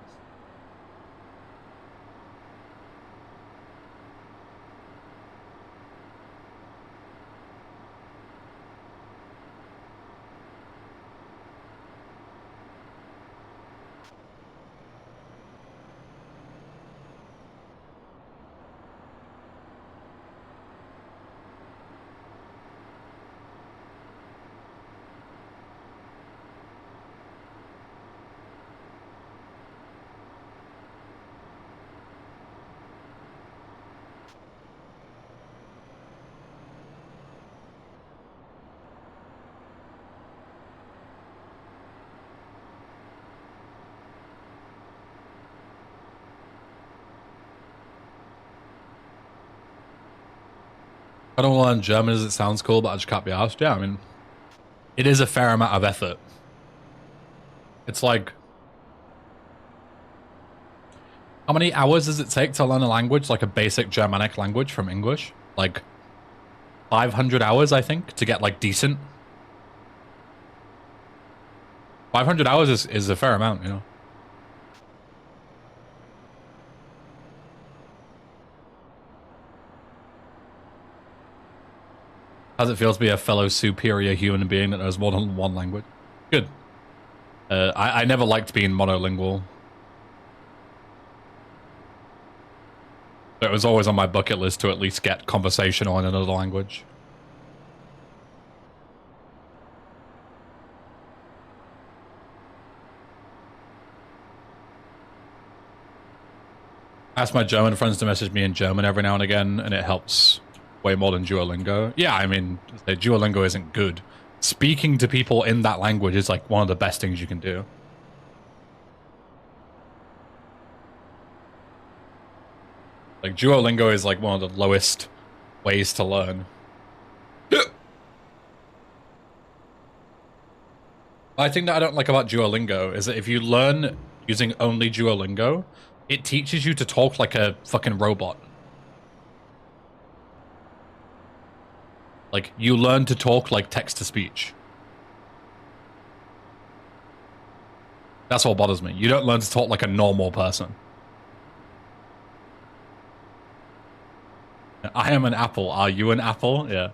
I don't want to learn German as it sounds cool, but I just can't be asked. Yeah, I mean, it is a fair amount of effort. It's like, how many hours does it take to learn a language, like a basic Germanic language from English? Like 500 hours, I think, to get like decent. 500 hours is a fair amount, you know. How's it feel to be a fellow superior human being that knows more than one language? Good. I never liked being monolingual. It was always on my bucket list to at least get conversational in another language. I ask my German friends to message me in German every now and again, and it helps way more than Duolingo. Yeah, I mean, Duolingo isn't good. Speaking to people in that language is like one of the best things you can do. Like Duolingo is like one of the lowest ways to learn. I think that I don't like about Duolingo is that if you learn using only Duolingo, it teaches you to talk like a fucking robot. Like, you learn to talk like text-to-speech. That's what bothers me. You don't learn to talk like a normal person. I am an apple. Are you an apple? Yeah.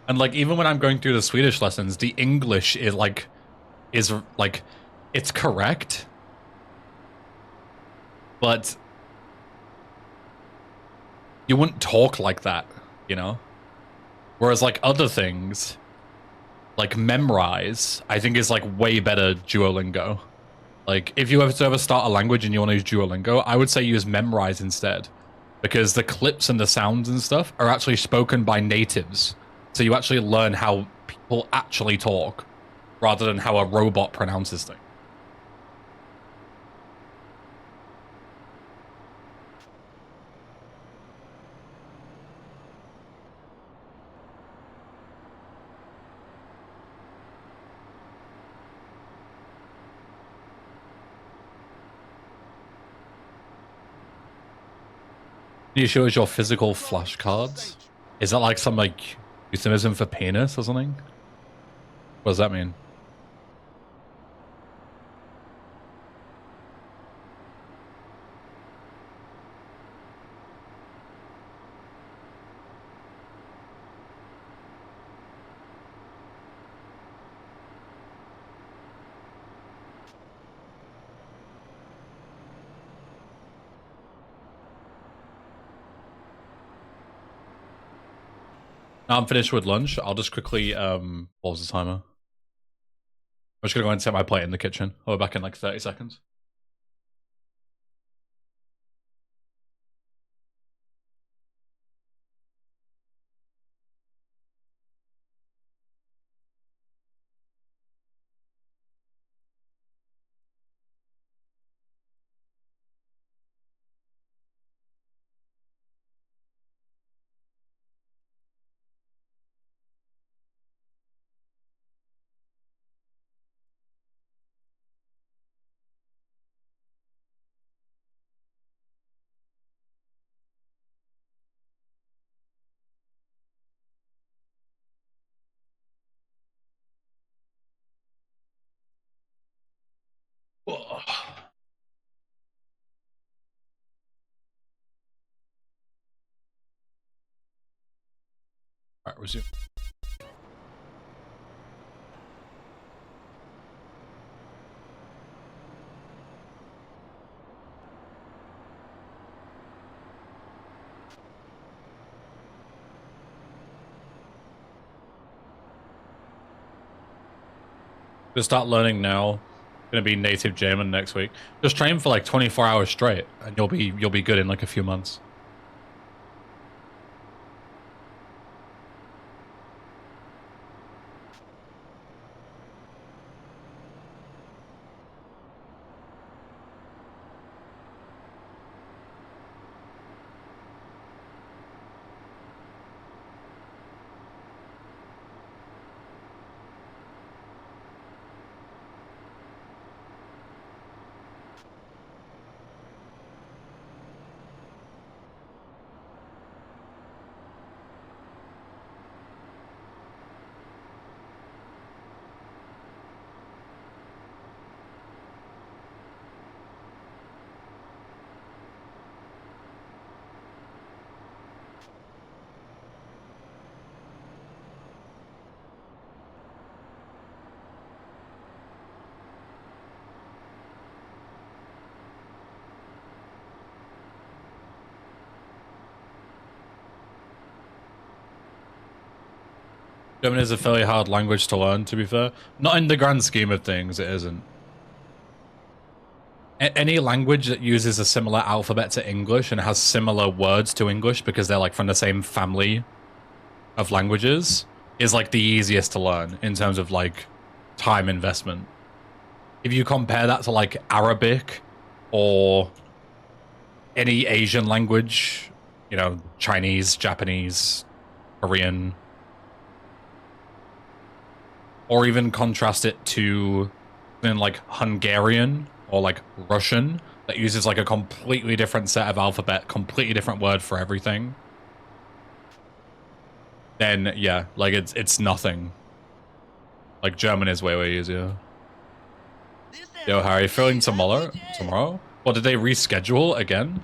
And like, even when I'm going through the Swedish lessons, the English is like, it's correct. But you wouldn't talk like that, you know? Whereas like other things, like memorize, I think is like way better Duolingo. Like if you ever start a language and you want to use Duolingo, I would say use memorize instead. Because the clips and the sounds and stuff are actually spoken by natives. So you actually learn how people actually talk rather than how a robot pronounces things. Can you show us your physical flashcards? Is that like some like euphemism for penis or something? What does that mean? Now I'm finished with lunch. I'll just quickly pause the timer. I'm just gonna go and set my plate in the kitchen. I'll be back in like 30 seconds. Alright, resume. Just start learning now. Gonna be native German next week. Just train for like 24 hours straight, and you'll be good in like a few months. German is a fairly hard language to learn, to be fair. Not in the grand scheme of things, it isn't. Any language that uses a similar alphabet to English and has similar words to English because they're like from the same family of languages is like the easiest to learn in terms of like time investment. If you compare that to like Arabic or any Asian language, you know, Chinese, Japanese, Korean, or even contrast it to something like Hungarian or like Russian that uses like a completely different set of alphabet, completely different word for everything, then yeah, like it's nothing. Like German is way easier. Yo, how are you feeling tomorrow? Tomorrow? What, did they reschedule again?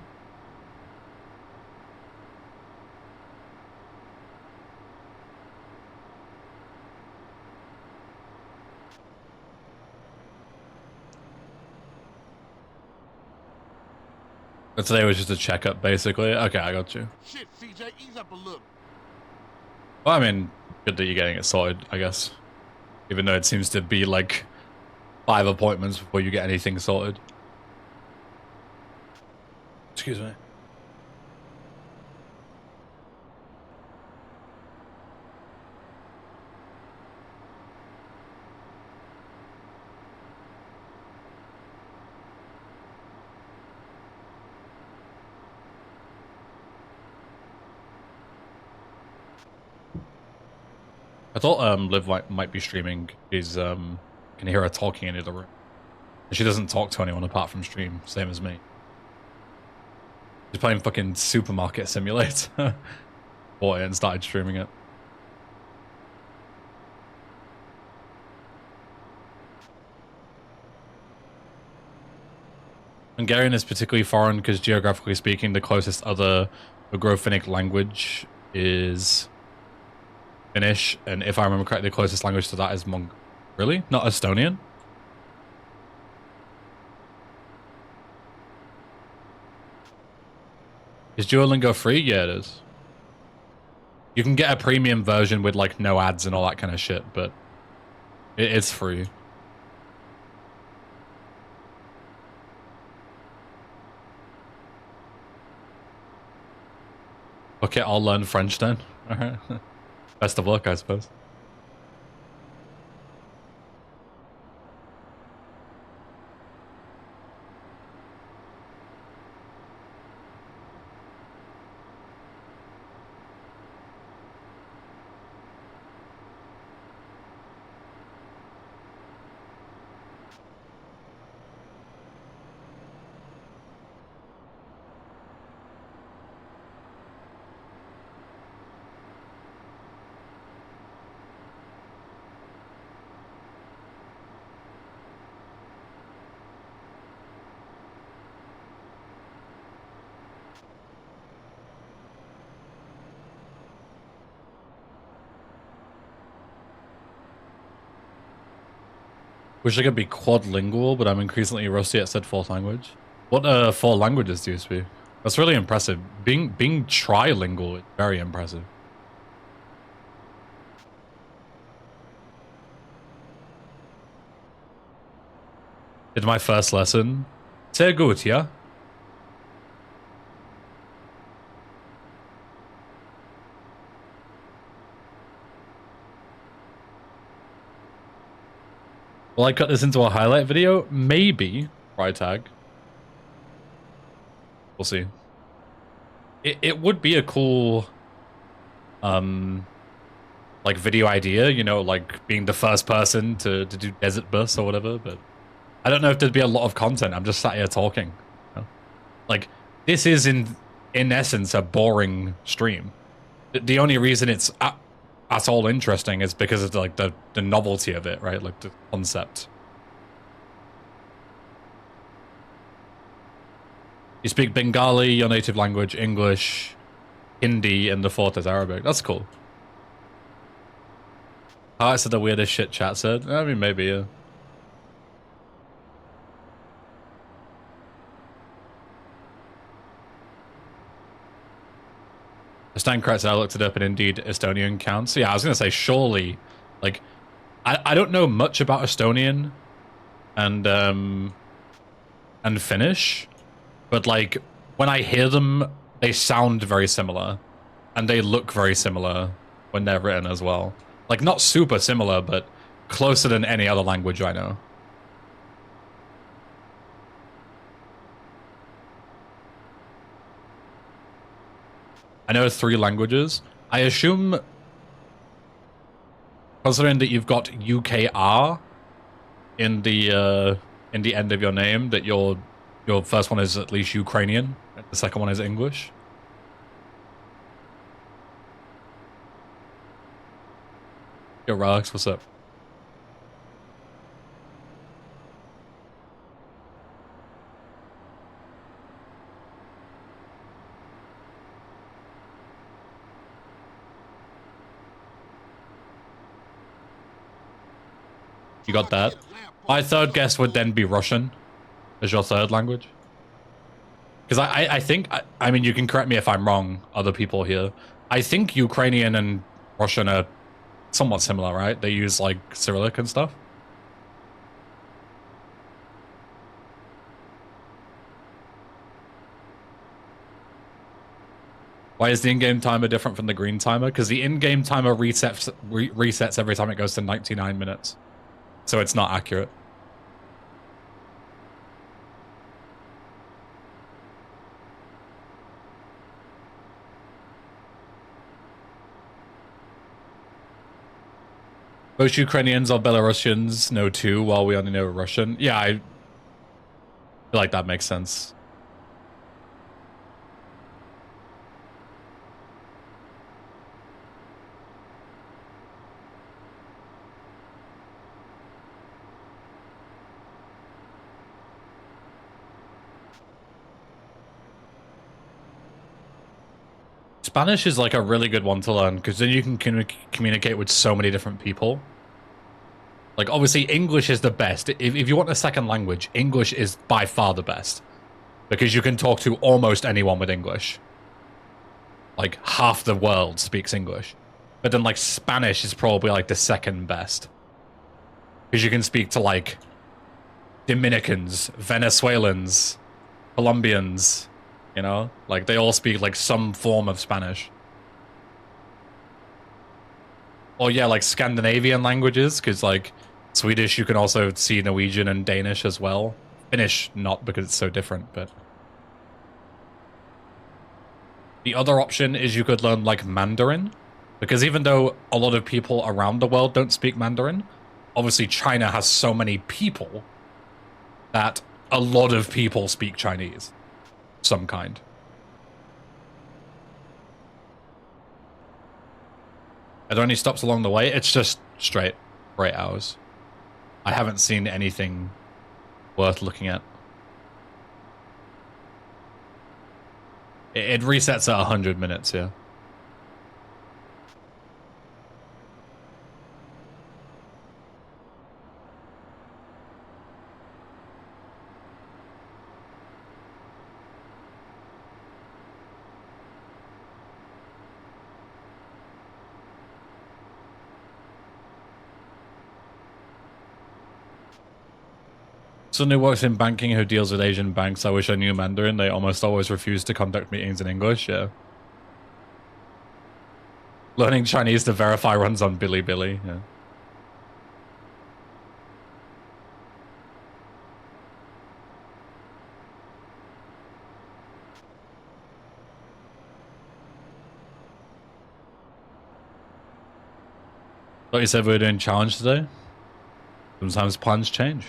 But today was just a checkup, basically. Okay, I got you. Shit, CJ, ease up a little. Well, I mean, good that you're getting it sorted, I guess. Even though it seems to be like 5 appointments before you get anything sorted. Excuse me. I thought Liv might be streaming. She's can hear her talking in the other room. She doesn't talk to anyone apart from stream, same as me. She's playing fucking Supermarket Simulator. Bought it and started streaming it. Hungarian is particularly foreign because geographically speaking, the closest other Ugrophonic language is Finnish, and if I remember correctly, the closest language to that is Really? Not Estonian? Is Duolingo free? Yeah, it is. You can get a premium version with like no ads and all that kind of shit, but it is free. Okay, I'll learn French then. Alright. Best of luck, I suppose. Wish I could be quadlingual, but I'm increasingly rusty at said fourth language. What 4 languages do you speak? That's really impressive. Being trilingual is very impressive. Did my first lesson. Sehr gut, yeah? Will I cut this into a highlight video? Maybe. Right tag. We'll see. It would be a cool like video idea, you know, like being the first person to do Desert Bus or whatever, but I don't know if there'd be a lot of content. I'm just sat here talking. You know? Like, this is in essence a boring stream. The only reason it's at all interesting is because of like the novelty of it, right? Like the concept. You speak Bengali, your native language, English, Hindi, and the fourth is Arabic. That's cool. I said the weirdest shit chat said. I mean, maybe, yeah. Stan Kretz, I looked it up and indeed Estonian counts. Yeah, I was going to say, surely, like, I don't know much about Estonian and Finnish, but like, when I hear them, they sound very similar and they look very similar when they're written as well. Like, not super similar, but closer than any other language I know. I know 3 languages. I assume, considering that you've got UKR in the end of your name, that your first one is at least Ukrainian, and the second one is English. Yo, Relax, what's up? You got that? My third guess would then be Russian as your third language. Because I think, I mean, you can correct me if I'm wrong, other people here. I think Ukrainian and Russian are somewhat similar, right? They use, like, Cyrillic and stuff. Why is the in-game timer different from the green timer? Because the in-game timer resets every time it goes to 99 minutes. So it's not accurate. Most Ukrainians or Belarusians know 2, while we only know Russian. Yeah, I feel like that makes sense. Spanish is like a really good one to learn because then you can communicate with so many different people. Like, obviously, English is the best. If you want a second language, English is by far the best because you can talk to almost anyone with English. Like, half the world speaks English. But then, like, Spanish is probably, like, the second best because you can speak to, like, Dominicans, Venezuelans, Colombians. You know, like they all speak like some form of Spanish. Or yeah, like Scandinavian languages, because like Swedish, you can also see Norwegian and Danish as well. Finnish, not because it's so different, but. The other option is you could learn like Mandarin, because even though a lot of people around the world don't speak Mandarin, obviously China has so many people that a lot of people speak Chinese. Some kind. Are there any stops along the way? It's just straight 8 hours. I haven't seen anything worth looking at. It resets at 100 minutes, yeah. Someone who works in banking who deals with Asian banks. I wish I knew Mandarin. They almost always refuse to conduct meetings in English. Yeah. Learning Chinese to verify runs on Bilibili. Yeah. Thought you said we were doing challenge today. Sometimes plans change.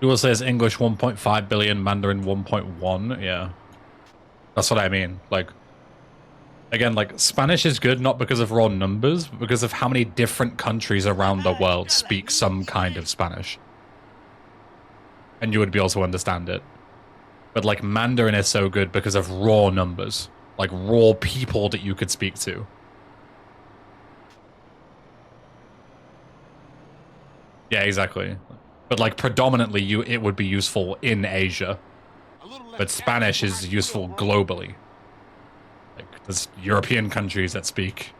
Google says English 1.5 billion, Mandarin 1.1. Yeah. That's what I mean. Like, again, like, Spanish is good not because of raw numbers, but because of how many different countries around the world speak some kind of Spanish. And you would be able to understand it. But, like, Mandarin is so good because of raw numbers. Like, raw people that you could speak to. Yeah, exactly. But, like, predominantly, it would be useful in Asia. But Spanish is useful globally. Like, there's European countries that speak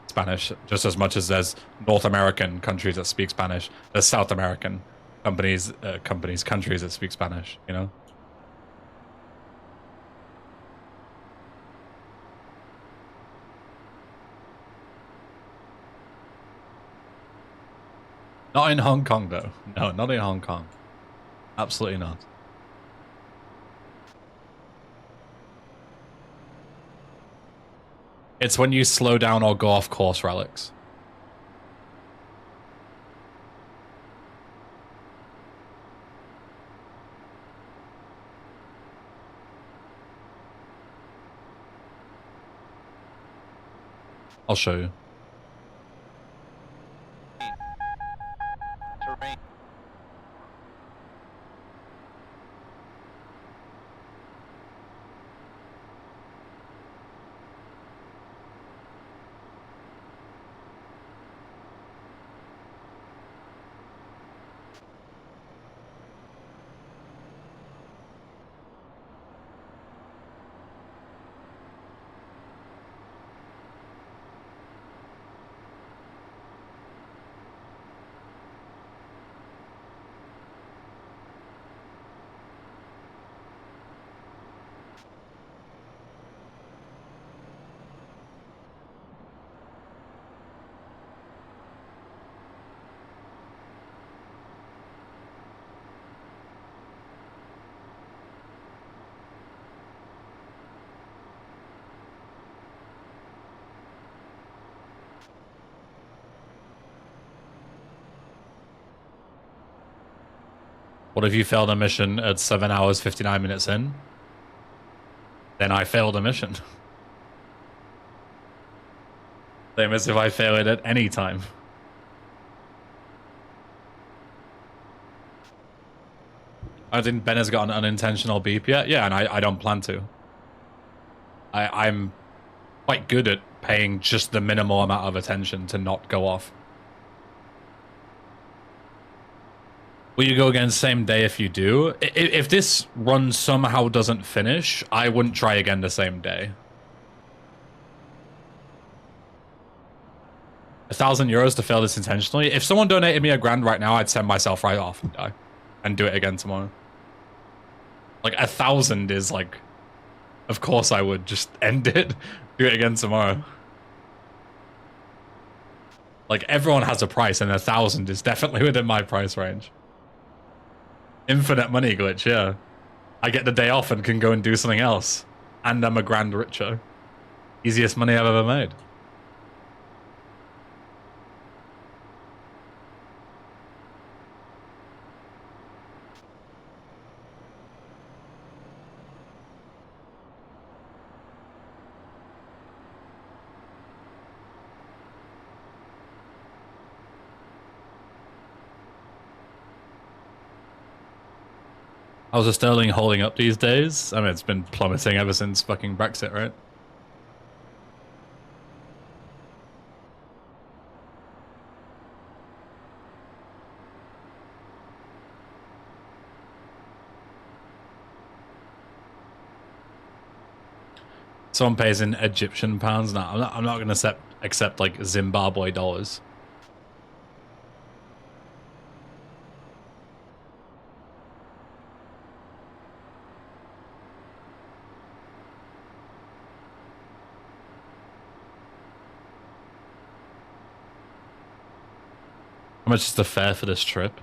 Spanish just as much as there's North American countries that speak Spanish. There's South American countries that speak Spanish, you know? Not in Hong Kong, though. No, not in Hong Kong. Absolutely not. It's when you slow down or go off course, Relics. I'll show you. Terrain. What if you failed a mission at 7 hours, 59 minutes in? Then I failed a mission. Same as if I fail it at any time. I think Ben has got an unintentional beep yet. Yeah, and I don't plan to. I'm quite good at paying just the minimal amount of attention to not go off. Will you go again same day if you do? If this run somehow doesn't finish, I wouldn't try again the same day. 1,000 euros to fail this intentionally? If someone donated me $1,000 right now, I'd send myself right off and die. And do it again tomorrow. Like, 1,000 is like... Of course I would just end it. Do it again tomorrow. Like, everyone has a price, and 1,000 is definitely within my price range. Infinite money glitch, yeah. I get the day off and can go and do something else. And I'm $1,000 richer. Easiest money I've ever made. How's the sterling holding up these days? I mean, it's been plummeting ever since fucking Brexit, right? Someone pays in Egyptian pounds. No, I'm not going to accept like Zimbabwe dollars. How much is the fare for this trip?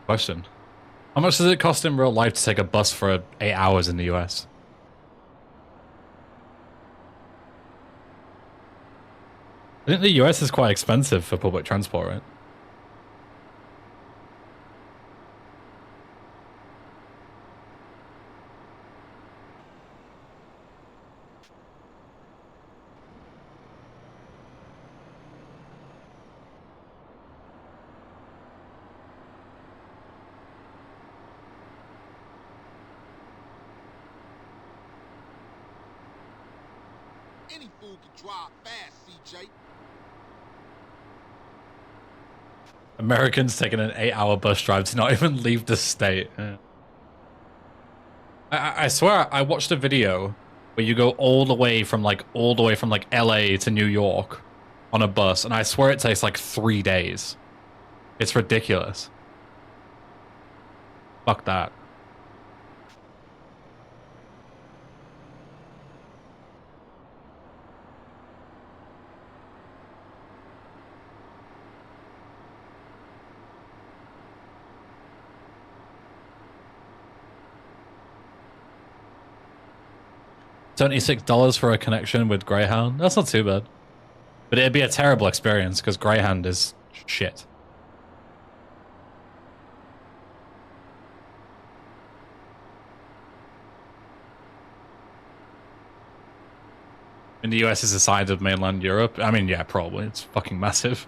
Question. How much does it cost in real life to take a bus for 8 hours in the US? I think the US is quite expensive for public transport, right? Any fool can drive fast, CJ. Americans taking an 8-hour bus drive to not even leave the state. Yeah. I swear I watched a video where you go all the way from like LA to New York on a bus, and I swear it takes like 3 days. It's ridiculous. Fuck that. $76 for a connection with Greyhound? That's not too bad. But it'd be a terrible experience because Greyhound is shit. And the US is the size of mainland Europe. I mean, yeah, probably. It's fucking massive.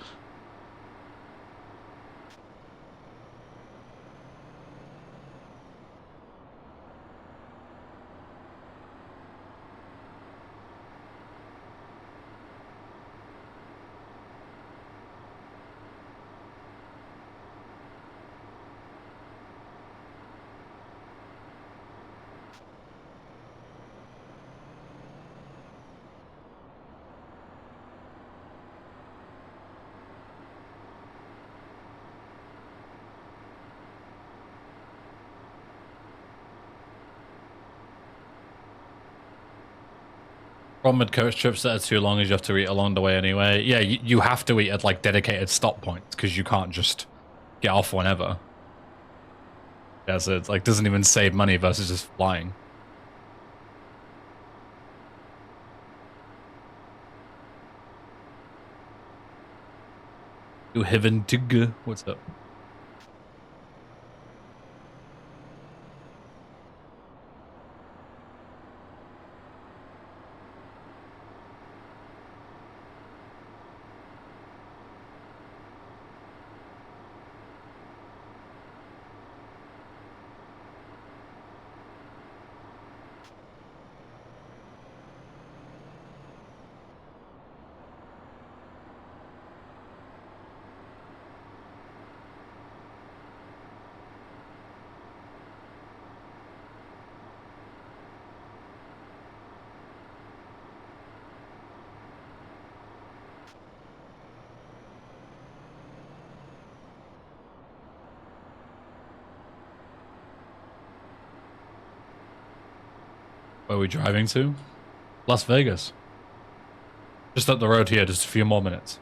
Problem with coach trips that are too long is you have to eat along the way anyway. Yeah, you have to eat at like dedicated stop points because you can't just get off whenever. Yeah, so it's like doesn't even save money versus just flying. You haven't dig. What's up? Where are we driving to? Las Vegas. Just up the road here, just a few more minutes.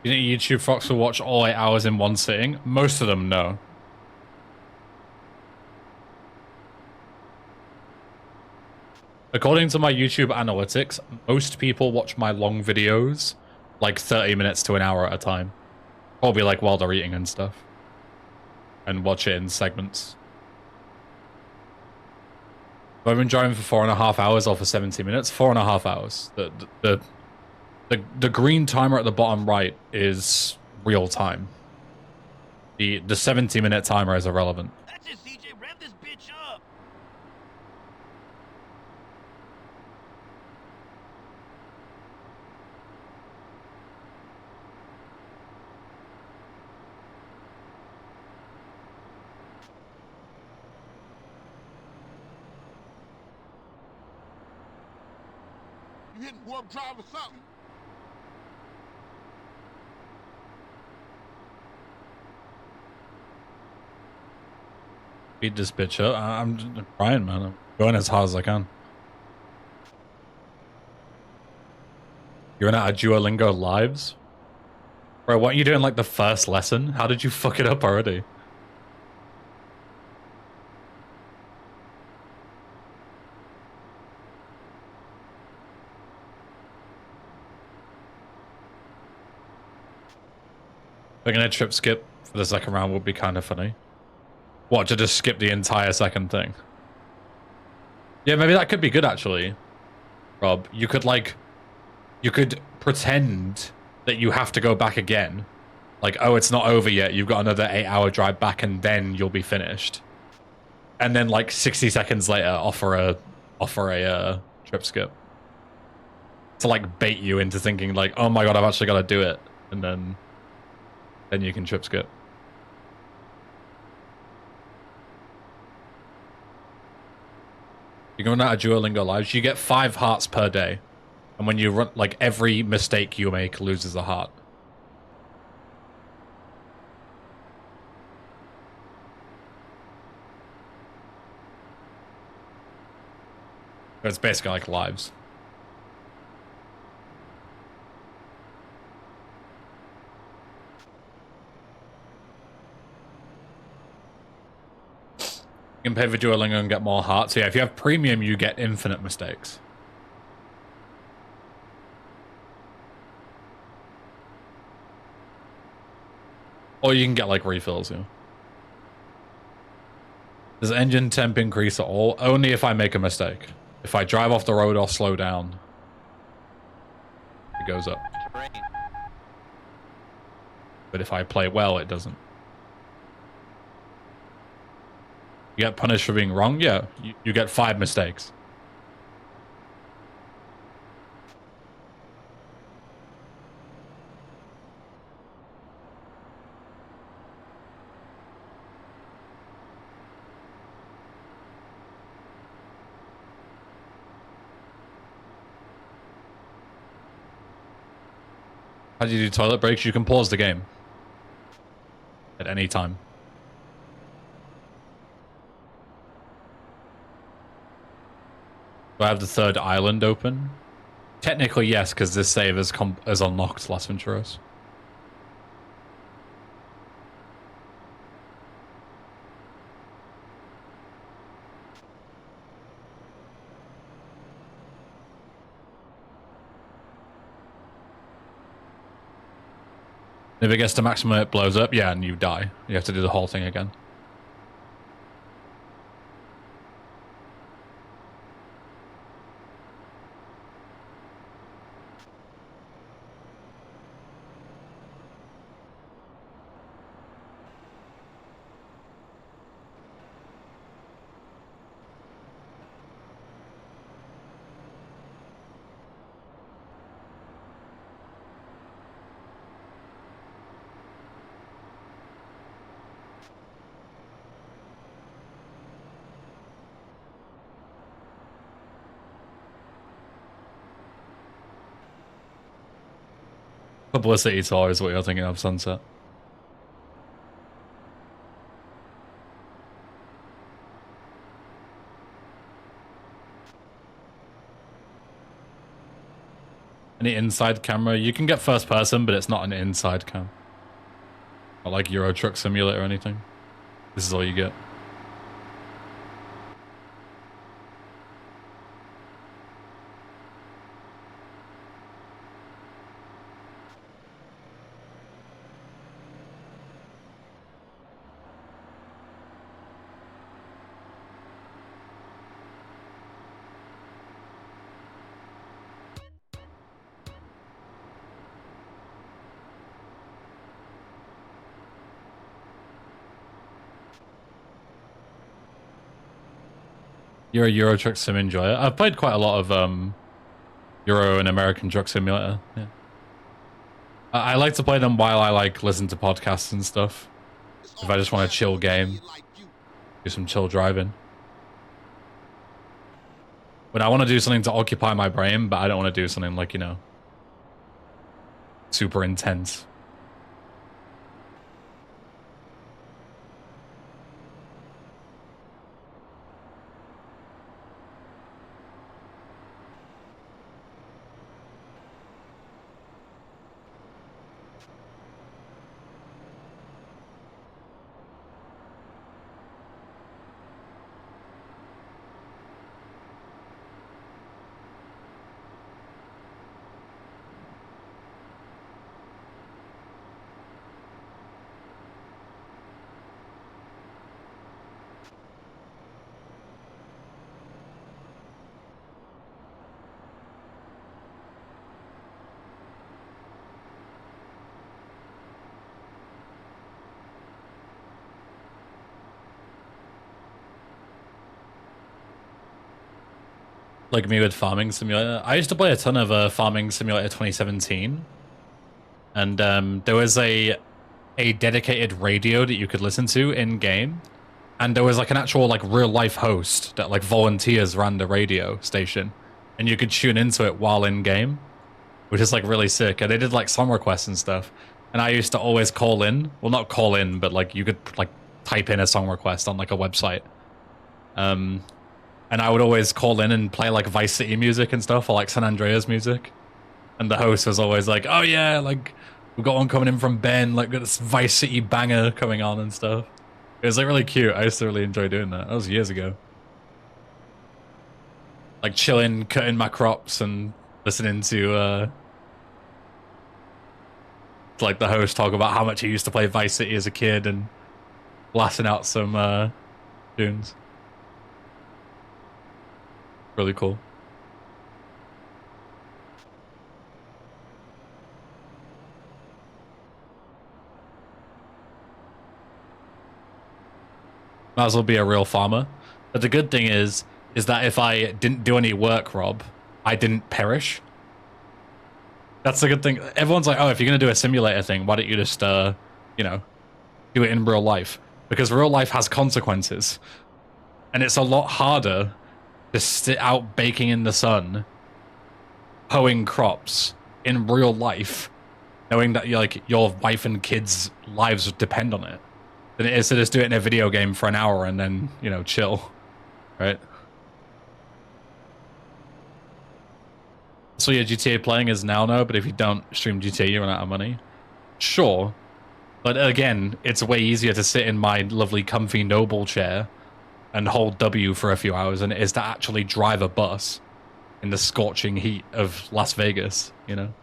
You think YouTube Fox will watch all 8 hours in one sitting? Most of them, no. According to my YouTube analytics, most people watch my long videos like 30 minutes to an hour at a time. Probably like while they're eating and stuff. And watch it in segments. I've been driving for 4.5 hours or for 70 minutes. 4.5 hours. The green timer at the bottom right is real time. The 70-minute timer is irrelevant. That's it, CJ. Rev this bitch up. You hitting warp drive or something? Beat this bitch up. I'm trying, man. I'm going as hard as I can. You're in a Duolingo lives? Bro, what are you doing like the first lesson? How did you fuck it up already? Making a trip skip for the second round would be kind of funny. What, to just skip the entire second thing? Yeah, maybe that could be good actually, Rob. You could pretend that you have to go back again. Like, oh, it's not over yet. You've got another 8-hour drive back and then you'll be finished. And then like 60 seconds later offer a trip skip. To like bait you into thinking like, oh my god, I've actually got to do it. And then you can trip skip. You're going out of Duolingo lives. You get 5 hearts per day, and when you run, like every mistake you make loses a heart. It's basically like lives. You can pay for Duolingo and get more hearts. So yeah, if you have premium, you get infinite mistakes. Or you can get like refills, yeah. Does engine temp increase at all? Only if I make a mistake. If I drive off the road or slow down, it goes up. Terrain. But if I play well, it doesn't. You get punished for being wrong? Yeah, you get 5 mistakes. How do you do toilet breaks? You can pause the game at any time. Do I have the 3rd island open? Technically, yes, because this save is unlocked Las Venturas. If it gets to maximum, it blows up. Yeah, and you die. You have to do the whole thing again. Publicity tour is what you're thinking of, Sunset. Any inside camera? You can get first person, but it's not an inside cam. Not like Euro Truck Simulator or anything. This is all you get. You're a Euro Truck Sim enjoyer. I've played quite a lot of Euro and American Truck Simulator. Yeah. I like to play them while I like listen to podcasts and stuff. If I just want a chill game, do some chill driving. When I want to do something to occupy my brain, but I don't want to do something like, you know, super intense. Like me with Farming Simulator. I used to play a ton of Farming Simulator 2017. And there was a dedicated radio that you could listen to in-game. And there was like an actual like real-life host that like volunteers ran the radio station. And you could tune into it while in-game. Which is like really sick. And they did like song requests and stuff. And I used to always call in. Well, not call in, but like you could like type in a song request on like a website. And I would always call in and play like Vice City music and stuff, or like San Andreas music. And the host was always like, oh yeah, like we've got one coming in from Ben, like got this Vice City banger coming on and stuff. It was like really cute. I used to really enjoy doing that. That was years ago. Like chilling, cutting my crops and listening to like the host talk about how much he used to play Vice City as a kid and blasting out some tunes. Really cool. Might as well be a real farmer. But the good thing is that if I didn't do any work, Rob, I didn't perish. That's the good thing. Everyone's like, oh, if you're going to do a simulator thing, why don't you just, you know, do it in real life? Because real life has consequences. And it's a lot harder to sit out baking in the sun, hoeing crops in real life, knowing that your wife and kids' lives depend on it, than it is to just do it in a video game for an hour and then, you know, chill, right? So your GTA playing is now, no, but if you don't stream GTA, you run out of money. Sure, but again, it's way easier to sit in my lovely comfy noble chair and hold W for a few hours than it is to actually drive a bus in the scorching heat of Las Vegas, you know?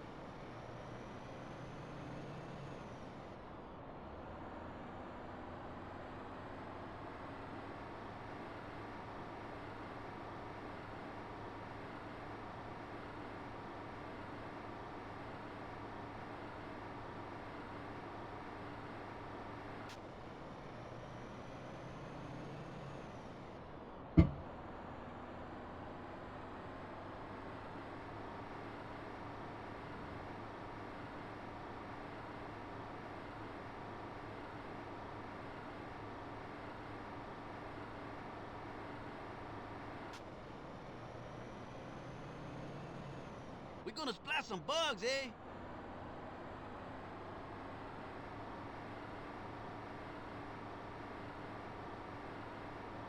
We're gonna splash some bugs, eh?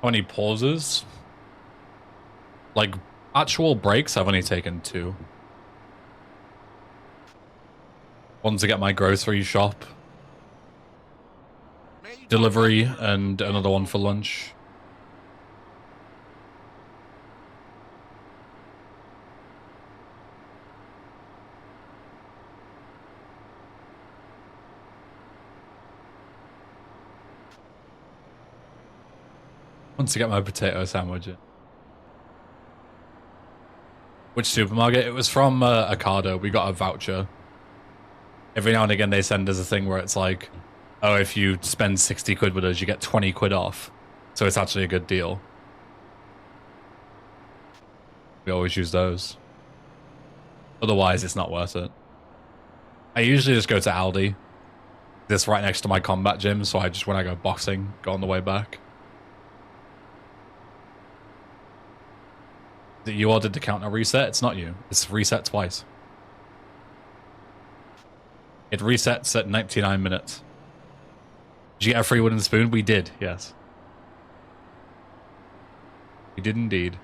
How many pauses? Like, actual breaks, I've only taken 2. One to get my grocery shop, delivery, and another one for lunch. One to get my potato sandwich. Which supermarket? It was from Ocado. We got a voucher. Every now and again they send us a thing where it's like, oh, if you spend 60 quid with us, you get 20 quid off. So it's actually a good deal. We always use those. Otherwise, it's not worth it. I usually just go to Aldi. This right next to my combat gym, so I just, when I go boxing, go on the way back. You ordered the counter reset? It's not you. It's reset twice. It resets at 99 minutes. Did you get a free wooden spoon? We did, yes. We did indeed.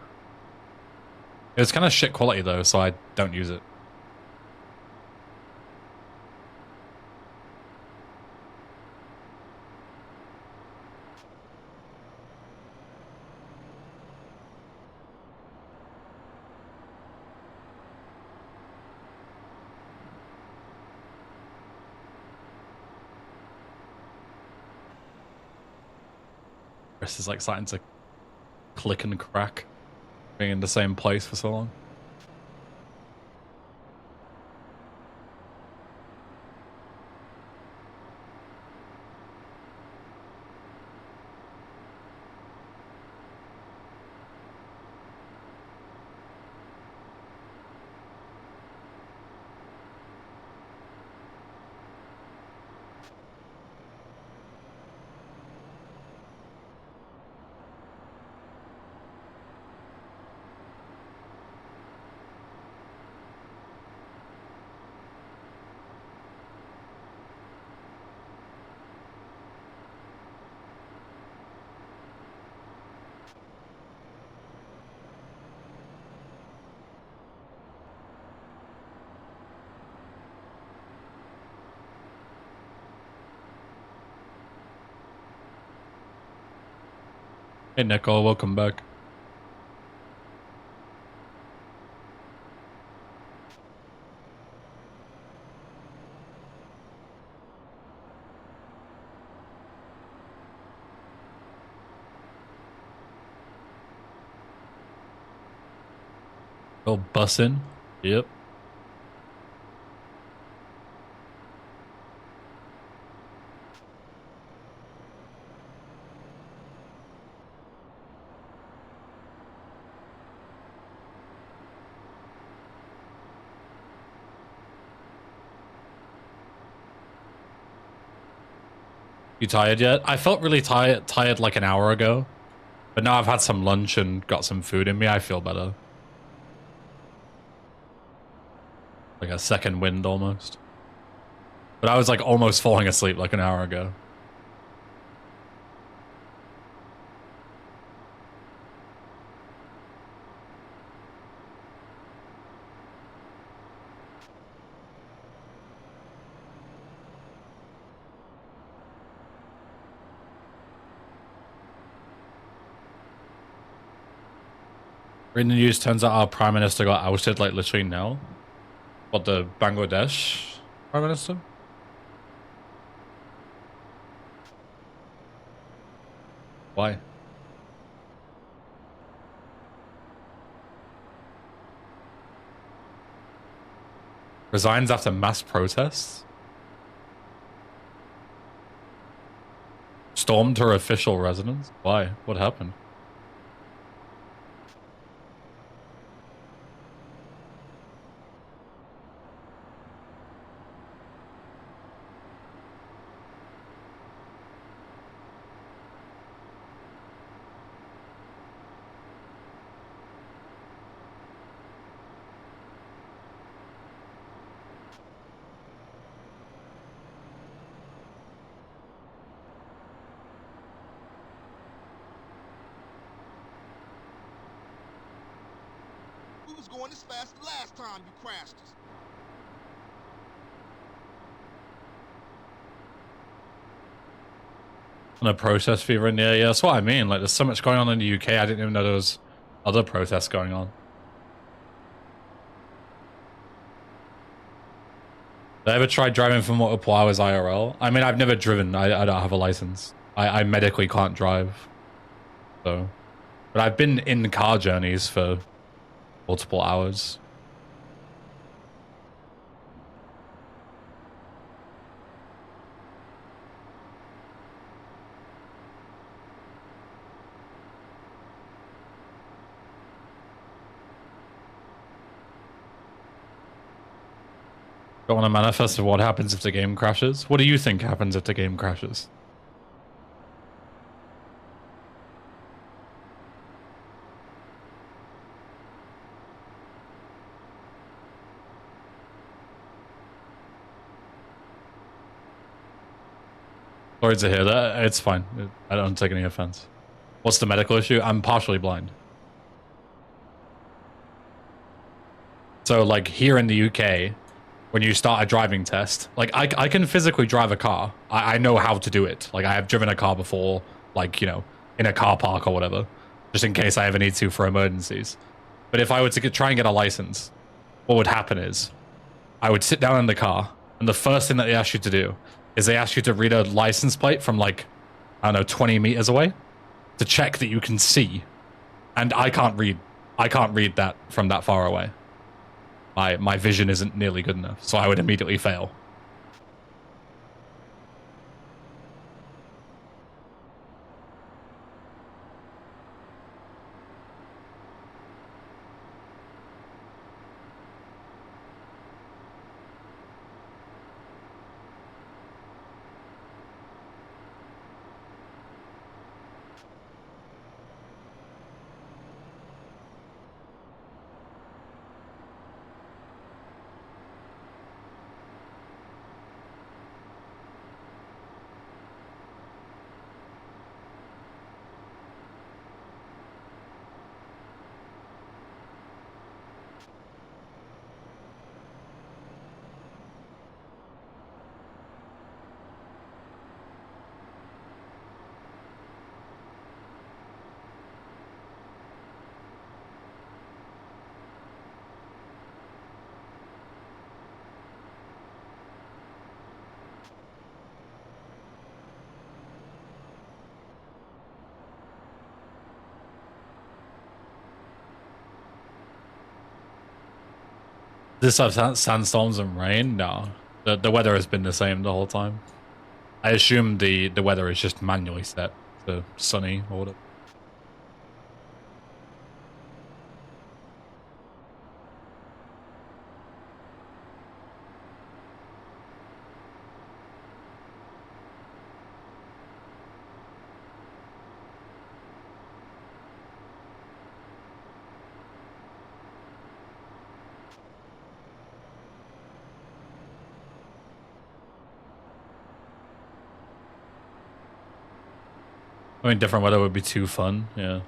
It was kind of shit quality though, so I don't use it. This is like starting to click and crack, being in the same place for so long. Hey Nicole, welcome back. Oh, bussin'. Yep. You tired yet? I felt really tired like an hour ago, but now I've had some lunch and got some food in me. I feel better. Like a second wind almost. But I was like almost falling asleep like an hour ago. In the news, turns out our prime minister got ousted like literally now. What, the Bangladesh prime minister? Why? Resigns after mass protests? Stormed her official residence? Why? What happened? We was going this fast the last time you crashed us. On a protest fever in the air? Yeah, that's what I mean. Like, there's so much going on in the UK, I didn't even know there was other protests going on. Did I ever try driving for multiple hours IRL? I mean, I've never driven. I don't have a license. I medically can't drive. So, but I've been in car journeys for multiple hours. Got on a manifest of what happens if the game crashes. What do you think happens if the game crashes? Sorry to hear that. It's fine. I don't take any offense. What's the medical issue? I'm partially blind. So, like, here in the UK, when you start a driving test, like, I can physically drive a car. I know how to do it. Like, I have driven a car before, like, you know, in a car park or whatever, just in case I ever need to for emergencies. But if I were to try and get a license, what would happen is I would sit down in the car, and the first thing that they ask you to do is they ask you to read a license plate from, like, I don't know, 20 meters away to check that you can see. And I can't read that from that far away. My vision isn't nearly good enough, so I would immediately fail. This have sandstorms and rain? No. The weather has been the same the whole time. I assume the weather is just manually set to sunny or whatever. I mean, different weather would be too fun, yeah.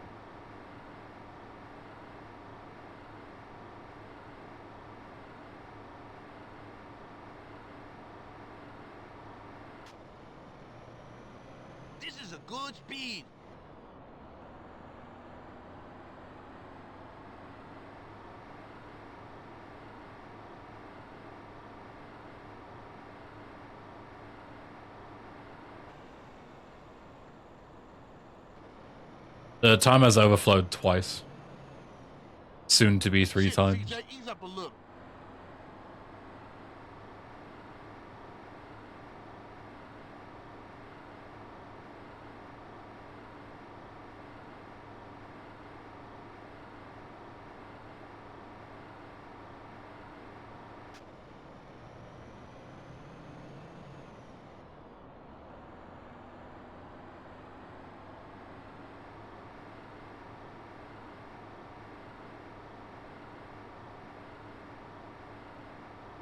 This is a good speed. The time has overflowed twice. Soon to be 3 Shit, times. CJ, ease up a little.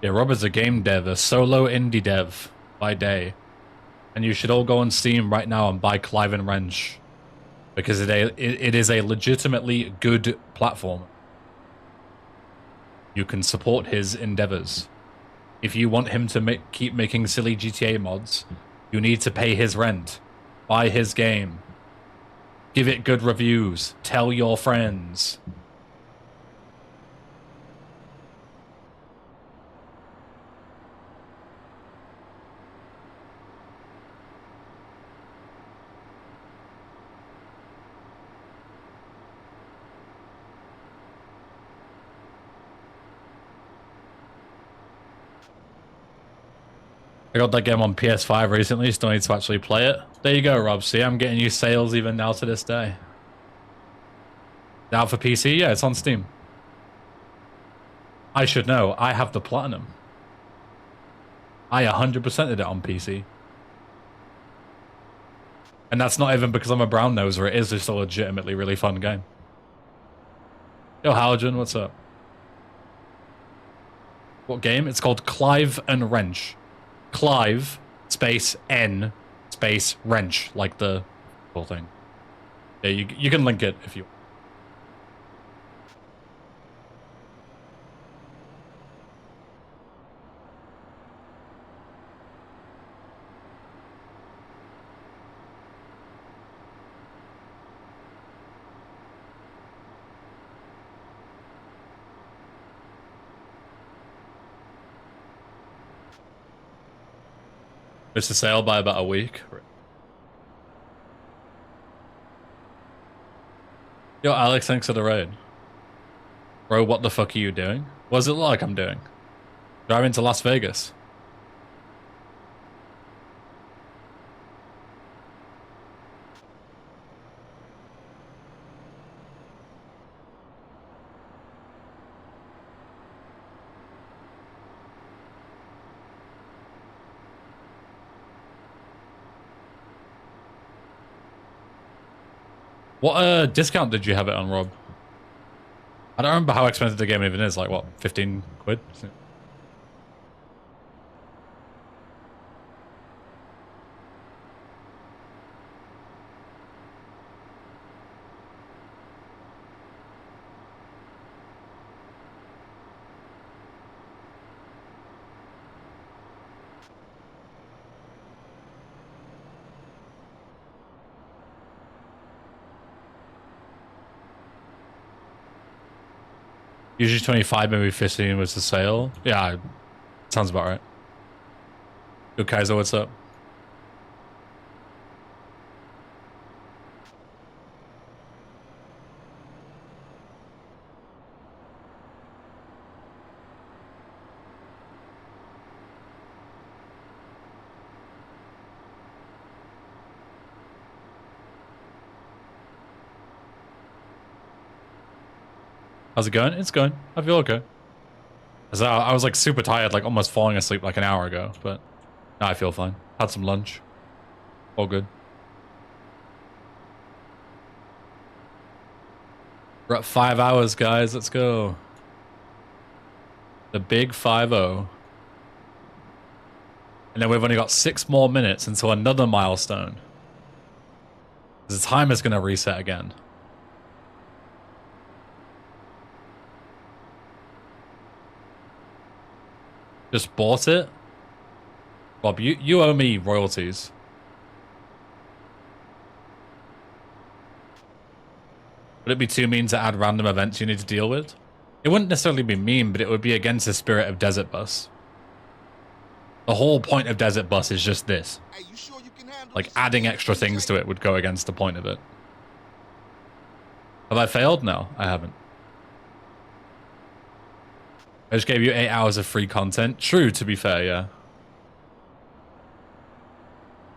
Yeah, Robert's a game dev, a solo indie dev by day. And you should all go on Steam right now and buy Clive and Wrench. Because it is a legitimately good platform. You can support his endeavors. If you want him to keep making silly GTA mods, you need to pay his rent. Buy his game. Give it good reviews. Tell your friends. I got that game on PS5 recently, still need to actually play it. There you go, Rob. See, I'm getting you sales even now to this day. Out for PC? Yeah, it's on Steam. I should know. I have the platinum. I 100%ed it on PC. And that's not even because I'm a brown noser, it is just a legitimately really fun game. Yo, Halogen, what's up? What game? It's called Clive and Wrench. Clive, space N, space Wrench, like the whole thing. Yeah, you can link it if you... It's a sale by about a week. Yo, Alex, thanks for the raid. Bro, what the fuck are you doing? What does it look like I'm doing? Driving to Las Vegas. What discount did you have it on, Rob? I don't remember how expensive the game even is. Like, what, 15 quid? Usually 25, maybe 15 was the sale. Yeah, sounds about right. Yo, Kaiser, what's up? How's it going? It's going. I feel okay. I was like super tired, like almost falling asleep like an hour ago, but now I feel fine. Had some lunch. All good. We're at 5 hours, guys. Let's go. The big 5-0. And then we've only got 6 more minutes until another milestone. The time is going to reset again. Just bought it? Bob, you owe me royalties. Would it be too mean to add random events you need to deal with? It wouldn't necessarily be mean, but it would be against the spirit of Desert Bus. The whole point of Desert Bus is just this. Hey, you sure you can handle Like, this? adding extra things to it would go against the point of it. Have I failed? No, I haven't. I just gave you 8 hours of free content. True, to be fair, yeah.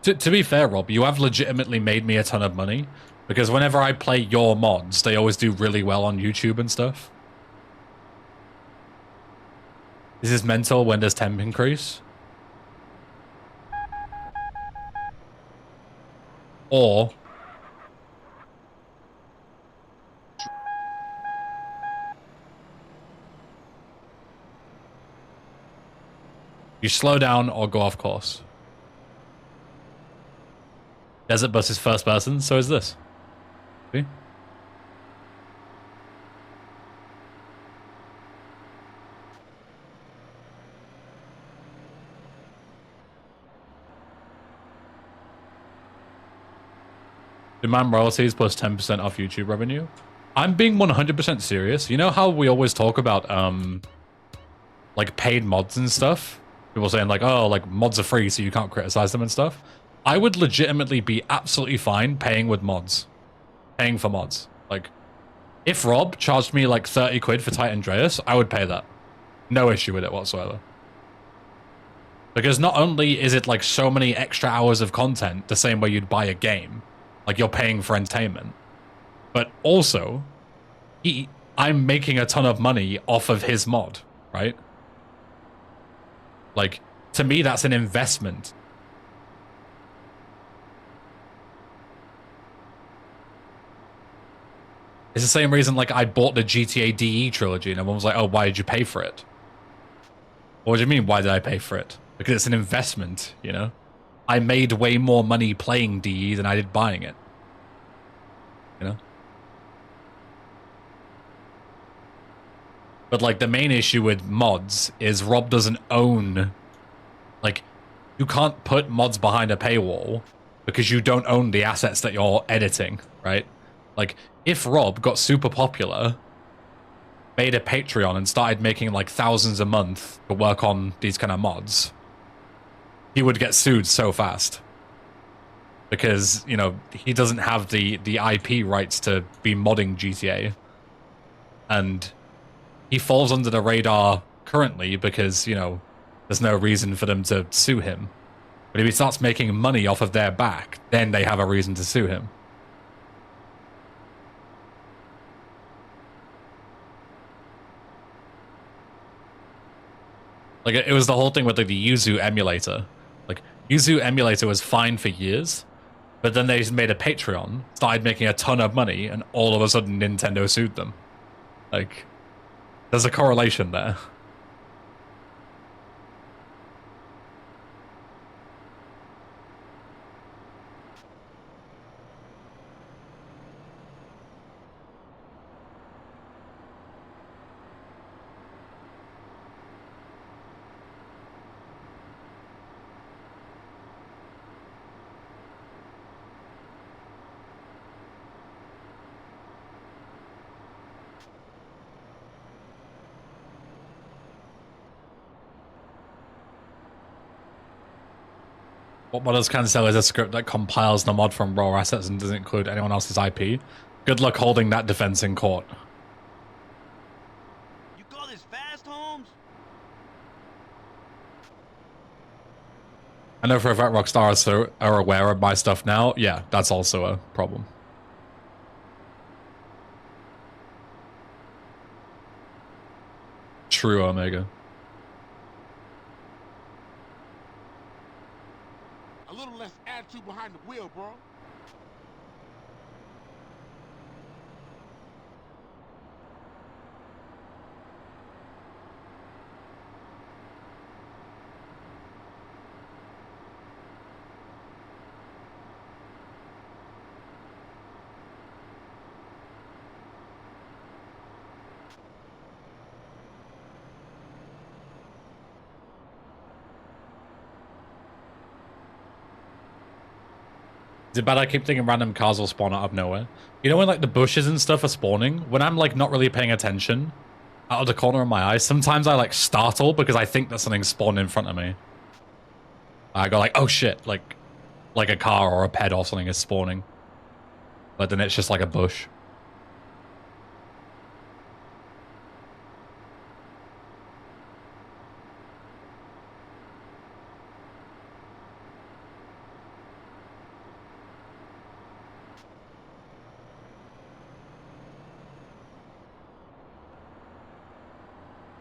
To be fair, Rob, you have legitimately made me a ton of money. Because whenever I play your mods, they always do really well on YouTube and stuff. This is mental when there's temp increase. Or... you slow down or go off course. Desert Bus is first person, so is this. See? Demand royalties plus 10% off YouTube revenue. I'm being 100% serious. You know how we always talk about like paid mods and stuff? People saying like, oh, like mods are free so you can't criticize them and stuff. I would legitimately be absolutely fine paying with mods. Paying for mods. Like, if Rob charged me like 30 quid for Titan Andreas, I would pay that. No issue with it whatsoever. Because not only is it like so many extra hours of content the same way you'd buy a game, like you're paying for entertainment, but also I'm making a ton of money off of his mod, right? Like, To me, that's an investment. It's the same reason, like, I bought the GTA DE trilogy and everyone was like, oh, why did you pay for it? What do you mean, why did I pay for it? Because it's an investment, you know? I made way more money playing DE than I did buying it. You know? But, like, the main issue with mods is Rob doesn't own... Like, you can't put mods behind a paywall because you don't own the assets that you're editing, right? Like, if Rob got super popular, made a Patreon and started making like thousands a month to work on these kind of mods, he would get sued so fast. Because, you know, he doesn't have the IP rights to be modding GTA. And he falls under the radar currently because, you know, there's no reason for them to sue him. But if he starts making money off of their back, then they have a reason to sue him. Like, it was the whole thing with like the Yuzu emulator. Like, Yuzu emulator was fine for years, but then they made a Patreon, started making a ton of money, and all of a sudden Nintendo sued them. Like, there's a correlation there. What modders can sell is a script that compiles the mod from raw assets and doesn't include anyone else's IP. Good luck holding that defense in court. You call this fast, Holmes? I know for a fact Rockstar are aware of my stuff now. Yeah, that's also a problem. True, Omega. A little less attitude behind the wheel, bro. Is it bad I keep thinking random cars will spawn out of nowhere? You know when like the bushes and stuff are spawning? When I'm like not really paying attention, out of the corner of my eye, sometimes I like startle because I think that something spawned in front of me. I go like, oh shit, like a car or a ped or something is spawning. But then it's just like a bush.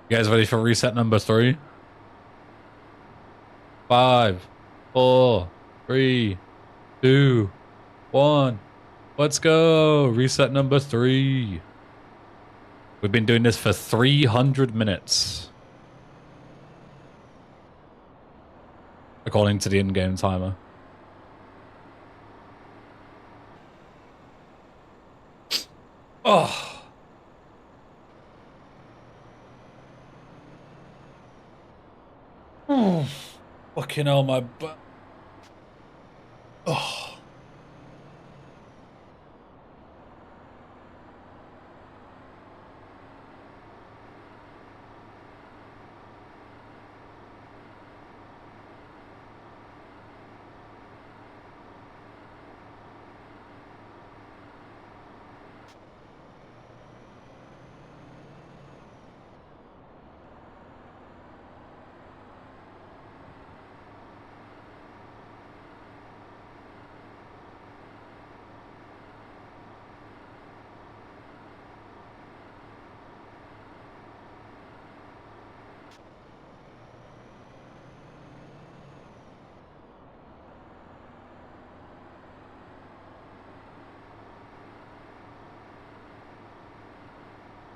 You guys ready for reset number 3? 5, 4, 3, 2, 1. Let's go. Reset number 3. We've been doing this for 300 minutes. According to the in-game timer. Oh. Oh, fucking hell, my butt. Oh.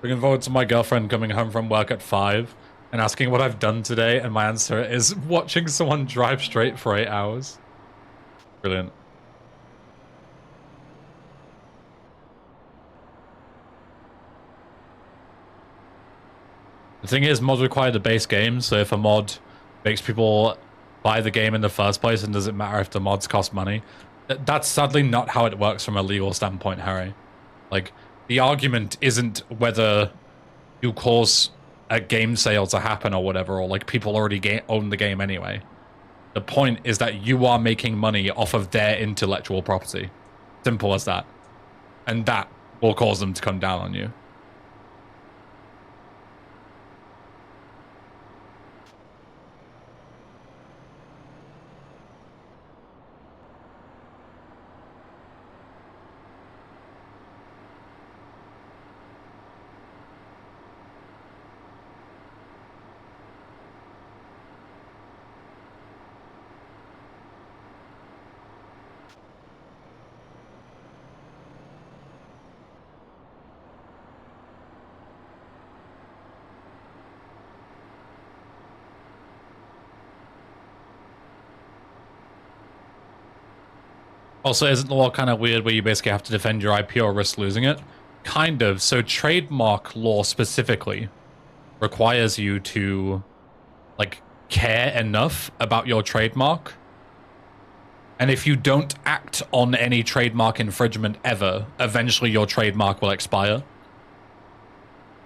Looking forward to my girlfriend coming home from work at 5 and asking what I've done today, and my answer is watching someone drive straight for 8 hours. Brilliant. The thing is, mods require the base game, so if a mod makes people buy the game in the first place, and does it matter if the mods cost money? That's sadly not how it works from a legal standpoint, Harry. Like, the argument isn't whether you cause a game sale to happen or whatever, or like people already own the game anyway. The point is that you are making money off of their intellectual property. Simple as that. And that will cause them to come down on you. Also, isn't the law kind of weird where you basically have to defend your IP or risk losing it? Kind of. So trademark law specifically requires you to, like, care enough about your trademark. And if you don't act on any trademark infringement ever, eventually your trademark will expire.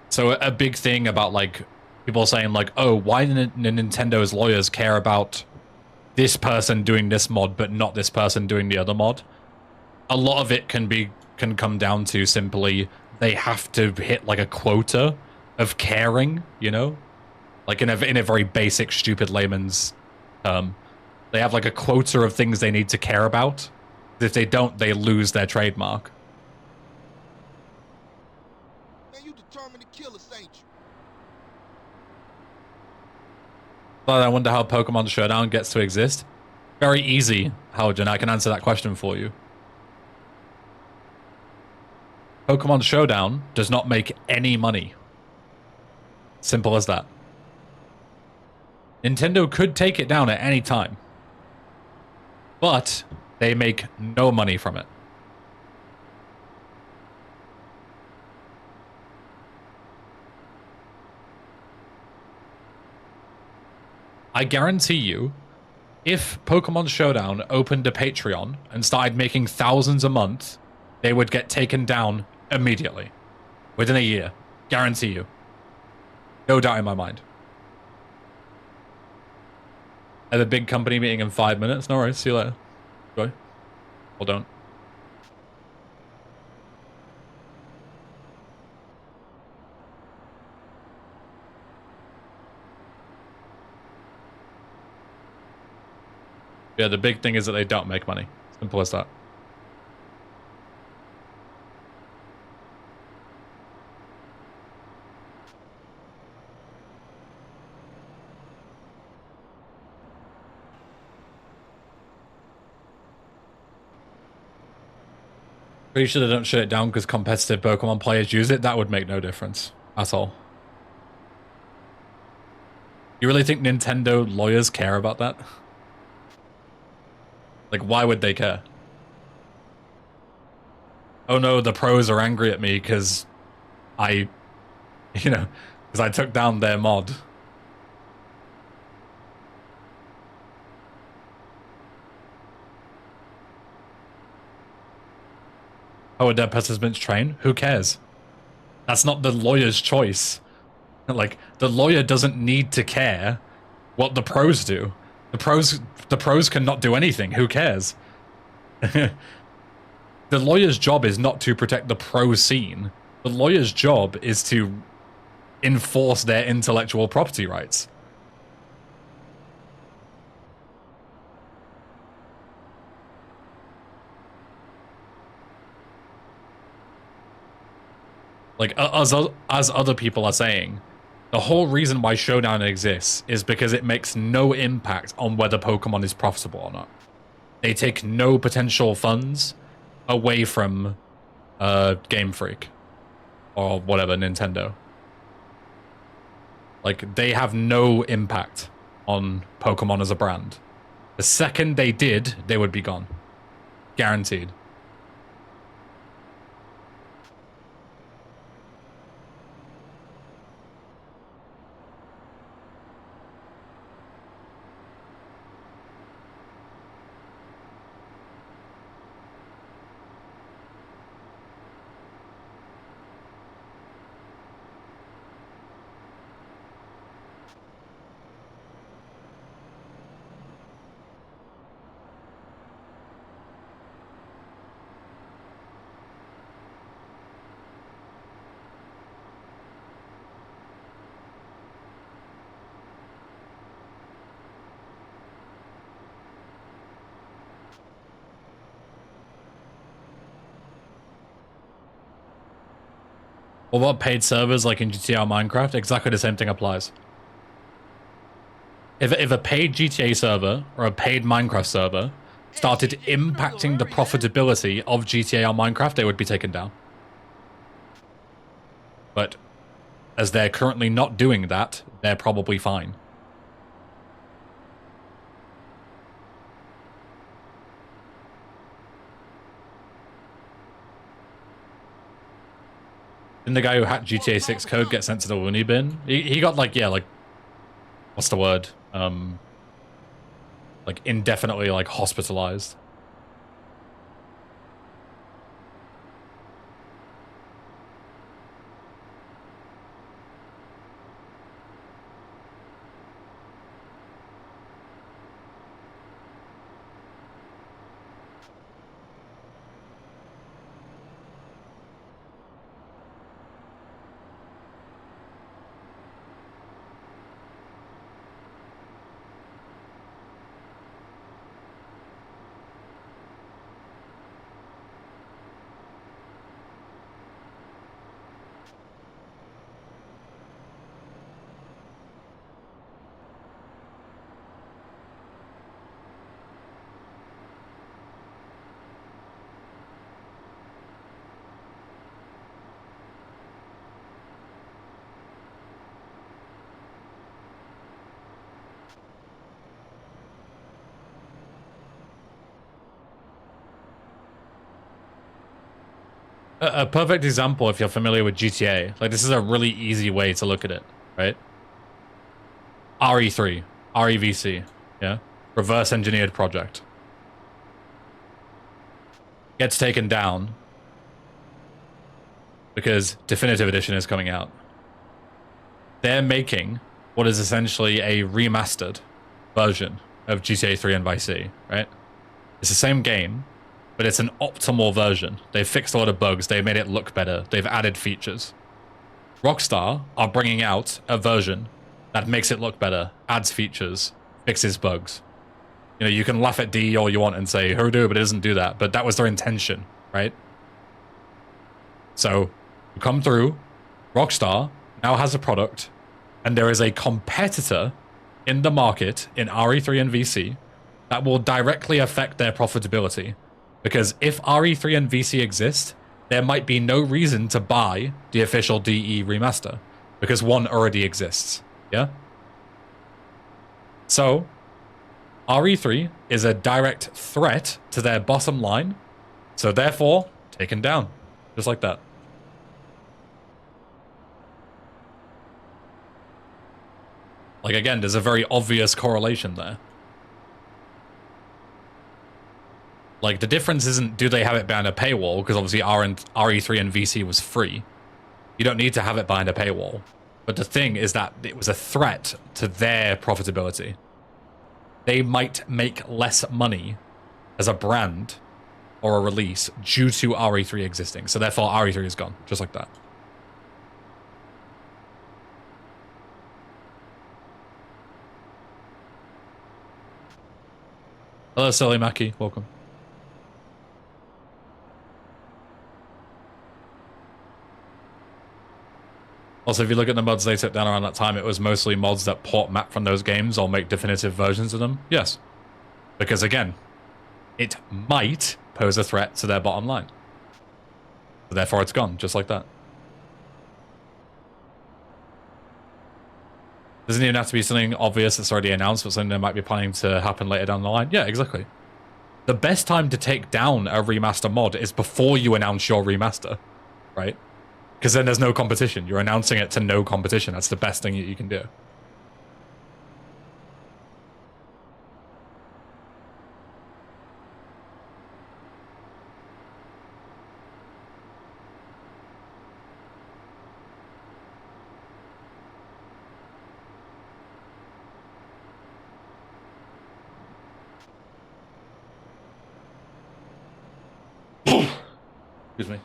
So a big thing about, like, people saying, like, oh, why did Nintendo's lawyers care about this person doing this mod, but not this person doing the other mod? A lot of it can come down to simply they have to hit like a quota of caring, you know, like in a very basic, stupid layman's term. They have like a quota of things they need to care about. If they don't, they lose their trademark. Man, you determined to kill us, ain't you? But I wonder how Pokemon Showdown gets to exist. Very easy, Howard, and I can answer that question for you. Pokemon Showdown does not make any money. Simple as that. Nintendo could take it down at any time, but they make no money from it. I guarantee you, if Pokemon Showdown opened a Patreon and started making thousands a month, they would get taken down immediately. Within a year. Guarantee you. No doubt in my mind. I have a big company meeting in 5 minutes. No worries. See you later. Enjoy. Or don't. Yeah, the big thing is that they don't make money. Simple as that. Pretty sure they don't shut it down because competitive Pokemon players use it. That would make no difference at all. You really think Nintendo lawyers care about that? Like, why would they care? Oh no, the pros are angry at me because because I took down their mod. Oh, a dead participants train? Who cares? That's not the lawyer's choice. Like, the lawyer doesn't need to care what the pros do. The pros cannot do anything. Who cares? The lawyer's job is not to protect the pro scene. The lawyer's job is to enforce their intellectual property rights. Like, as other people are saying, the whole reason why Showdown exists is because it makes no impact on whether Pokemon is profitable or not. They take no potential funds away from Game Freak or whatever, Nintendo. Like, they have no impact on Pokemon as a brand. The second they did, they would be gone. Guaranteed. Well, what paid servers like in GTA or Minecraft? Exactly the same thing applies. If a paid GTA server or a paid Minecraft server started impacting the profitability of GTA or Minecraft, they would be taken down. But as they're currently not doing that, they're probably fine. Didn't the guy who hacked GTA 6 code get sent to the loony bin? He got like, yeah, like, what's the word? Like indefinitely like hospitalized. A perfect example, if you're familiar with GTA, like this is a really easy way to look at it, right? RE3, REVC, yeah? Reverse engineered project. Gets taken down because Definitive Edition is coming out. They're making what is essentially a remastered version of GTA 3 and Vice City, right? It's the same game, but it's an optimal version. They've fixed a lot of bugs. They've made it look better. They've added features. Rockstar are bringing out a version that makes it look better, adds features, fixes bugs. You know, you can laugh at D all you want and say, hoodoo, but it doesn't do that. But that was their intention, right? So, you come through, Rockstar now has a product, and there is a competitor in the market in RE3 and VC that will directly affect their profitability. Because if RE3 and VC exist, there might be no reason to buy the official DE remaster, because one already exists, yeah? So, RE3 is a direct threat to their bottom line, so therefore, taken down, just like that. Like again, there's a very obvious correlation there. Like, the difference isn't do they have it behind a paywall, because obviously RE3 and VC was free. You don't need to have it behind a paywall. But the thing is that it was a threat to their profitability. They might make less money as a brand or a release due to RE3 existing. So therefore RE3 is gone, just like that. Hello, Silly Mackie, welcome. Also, if you look at the mods they took down around that time, it was mostly mods that port map from those games or make definitive versions of them. Yes. Because again, it might pose a threat to their bottom line. So therefore it's gone, just like that. Doesn't even have to be something obvious that's already announced, but something that might be planning to happen later down the line. Yeah, exactly. The best time to take down a remaster mod is before you announce your remaster, right? Because then there's no competition. You're announcing it to no competition. That's the best thing that you can do. Excuse me.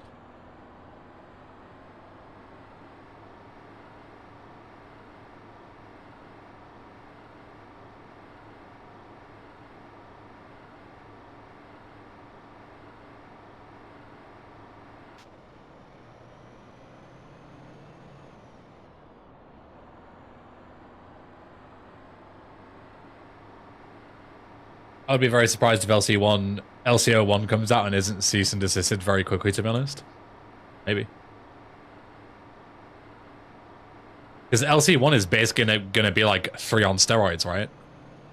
I'd be very surprised if LCO1 comes out and isn't cease and desisted very quickly, to be honest. Maybe. Because LC1 is basically gonna be like 3 on steroids, right?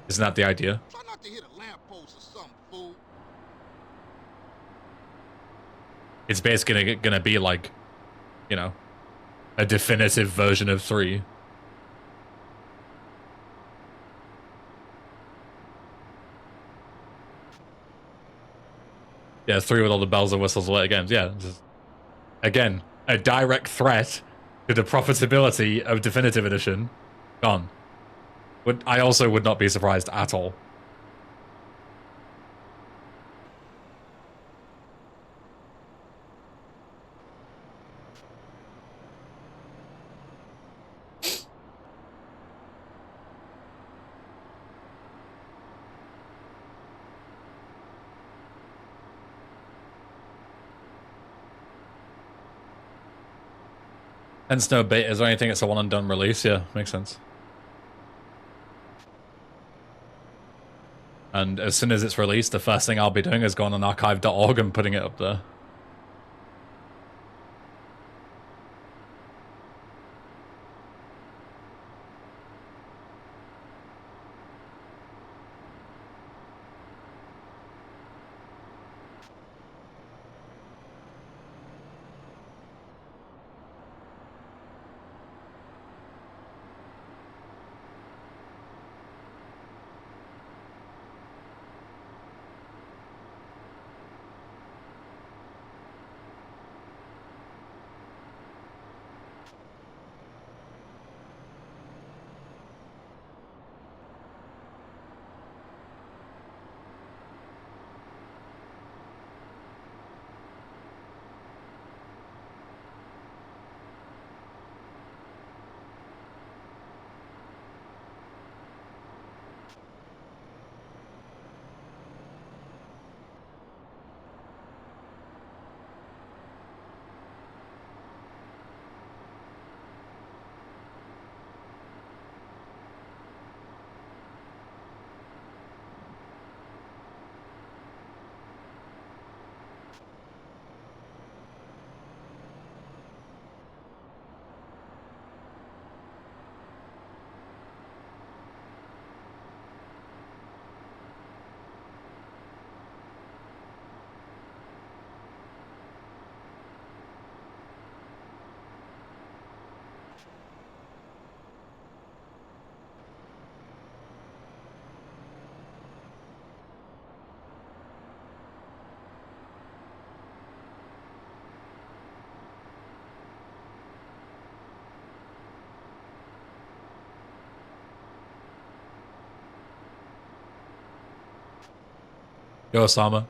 Isn't that the idea? Try not to hit a lamppost or something, fool. It's basically gonna be like, you know, a definitive version of 3. Yeah, 3 with all the bells and whistles of later games. Yeah, just, again, a direct threat to the profitability of Definitive Edition. Gone. I also would not be surprised at all. Hence no betas or anything, it's a one and done release. Yeah, makes sense. And as soon as it's released, the first thing I'll be doing is going on archive.org and putting it up there. Yo, Osama.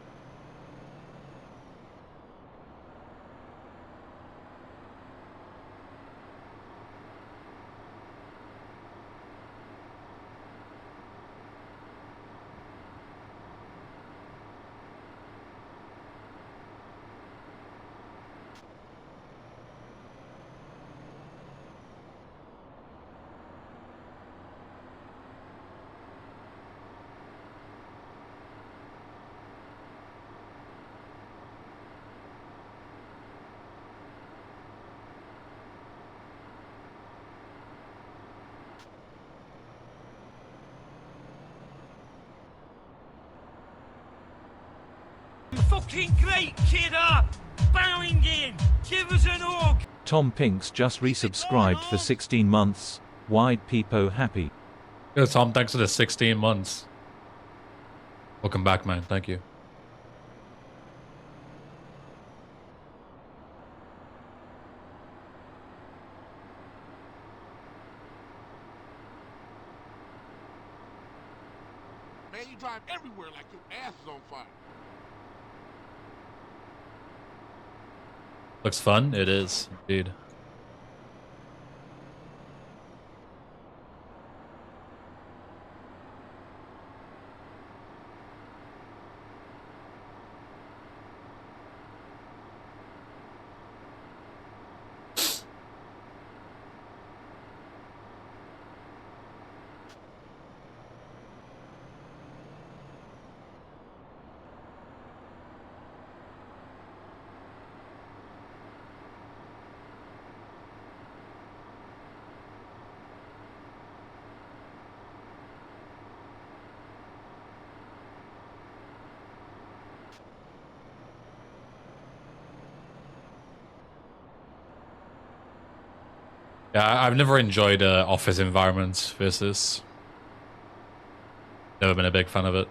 fucking great, kidder! Bowing in! Give us an hug! Tom Pinks just resubscribed for 16 months. Wide peepo happy. Yo, Tom, thanks for the 16 months. Welcome back, man. Thank you. Man, you drive everywhere like your ass is on fire. Looks fun. It is, indeed. Yeah, I've never enjoyed office environments versus. Never been a big fan of it.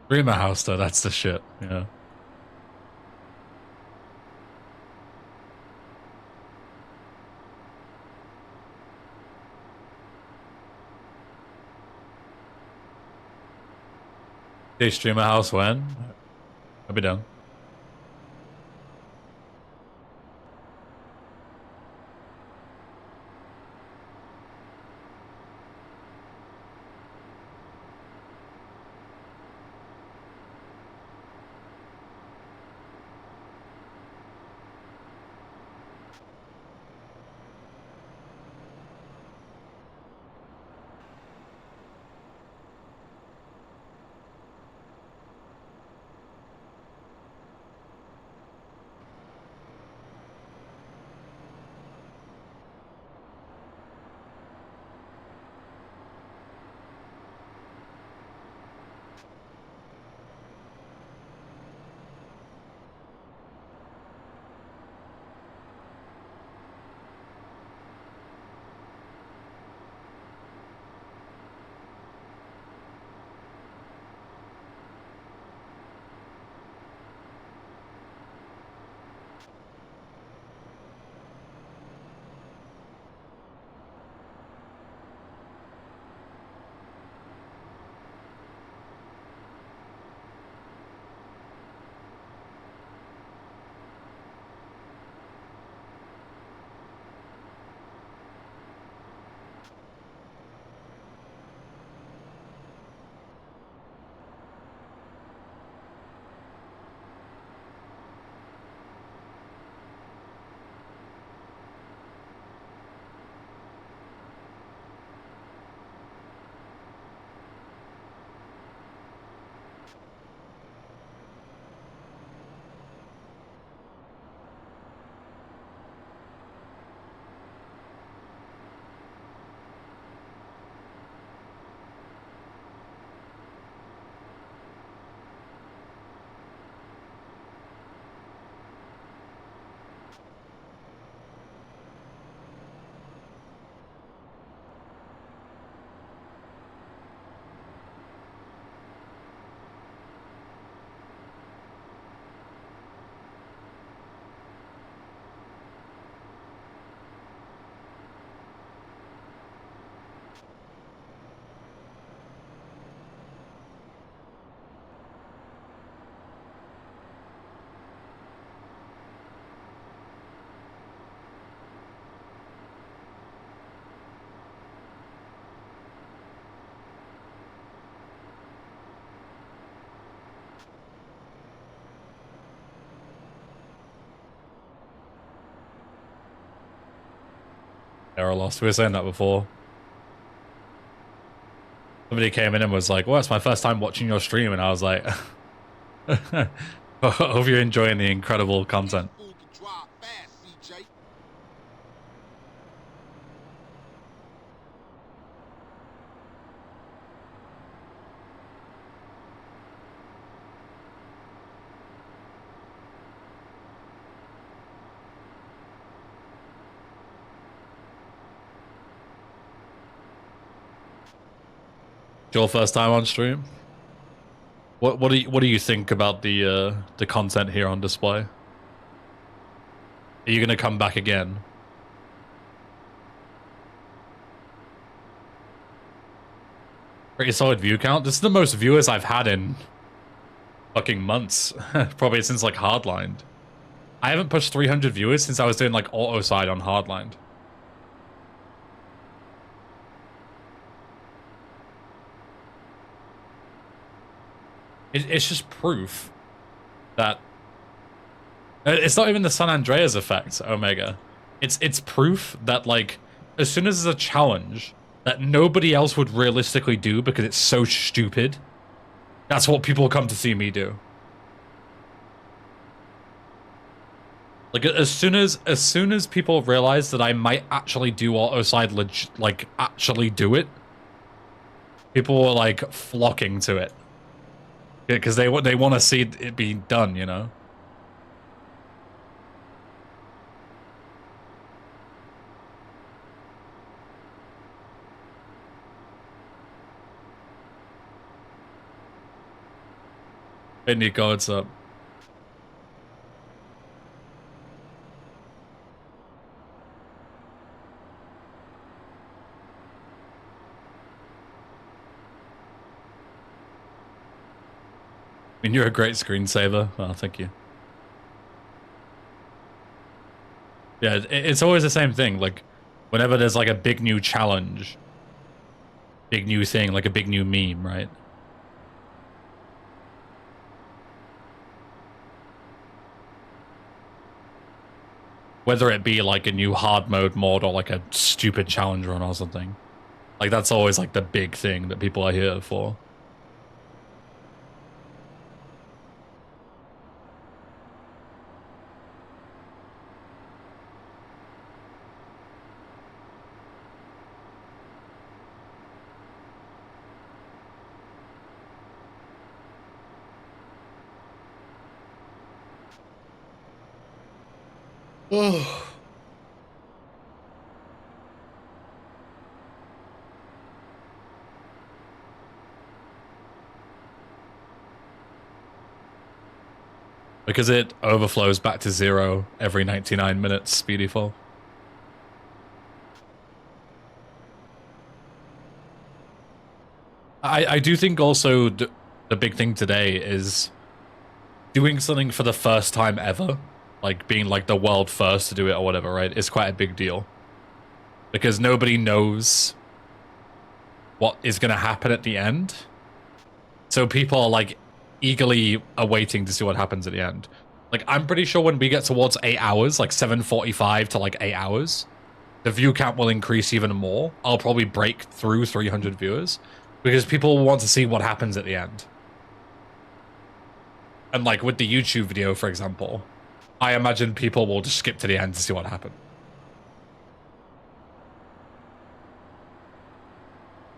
Dreamer house though, that's the shit. Yeah. Day streamer house when? I'll be down. Error lost. We were saying that before. Somebody came in and was like, well, it's my first time watching your stream. And I was like, I hope you're enjoying the incredible content. Fool can drive fast, CJ. Your first time on stream? What do you think about the content here on display? Are you gonna come back again? Pretty solid view count. This is the most viewers I've had in fucking months. Probably since like Hardlined. I haven't pushed 300 viewers since I was doing like auto side on Hardlined. It's just proof that it's not even the San Andreas effect, Omega. It's proof that like as soon as there's a challenge that nobody else would realistically do because it's so stupid, that's what people come to see me do. Like as soon as people realize that I might actually do auto side, like actually do it, people are like flocking to it. Because they want to see it being done, you know. Hey Nico, what's up? I mean, you're a great screensaver. Oh, thank you. Yeah, it's always the same thing. Like, whenever there's like a big new challenge, big new thing, like a big new meme, right? Whether it be like a new hard mode mod or like a stupid challenge run or something. Like, that's always like the big thing that people are here for. Oh. Because it overflows back to 0 every 99 minutes, Speedy Fall. I do think also the big thing today is doing something for the first time ever, like being like the world first to do it or whatever, right? It's quite a big deal. Because nobody knows what is going to happen at the end. So people are like eagerly awaiting to see what happens at the end. Like, I'm pretty sure when we get towards 8 hours, like 7:45 to like 8 hours, the view count will increase even more. I'll probably break through 300 viewers because people want to see what happens at the end. And like with the YouTube video, for example, I imagine people will just skip to the end to see what happened.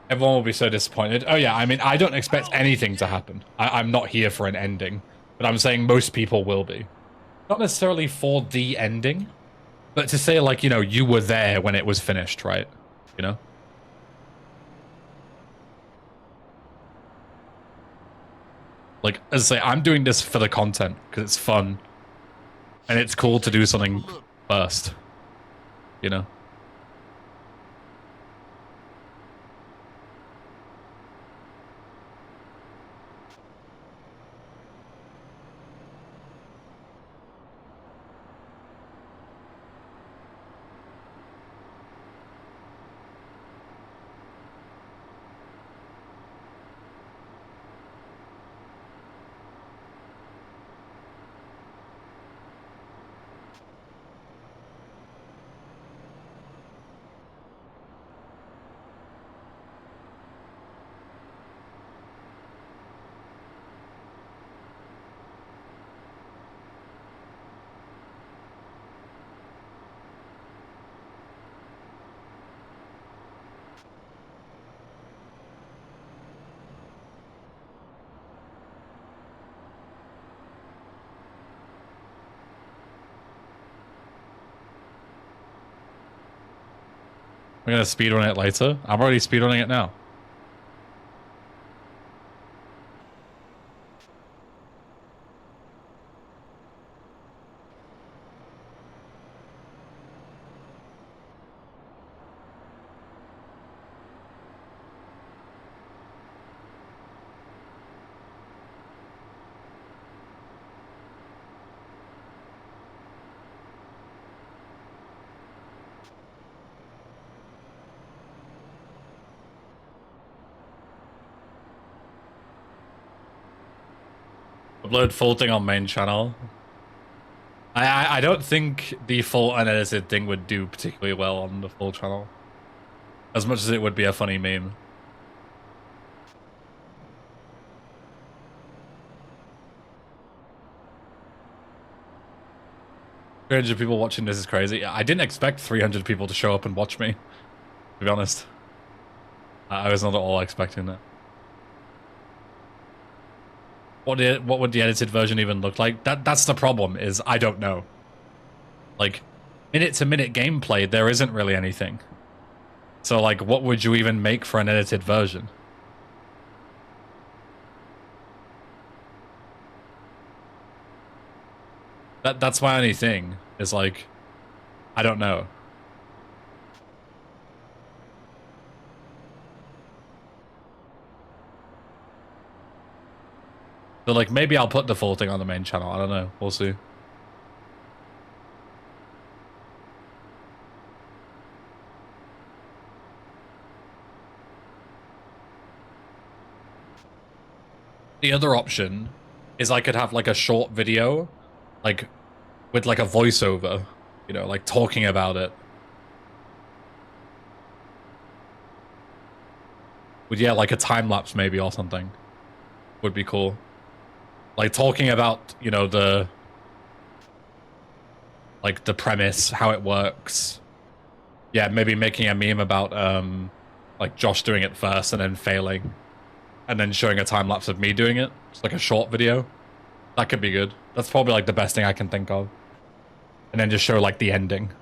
Everyone will be so disappointed. Oh yeah, I mean, I don't expect anything to happen. I'm not here for an ending, but I'm saying most people will be. Not necessarily for the ending, but to say like, you know, you were there when it was finished, right? You know? Like, as I say, I'm doing this for the content because it's fun and it's cool to do something first, you know? We're gonna speedrun it later. I'm already speedrunning it now. Upload full thing on main channel. I don't think the full unedited thing would do particularly well on the full channel. As much as it would be a funny meme. 300 people watching this is crazy. I didn't expect 300 people to show up and watch me, to be honest. I was not at all expecting that. What would the edited version even look like? That's the problem, is I don't know. Like, minute-to-minute gameplay, there isn't really anything. So, like, what would you even make for an edited version? That's my only thing, is like, I don't know. So, like, maybe I'll put the full thing on the main channel. I don't know. We'll see. The other option is I could have, like, a short video, like, with, like, a voiceover, you know, like, talking about it. With, yeah, like, a time-lapse maybe or something. Would be cool. Like, talking about, you know, the premise, how it works. Yeah, maybe making a meme about, like, Josh doing it first and then failing. And then showing a time-lapse of me doing it. It's like a short video. That could be good. That's probably, like, the best thing I can think of. And then just show, like, the ending.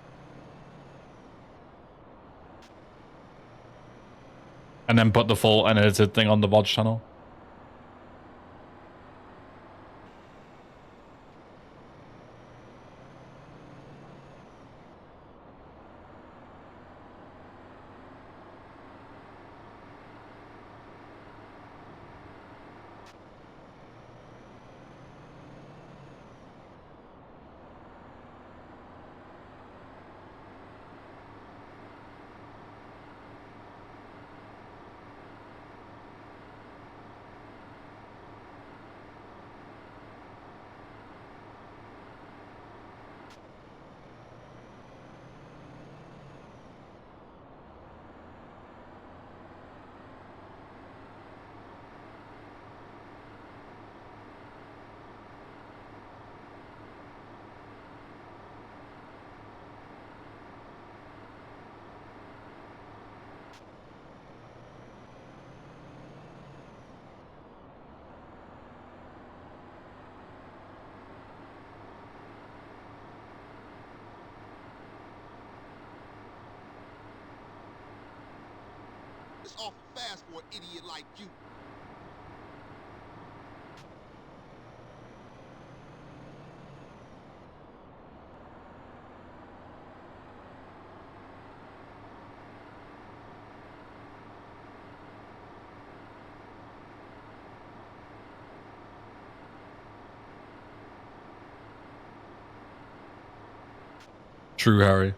And then put the full unedited thing on the VoDs channel. It's awful fast for an idiot like you. True, Harry.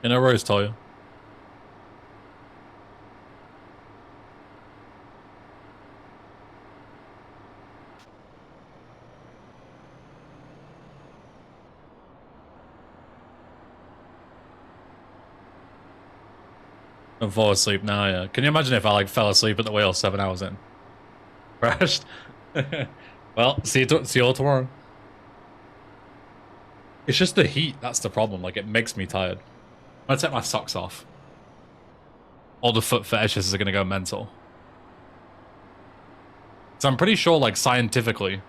In a rose, Toya. I fall asleep now, yeah. Can you imagine if I like fell asleep at the wheel 7 hours in? Crashed. Well, see you all tomorrow. It's just the heat, that's the problem. Like, it makes me tired. I'm gonna take my socks off. All the foot fetishes are gonna go mental. So I'm pretty sure, like, scientifically,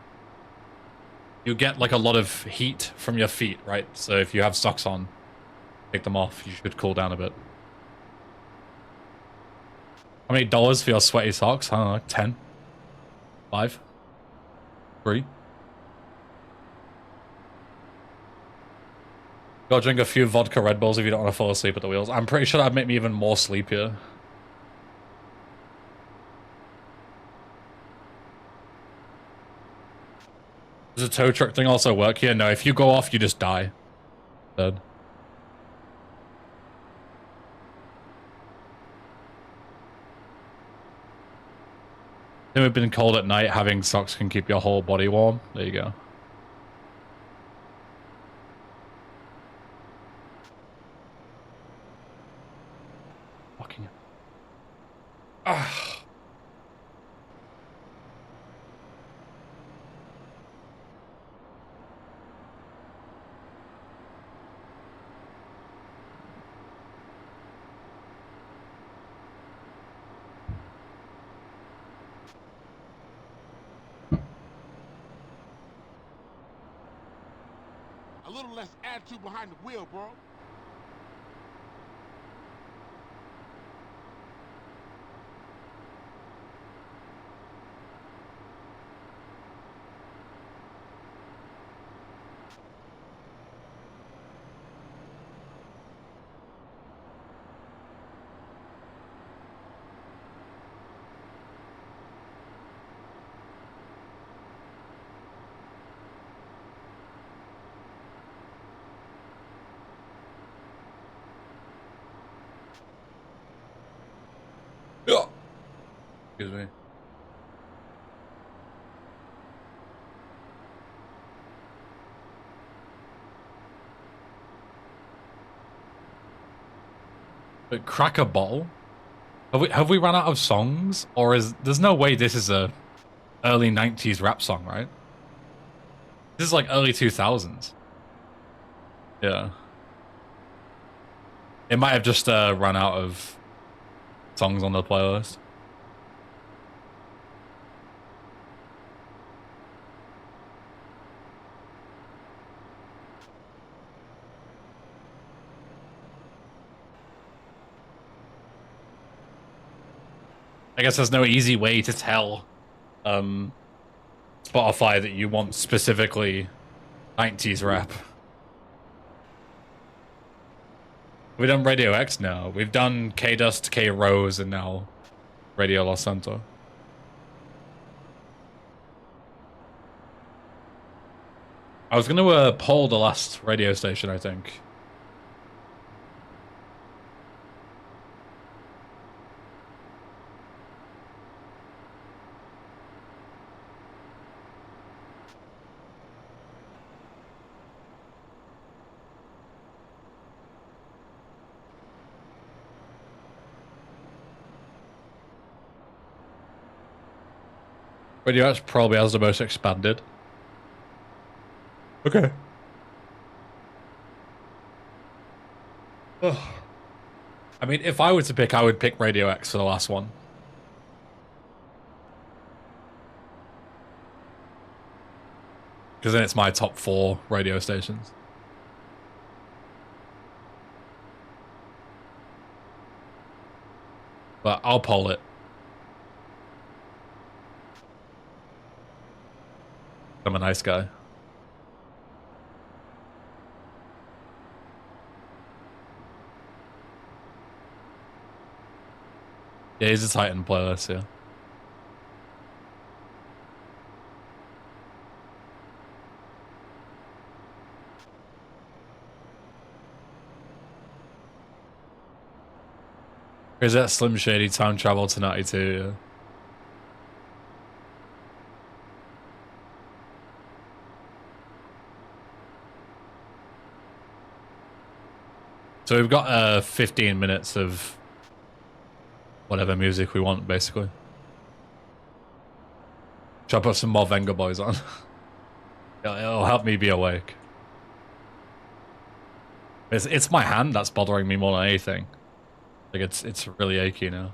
you get, like, a lot of heat from your feet, right? So if you have socks on, take them off, you should cool down a bit. How many dollars for your sweaty socks? I don't know, like 10? 5? 3? Gotta drink a few vodka Red Bulls if you don't want to fall asleep at the wheels. I'm pretty sure that'd make me even more sleepier. Does a tow truck thing also work here? No, if you go off, you just die. Dead. Then we've been cold at night, having socks can keep your whole body warm. There you go. Fucking... Ah. A little less attitude behind the wheel, bro. Excuse me. But crack a bottle? Have we run out of songs? Or is there's no way this is a early 90s rap song, right? This is like early 2000s. Yeah. It might have just run out of songs on the playlist. I guess there's no easy way to tell Spotify that you want specifically 90s rap. We've done Radio X now. We've done K-Dust, K-Rose, and now Radio Los Santos. I was going to poll the last radio station, I think. Radio X probably has the most expanded. Okay. Ugh. I mean, if I were to pick, I would pick Radio X for the last one. Because then it's my top 4 radio stations. But I'll poll it. I'm a nice guy. Yeah, he's a Titan playlist, yeah. Is that Slim Shady time travel to 92? Yeah. So we've got 15 minutes of whatever music we want, basically. Should I put some more Venga Boys on? It'll help me be awake. It's my hand that's bothering me more than anything. Like it's really achy now.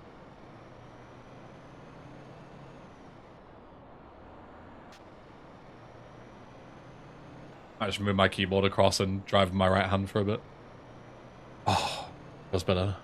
I just move my keyboard across and drive with my right hand for a bit. Oh, feels better.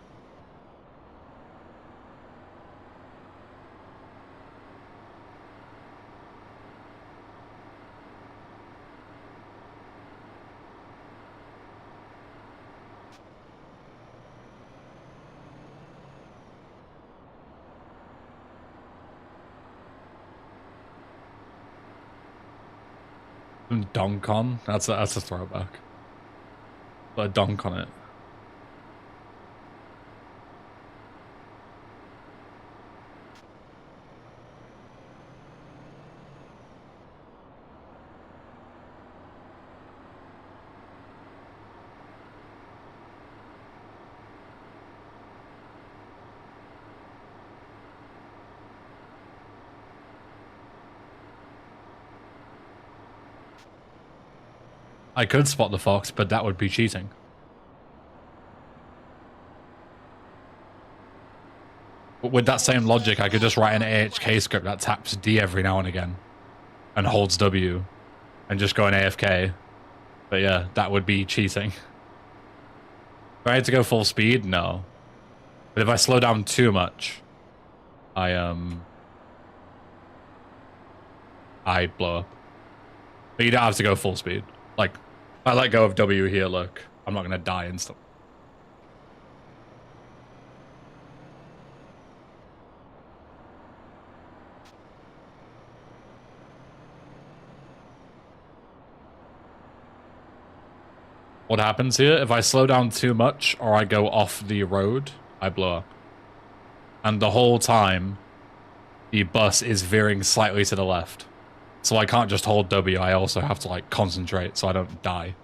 Donk on? That's a throwback. Put a donk on it. I could spot the fox, but that would be cheating. But with that same logic, I could just write an AHK script that taps D every now and again and holds W and just go in AFK. But yeah, that would be cheating. If I had to go full speed, no. But if I slow down too much, I blow up. But you don't have to go full speed. Like, if I let go of W here, look, I'm not gonna die instantly. What happens here? If I slow down too much or I go off the road, I blow up. And the whole time, the bus is veering slightly to the left. So I can't just hold W, I also have to like concentrate so I don't die.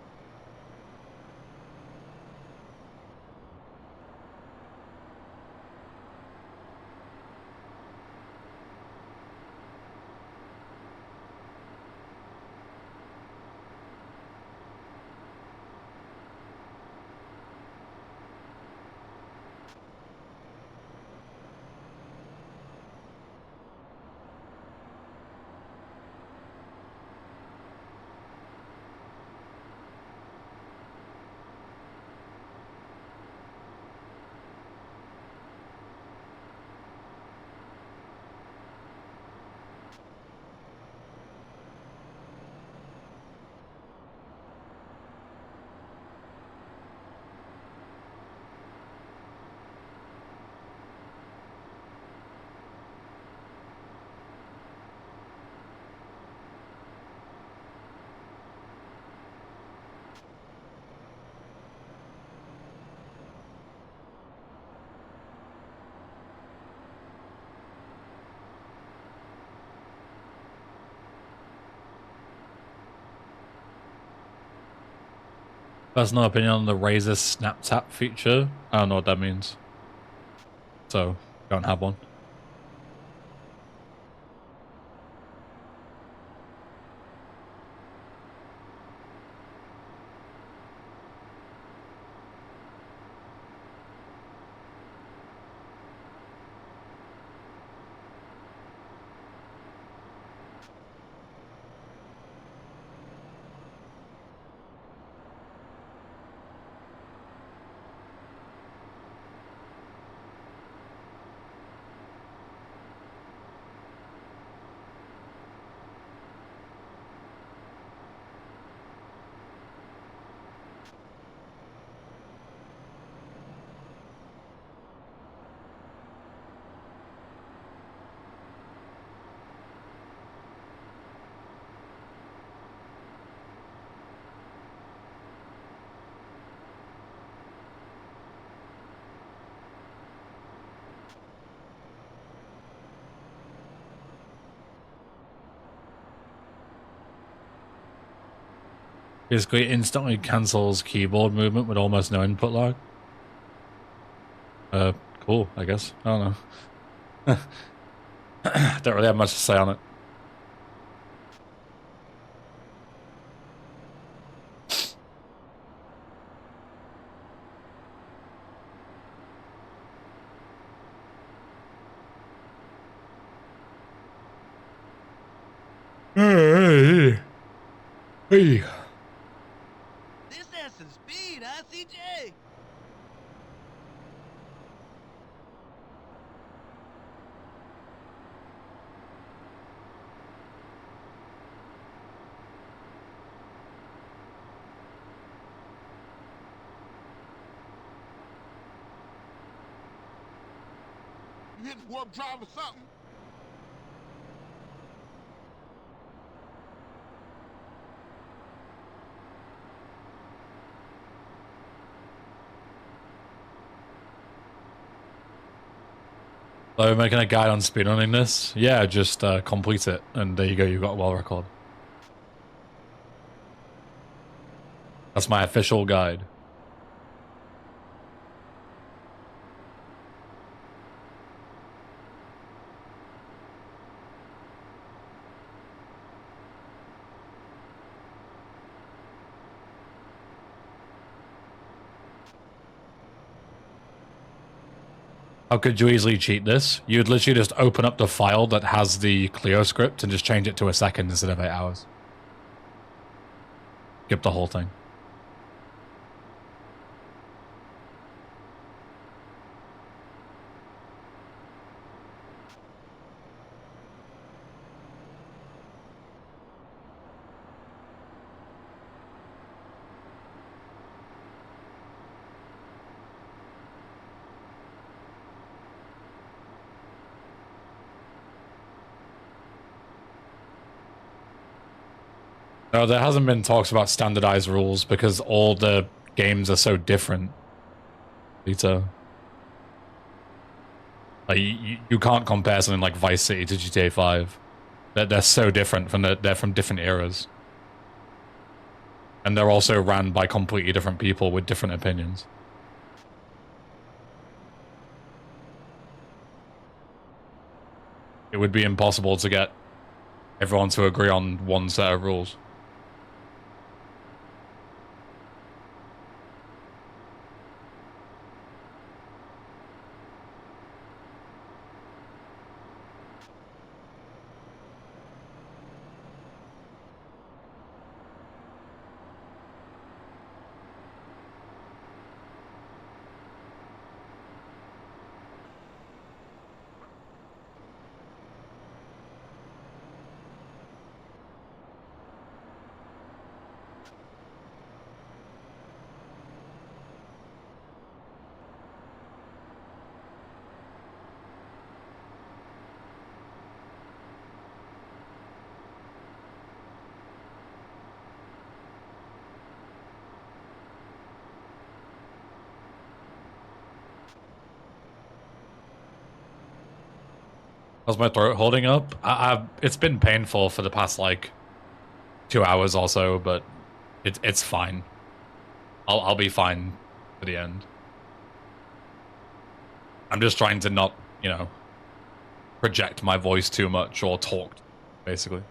Personal opinion on the Razer Snap Tap feature. I don't know what that means. So, don't have one. Basically, instantly cancels keyboard movement with almost no input lag. Cool, I guess. I don't know. Don't really have much to say on it. Hey. This has some speed, huh, CJ? You hit warp drive or something? So making a guide on speedrunning this? Yeah, just complete it, and there you go, you got a world record. That's my official guide. How could you easily cheat this? You'd literally just open up the file that has the Clio script and just change it to a second instead of 8 hours. Skip the whole thing. No, there hasn't been talks about standardized rules because all the games are so different. Lita. Like, you can't compare something like Vice City to GTA 5. They're so different they're from different eras. And they're also ran by completely different people with different opinions. It would be impossible to get everyone to agree on one set of rules. How's my throat holding up? It's been painful for the past, like, 2 hours or so, but it's fine. I'll be fine for the end. I'm just trying to not, you know, project my voice too much or talk, basically.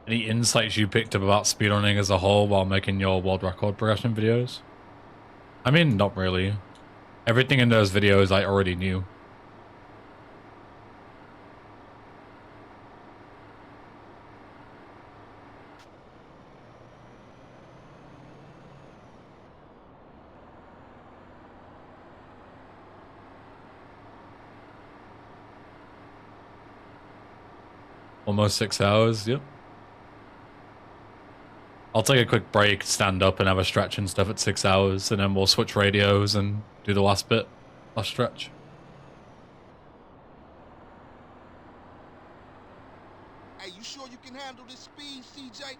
Any insights you picked up about speedrunning as a whole while making your world record progression videos? I mean, not really. Everything in those videos I already knew. Almost 6 hours, yep. I'll take a quick break, stand up and have a stretch and stuff at 6 hours, and then we'll switch radios and do the last bit, last stretch. Hey, you sure you can handle this speed, CJ?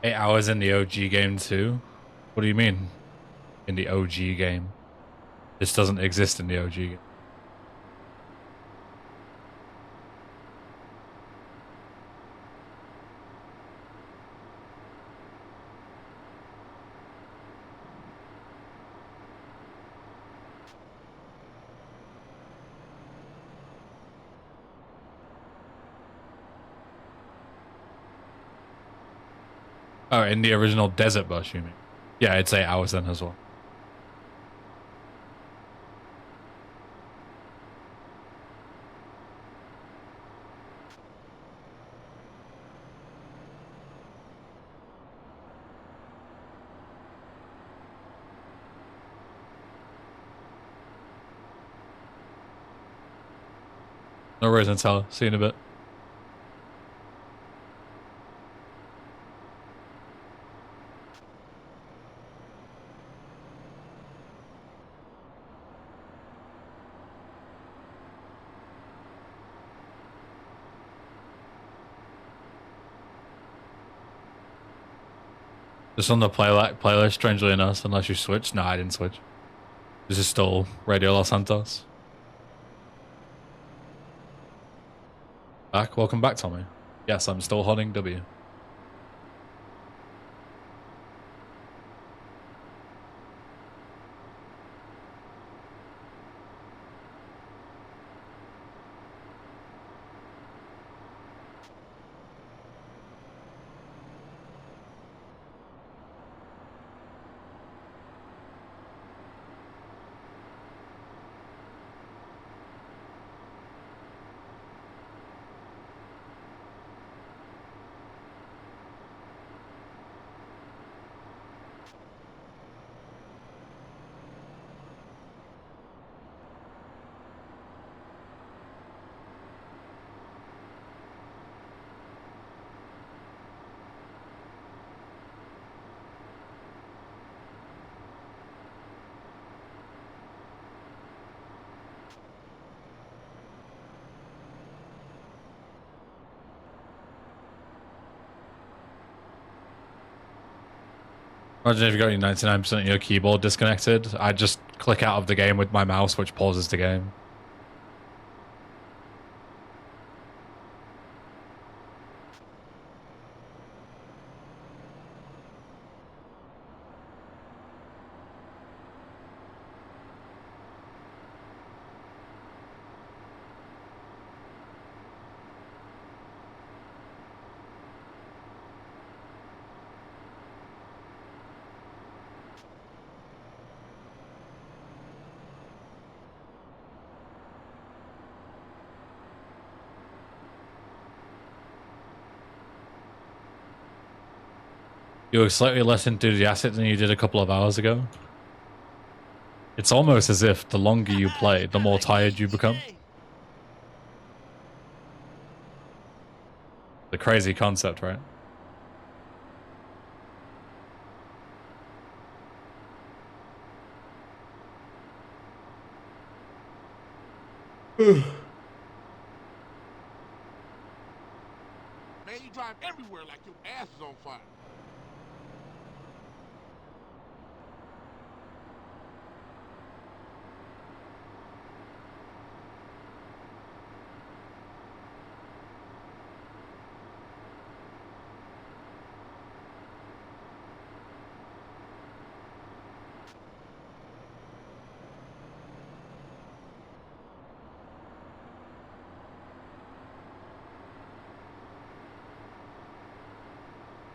Eight hours in the OG game too? What do you mean? In the OG game? This doesn't exist in the OG game. Oh, in the original Desert Bus, you mean? Yeah, it's 8 hours then as well. No worries, Nutella. See you in a bit. Just on the playlist, strangely enough, unless you switch. No, I didn't switch. This is still Radio Los Santos. Back? Welcome back, Tommy. Yes, I'm still holding W. Imagine if you got your 99% of your keyboard disconnected. I just click out of the game with my mouse, which pauses the game. You were slightly less enthusiastic than you did a couple of hours ago. It's almost as if the longer you play, the more tired you become. The crazy concept, right? Man, you drive everywhere like your ass is on fire.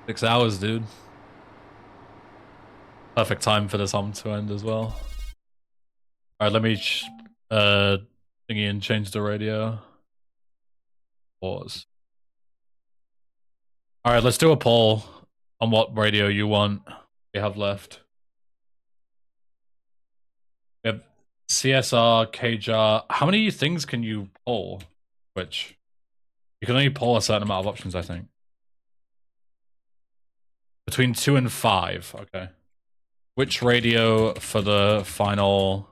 Six hours, dude. Perfect time for this hum to end as well. Alright, let me thingy and change the radio. Pause. Alright, let's do a poll on what radio you want we have left. We have CSR, KJAR. How many things can you poll? Which you can only poll a certain amount of options, I think. Between 2 and 5, okay. Which radio for the final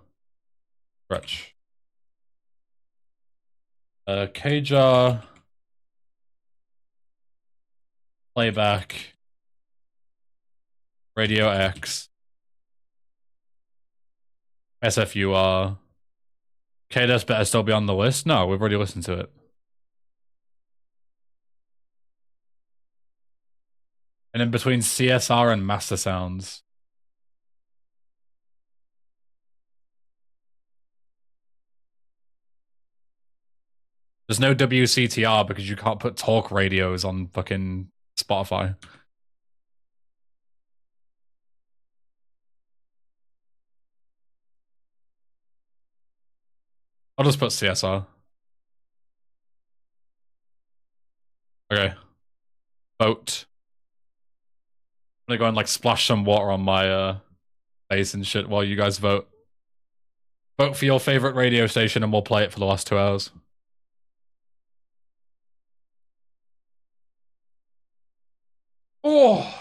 stretch? KJAR, playback, Radio X, SFUR. KDS better still be on the list? No, we've already listened to it. And then between CSR and Master Sounds. There's no WCTR because you can't put talk radios on fucking Spotify. I'll just put CSR. Okay. Vote. I'm gonna go and like splash some water on my face and shit while you guys vote. Vote for your favorite radio station and we'll play it for the last 2 hours. Oh.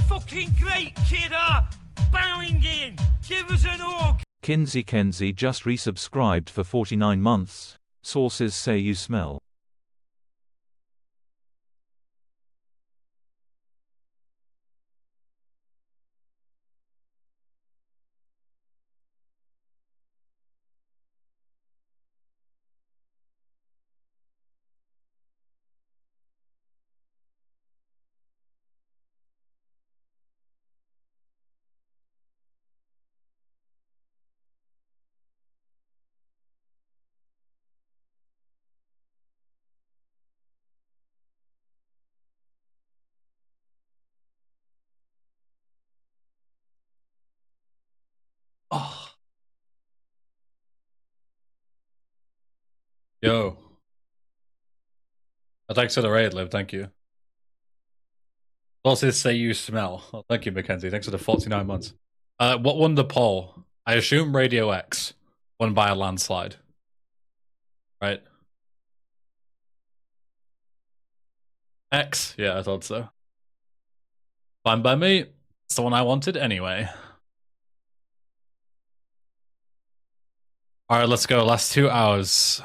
Fucking great, kidder! Bowing in! Give us an org! Kinsey Kenzie just resubscribed for 49 months. Sources say you smell. Yo. Thanks for the raid, Liv. Thank you. Also, say you smell. Oh, thank you, Mackenzie. Thanks for the 49 months. What won the poll? I assume Radio X won by a landslide. Right? X? Yeah, I thought so. Fine by me. It's the one I wanted anyway. Alright, let's go. Last 2 hours.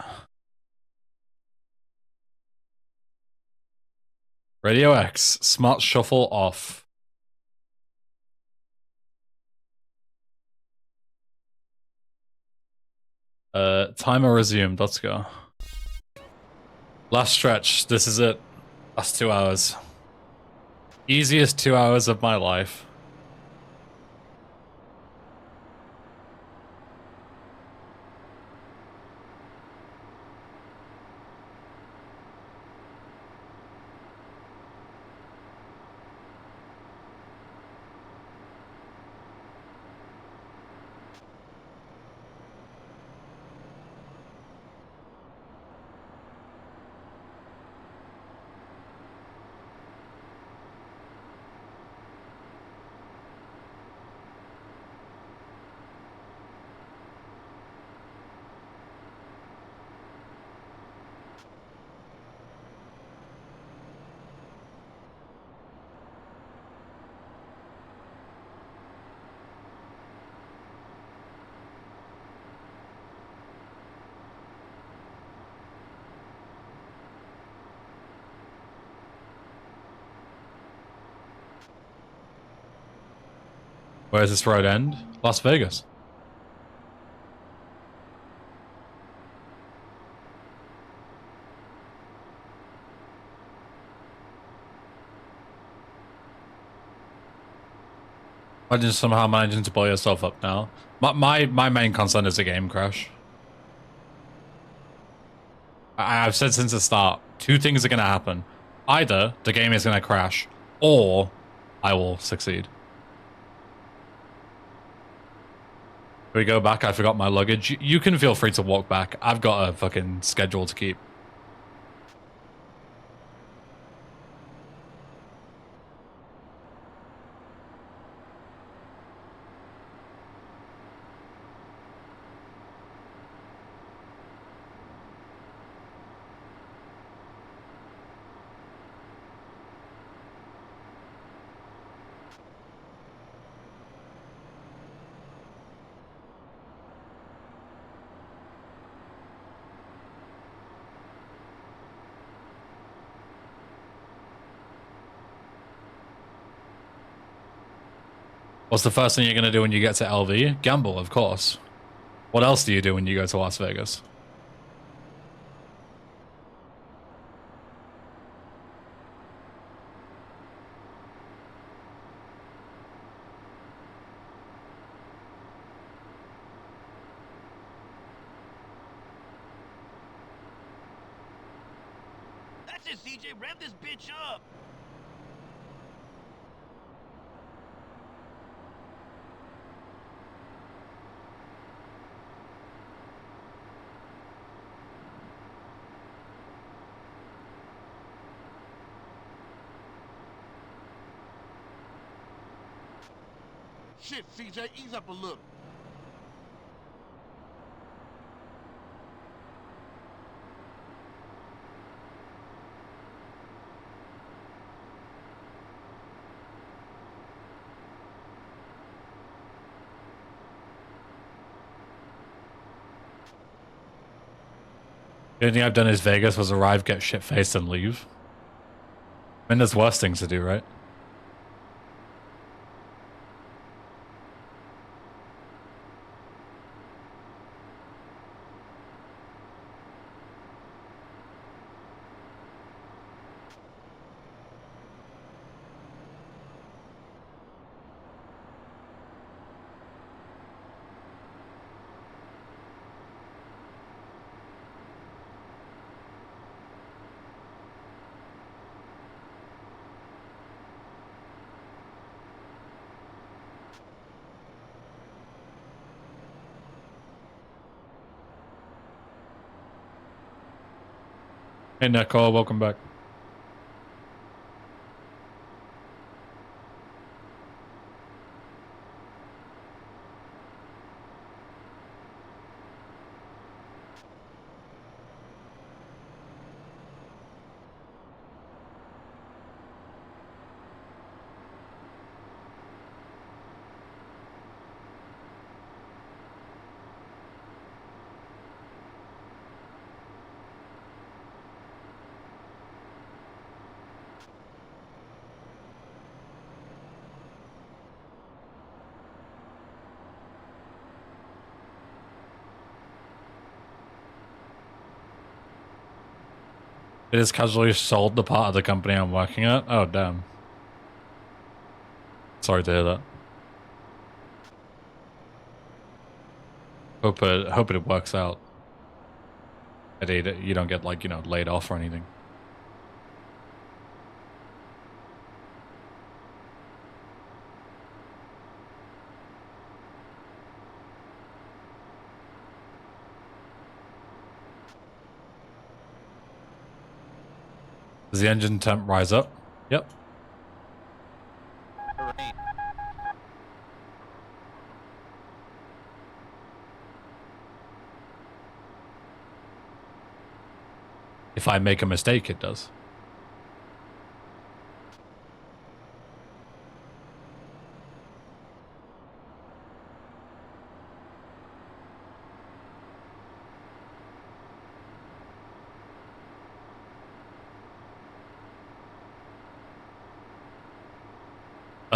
Radio X. Smart shuffle off. Timer resumed. Let's go. Last stretch. This is it. Last 2 hours. Easiest 2 hours of my life. Where does this road end? Las Vegas. Imagine somehow managing to blow yourself up now. My main concern is a game crash. I've said since the start, 2 things are going to happen. Either the game is going to crash, or I will succeed. Can we go back? I forgot my luggage. You can feel free to walk back. I've got a fucking schedule to keep. What's the first thing you're going to do when you get to LV? Gamble, of course. What else do you do when you go to Las Vegas? That's it, CJ. Rev this bitch up. Shit, CJ, ease up a little. The only thing I've done is Vegas was arrive, get shit-faced, and leave. I mean, there's worse things to do, right? Hey, Nicole, welcome back. It is casually sold the part of the company I'm working at. Oh, damn. Sorry to hear that. Hope it works out. That you don't get, like, you know, laid off or anything. Does the engine temp rise up? Yep. Terrain. If I make a mistake, it does.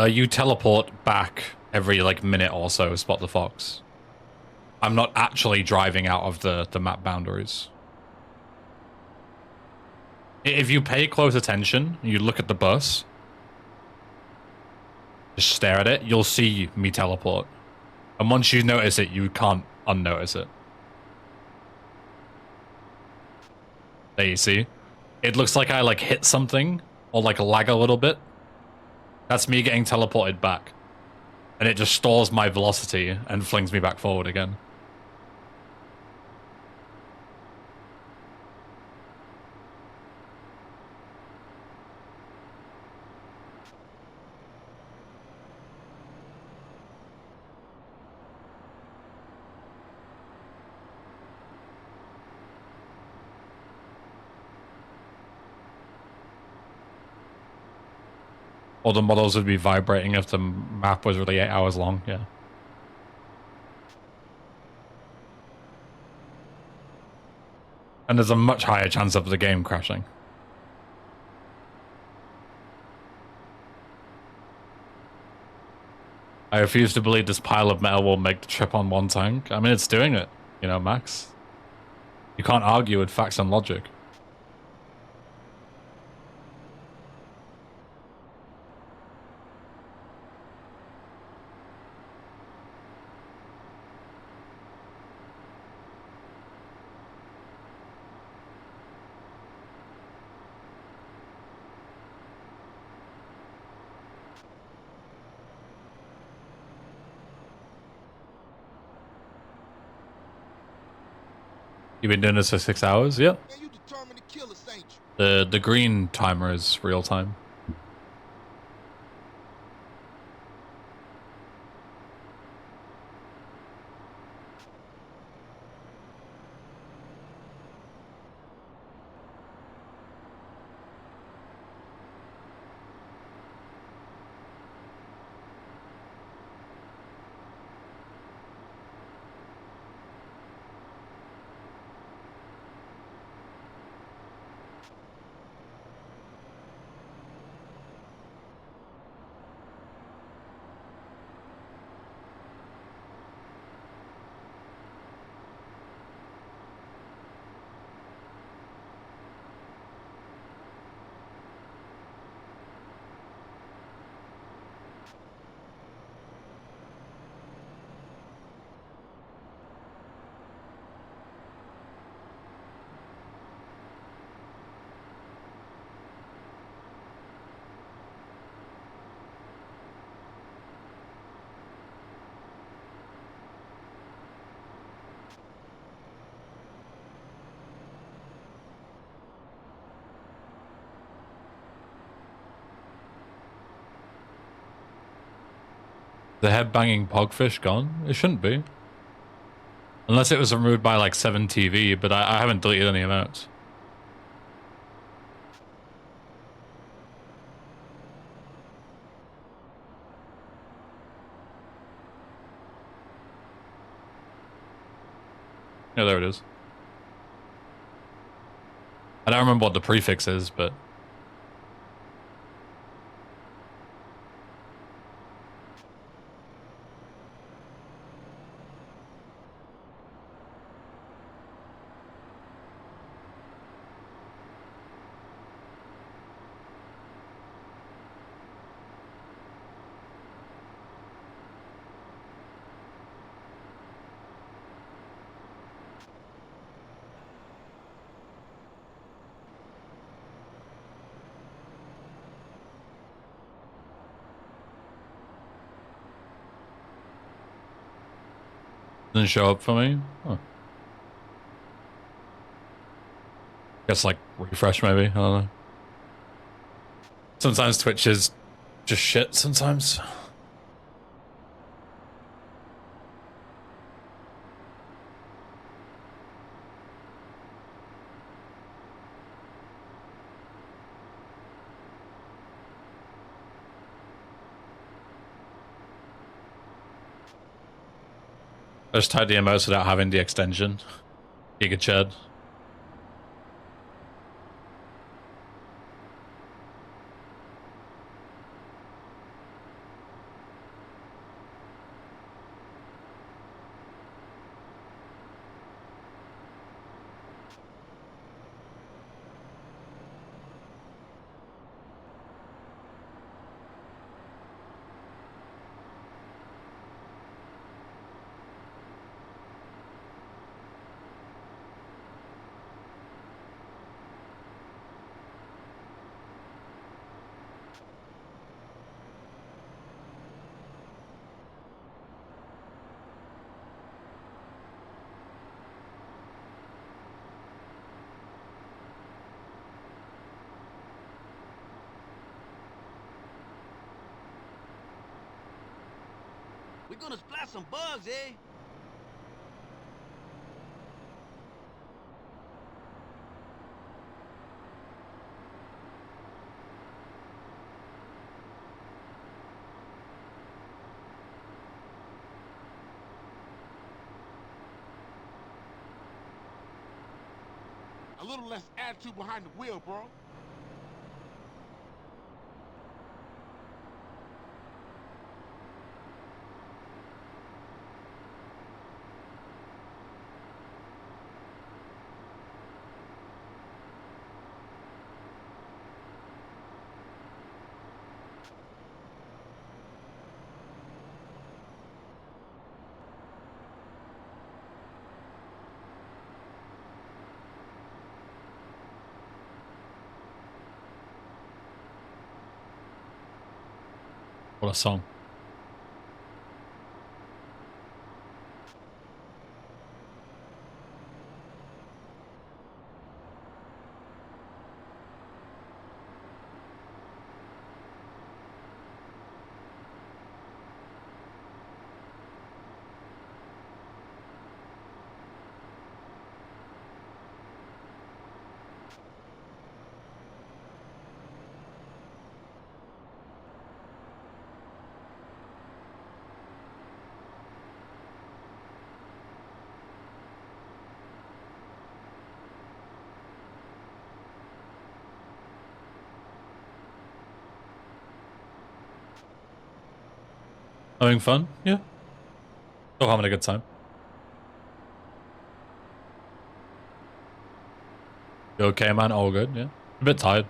You teleport back every, like, minute or so, Spot the Fox. I'm not actually driving out of the map boundaries. If you pay close attention, you look at the bus, just stare at it, you'll see me teleport. And once you notice it, you can't unnotice it. There you see. It looks like I, like, hit something, or, like, lag a little bit. That's me getting teleported back. And it just stores my velocity and flings me back forward again. All the models would be vibrating if the map was really 8 hours long, yeah. And there's a much higher chance of the game crashing. I refuse to believe this pile of metal will make the trip on one tank. I mean, it's doing it, you know, Max. You can't argue with facts and logic. You've been doing this for 6 hours? Yep. Man, you determined to kill us, ain't you? The green timer is real time. The head-banging pogfish gone? It shouldn't be. Unless it was removed by like 7TV, but I haven't deleted any emotes. Yeah, there it is. I don't remember what the prefix is, but... Didn't show up for me? Huh. Guess like refresh maybe, I don't know. Sometimes Twitch is just shit sometimes. I just typed the emotes without having the extension. Giga Chad. We're gonna splash some bugs, eh? A little less attitude behind the wheel, bro. What a song. Having fun? Yeah. Still having a good time. You okay, man? All good, yeah. A bit tired.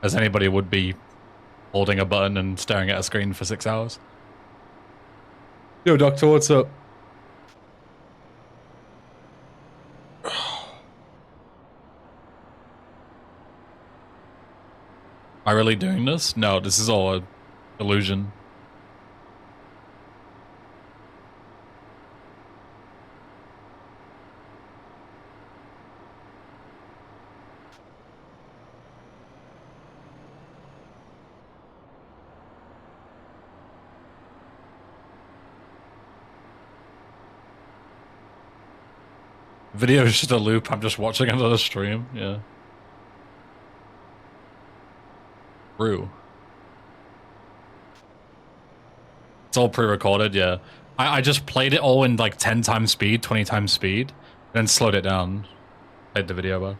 As anybody would be holding a button and staring at a screen for 6 hours. Yo, Doctor, what's up? Am I really doing this? No, this is all a illusion. Video is just a loop. I'm just watching another stream. Yeah. True. It's all pre-recorded, yeah. I just played it all in like 10 times speed, 20 times speed, then slowed it down. Played the video back.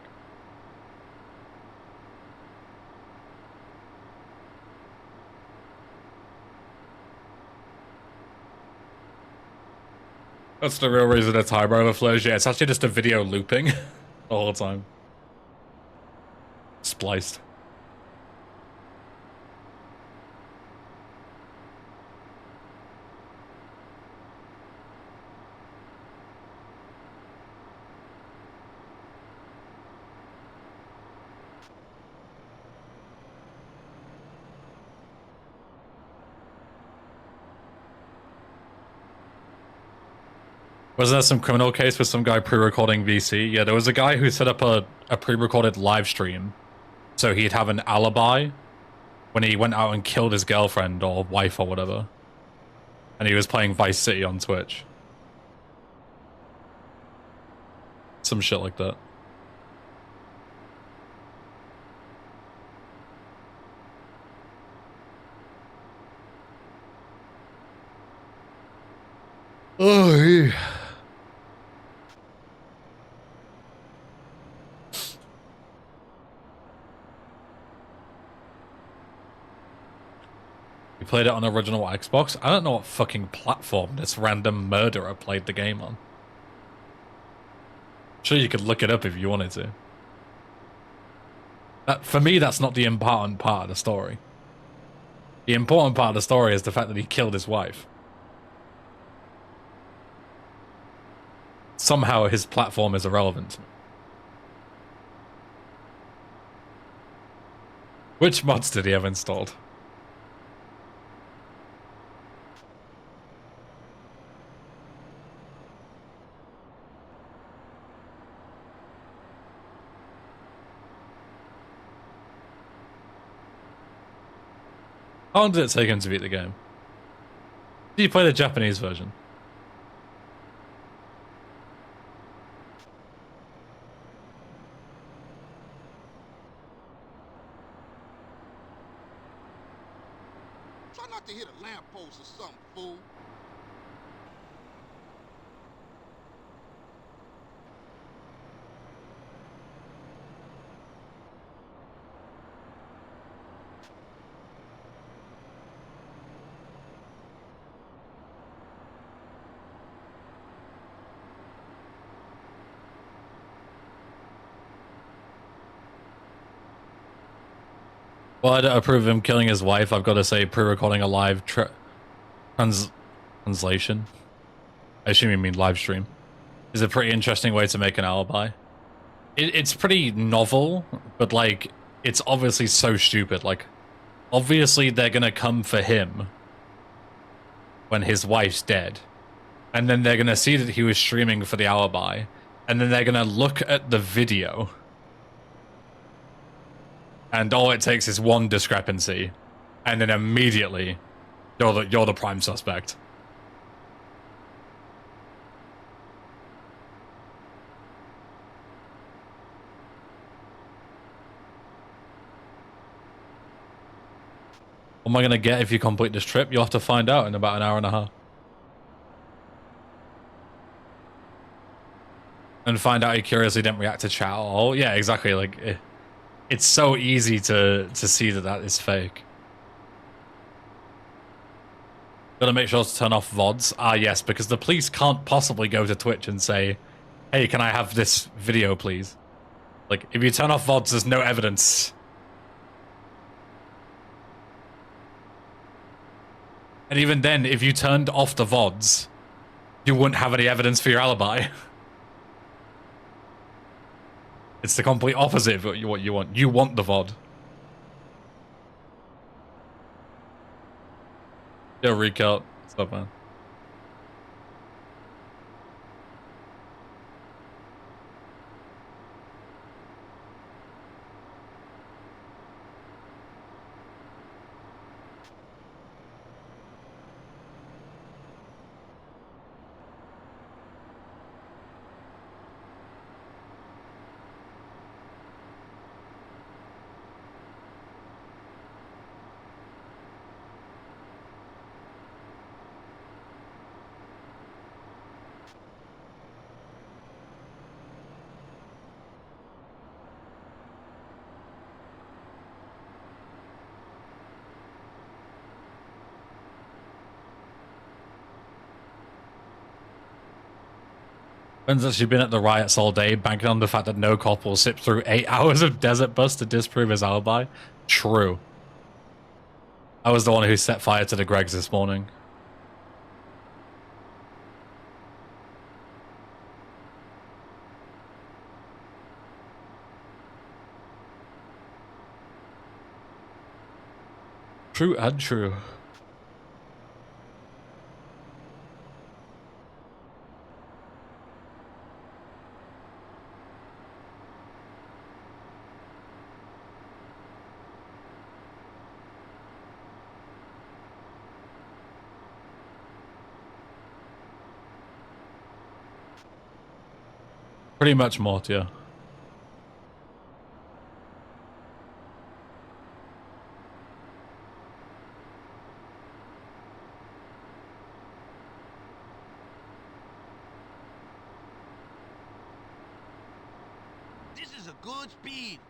That's the real reason the timer overflows. Yeah, it's actually just a video looping the whole time. Spliced. Wasn't there some criminal case with some guy pre-recording VC? Yeah, there was a guy who set up a pre-recorded live stream. So he'd have an alibi when he went out and killed his girlfriend or wife or whatever. And he was playing Vice City on Twitch. Some shit like that. Oh, yeah. You played it on original Xbox? I don't know what fucking platform this random murderer played the game on. Sure, you could look it up if you wanted to. For me, that's not the important part of the story. The important part of the story is the fact that he killed his wife. Somehow his platform is irrelevant to me. Which mods did he have installed? How long did it take him to beat the game? Did you play the Japanese version? Try not to hit a lamppost or something, fool. Well, I don't approve of him killing his wife. I've got to say, pre-recording a live translation. I assume you mean live stream. Is a pretty interesting way to make an alibi. It's pretty novel, but like, it's obviously so stupid. Like, obviously they're gonna come for him when his wife's dead, and then they're gonna see that he was streaming for the alibi, and then they're gonna look at the video. And all it takes is one discrepancy, and then immediately, you're the prime suspect. What am I gonna get if you complete this trip? You'll have to find out in about an hour and a half. And find out he curiously didn't react to chat at all. Yeah, exactly. Like, it's so easy to see that that is fake. Gotta make sure to turn off VoDs. Ah, yes, because the police can't possibly go to Twitch and say, hey, can I have this video, please? Like, if you turn off VoDs, there's no evidence. And even then, if you turned off the VoDs, you wouldn't have any evidence for your alibi. It's the complete opposite of what you want. You want the VOD. Yo, recount. What's up, man? Ben's actually been at the riots all day, banking on the fact that no cop will sit through 8 hours of desert bus to disprove his alibi. True. I was the one who set fire to the Gregs this morning. True and true. Pretty much Mort, yeah. This is a good speed.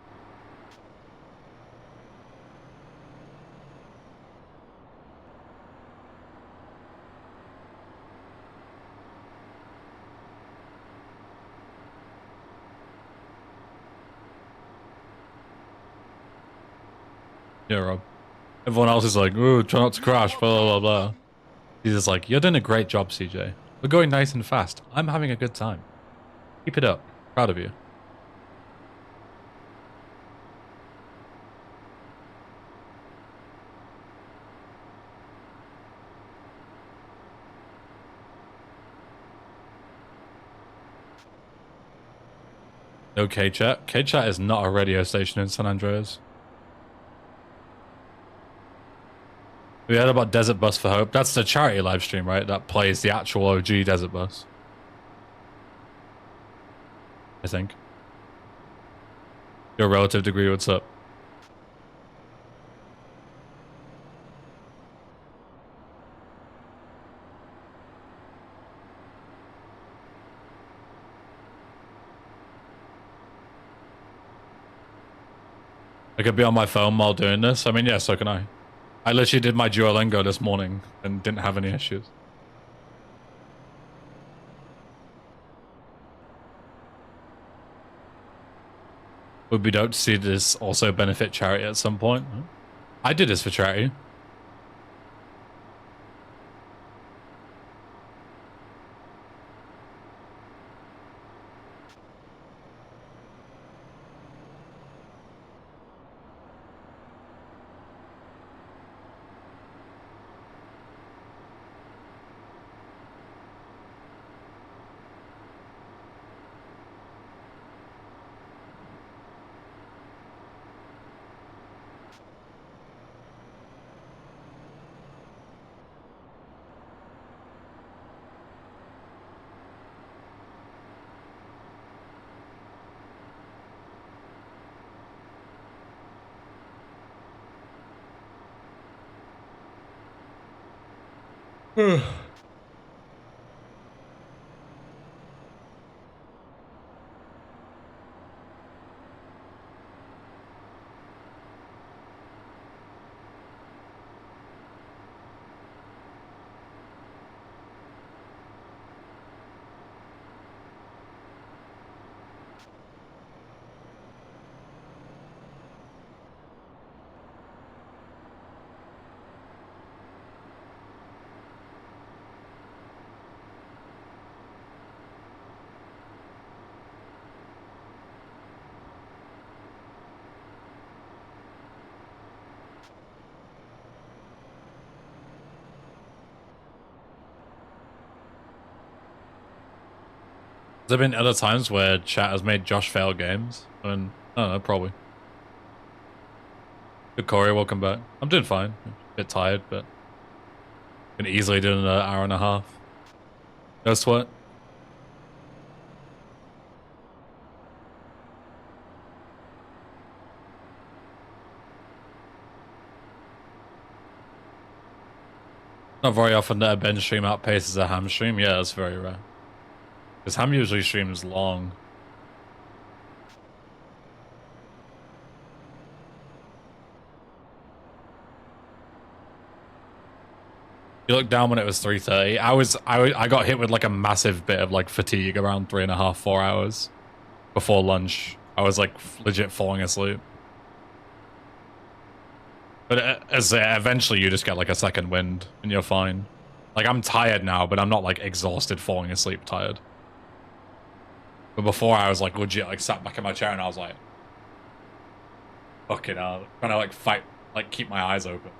Yeah, Rob. Everyone else is like, oh, try not to crash, blah, blah, blah. He's just like, you're doing a great job, CJ. We're going nice and fast. I'm having a good time. Keep it up. Proud of you. No K-Chat. K-Chat is not a radio station in San Andreas. We heard about Desert Bus for Hope. That's the charity live stream, right? That plays the actual OG Desert Bus. I think. Your relative degree, what's up? I could be on my phone while doing this. I mean, yeah, so can I. I literally did my Duolingo this morning and didn't have any issues. Would we don't see this also benefit charity at some point? I did this for charity. Has there been other times where chat has made Josh fail games? I mean, I don't know, probably. Good Corey, welcome back. I'm doing fine. A bit tired, but can easily do it in an hour and a half. No sweat. Not very often that a Ben stream outpaces a Ham stream. Yeah, that's very rare. Because Ham usually streams long. You looked down when it was 3:30. I got hit with like a massive bit of like fatigue around 3.5, 4 hours before lunch. I was like legit falling asleep. But eventually you just get like a second wind and you're fine. Like I'm tired now, but I'm not like exhausted falling asleep tired. But before I was like legit like sat back in my chair and I was like, fucking hell, trying to like fight, like keep my eyes open.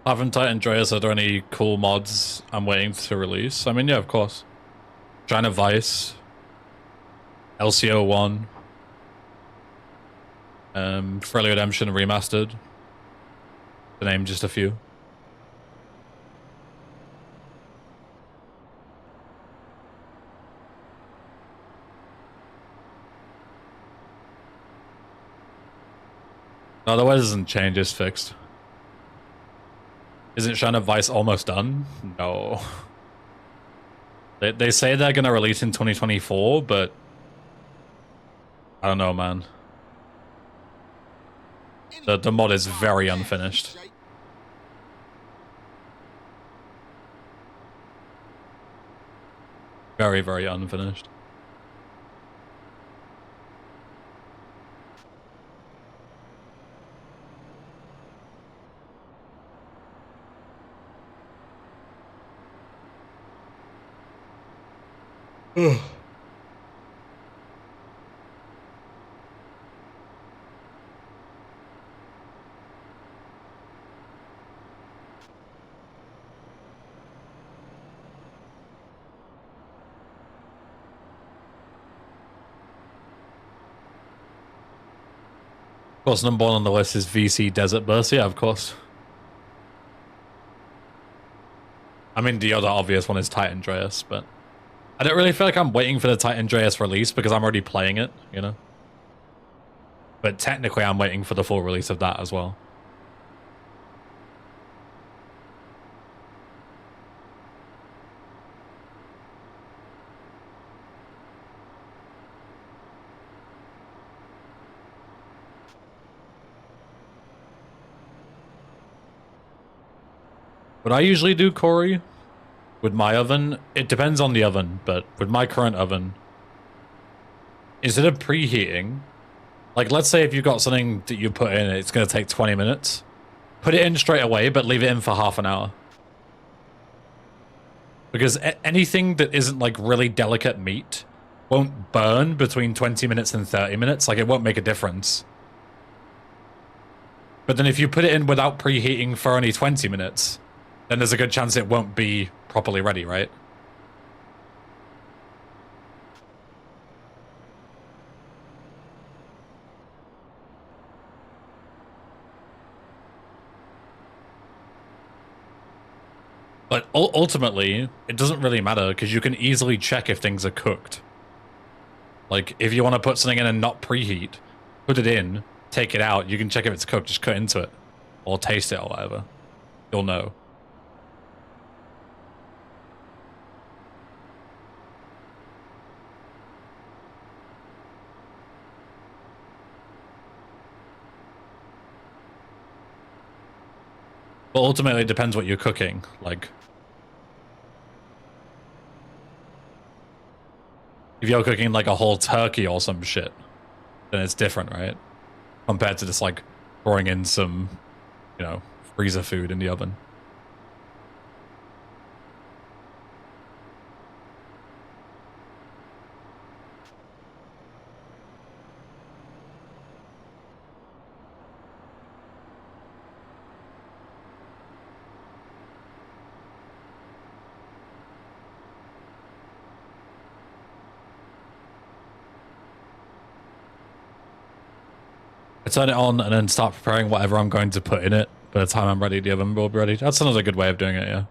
Haven't Andreas, are there any cool mods I'm waiting to release? I mean, yeah, of course. China Vice, LCO1, Friendly Redemption Remastered, to name just a few. No, the weather doesn't change, it's fixed. Isn't China Vice almost done? No. They say they're gonna release in 2024, but I don't know, man. The mod is very unfinished. Very, very unfinished. Ugh. Of course, number one on the list is VC Desert Burst. Yeah, of course. I mean, the other obvious one is Titan Andreas, but I don't really feel like I'm waiting for the Titan Andreas release because I'm already playing it, you know? But technically, I'm waiting for the full release of that as well. What I usually do, Corey, with my oven, it depends on the oven, but with my current oven, instead of preheating, like let's say if you've got something that you put in, it's going to take 20 minutes, put it in straight away, but leave it in for half an hour. Because anything that isn't like really delicate meat won't burn between 20 minutes and 30 minutes. Like it won't make a difference. But then if you put it in without preheating for only 20 minutes, then there's a good chance it won't be properly ready, right? But ultimately, it doesn't really matter because you can easily check if things are cooked. Like, if you want to put something in and not preheat, put it in, take it out, you can check if it's cooked, just cut into it. Or taste it or whatever. You'll know. But ultimately, it depends what you're cooking. Like, if you're cooking like a whole turkey or some shit, then it's different, right? Compared to just like throwing in some, you know, freezer food in the oven. I turn it on and then start preparing whatever I'm going to put in it. By the time I'm ready, the oven will be ready. That's another good way of doing it, yeah.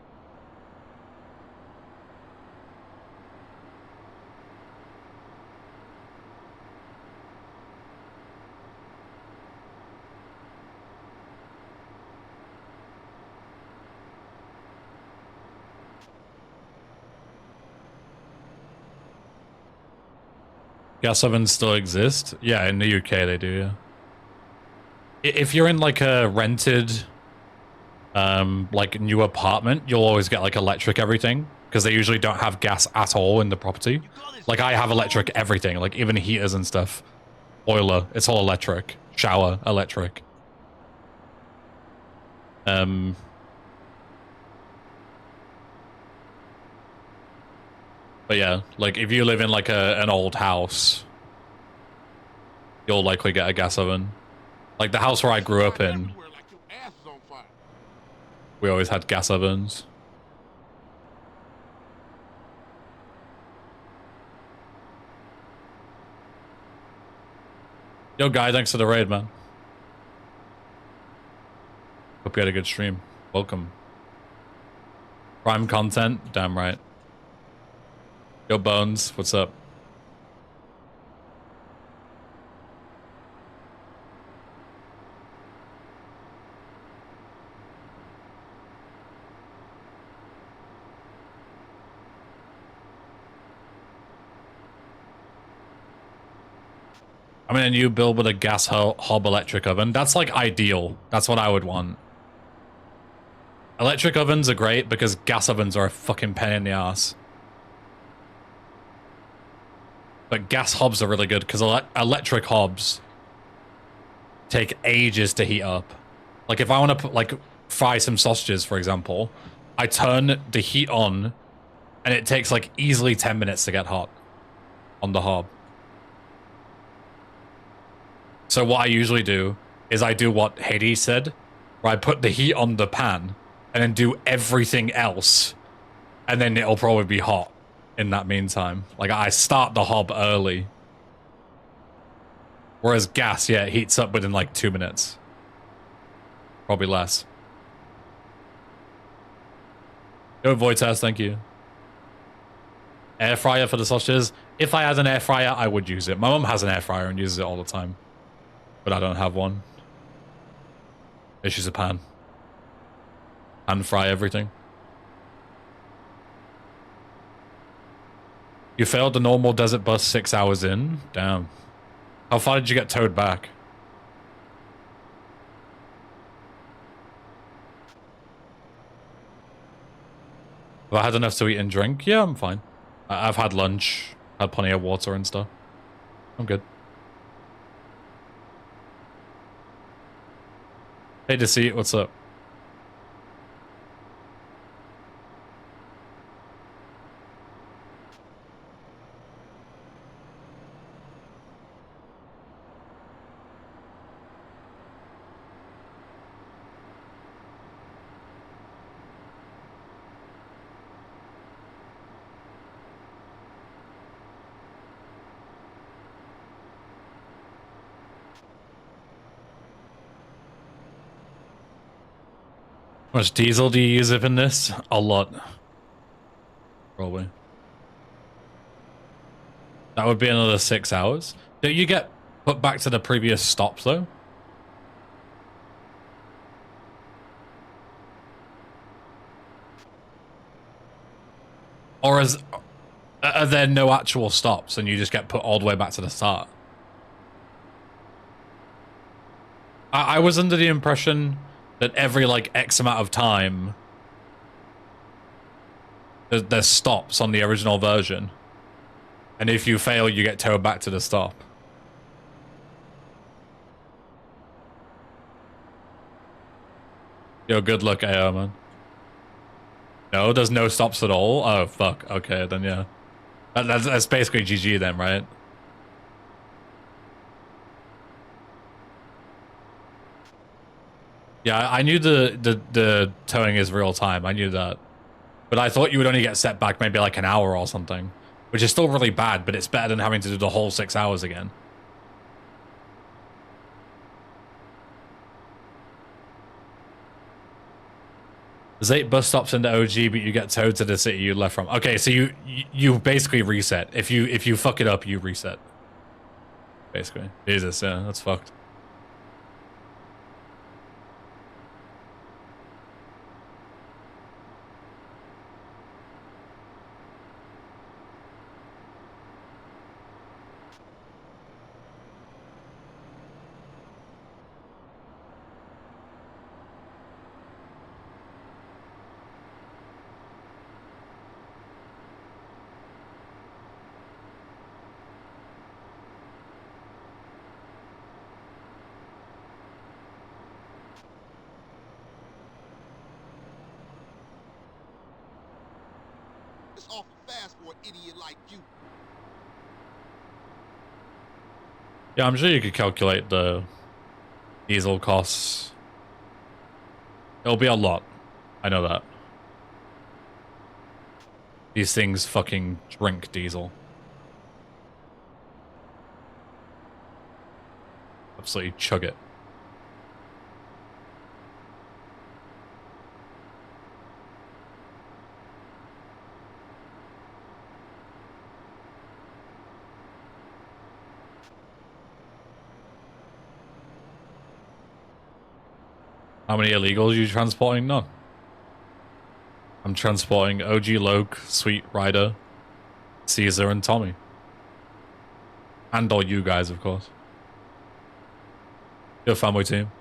Gas ovens still exist? Yeah, in the UK they do, yeah. If you're in like a rented, like new apartment, you'll always get like electric everything because they usually don't have gas at all in the property. Like I have electric everything, like even heaters and stuff. Boiler, it's all electric. Shower, electric. But yeah, like if you live in like an old house, you'll likely get a gas oven. Like the house where I grew up in, Everywhere like your ass is on fire. we always had gas ovens. Yo, Guy, thanks for the raid, man. Hope you had a good stream. Welcome. Prime content? Damn right. Yo, Bones, what's up? I mean, a new build with a gas hob electric oven. That's like ideal. That's what I would want. Electric ovens are great because gas ovens are a fucking pain in the ass. But gas hobs are really good because electric hobs take ages to heat up. Like if I want to put like fry some sausages, for example, I turn the heat on and it takes like easily 10 minutes to get hot on the hob. So what I usually do is I do what Hades said, where I put the heat on the pan and then do everything else, and then it'll probably be hot in that meantime. Like I start the hob early. Whereas gas, yeah, it heats up within like 2 minutes. Probably less. Yo, Voitas, thank you. Air fryer for the sausages. If I had an air fryer, I would use it. My mom has an air fryer and uses it all the time. But I don't have one. It's just a pan. Pan fry everything. You failed the normal desert bus 6 hours in? Damn. How far did you get towed back? Have I had enough to eat and drink? Yeah, I'm fine. I've had lunch, had plenty of water and stuff. I'm good. Hey, Deceit, what's up? How much diesel do you use up in this? A lot. Probably. That would be another 6 hours. Don't you get put back to the previous stop, though? Or are there no actual stops and you just get put all the way back to the start? I was under the impression that every, like, X amount of time, there's stops on the original version. And if you fail, you get towed back to the stop. Yo, good luck, AO, man. No, there's no stops at all? Oh, fuck. Okay, then yeah. That's basically GG then, right? Yeah, I knew the towing is real time. I knew that. But I thought you would only get set back maybe like an hour or something. Which is still really bad, but it's better than having to do the whole 6 hours again. There's 8 bus stops in the OG, but you get towed to the city you left from. Okay, so you basically reset. If you fuck it up, you reset. Basically. Jesus, yeah, that's fucked. It's awful fast for an idiot like you. Yeah, I'm sure you could calculate the diesel costs. It'll be a lot. I know that. These things fucking drink diesel. Absolutely chug it. How many illegals are you transporting? None. I'm transporting OG Loke, Sweet Rider, Caesar, and Tommy. And all you guys, of course. Your family team.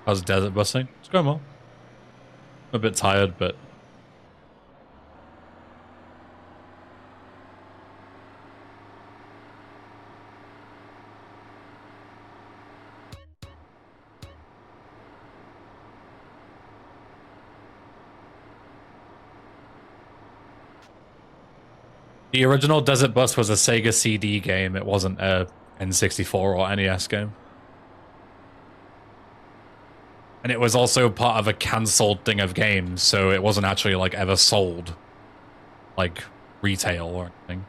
How's desert busting? It's going well. I'm a bit tired, but the original Desert Bus was a Sega CD game. It wasn't a N64 or NES game. And it was also part of a cancelled thing of games, so it wasn't actually like ever sold like retail or anything.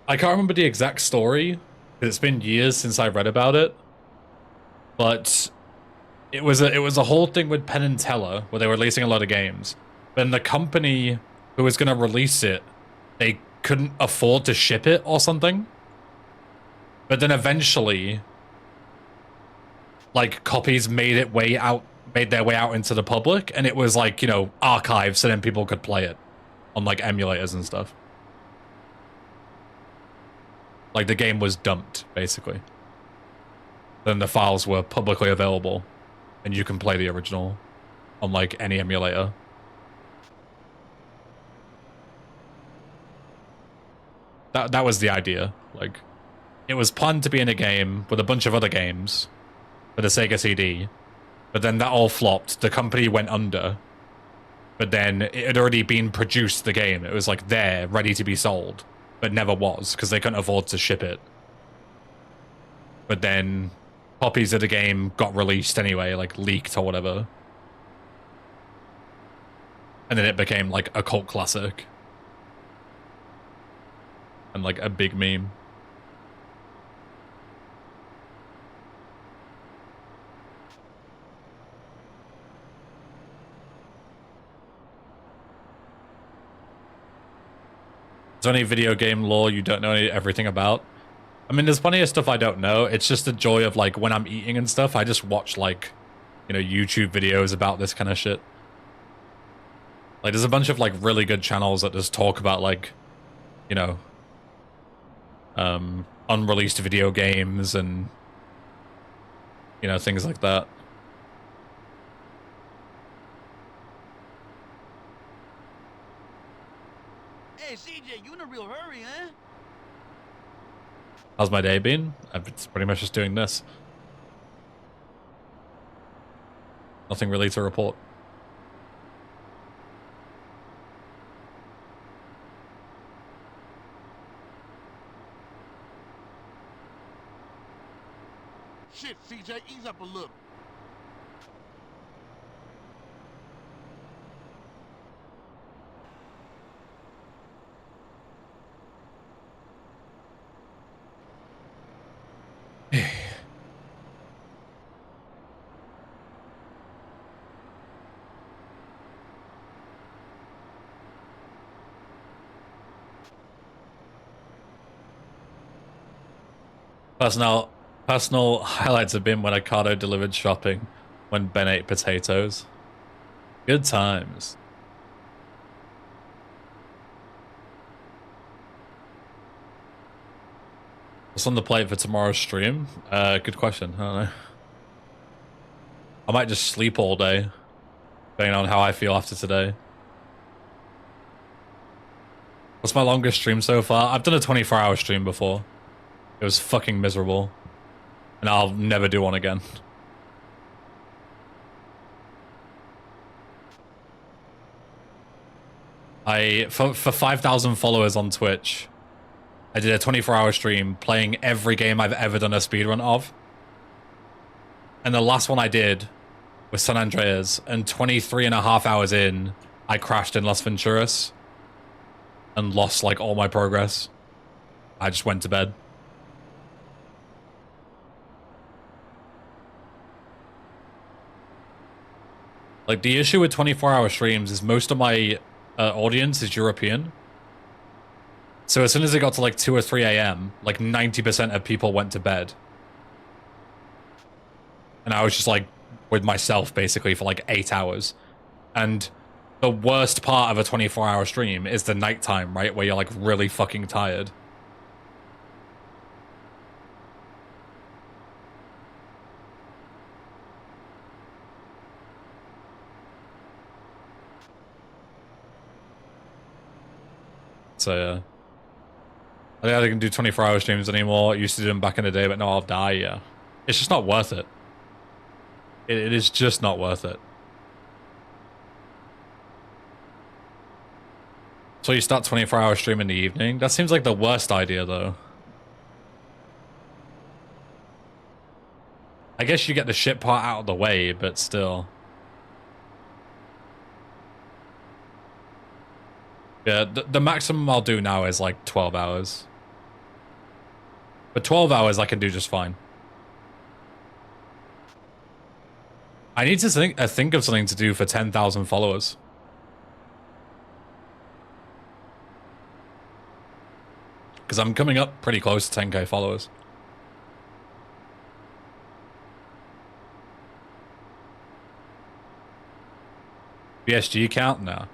I can't remember the exact story, because it's been years since I read about it. But it was a whole thing with Penn and Teller where they were releasing a lot of games. Then the company who was going to release it, they couldn't afford to ship it or something. But then eventually, like, copies made their way out into the public, and it was like, you know, archived, so then people could play it on like emulators and stuff. Like, the game was dumped, basically. Then the files were publicly available, and you can play the original on like any emulator. That was the idea. Like, it was planned to be in a game with a bunch of other games for the Sega CD, but then that all flopped. The company went under, but then it had already been produced, the game. It was like there, ready to be sold, but never was, because they couldn't afford to ship it. But then copies of the game got released anyway, like leaked or whatever. And then it became like a cult classic. And like a big meme. Is there any video game lore you don't know everything about? I mean, there's plenty of stuff I don't know. It's just the joy of like when I'm eating and stuff, I just watch like, you know, YouTube videos about this kind of shit. Like, there's a bunch of like really good channels that just talk about like, you know, unreleased video games and, you know, things like that. Hey, CJ, you in a real hurry, huh? How's my day been? It's pretty much just doing this. Nothing really to report. Shit, CJ, ease up a little. Personal highlights have been when Ocado delivered shopping, when Ben ate potatoes. Good times. What's on the plate for tomorrow's stream? Good question. I don't know. I might just sleep all day, depending on how I feel after today. What's my longest stream so far? I've done a 24-hour stream before. It was fucking miserable. And I'll never do one again. For 5,000 followers on Twitch, I did a 24-hour stream playing every game I've ever done a speedrun of. And the last one I did was San Andreas, and 23.5 hours in, I crashed in Las Venturas and lost like all my progress. I just went to bed. Like, the issue with 24-hour streams is most of my audience is European. So as soon as it got to like 2 or 3 a.m., like 90% of people went to bed. And I was just like with myself basically for like 8 hours. And the worst part of a 24-hour stream is the nighttime, right? Where you're like really fucking tired. So yeah. I don't think I can do 24-hour streams anymore. I used to do them back in the day, but now I'll die, yeah. It's just not worth it. It is just not worth it. So you start 24-hour stream in the evening? That seems like the worst idea, though. I guess you get the shit part out of the way, but still. Yeah, the maximum I'll do now is like 12 hours. But 12 hours I can do just fine. I need to think of something to do for 10,000 followers. Because I'm coming up pretty close to 10k followers. BSG count? No.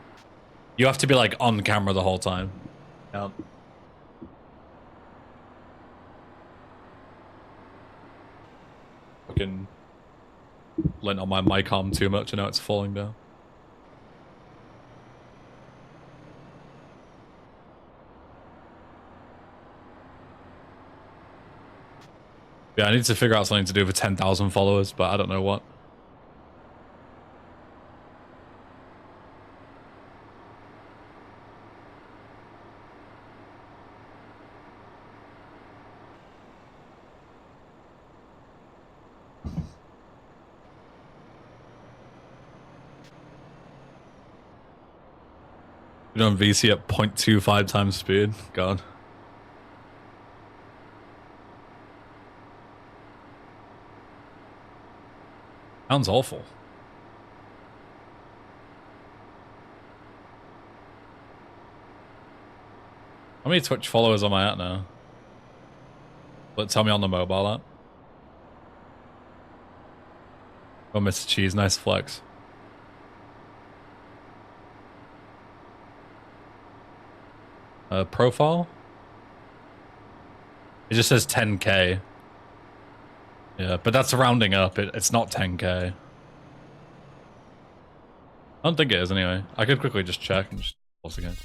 You have to be like on camera the whole time. Count. Fucking lent on my mic arm too much, and now it's falling down. Yeah, I need to figure out something to do for 10,000 followers, but I don't know what. You're on VC at 0.25 times speed. God. Sounds awful. How many Twitch followers am I at now? Tell me on the mobile app. Oh, Mr. Cheese, nice flex. Profile? It just says 10k. Yeah, but that's rounding up. It's not 10k. I don't think it is anyway. I could quickly just check and just pause again.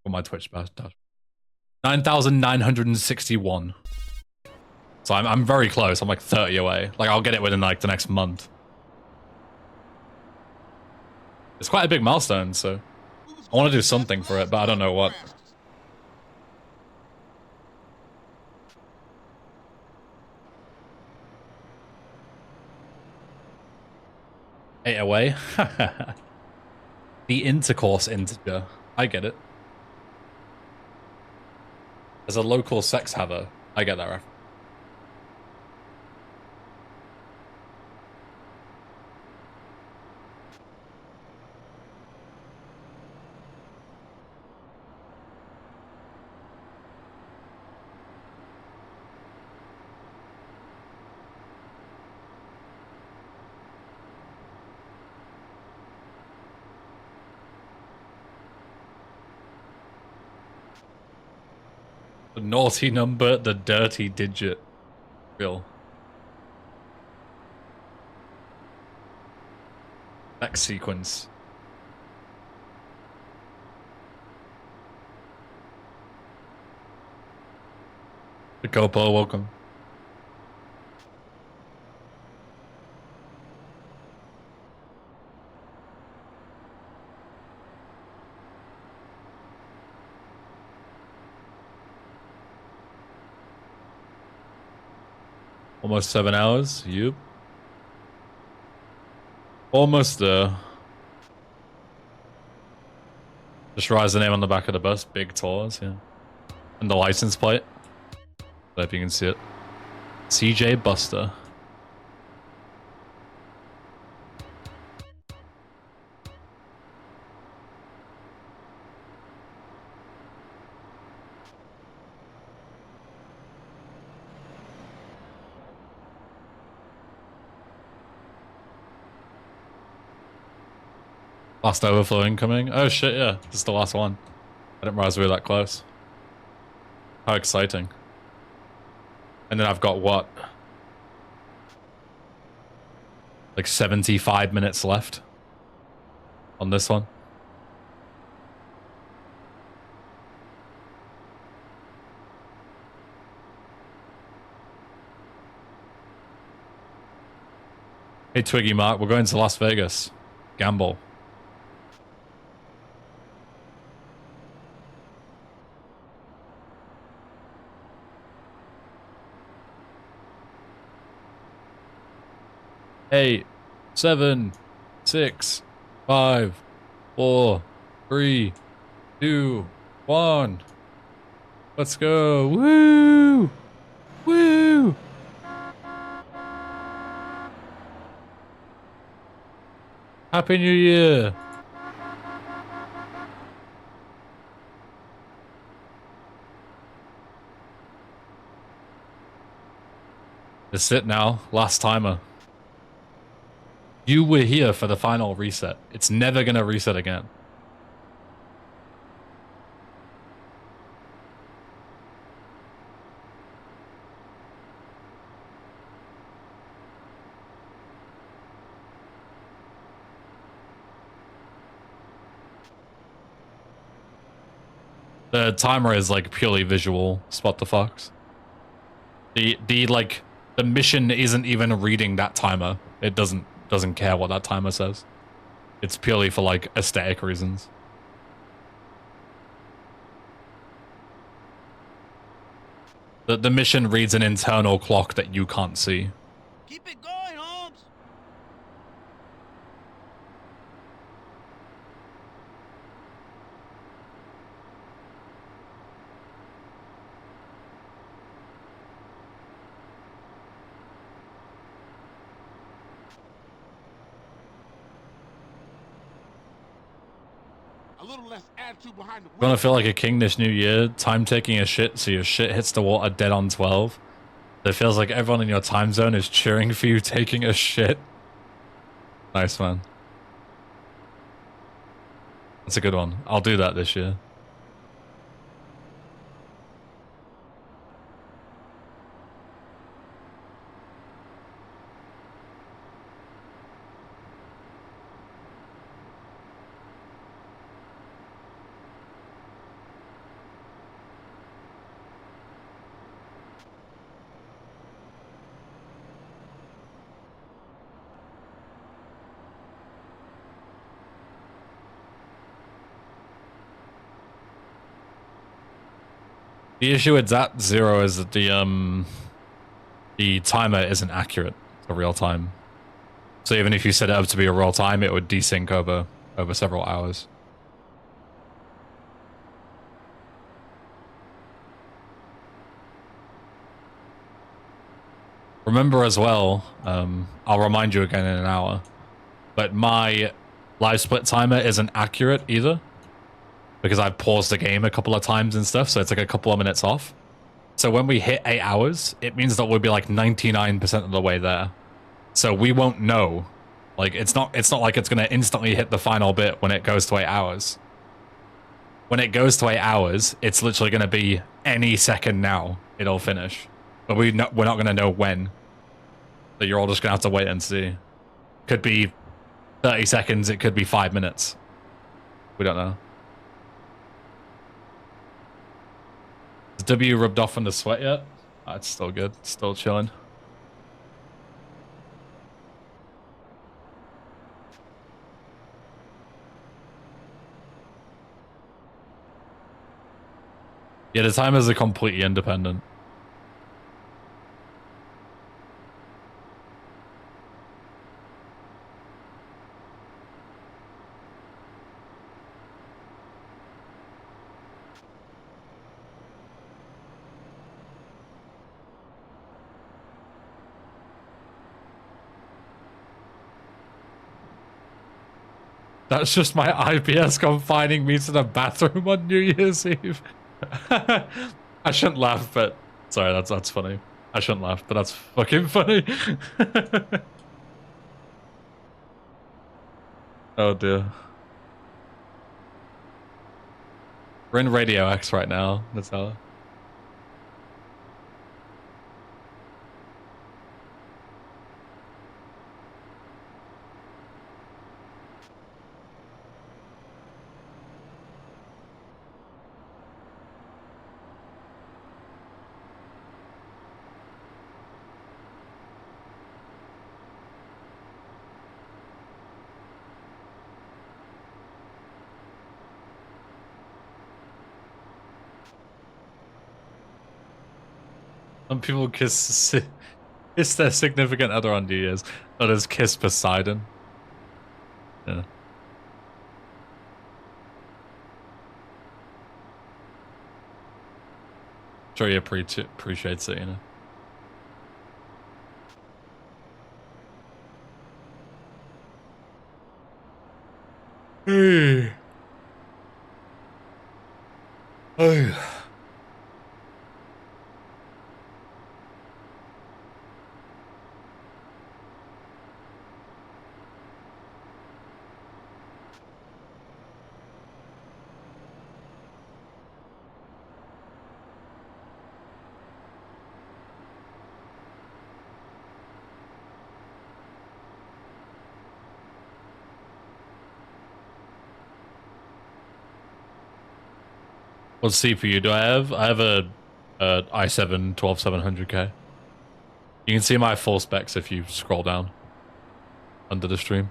On my Twitch dash. 9,961. So I'm very close. I'm like 30 away. Like I'll get it within like the next month. It's quite a big milestone, so I want to do something for it, but I don't know what. Eight away. The intercourse integer. I get it. As a local sex haver, I get that reference. The naughty number, the dirty digit. Real. Next sequence. The Copo, welcome. Almost 7 hours. Yep. Almost there. Just writes the name on the back of the bus. Big Tours, yeah. And the license plate. I don't know if you can see it. CJ Busta. Last overflow incoming. Oh shit, yeah. This is the last one. I didn't realize we were that close. How exciting. And then I've got what? Like 75 minutes left on this one. Hey Twiggy Mark, we're going to Las Vegas. Gamble. Eight, 7, 6, 5, 4, 3, 2, 1. Let's go. Woo! Woo! Happy New Year. That's it now. Last timer. You were here for the final reset. It's never gonna reset again. The timer is like purely visual. Spot the fox. The mission isn't even reading that timer. It doesn't care what that timer says. It's purely for like aesthetic reasons. The mission reads an internal clock that you can't see. Keep it going, Holmes. A little less attitude behind the wheel. Gonna feel like a king this new year. Time taking a shit, so your shit hits the water dead on 12. It feels like everyone in your time zone is cheering for you taking a shit. Nice, man. That's a good one. I'll do that this year. The issue with that zero is that the timer isn't accurate to real time. So even if you set it up to be a real time, it would desync over several hours. Remember as well, I'll remind you again in an hour, but my live split timer isn't accurate either, because I've paused the game a couple of times and stuff, so it's like a couple of minutes off. So when we hit 8 hours, it means that we'll be like 99% of the way there. So we won't know. Like it's not like it's gonna instantly hit the final bit when it goes to 8 hours. when it goes to 8 hours, it's literally going to be any second now it'll finish. But we're not going to know when. So you're all just going to have to wait and see. Could be 30 seconds, it could be 5 minutes. We don't know. Is W rubbed off on the sweat yet? Oh, it's still good. Still chilling. Yeah, the timers are completely independent. That's just my IPS confining me to the bathroom on New Year's Eve. I shouldn't laugh, but sorry, that's funny. I shouldn't laugh, but that's fucking funny. Oh dear. We're in Radio X right now, Nutella. Some people kiss their significant other on New Year's. Others kiss Poseidon. Yeah. Sure he appreciates it, you know. Hey. Hey. What CPU do I have? I have a i7 12700K. You can see my full specs if you scroll down under the stream.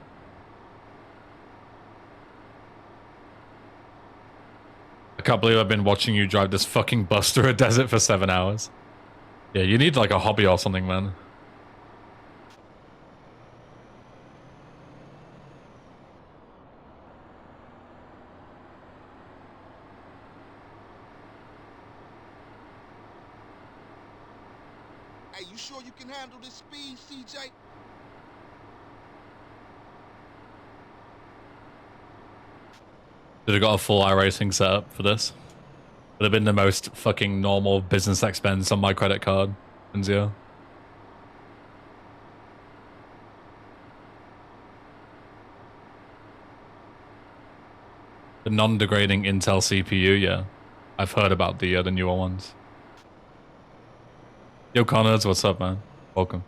I can't believe I've been watching you drive this fucking bus through a desert for 7 hours. Yeah, you need like a hobby or something, man. Hey, you sure you can handle this speed, CJ? Should have got a full iRacing setup for this. Would have been the most fucking normal business expense on my credit card. And zero. The non-degrading Intel CPU, yeah. I've heard about the newer ones. Yo, Connors, what's up, man? Welcome.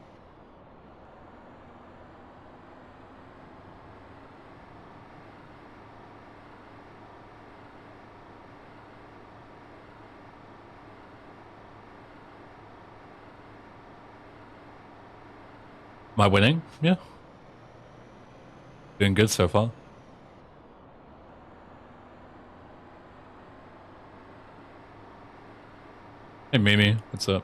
Am I winning? Yeah. Doing good so far. Hey, Mimi, what's up?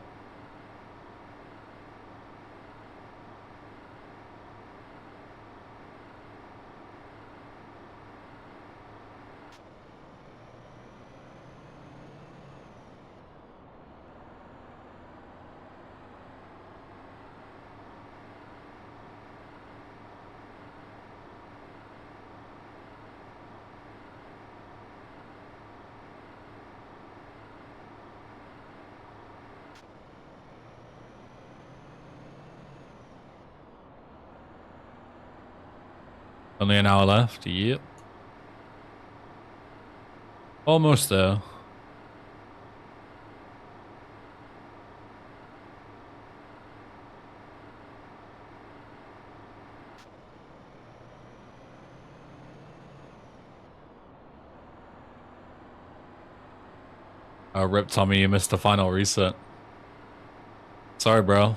Only an hour left. Yep. Almost there. Rip Tommy, you missed the final reset. Sorry, bro.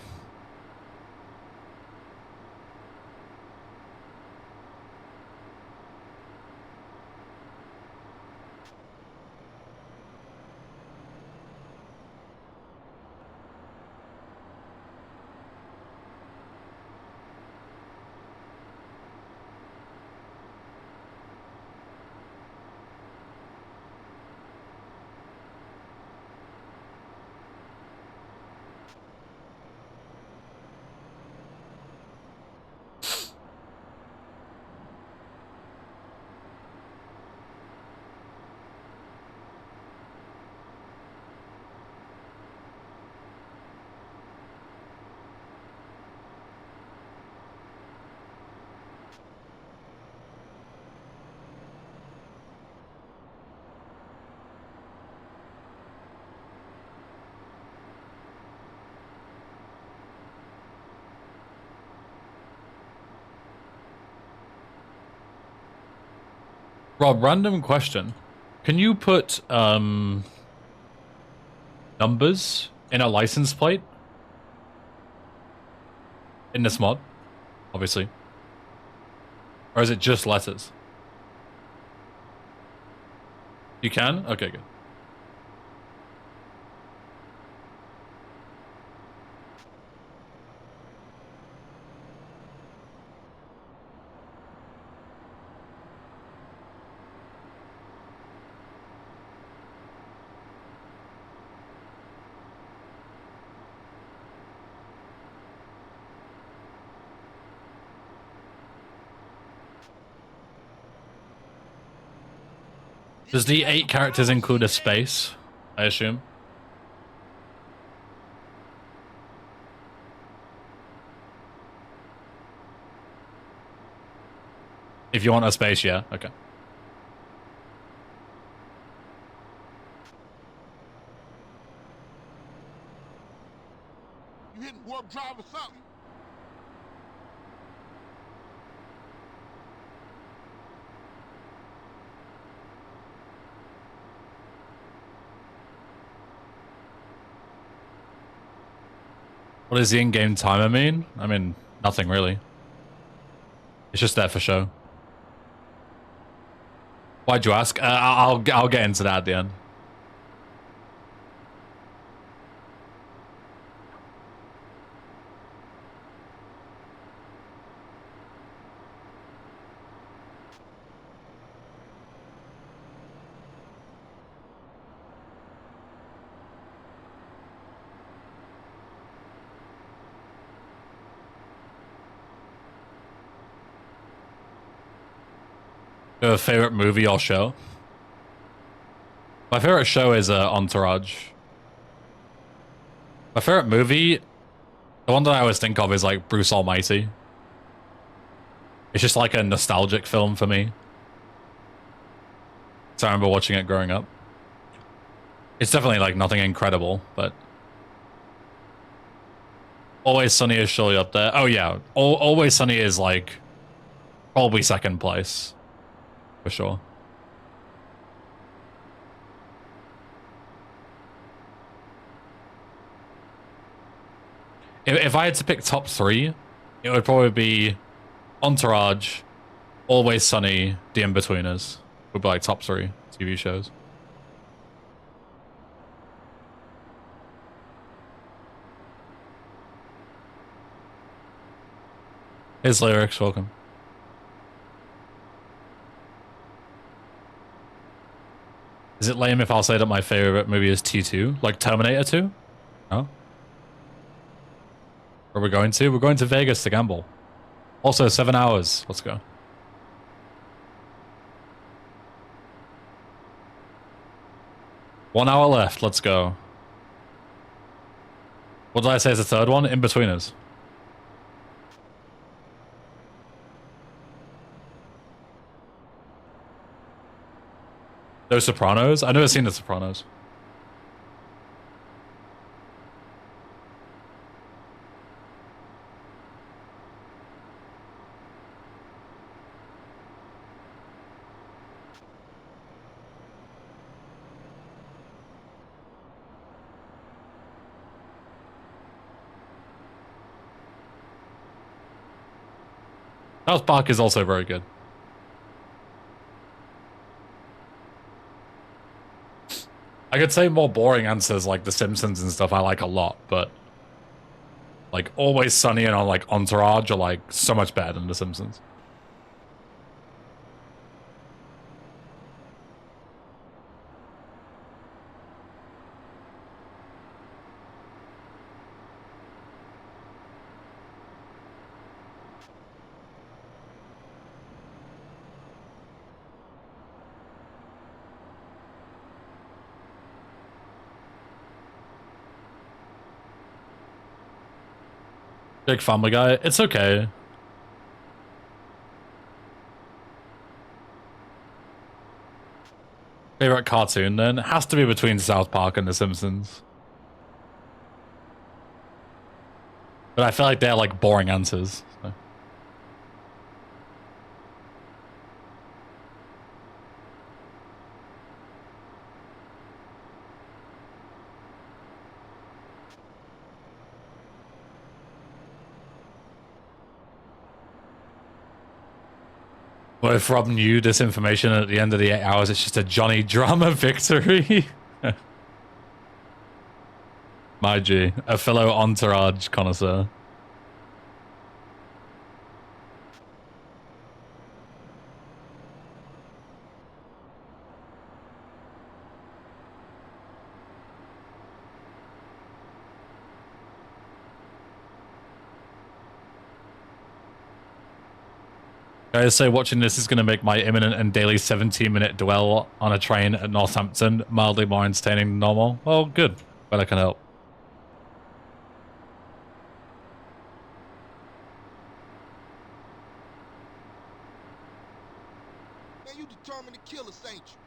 Rob, random question. Can you put numbers in a license plate? In this mod, obviously. Or is it just letters? You can? Okay, good. Does the 8 characters include a space? I assume. If you want a space, yeah. Okay. You hitting warp drive or something? What does the in-game timer mean? I mean, nothing really. It's just there for show. Why'd you ask? I'll get into that at the end. Your favorite movie or show? My favorite show is Entourage. My favorite movie, the one that I always think of is like Bruce Almighty. It's just like a nostalgic film for me. So I remember watching it growing up. It's definitely like nothing incredible, but Always Sunny is surely up there. Oh yeah, Always Sunny is like probably second place. For sure. If I had to pick top 3, it would probably be Entourage, Always Sunny, The In-Betweeners. Would be like top 3 TV shows. Here's lyrics, welcome. Is it lame if I'll say that my favorite movie is T2? Like Terminator 2? No? Where are we going to? We're going to Vegas to gamble. Also, 7 hours. Let's go. One hour left. Let's go. What did I say is the third one? In-Betweeners. Those Sopranos? I've never seen The Sopranos. South Park is also very good. I could say more boring answers like The Simpsons and stuff I like a lot, but like Always Sunny and on like Entourage are like so much better than The Simpsons. Big Family Guy. It's okay. Favorite cartoon then? It has to be between South Park and The Simpsons. But I feel like they're like boring answers. So. What if Rob knew this information and at the end of the 8 hours it's just a Johnny drama victory? My G, a fellow Entourage connoisseur. I say watching this is going to make my imminent and daily 17-minute dwell on a train at Northampton mildly more entertaining than normal. Well, good. But I can help. Man, you determined to kill us, ain't you?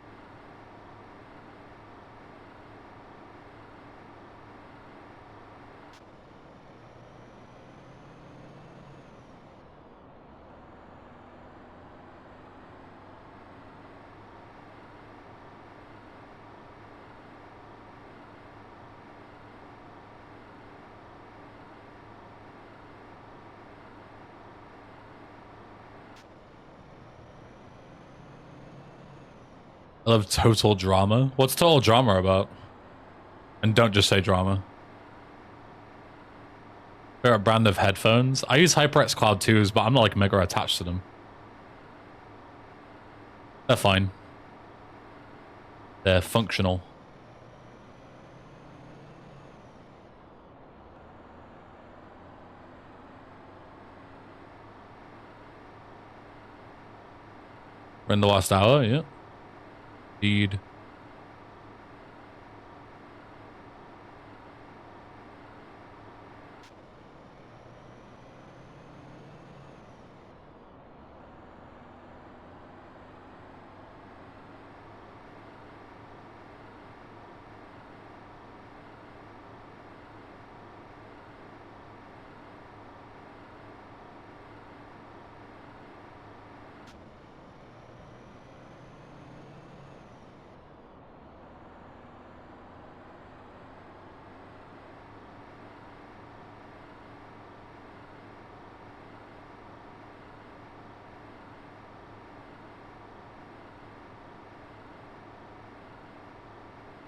I love total drama. What's total drama about? And don't just say drama. Favorite brand of headphones? I use HyperX Cloud 2s, but I'm not like mega attached to them. They're fine. They're functional. We're in the last hour, yeah. Indeed.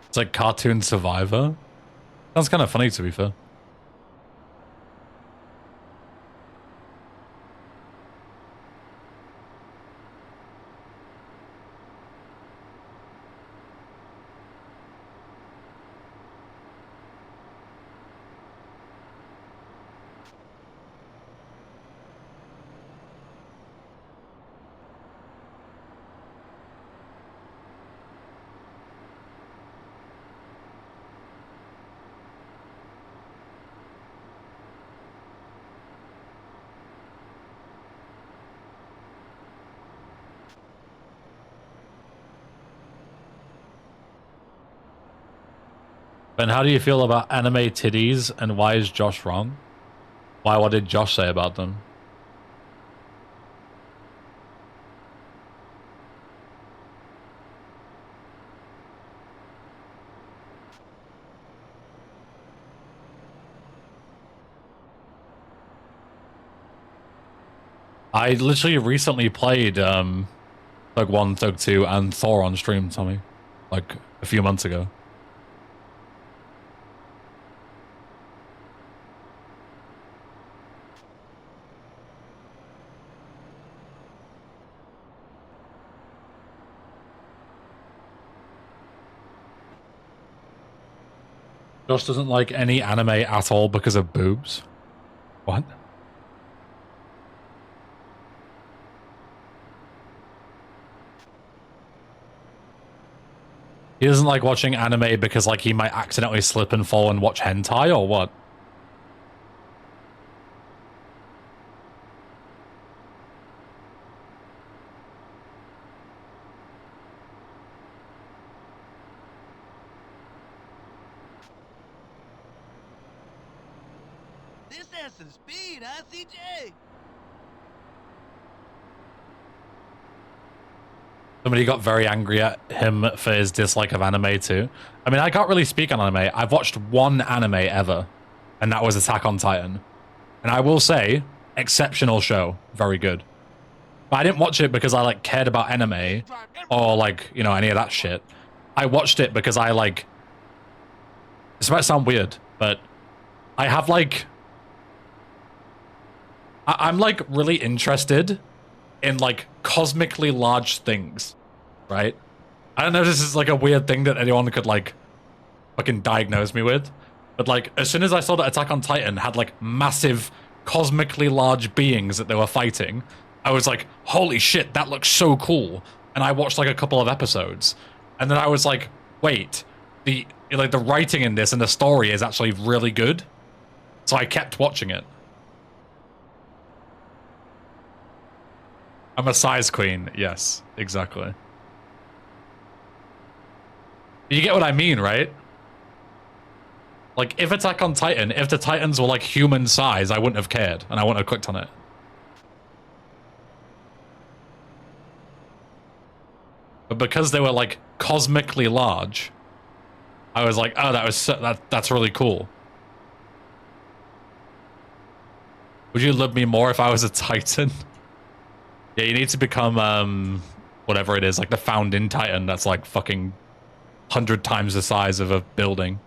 It's like Cartoon Survivor. Sounds kind of funny, to be fair. Ben, how do you feel about anime titties, and why is Josh wrong? Why? What did Josh say about them? I literally recently played Thug 1, Thug 2, and Thor on stream, Tommy. Like, a few months ago. Josh doesn't like any anime at all because of boobs. What? He doesn't like watching anime because, like, he might accidentally slip and fall and watch hentai, or what? This has some speed, huh, CJ? Somebody got very angry at him for his dislike of anime too. I mean, I can't really speak on anime. I've watched one anime ever, and that was Attack on Titan. And I will say, exceptional show, very good. But I didn't watch it because I like cared about anime or like, you know, any of that shit. I watched it because I like, this might sound weird, but I have like, I'm like really interested in like cosmically large things, right? I don't know if this is like a weird thing that anyone could like fucking diagnose me with, but like as soon as I saw that Attack on Titan had like massive cosmically large beings that they were fighting, I was like, holy shit, that looks so cool. And I watched like a couple of episodes, and then I was like, wait, the writing in this and the story is actually really good. So I kept watching it. I'm a size queen. Yes, exactly. You get what I mean, right? Like, if Attack on Titan, if the Titans were like human size, I wouldn't have cared, and I wouldn't have clicked on it. But because they were like cosmically large, I was like, oh, that's really cool. Would you love me more if I was a Titan? Yeah, you need to become, whatever it is, like the founding Titan that's like fucking 100 times the size of a building.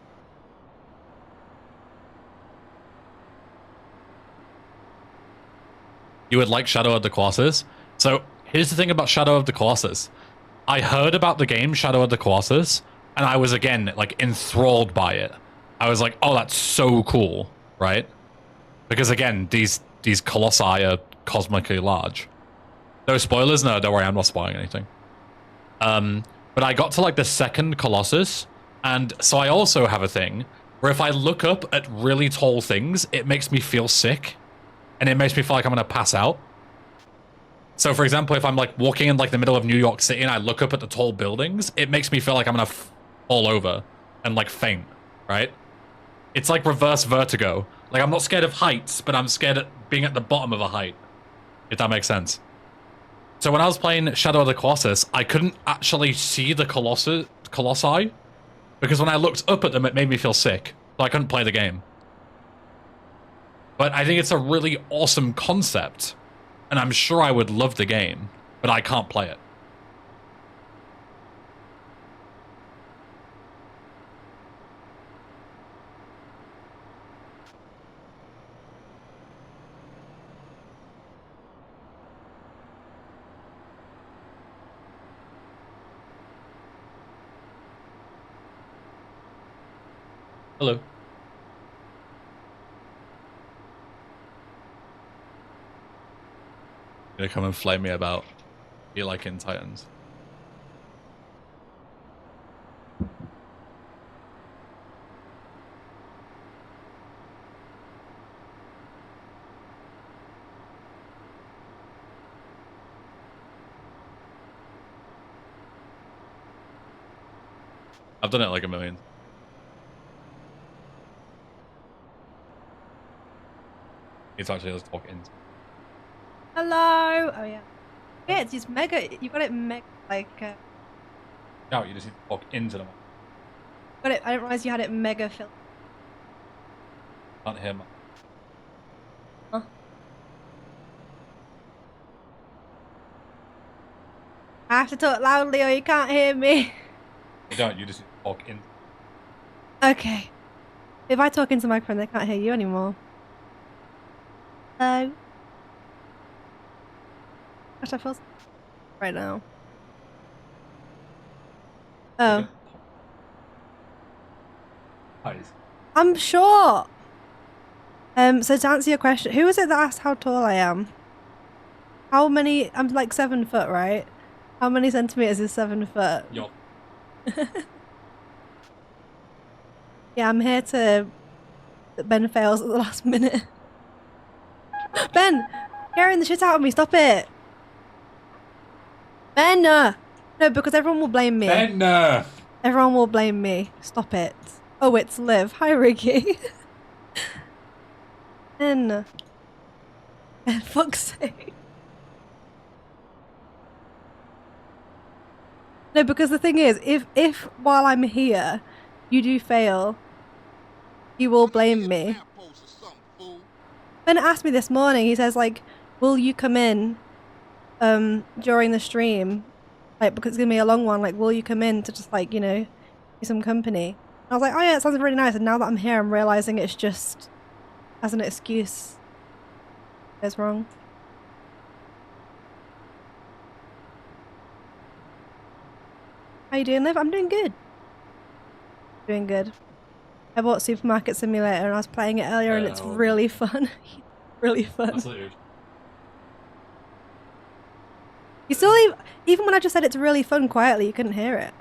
You would like Shadow of the Colossus? So, here's the thing about Shadow of the Colossus. I heard about the game Shadow of the Colossus, and I was, again, like, enthralled by it. I was like, oh, that's so cool, right? Because, again, these colossi are cosmically large. No spoilers? No, don't worry, I'm not spoiling anything. But I got to, like, the second Colossus, and so I also have a thing where if I look up at really tall things, it makes me feel sick, and it makes me feel like I'm gonna pass out. So, for example, if I'm, like, walking in, like, the middle of New York City and I look up at the tall buildings, it makes me feel like I'm gonna fall over and, like, faint, right? It's like reverse vertigo. Like, I'm not scared of heights, but I'm scared of being at the bottom of a height, if that makes sense. So when I was playing Shadow of the Colossus, I couldn't actually see the colossi, because when I looked up at them, it made me feel sick, so I couldn't play the game. But I think it's a really awesome concept, and I'm sure I would love the game, but I can't play it. Hello. You're gonna come and flame me about you liking Titans. I've done it like a million. It's actually just talk into. Hello. Oh yeah. Yeah, it's just mega. You got it mega like. No, you just need to talk into them. Got it. I didn't realize you had it mega filled. Can't hear me. Huh? I have to talk loudly or you can't hear me. You don't. You just need to talk in. Okay. If I talk into the microphone, they can't hear you anymore. Hello. Gosh, I feel right now. Oh. I'm short. So to answer your question, who was it that asked how tall I am? How many? I'm like 7 foot, right? How many centimeters is 7 foot? Yo. Yeah, I'm here to. Ben fails at the last minute. Ben, scaring the shit out of me. Stop it. Ben, no, because everyone will blame me. Ben, Everyone will blame me. Stop it. Oh, it's Liv. Hi, Ricky. Ben. For fuck's sake. No, because the thing is, if while I'm here, you do fail, you will blame me. Ben asked me this morning, he says, like, will you come in during the stream? Like, because it's gonna be a long one, like, will you come in to just, like, you know, be some company? And I was like, oh yeah, it sounds really nice, and now that I'm here, I'm realizing it's just as an excuse. It's wrong. How you doing, Liv? I'm doing good. Doing good. I bought Supermarket Simulator and I was playing it earlier and it's really fun. Really fun. Absolutely. You still even when I just said it's really fun quietly, you couldn't hear it.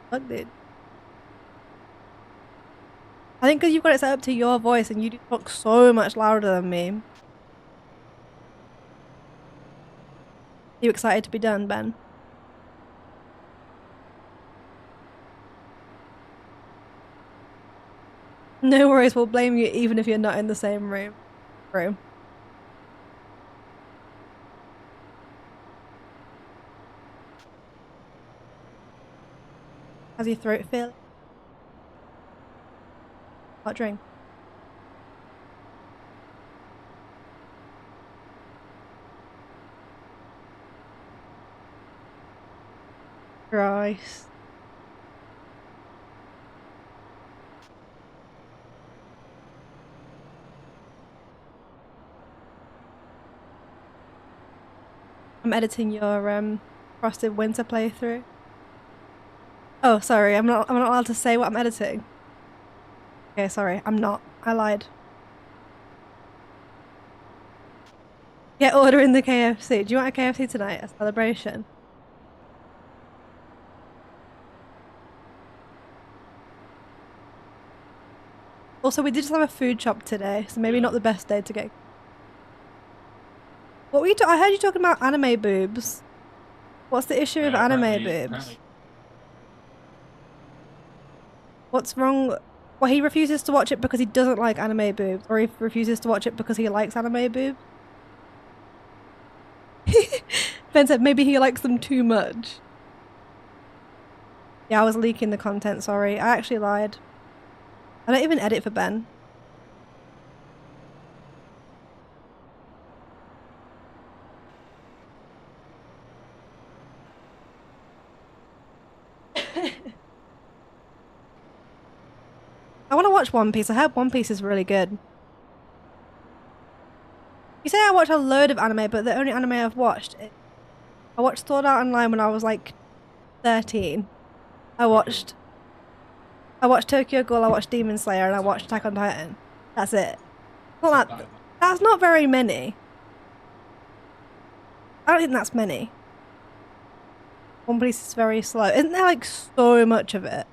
Fuck, dude. I think because you've got it set up to your voice and you do talk so much louder than me. Are you excited to be done, Ben? No worries, we'll blame you even if you're not in the same room. How's your throat feel? Hot drink. Christ. I'm editing your Frosted Winter playthrough. Oh, sorry, I'm not allowed to say what I'm editing. Okay, sorry, I'm not. I lied. Get ordering the KFC. Do you want a KFC tonight? A celebration? Also, we did just have a food shop today, so maybe not the best day to go. What were you I heard you talking about anime boobs. What's the issue with anime boobs? What's wrong? Well, he refuses to watch it because he doesn't like anime boobs, or he refuses to watch it because he likes anime boobs. Ben said maybe he likes them too much. Yeah, I was leaking the content, sorry. I actually lied. I don't even edit for Ben. I want to watch One Piece. I heard One Piece is really good. You say I watch a load of anime, but the only anime I've watched I watched Sword Art Online when I was like 13. I watched Tokyo Ghoul, I watched Demon Slayer, and I watched Attack on Titan. That's it. Well, that's not very many. I don't think that's many. One Piece is very slow. Isn't there like so much of it?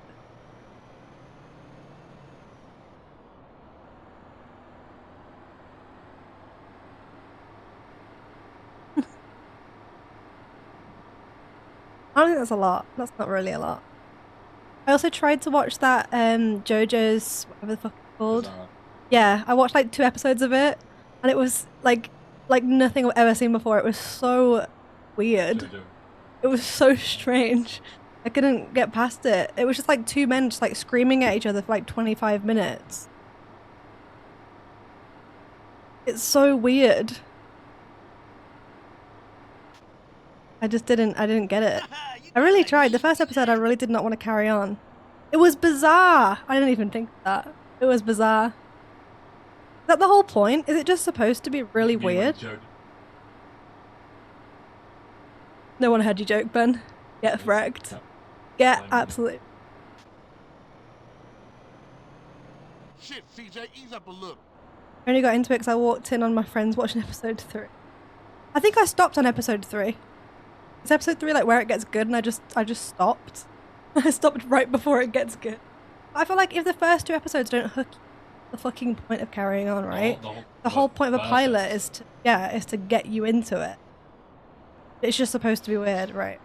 I don't think that's a lot. That's not really a lot. I also tried to watch that JoJo's whatever the fuck it's called. Yeah, I watched like 2 episodes of it. and it was like nothing I've ever seen before. It was so weird. It was so strange. I couldn't get past it. It was just like two men just like screaming at each other for like 25 minutes. It's so weird. I didn't get it. I really tried. The first episode I really did not want to carry on. It was bizarre. I didn't even think that. It was bizarre. Is that the whole point? Is it just supposed to be really weird? No one heard you joke, Ben. Get wrecked. Get absolutely. Shit, CJ, ease up a little. I only got into it because I walked in on my friends watching episode 3. I think I stopped on episode 3. It's episode 3 like where it gets good, and I just stopped. I stopped right before it gets good. I feel like if the first 2 episodes don't hook you, the fucking point of carrying on, right? The whole point of a pilot is to get you into it. It's just supposed to be weird, right?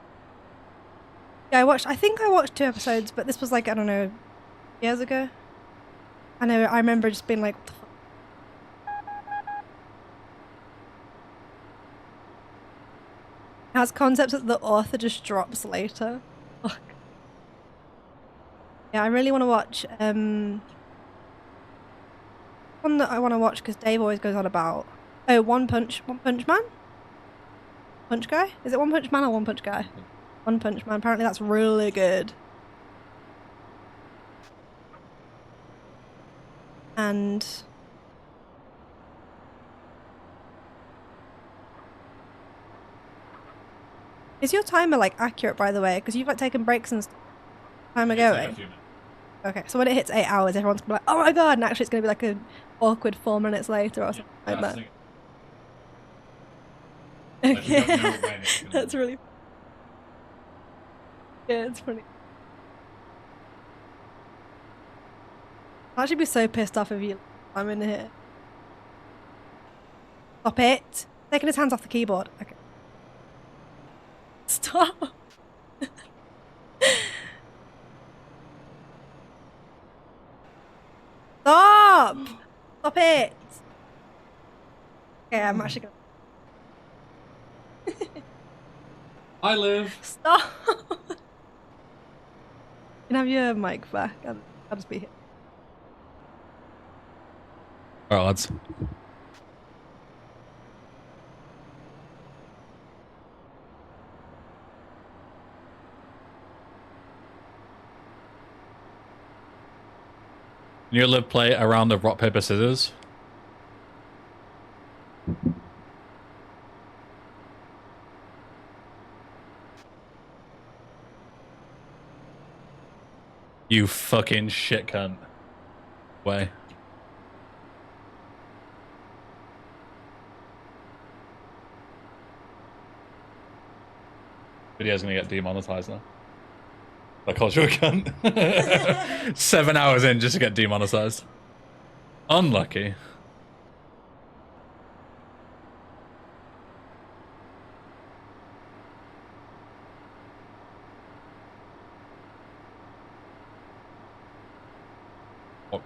Yeah, I think I watched 2 episodes, but this was like, I don't know, years ago. I remember just being like, what the fuck? Has concepts that the author just drops later. Fuck. Yeah, I really want to watch, one that I want to watch because Dave always goes on about. Oh, One Punch Man? Punch Guy? Is it One Punch Man or One Punch Guy? One Punch Man. Apparently that's really good. And is your timer like accurate, by the way? Because you've like taken breaks and stuff. Timer going. Okay, so when it hits 8 hours, everyone's gonna be like, "Oh my god!" And actually, it's gonna be like an awkward 4 minutes later or something like that. Okay, that's really. Yeah, it's funny. I'd actually be so pissed off if I'm in here. Stop it! Taking his hands off the keyboard. Okay. Stop! Stop! Stop it! Okay, I'm actually gonna... I live. Stop! You can have your mic back. I'll just be here. Alright, lads. You live play around the rock, paper, scissors. You fucking shit cunt. Way. Video's gonna get demonetized now. I called you a cunt. 7 hours in just to get demonetized. Unlucky. Oh.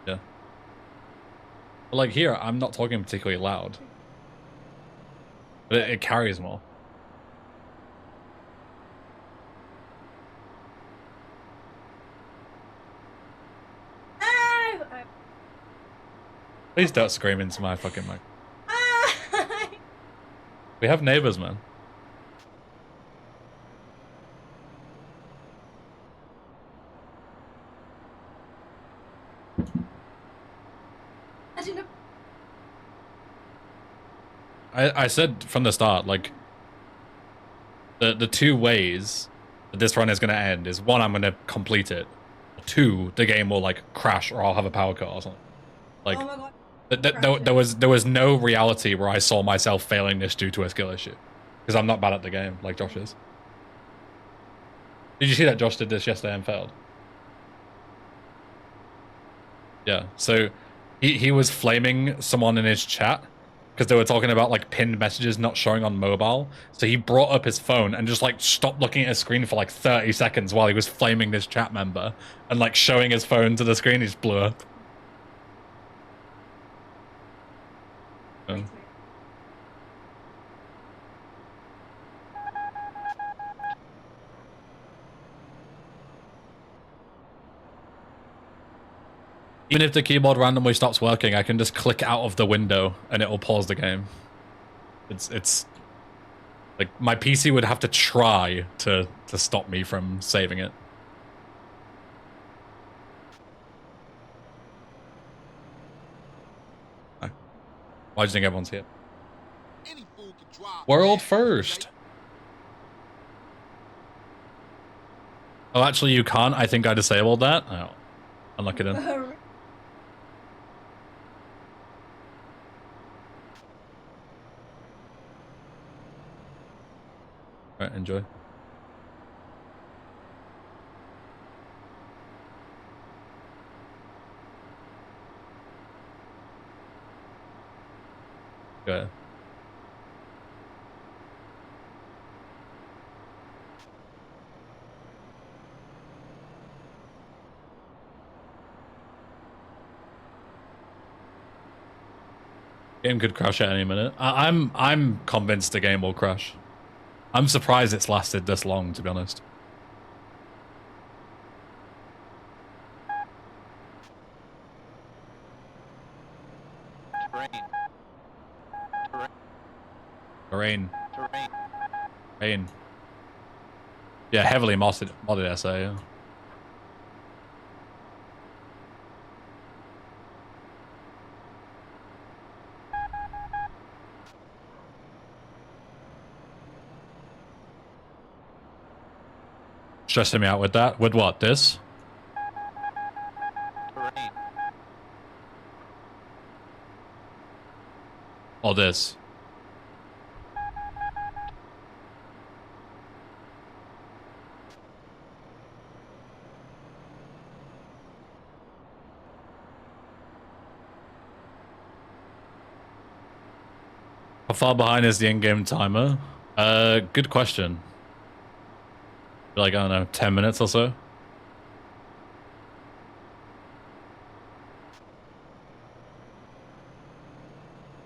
Yeah. But like here, I'm not talking particularly loud. But it carries more. Please don't scream into my fucking mic. We have neighbors, man. I said from the start, like, the 2 ways that this run is going to end is 1, I'm going to complete it. 2, the game will like crash or I'll have a power cut or something. Like, oh my God. There was no reality where I saw myself failing this due to a skill issue, because I'm not bad at the game like Josh is. Did you see that Josh did this yesterday and failed? Yeah, so he was flaming someone in his chat because they were talking about like pinned messages not showing on mobile. So he brought up his phone and just like stopped looking at his screen for like 30 seconds while he was flaming this chat member and like showing his phone to the screen. He just blew up. Even if the keyboard randomly stops working, I can just click out of the window and it will pause the game. It's like my PC would have to try to stop me from saving it. Why do you think everyone's here? Any fool can drive. World first. Oh, actually, you can't. I think I disabled that. Oh, unlucky then. Alright, enjoy. Good. Game could crash at any minute. I'm convinced the game will crash. I'm surprised it's lasted this long, to be honest. Terrain. Terrain. Yeah, heavily modded essay, yeah. Stressing me out with that. With what? This? Terrain. Or this? How far behind is the in-game timer? Good question. Like, I don't know, 10 minutes or so? I'm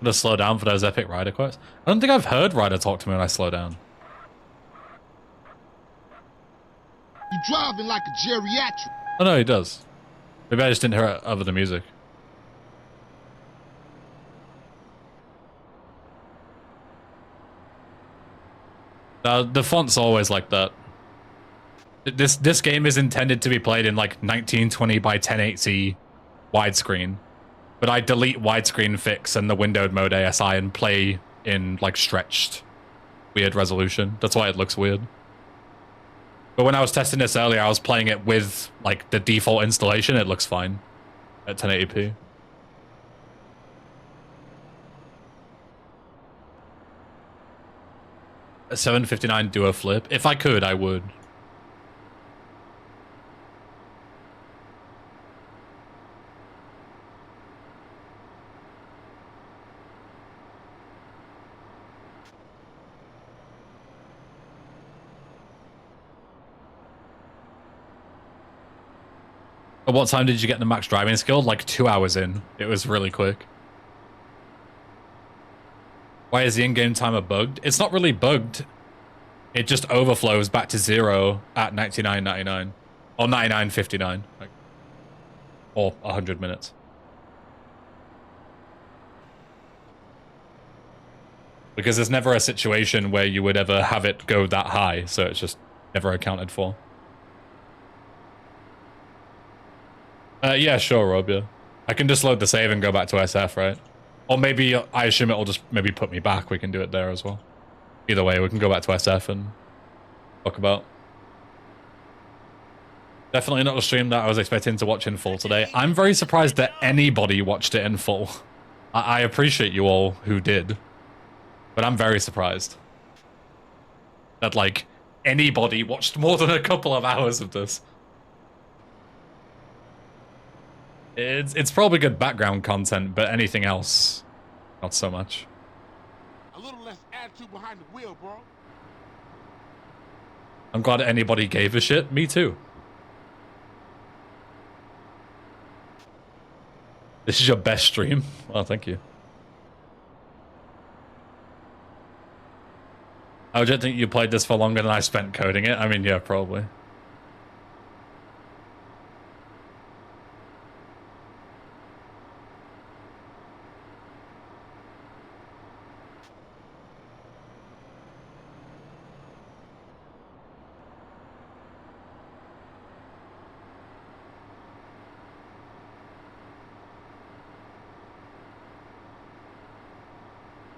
gonna slow down for those epic Ryder quotes. I don't think I've heard Ryder talk to me when I slow down. You driving like a geriatric. Oh no, he does. Maybe I just didn't hear it over the music. The font's always like that. This game is intended to be played in like 1920 by 1080 widescreen, but I delete widescreen fix and the windowed mode ASI and play in like stretched weird resolution. That's why it looks weird. But when I was testing this earlier, I was playing it with like the default installation. It looks fine at 1080p. A 759 duo flip. If I could, I would. At what time did you get the max driving skill? Like 2 hours in. It was really quick. Why is the in-game timer bugged? It's not really bugged. It just overflows back to 0 at 99.99 or 99.59, like, or 100 minutes. Because there's never a situation where you would ever have it go that high, so it's just never accounted for. Yeah, sure, Rob, yeah. I can just load the save and go back to SF, right? Or maybe, I assume it'll just maybe put me back. We can do it there as well. Either way, we can go back to SF and talk about. Definitely not a stream that I was expecting to watch in full today. I'm very surprised that anybody watched it in full. I appreciate you all who did. But I'm very surprised that, like, anybody watched more than a couple of hours of this. It's probably good background content, but anything else, not so much. A little less attitude behind the wheel, bro. I'm glad anybody gave a shit. Me too. This is your best stream? Well, thank you. I don't think you played this for longer than I spent coding it. I mean, yeah, probably.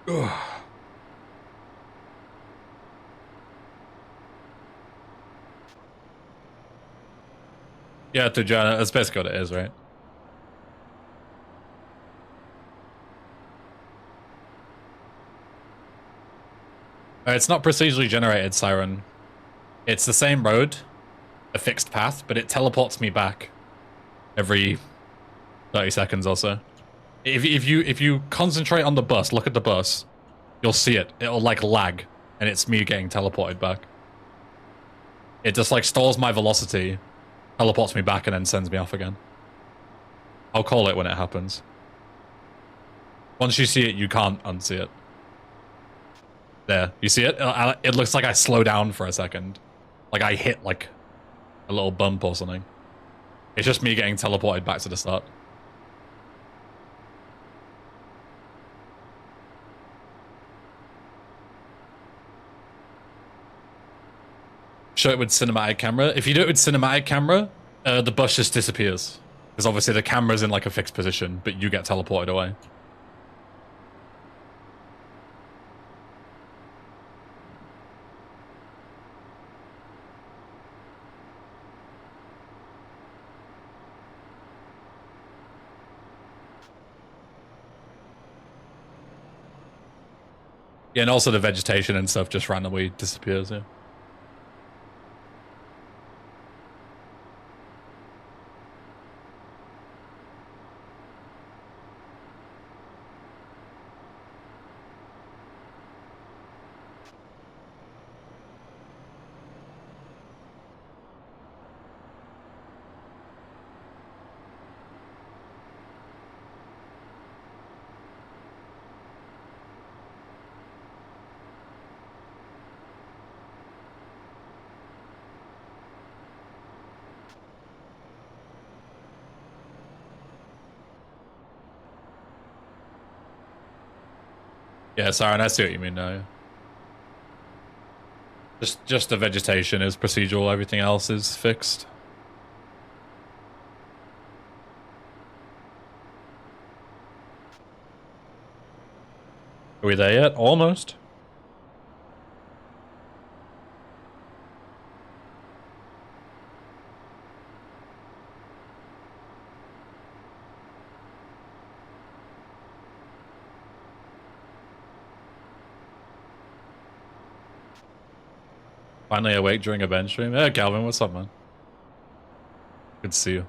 Yeah, to John, that's basically what it is, right? It's not procedurally generated, Siren. It's the same road, a fixed path, but it teleports me back every 30 seconds or so. If you concentrate on the bus, look at the bus, you'll see it. It'll like lag, and it's me getting teleported back. It just like stalls my velocity, teleports me back, and then sends me off again. I'll call it when it happens. Once you see it, you can't unsee it. There, you see it? It looks like I slow down for a second. Like I hit like a little bump or something. It's just me getting teleported back to the start. Show it with cinematic camera. If you do it with cinematic camera, the bus just disappears. Because obviously the camera's in like a fixed position, but you get teleported away. Yeah, and also the vegetation and stuff just randomly disappears, yeah. Yeah, Siren, I see what you mean now, yeah. Just the vegetation is procedural, everything else is fixed. Are we there yet? Almost. Finally awake during a bench stream. Yeah, Calvin, what's up, man? Good to see you.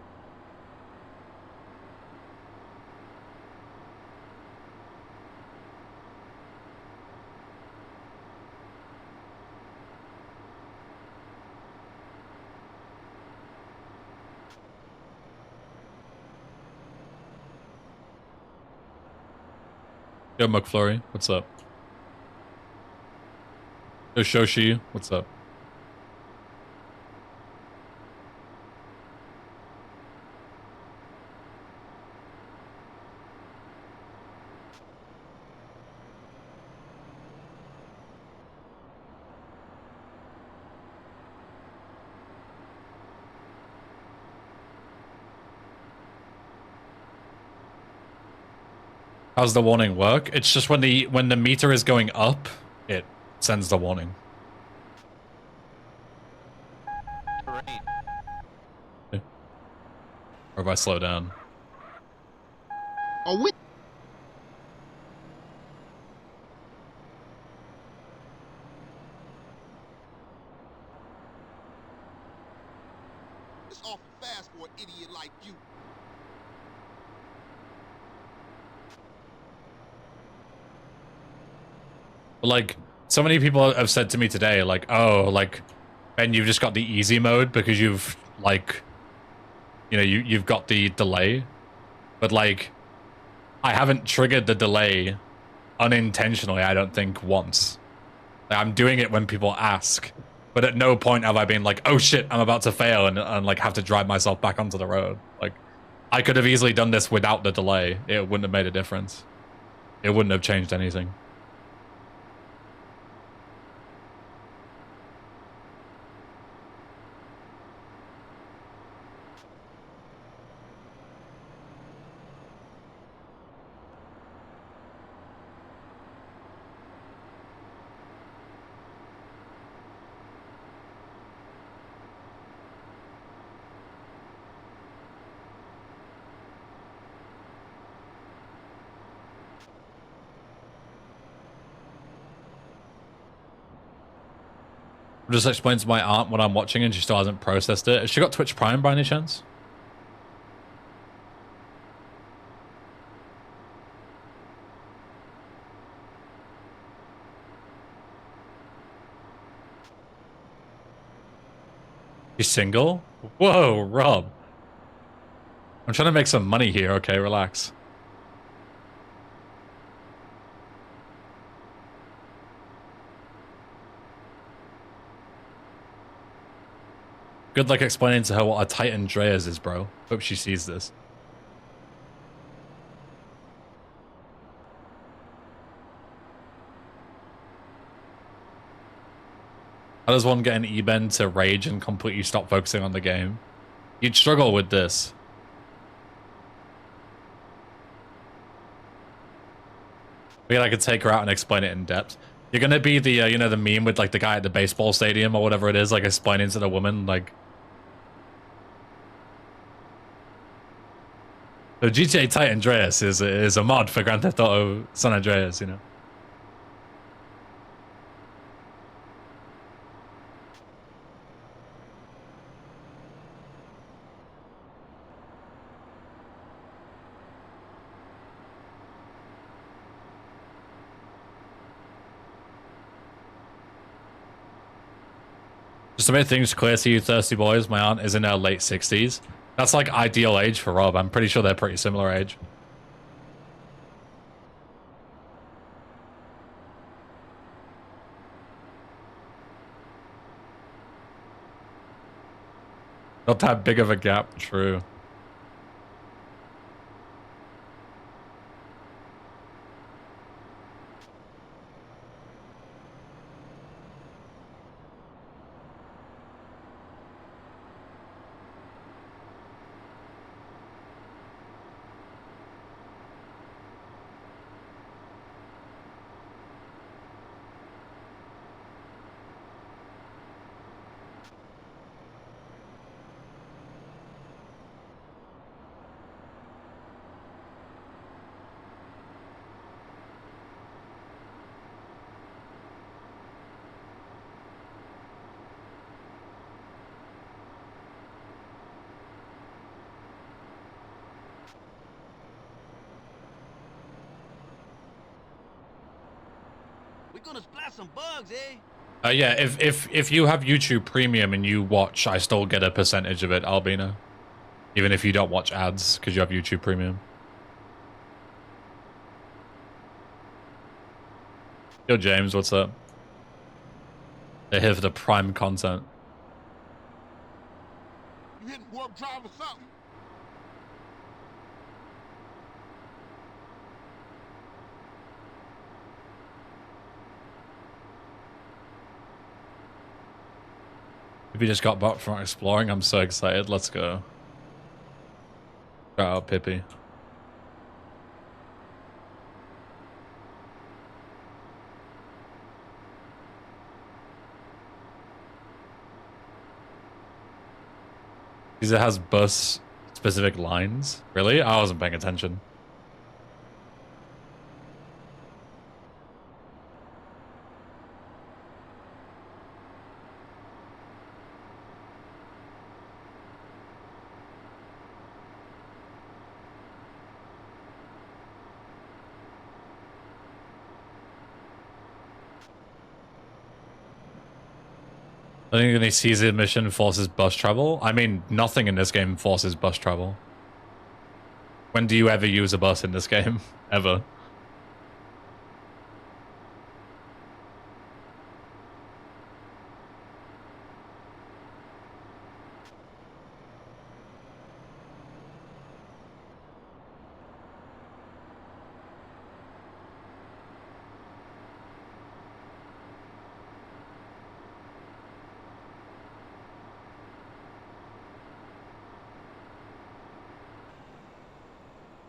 Yo, McFlurry, what's up? Yo, Shoshi, what's up? How's the warning work? It's just when the meter is going up, it sends the warning. Terrain. Or if I slow down. Oh, we it's awful fast for an idiot like you. But like, so many people have said to me today, like, oh, like, Ben, you've just got the easy mode because you've, like, you know, you've got the delay. But, like, I haven't triggered the delay unintentionally, I don't think, once. Like, I'm doing it when people ask. But at no point have I been like, oh shit, I'm about to fail and like, have to drive myself back onto the road. Like, I could have easily done this without the delay. It wouldn't have made a difference. It wouldn't have changed anything. I'm just explaining to my aunt what I'm watching and she still hasn't processed it. Has she got Twitch Prime by any chance? She's single? Whoa, Rob. I'm trying to make some money here, okay? Relax. Good luck explaining to her what a Titan Dreas is, bro. Hope she sees this. How does one get an E-bend to rage and completely stop focusing on the game? You'd struggle with this. Maybe I could take her out and explain it in depth. You're gonna be the, you know, the meme with like the guy at the baseball stadium or whatever it is, like explaining to the woman, like... So GTA Titan Andreas is a mod for Grand Theft Auto San Andreas, you know? Just to make things clear to you thirsty boys, my aunt is in her late 60s. That's like ideal age for Rob. I'm pretty sure they're pretty similar age. Not that big of a gap, true. Gonna splash some bugs, eh? Yeah, if you have YouTube Premium and you watch, I still get a percentage of it, Albino. Even if you don't watch ads, because you have YouTube Premium. Yo, James, what's up? They're here for the Prime content. You hitting warp drive or something? If you just got back from exploring, I'm so excited. Let's go. Shout out, Pippi. Because it has bus specific lines. Really? I wasn't paying attention. I think any season mission forces bus travel. I mean, nothing in this game forces bus travel. When do you ever use a bus in this game? Ever?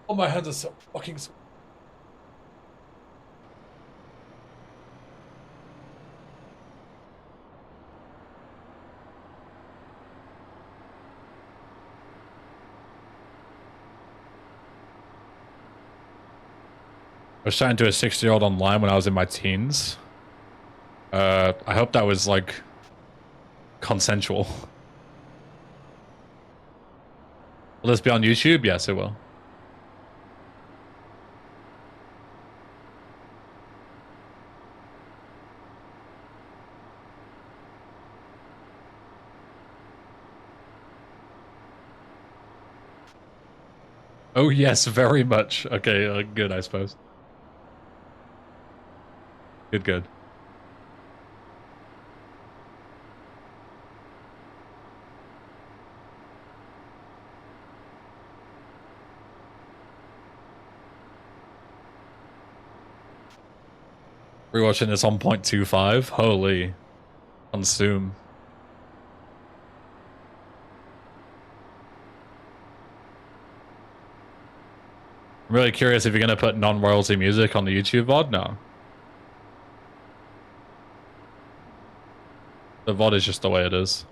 Oh, my hands are so fucking sore. I was chatting to a 60-year-old online when I was in my teens. I hope that was like consensual. Will this be on YouTube? Yes, it will. Oh yes, very much. Okay, good, I suppose. Good, good. Rewatching this on 0.25. Holy. Consume. I'm really curious if you're gonna put non-royalty music on the YouTube VOD now. The VOD is just the way it is.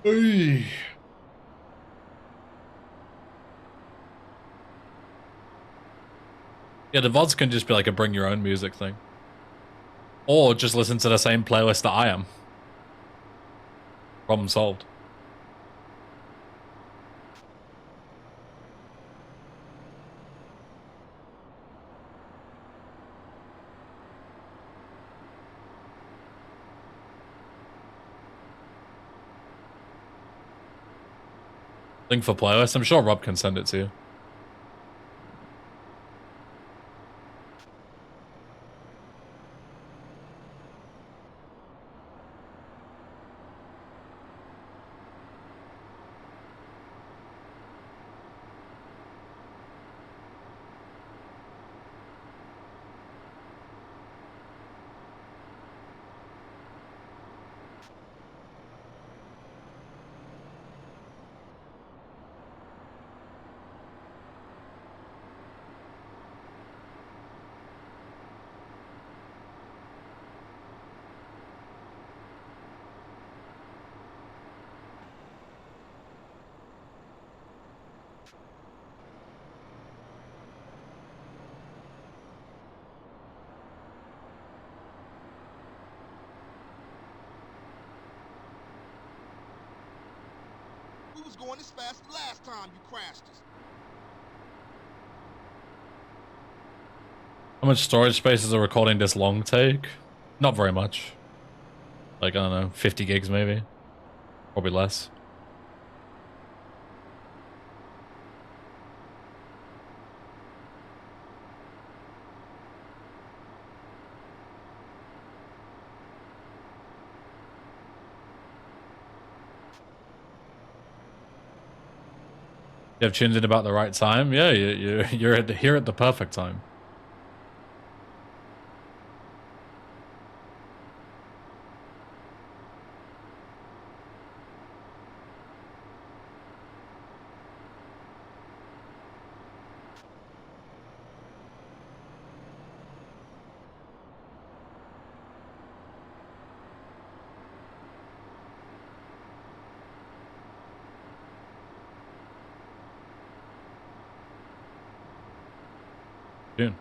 Hey. Yeah, the VODs can just be like a bring your own music thing. Or just listen to the same playlist that I am. Problem solved. Link for playlist. I'm sure Rob can send it to you. We was going this fast the last time you crashed us. How much storage space is a recording this long take? Not very much. Like, I don't know, 50 gigs maybe? Probably less. You have tuned in about the right time? Yeah, you're here at the perfect time. June.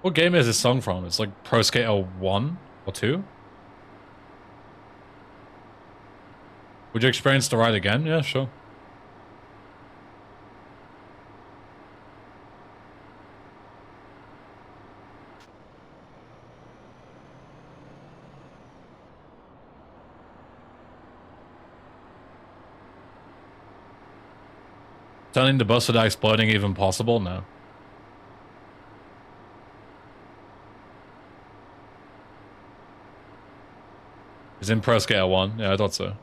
What game is this song from? It's like Pro Skater 1 or 2? Would you experience the ride again? Yeah, sure. Turning the bus without exploding even possible? No. It's in Pro Skater 1. Yeah, I thought so.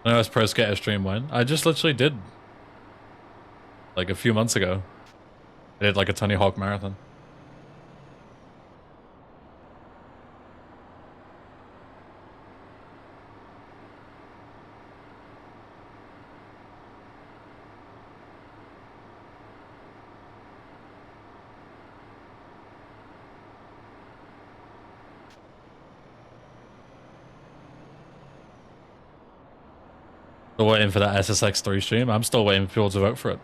I was Pro Skater stream when? I just literally did. Like a few months ago. I did like a Tony Hawk marathon. Still waiting for that SSX3 stream. I'm still waiting for people to vote for it.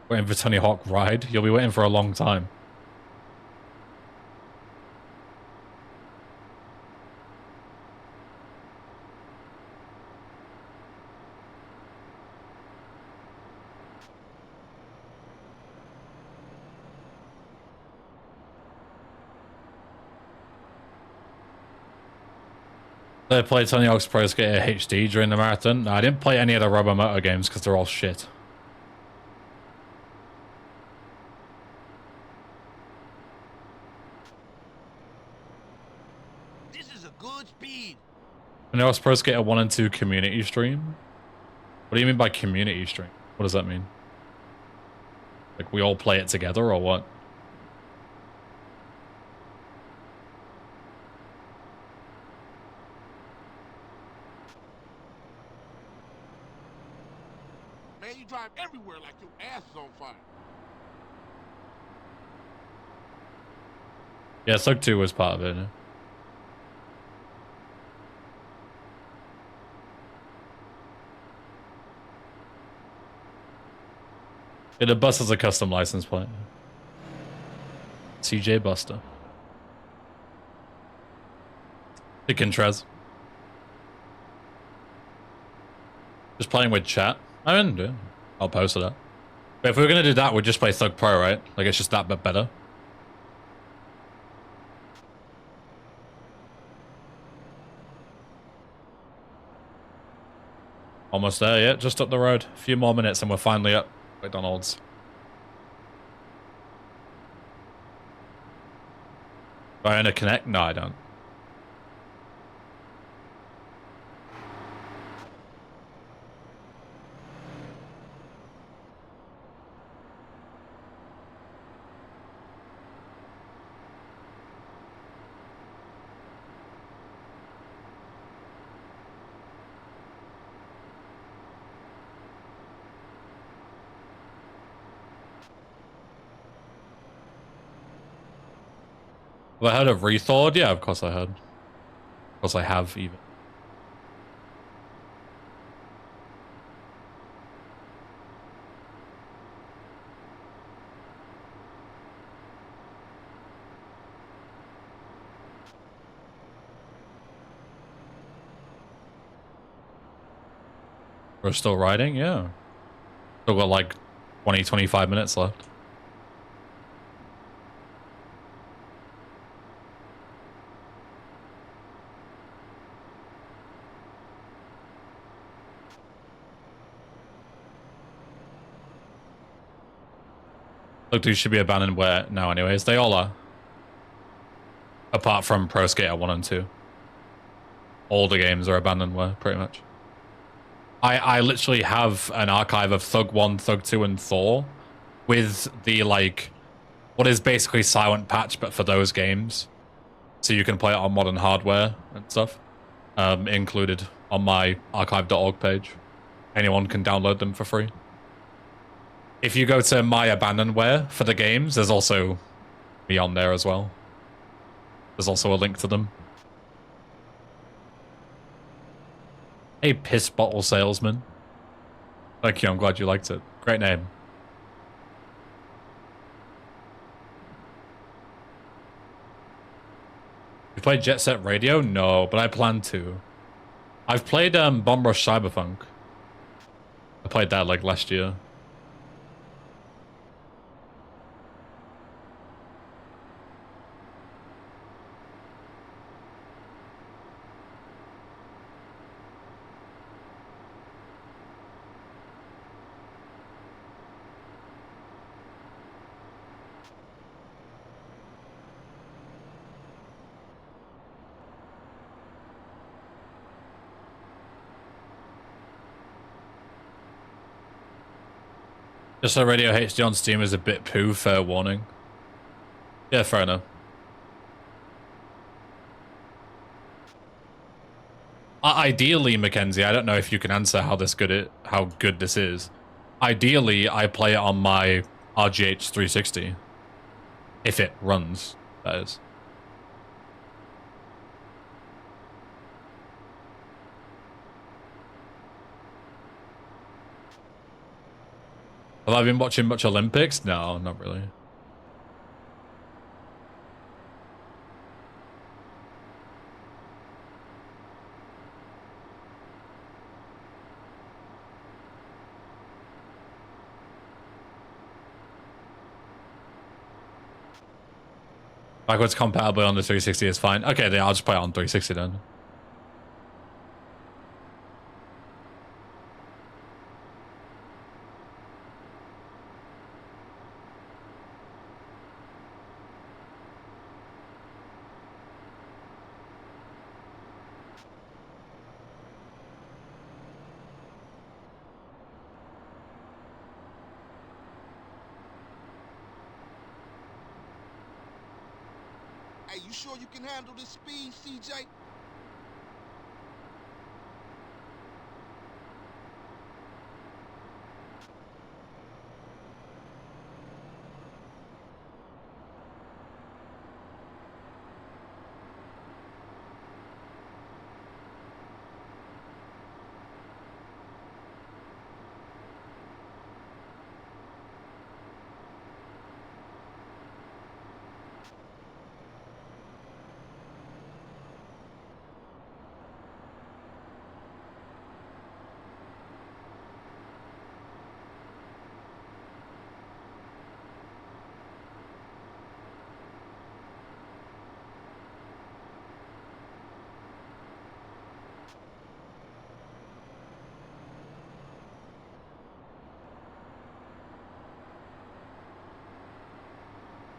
Waiting for Tony Hawk Ride? You'll be waiting for a long time. I played Tony Hawk's Pro Skater HD during the marathon. No, I didn't play any of the Robo Moto games because they're all shit. This is a good speed. Tony Hawk's Pro Skater 1 and 2 community stream? What do you mean by community stream? What does that mean? Like we all play it together or what? Man, you drive everywhere like your ass is on fire. Yeah, Thug 2 was part of it. No? Yeah, the bus has a custom license plate. CJ Busta. Pickin' Trez. Just playing with chat. I mean, yeah, I'll post it up. But if we were gonna do that, we'd just play Thug Pro, right? Like it's just that bit better. Almost there, yeah. Just up the road. A few more minutes and we're finally at McDonald's. Do I own a Connect? No, I don't. Have I heard of Rethawed? Yeah, of course I heard. Of course I have, even. We're still riding? Yeah. Still got like 20, 25 minutes left. Look, these should be abandoned where now anyways. They all are. Apart from Pro Skater 1 and 2. All the games are abandonware, pretty much. I literally have an archive of Thug 1, Thug 2, and Thor with the, like, what is basically silent patch, but for those games. So you can play it on modern hardware and stuff. Included on my archive.org page. Anyone can download them for free. If you go to my abandonware for the games, there's also me on there as well. There's also a link to them. Hey, piss bottle salesman. Thank you, I'm glad you liked it. Great name. You played Jet Set Radio? No, but I plan to. I've played Bomb Rush Cyberpunk. I played that like last year. Just so Radio HD on Steam is a bit poo, fair warning. Yeah, fair enough. Ideally, Mackenzie, I don't know if you can answer how good this is. Ideally, I play it on my RGH 360. If it runs, that is. Have I been watching much Olympics? No, not really. Backwards compatible on the 360 is fine. Okay, then I'll just play it on 360 then. Hey, you sure you can handle this speed, CJ?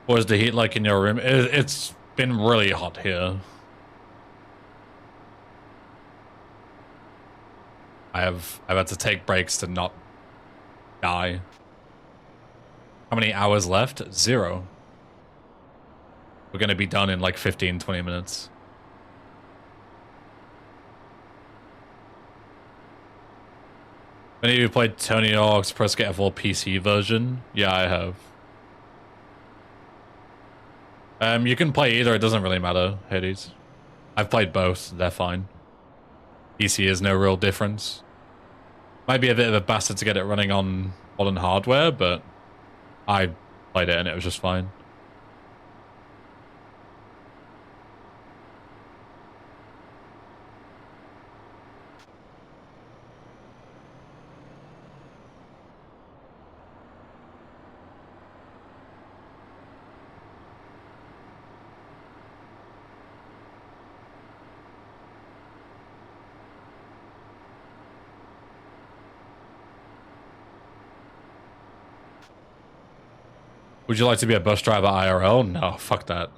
What is the heat like in your room? It's been really hot here. I've had to take breaks to not die. How many hours left? 0. We're gonna be done in like 15, 20 minutes. Any of you played Tony Hawk's Pro Skater 4 PC version? Yeah, I have. You can play either, it doesn't really matter, Hades. I've played both, they're fine. PC is no real difference. Might be a bit of a bastard to get it running on modern hardware, but I played it and it was just fine. Would you like to be a bus driver IRL? No, fuck that.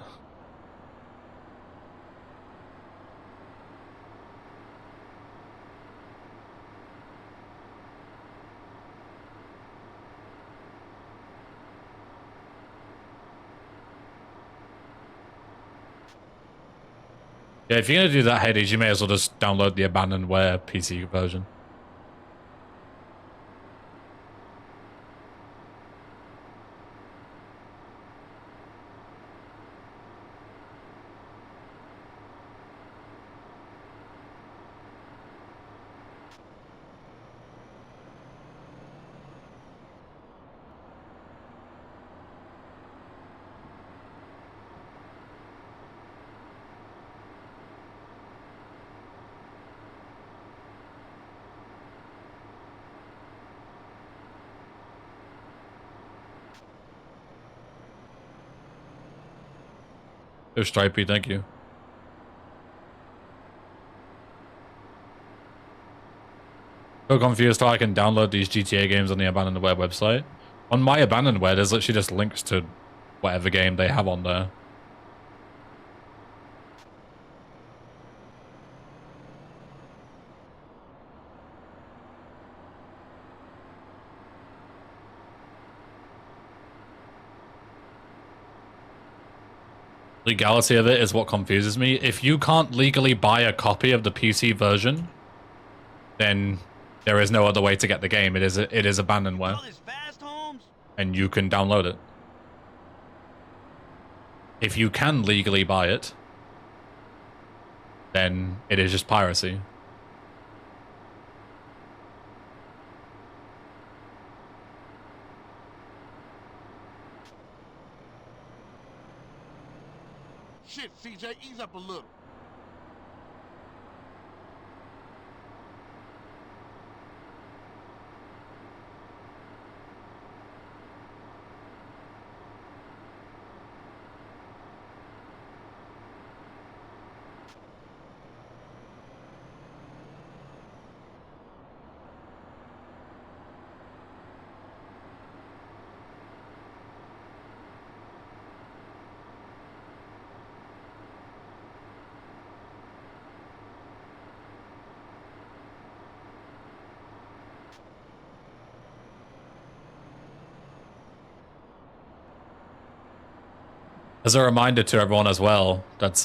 Yeah, if you're gonna do that, Hades, you may as well just download the Abandonware PC version. Oh, Stripey, thank you. So confused how I can download these GTA games on the Abandonware website. On my Abandonware, there's literally just links to whatever game they have on there. legality of it is what confuses me. If you can't legally buy a copy of the PC version, then there is no other way to get the game. It is abandonware, All this fast, Holmes? and you can download it. If you can legally buy it, then it is just piracy. Shit, CJ, ease up a little. As a reminder to everyone as well, that's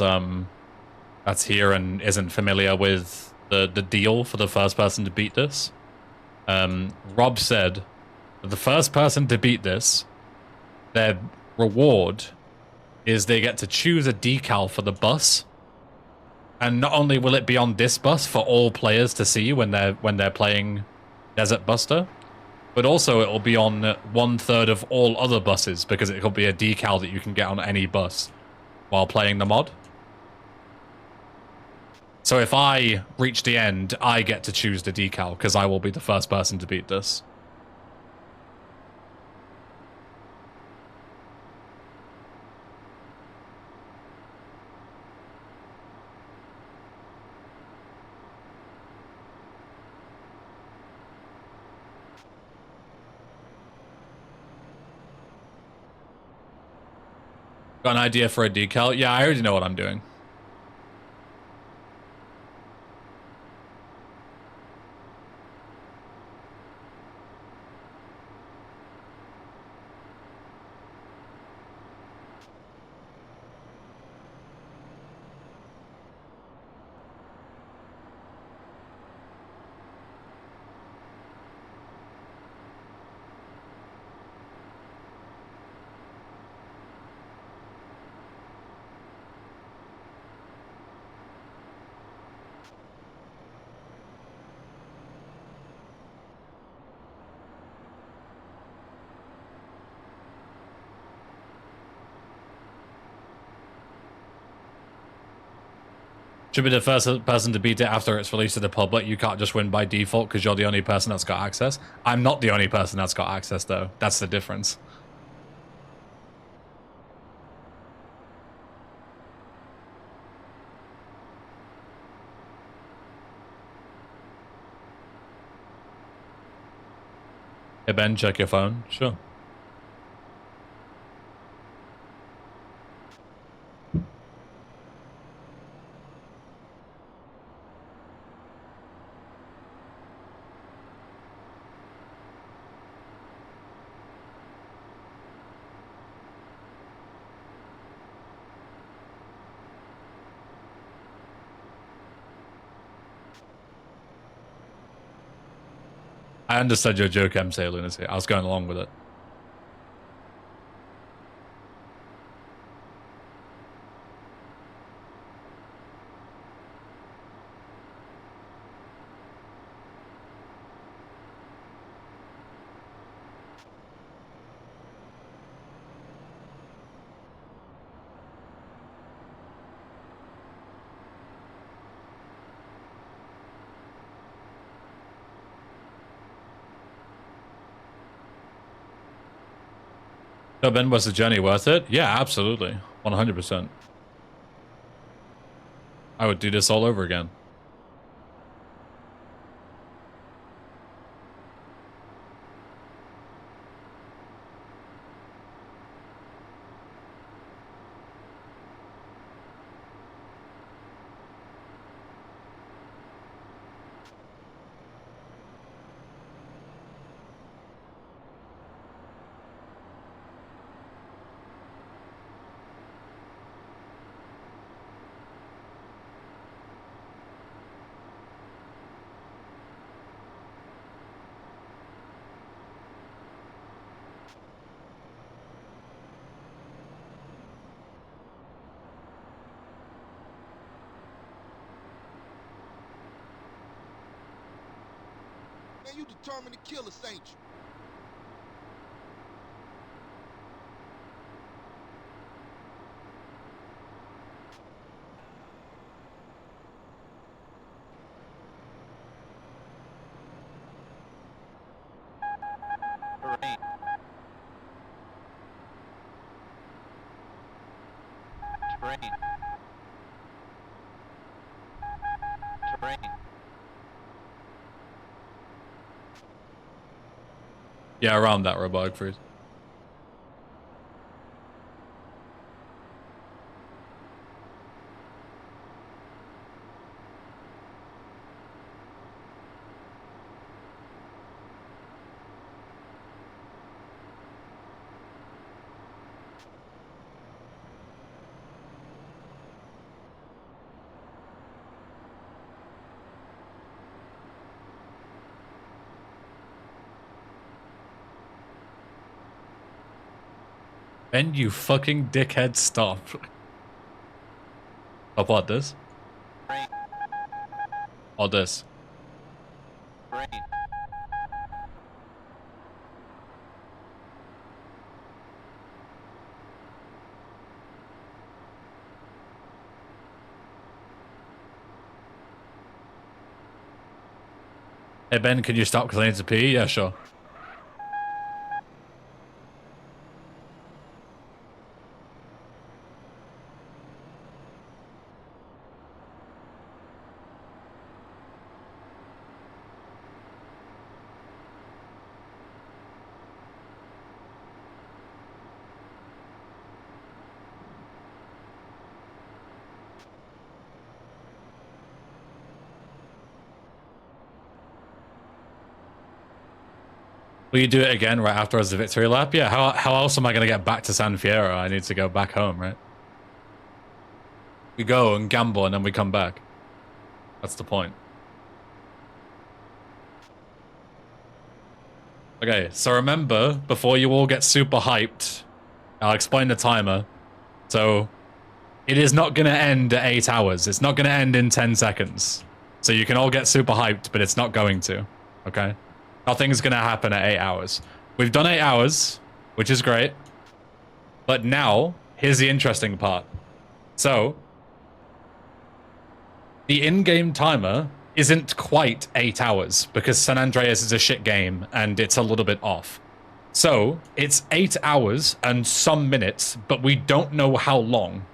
here and isn't familiar with the deal for the first person to beat this. Rob said that the first person to beat this, their reward is they get to choose a decal for the bus. And not only will it be on this bus for all players to see when they're playing Desert Buster, but also it will be on 1/3 of all other buses because it could be a decal that you can get on any bus while playing the mod. So if I reach the end, I get to choose the decal because I will be the first person to beat this. Got an idea for a decal? Yeah, I already know what I'm doing. Should be the first person to beat it after it's released to the public. You can't just win by default because you're the only person that's got access. I'm not the only person that's got access, though. That's the difference. Hey, Ben, check your phone. Sure. I understood your joke, MC Lunacy. I was going along with it. So Ben, was the journey worth it? Yeah, absolutely. 100%. I would do this all over again. Man, you determined to kill us, ain't you? Terrain. Terrain. Terrain. Yeah, around that robotic freeze. Ben, you fucking dickhead, stop. Stop what, this? Terrain. Or this? Terrain. Hey Ben, can you stop because I need to pee? Yeah, sure. Will you do it again right after the victory lap? Yeah, how else am I going to get back to San Fierro? I need to go back home, right? We go and gamble and then we come back. That's the point. Okay, so remember, before you all get super hyped, I'll explain the timer. So, it is not going to end at 8 hours. It's not going to end in 10 seconds. So you can all get super hyped, but it's not going to. Okay? Nothing's going to happen at 8 hours. We've done 8 hours, which is great. But now, here's the interesting part. So, the in-game timer isn't quite 8 hours because San Andreas is a shit game and it's a little bit off. So, it's 8 hours and some minutes, but we don't know how long.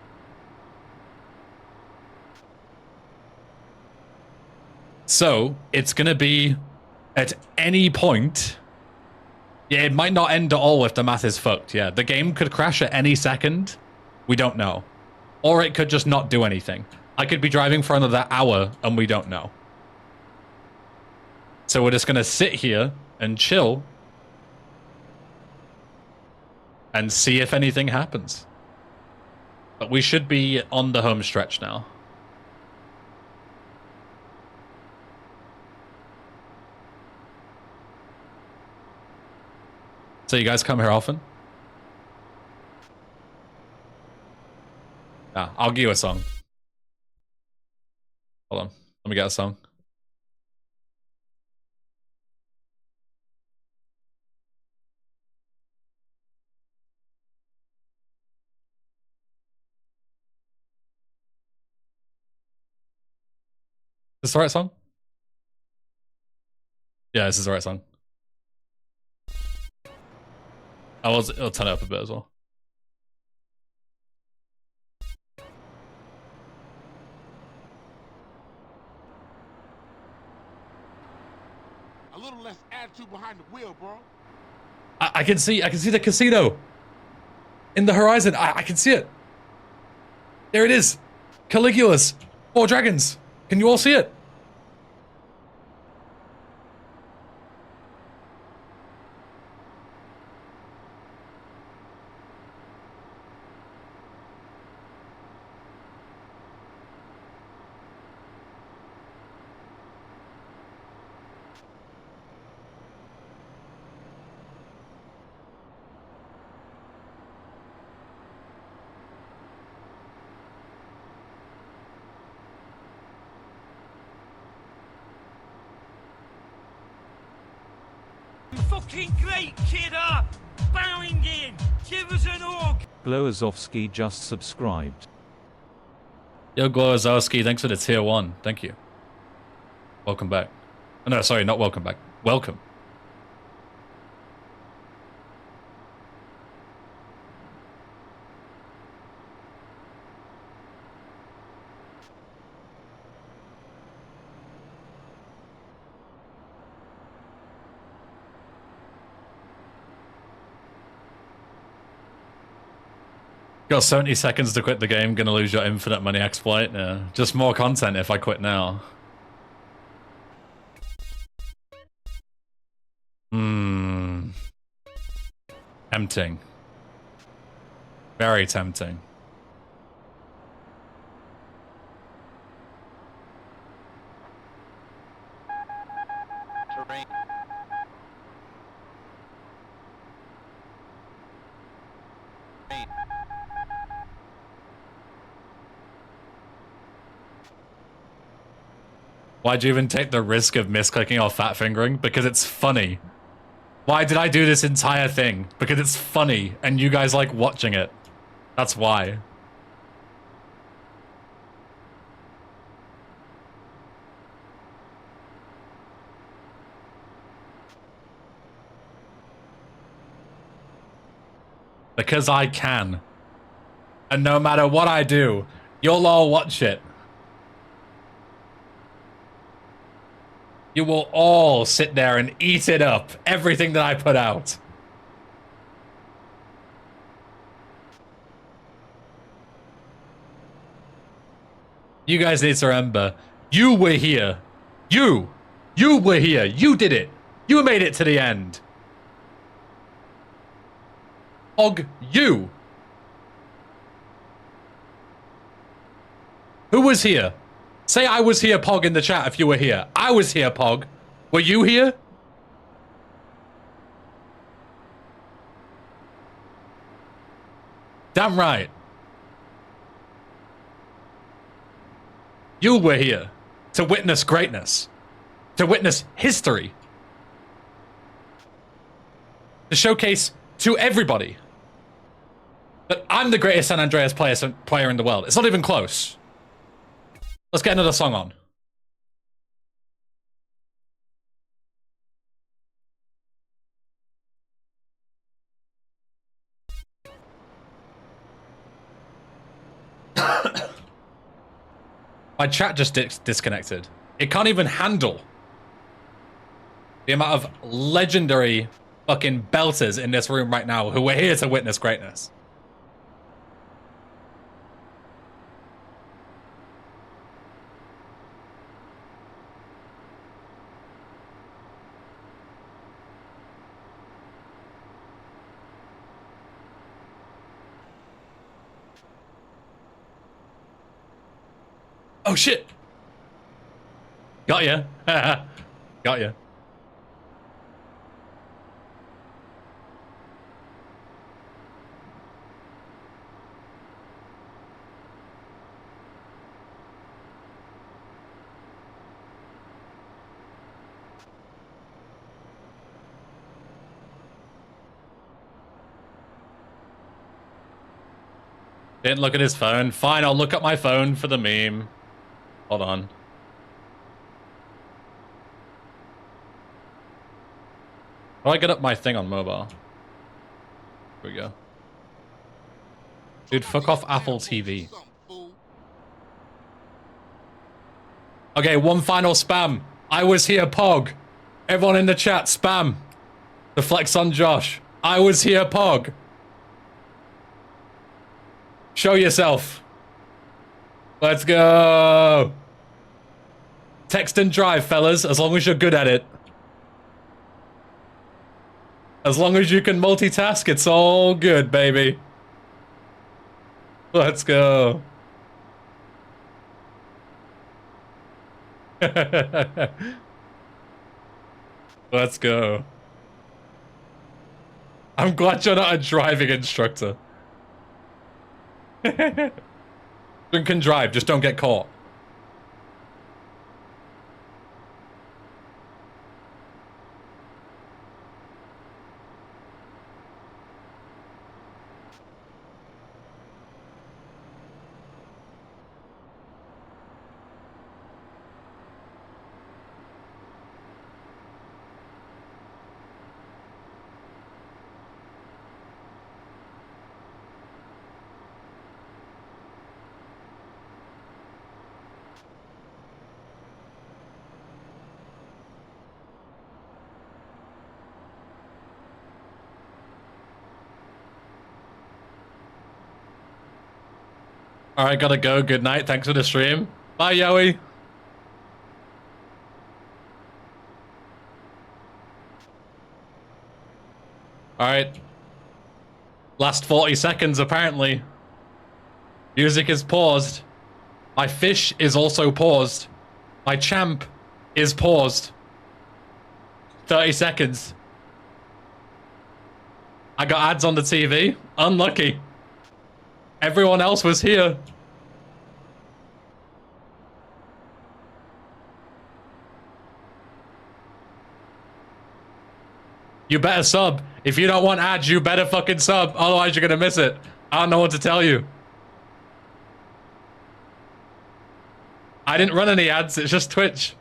So, it's gonna be at any point. Yeah, it might not end at all if the math is fucked. Yeah, the game could crash at any second. We don't know. Or it could just not do anything. I could be driving for another hour and we don't know. So we're just gonna sit here and chill and see if anything happens. But we should be on the home stretch now. So you guys come here often? Ah, I'll give you a song. Hold on. Let me get a song. Is this the right song? Yeah, this is the right song. I'll turn it up a bit as well. A little less attitude behind the wheel, bro. I can see the casino in the horizon. I can see it. There it is. Caligula's 4 dragons. Can you all see it? fucking great, kidder! Bowing in! Give us an hug! Glowazovsky just subscribed. Yo, Glowazowski, thanks for the tier 1. Thank you. Welcome back. Oh, no, sorry, not welcome back. Welcome. Got 70 seconds to quit the game, gonna lose your infinite money exploit. Yeah. Just more content if I quit now. Tempting. Very tempting. Terrain. Terrain. Why'd you even take the risk of misclicking or fat fingering? Because it's funny. Why did I do this entire thing? Because it's funny and you guys like watching it. That's why. Because I can. And no matter what I do, you'll all watch it. You will all sit there and eat it up, everything that I put out. You guys need to remember, you were here. You were here. You did it. You made it to the end. Og, you. Who was here? Say I was here, Pog, in the chat if you were here. I was here, Pog. Were you here? Damn right. You were here to witness greatness. To witness history. To showcase to everybody that I'm the greatest San Andreas player in the world. It's not even close. Let's get another song on. My chat just disconnected. It can't even handle the amount of legendary fucking belters in this room right now who are here to witness greatness. Oh shit! Got ya. Got ya. Didn't look at his phone. Fine, I'll look at my phone for the meme. Hold on. How do I get up my thing on mobile? Here we go. Dude, fuck off Apple TV. Okay, one final spam. I was here, Pog. Everyone in the chat, spam. The flex on Josh. I was here, Pog. Show yourself. Let's go. Text and drive, fellas, as long as you're good at it. As long as you can multitask, it's all good, baby. Let's go. Let's go. I'm glad you're not a driving instructor. You can drive, just don't get caught. All right, gotta go. Good night. Thanks for the stream. Bye, Yowie. All right. Last 40 seconds, apparently. Music is paused. My fish is also paused. My champ is paused. 30 seconds. I got ads on the TV. Unlucky. Everyone else was here. You better sub. If you don't want ads, you better fucking sub. Otherwise, you're gonna miss it. I don't know what to tell you. I didn't run any ads. It's just Twitch.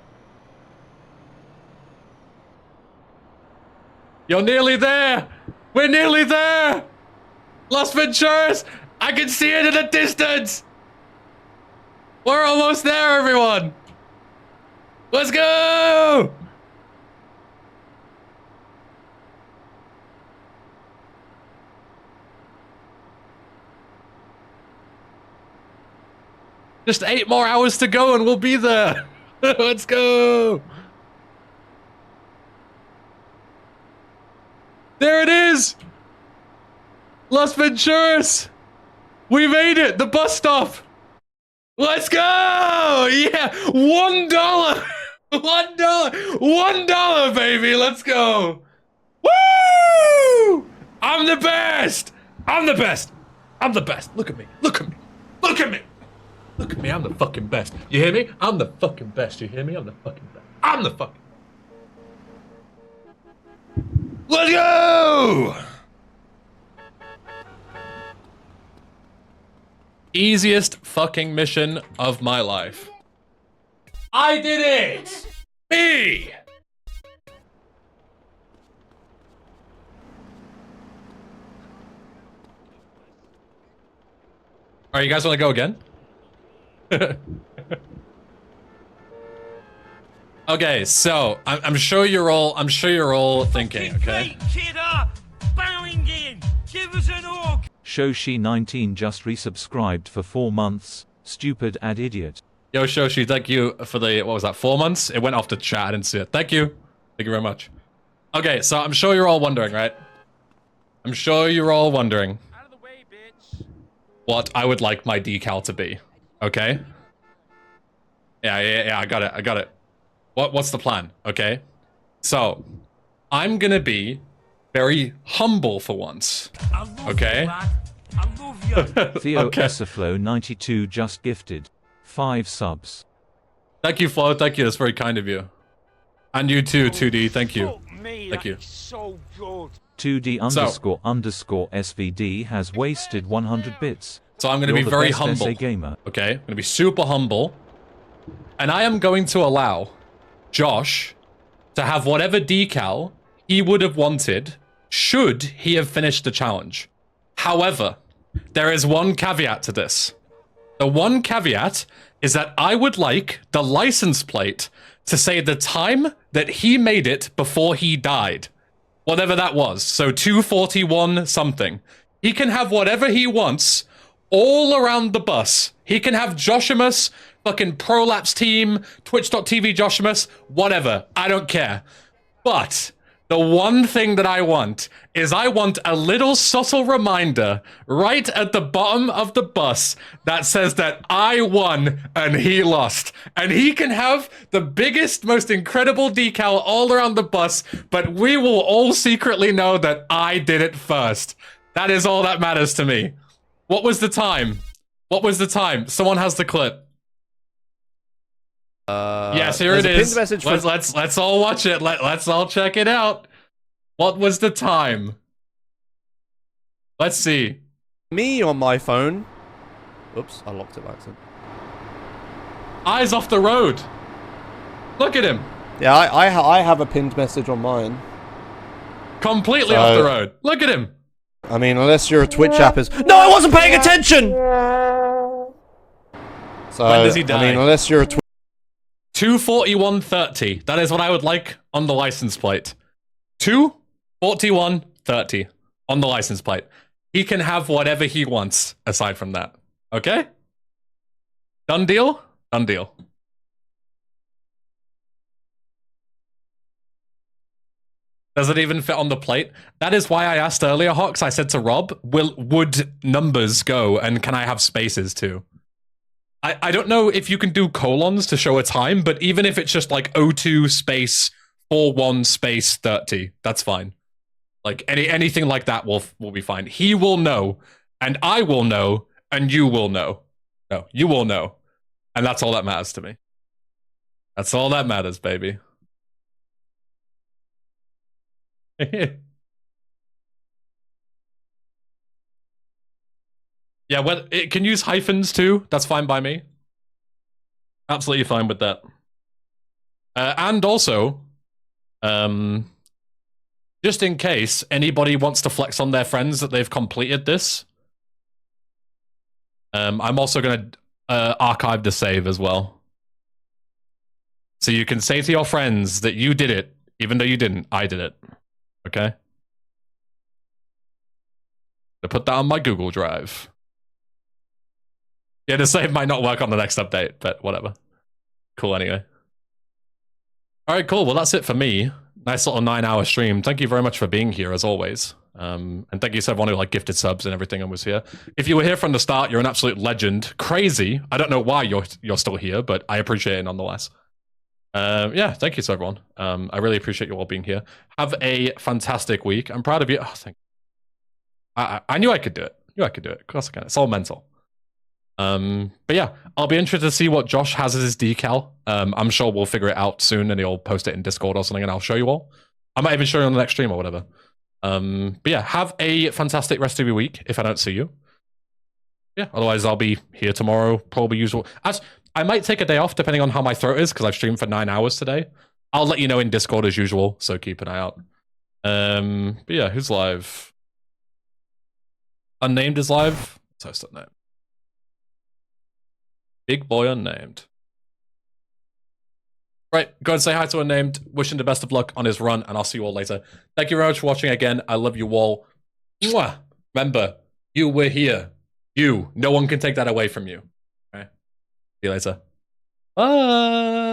You're nearly there. We're nearly there. Las Venturas. I can see it in the distance. We're almost there, everyone. Let's go. Just 8 more hours to go and we'll be there. Let's go. There it is. Las Venturas. We made it. The bus stop. Let's go. Yeah. $1. $1, baby. Let's go. Woo! I'm the best. I'm the best. I'm the best. Look at me. Look at me. Look at me. Look at me, I'm the fucking best. You hear me? I'm the fucking best. You hear me? I'm the fucking best. I'm the fucking... Let's go! Easiest fucking mission of my life. I did it! Me! Alright, you guys wanna go again? Okay, so I'm sure you're all thinking, okay? Shoshi19 just resubscribed for 4 months. Stupid ad idiot. Yo, Shoshi, thank you for the, what was that, 4 months? It went off the chat, I didn't see it. Thank you. Thank you very much. Okay, so I'm sure you're all wondering, right? I'm sure you're all wondering what I would like my decal to be. Okay? Yeah, I got it. What's the plan? Okay? So, I'm gonna be very humble for once. Okay? Theo Okay. Esaflow92 just gifted 5 subs. Thank you, Flo. Thank you. That's very kind of you. And you too, 2D. Thank you. Thank you. So good. 2D underscore SVD has wasted 100 bits. So I'm gonna You're be the very best humble. SA gamer. Okay? I'm gonna be super humble. And I am going to allow Josh to have whatever decal he would have wanted should he have finished the challenge. However, there is one caveat to this. The one caveat is that I would like the license plate to say the time that he made it before he died. Whatever that was. So 241 something. He can have whatever he wants all around the bus. He can have Joshimus, fucking Prolapse team, Twitch.tv Joshimus, whatever. I don't care. But the one thing that I want is I want a little subtle reminder right at the bottom of the bus that says that I won and he lost. And he can have the biggest, most incredible decal all around the bus, but we will all secretly know that I did it first. That is all that matters to me. What was the time? What was the time? Someone has the clip. Yes, here it is. Let's all watch it. Let's all check it out. What was the time? Let's see. Me on my phone. Oops, I locked it by accident. Eyes off the road. Look at him. Yeah, I have a pinned message on mine. Completely off the road. Look at him. I mean, unless you're a Twitch app is. No, I wasn't paying attention. So When does he die? I mean, unless you're a Twitch. 241.30. That is what I would like on the license plate. 241.30 on the license plate. He can have whatever he wants aside from that. Okay? Done deal? Done deal. Does it even fit on the plate? That is why I asked earlier, Hawks. I said to Rob, would numbers go, and can I have spaces too? I don't know if you can do colons to show a time, but even if it's just like 02 space 41 space 30, that's fine. Like anything like that will be fine. He will know, and I will know, and you will know. No, you will know. And that's all that matters to me. That's all that matters, baby. Yeah, well, it can use hyphens too. That's fine by me. Absolutely fine with that. And also, just in case anybody wants to flex on their friends that they've completed this, I'm also going to archive the save as well. So you can say to your friends that you did it, even though you didn't. I did it. Okay? To put that on my Google Drive. Yeah, the save might not work on the next update, but whatever. Cool anyway. Alright, cool. Well, that's it for me. Nice little 9-hour stream. Thank you very much for being here, as always. And thank you to everyone who like gifted subs and everything and was here. If you were here from the start, you're an absolute legend. Crazy. I don't know why you're still here, but I appreciate it nonetheless. Yeah, thank you to everyone. I really appreciate you all being here. Have a fantastic week. I'm proud of you. Oh, thank you. I knew I could do it. Of course I can. It's all mental. But yeah, I'll be interested to see what Josh has as his decal. I'm sure we'll figure it out soon and he'll post it in Discord or something and I'll show you all. I might even show you on the next stream or whatever. But yeah, have a fantastic rest of your week if I don't see you. Yeah, otherwise I'll be here tomorrow, probably usual. I might take a day off depending on how my throat is because I've streamed for 9 hours today. I'll let you know in Discord as usual, so keep an eye out. But yeah, who's live? Unnamed is live. Let's host Unnamed. Big boy Unnamed. Right, go and say hi to Unnamed. Wishing the best of luck on his run, and I'll see you all later. Thank you very much for watching again. I love you all. Mwah! Remember, you were here. You. No one can take that away from you. Okay. See you later. Bye.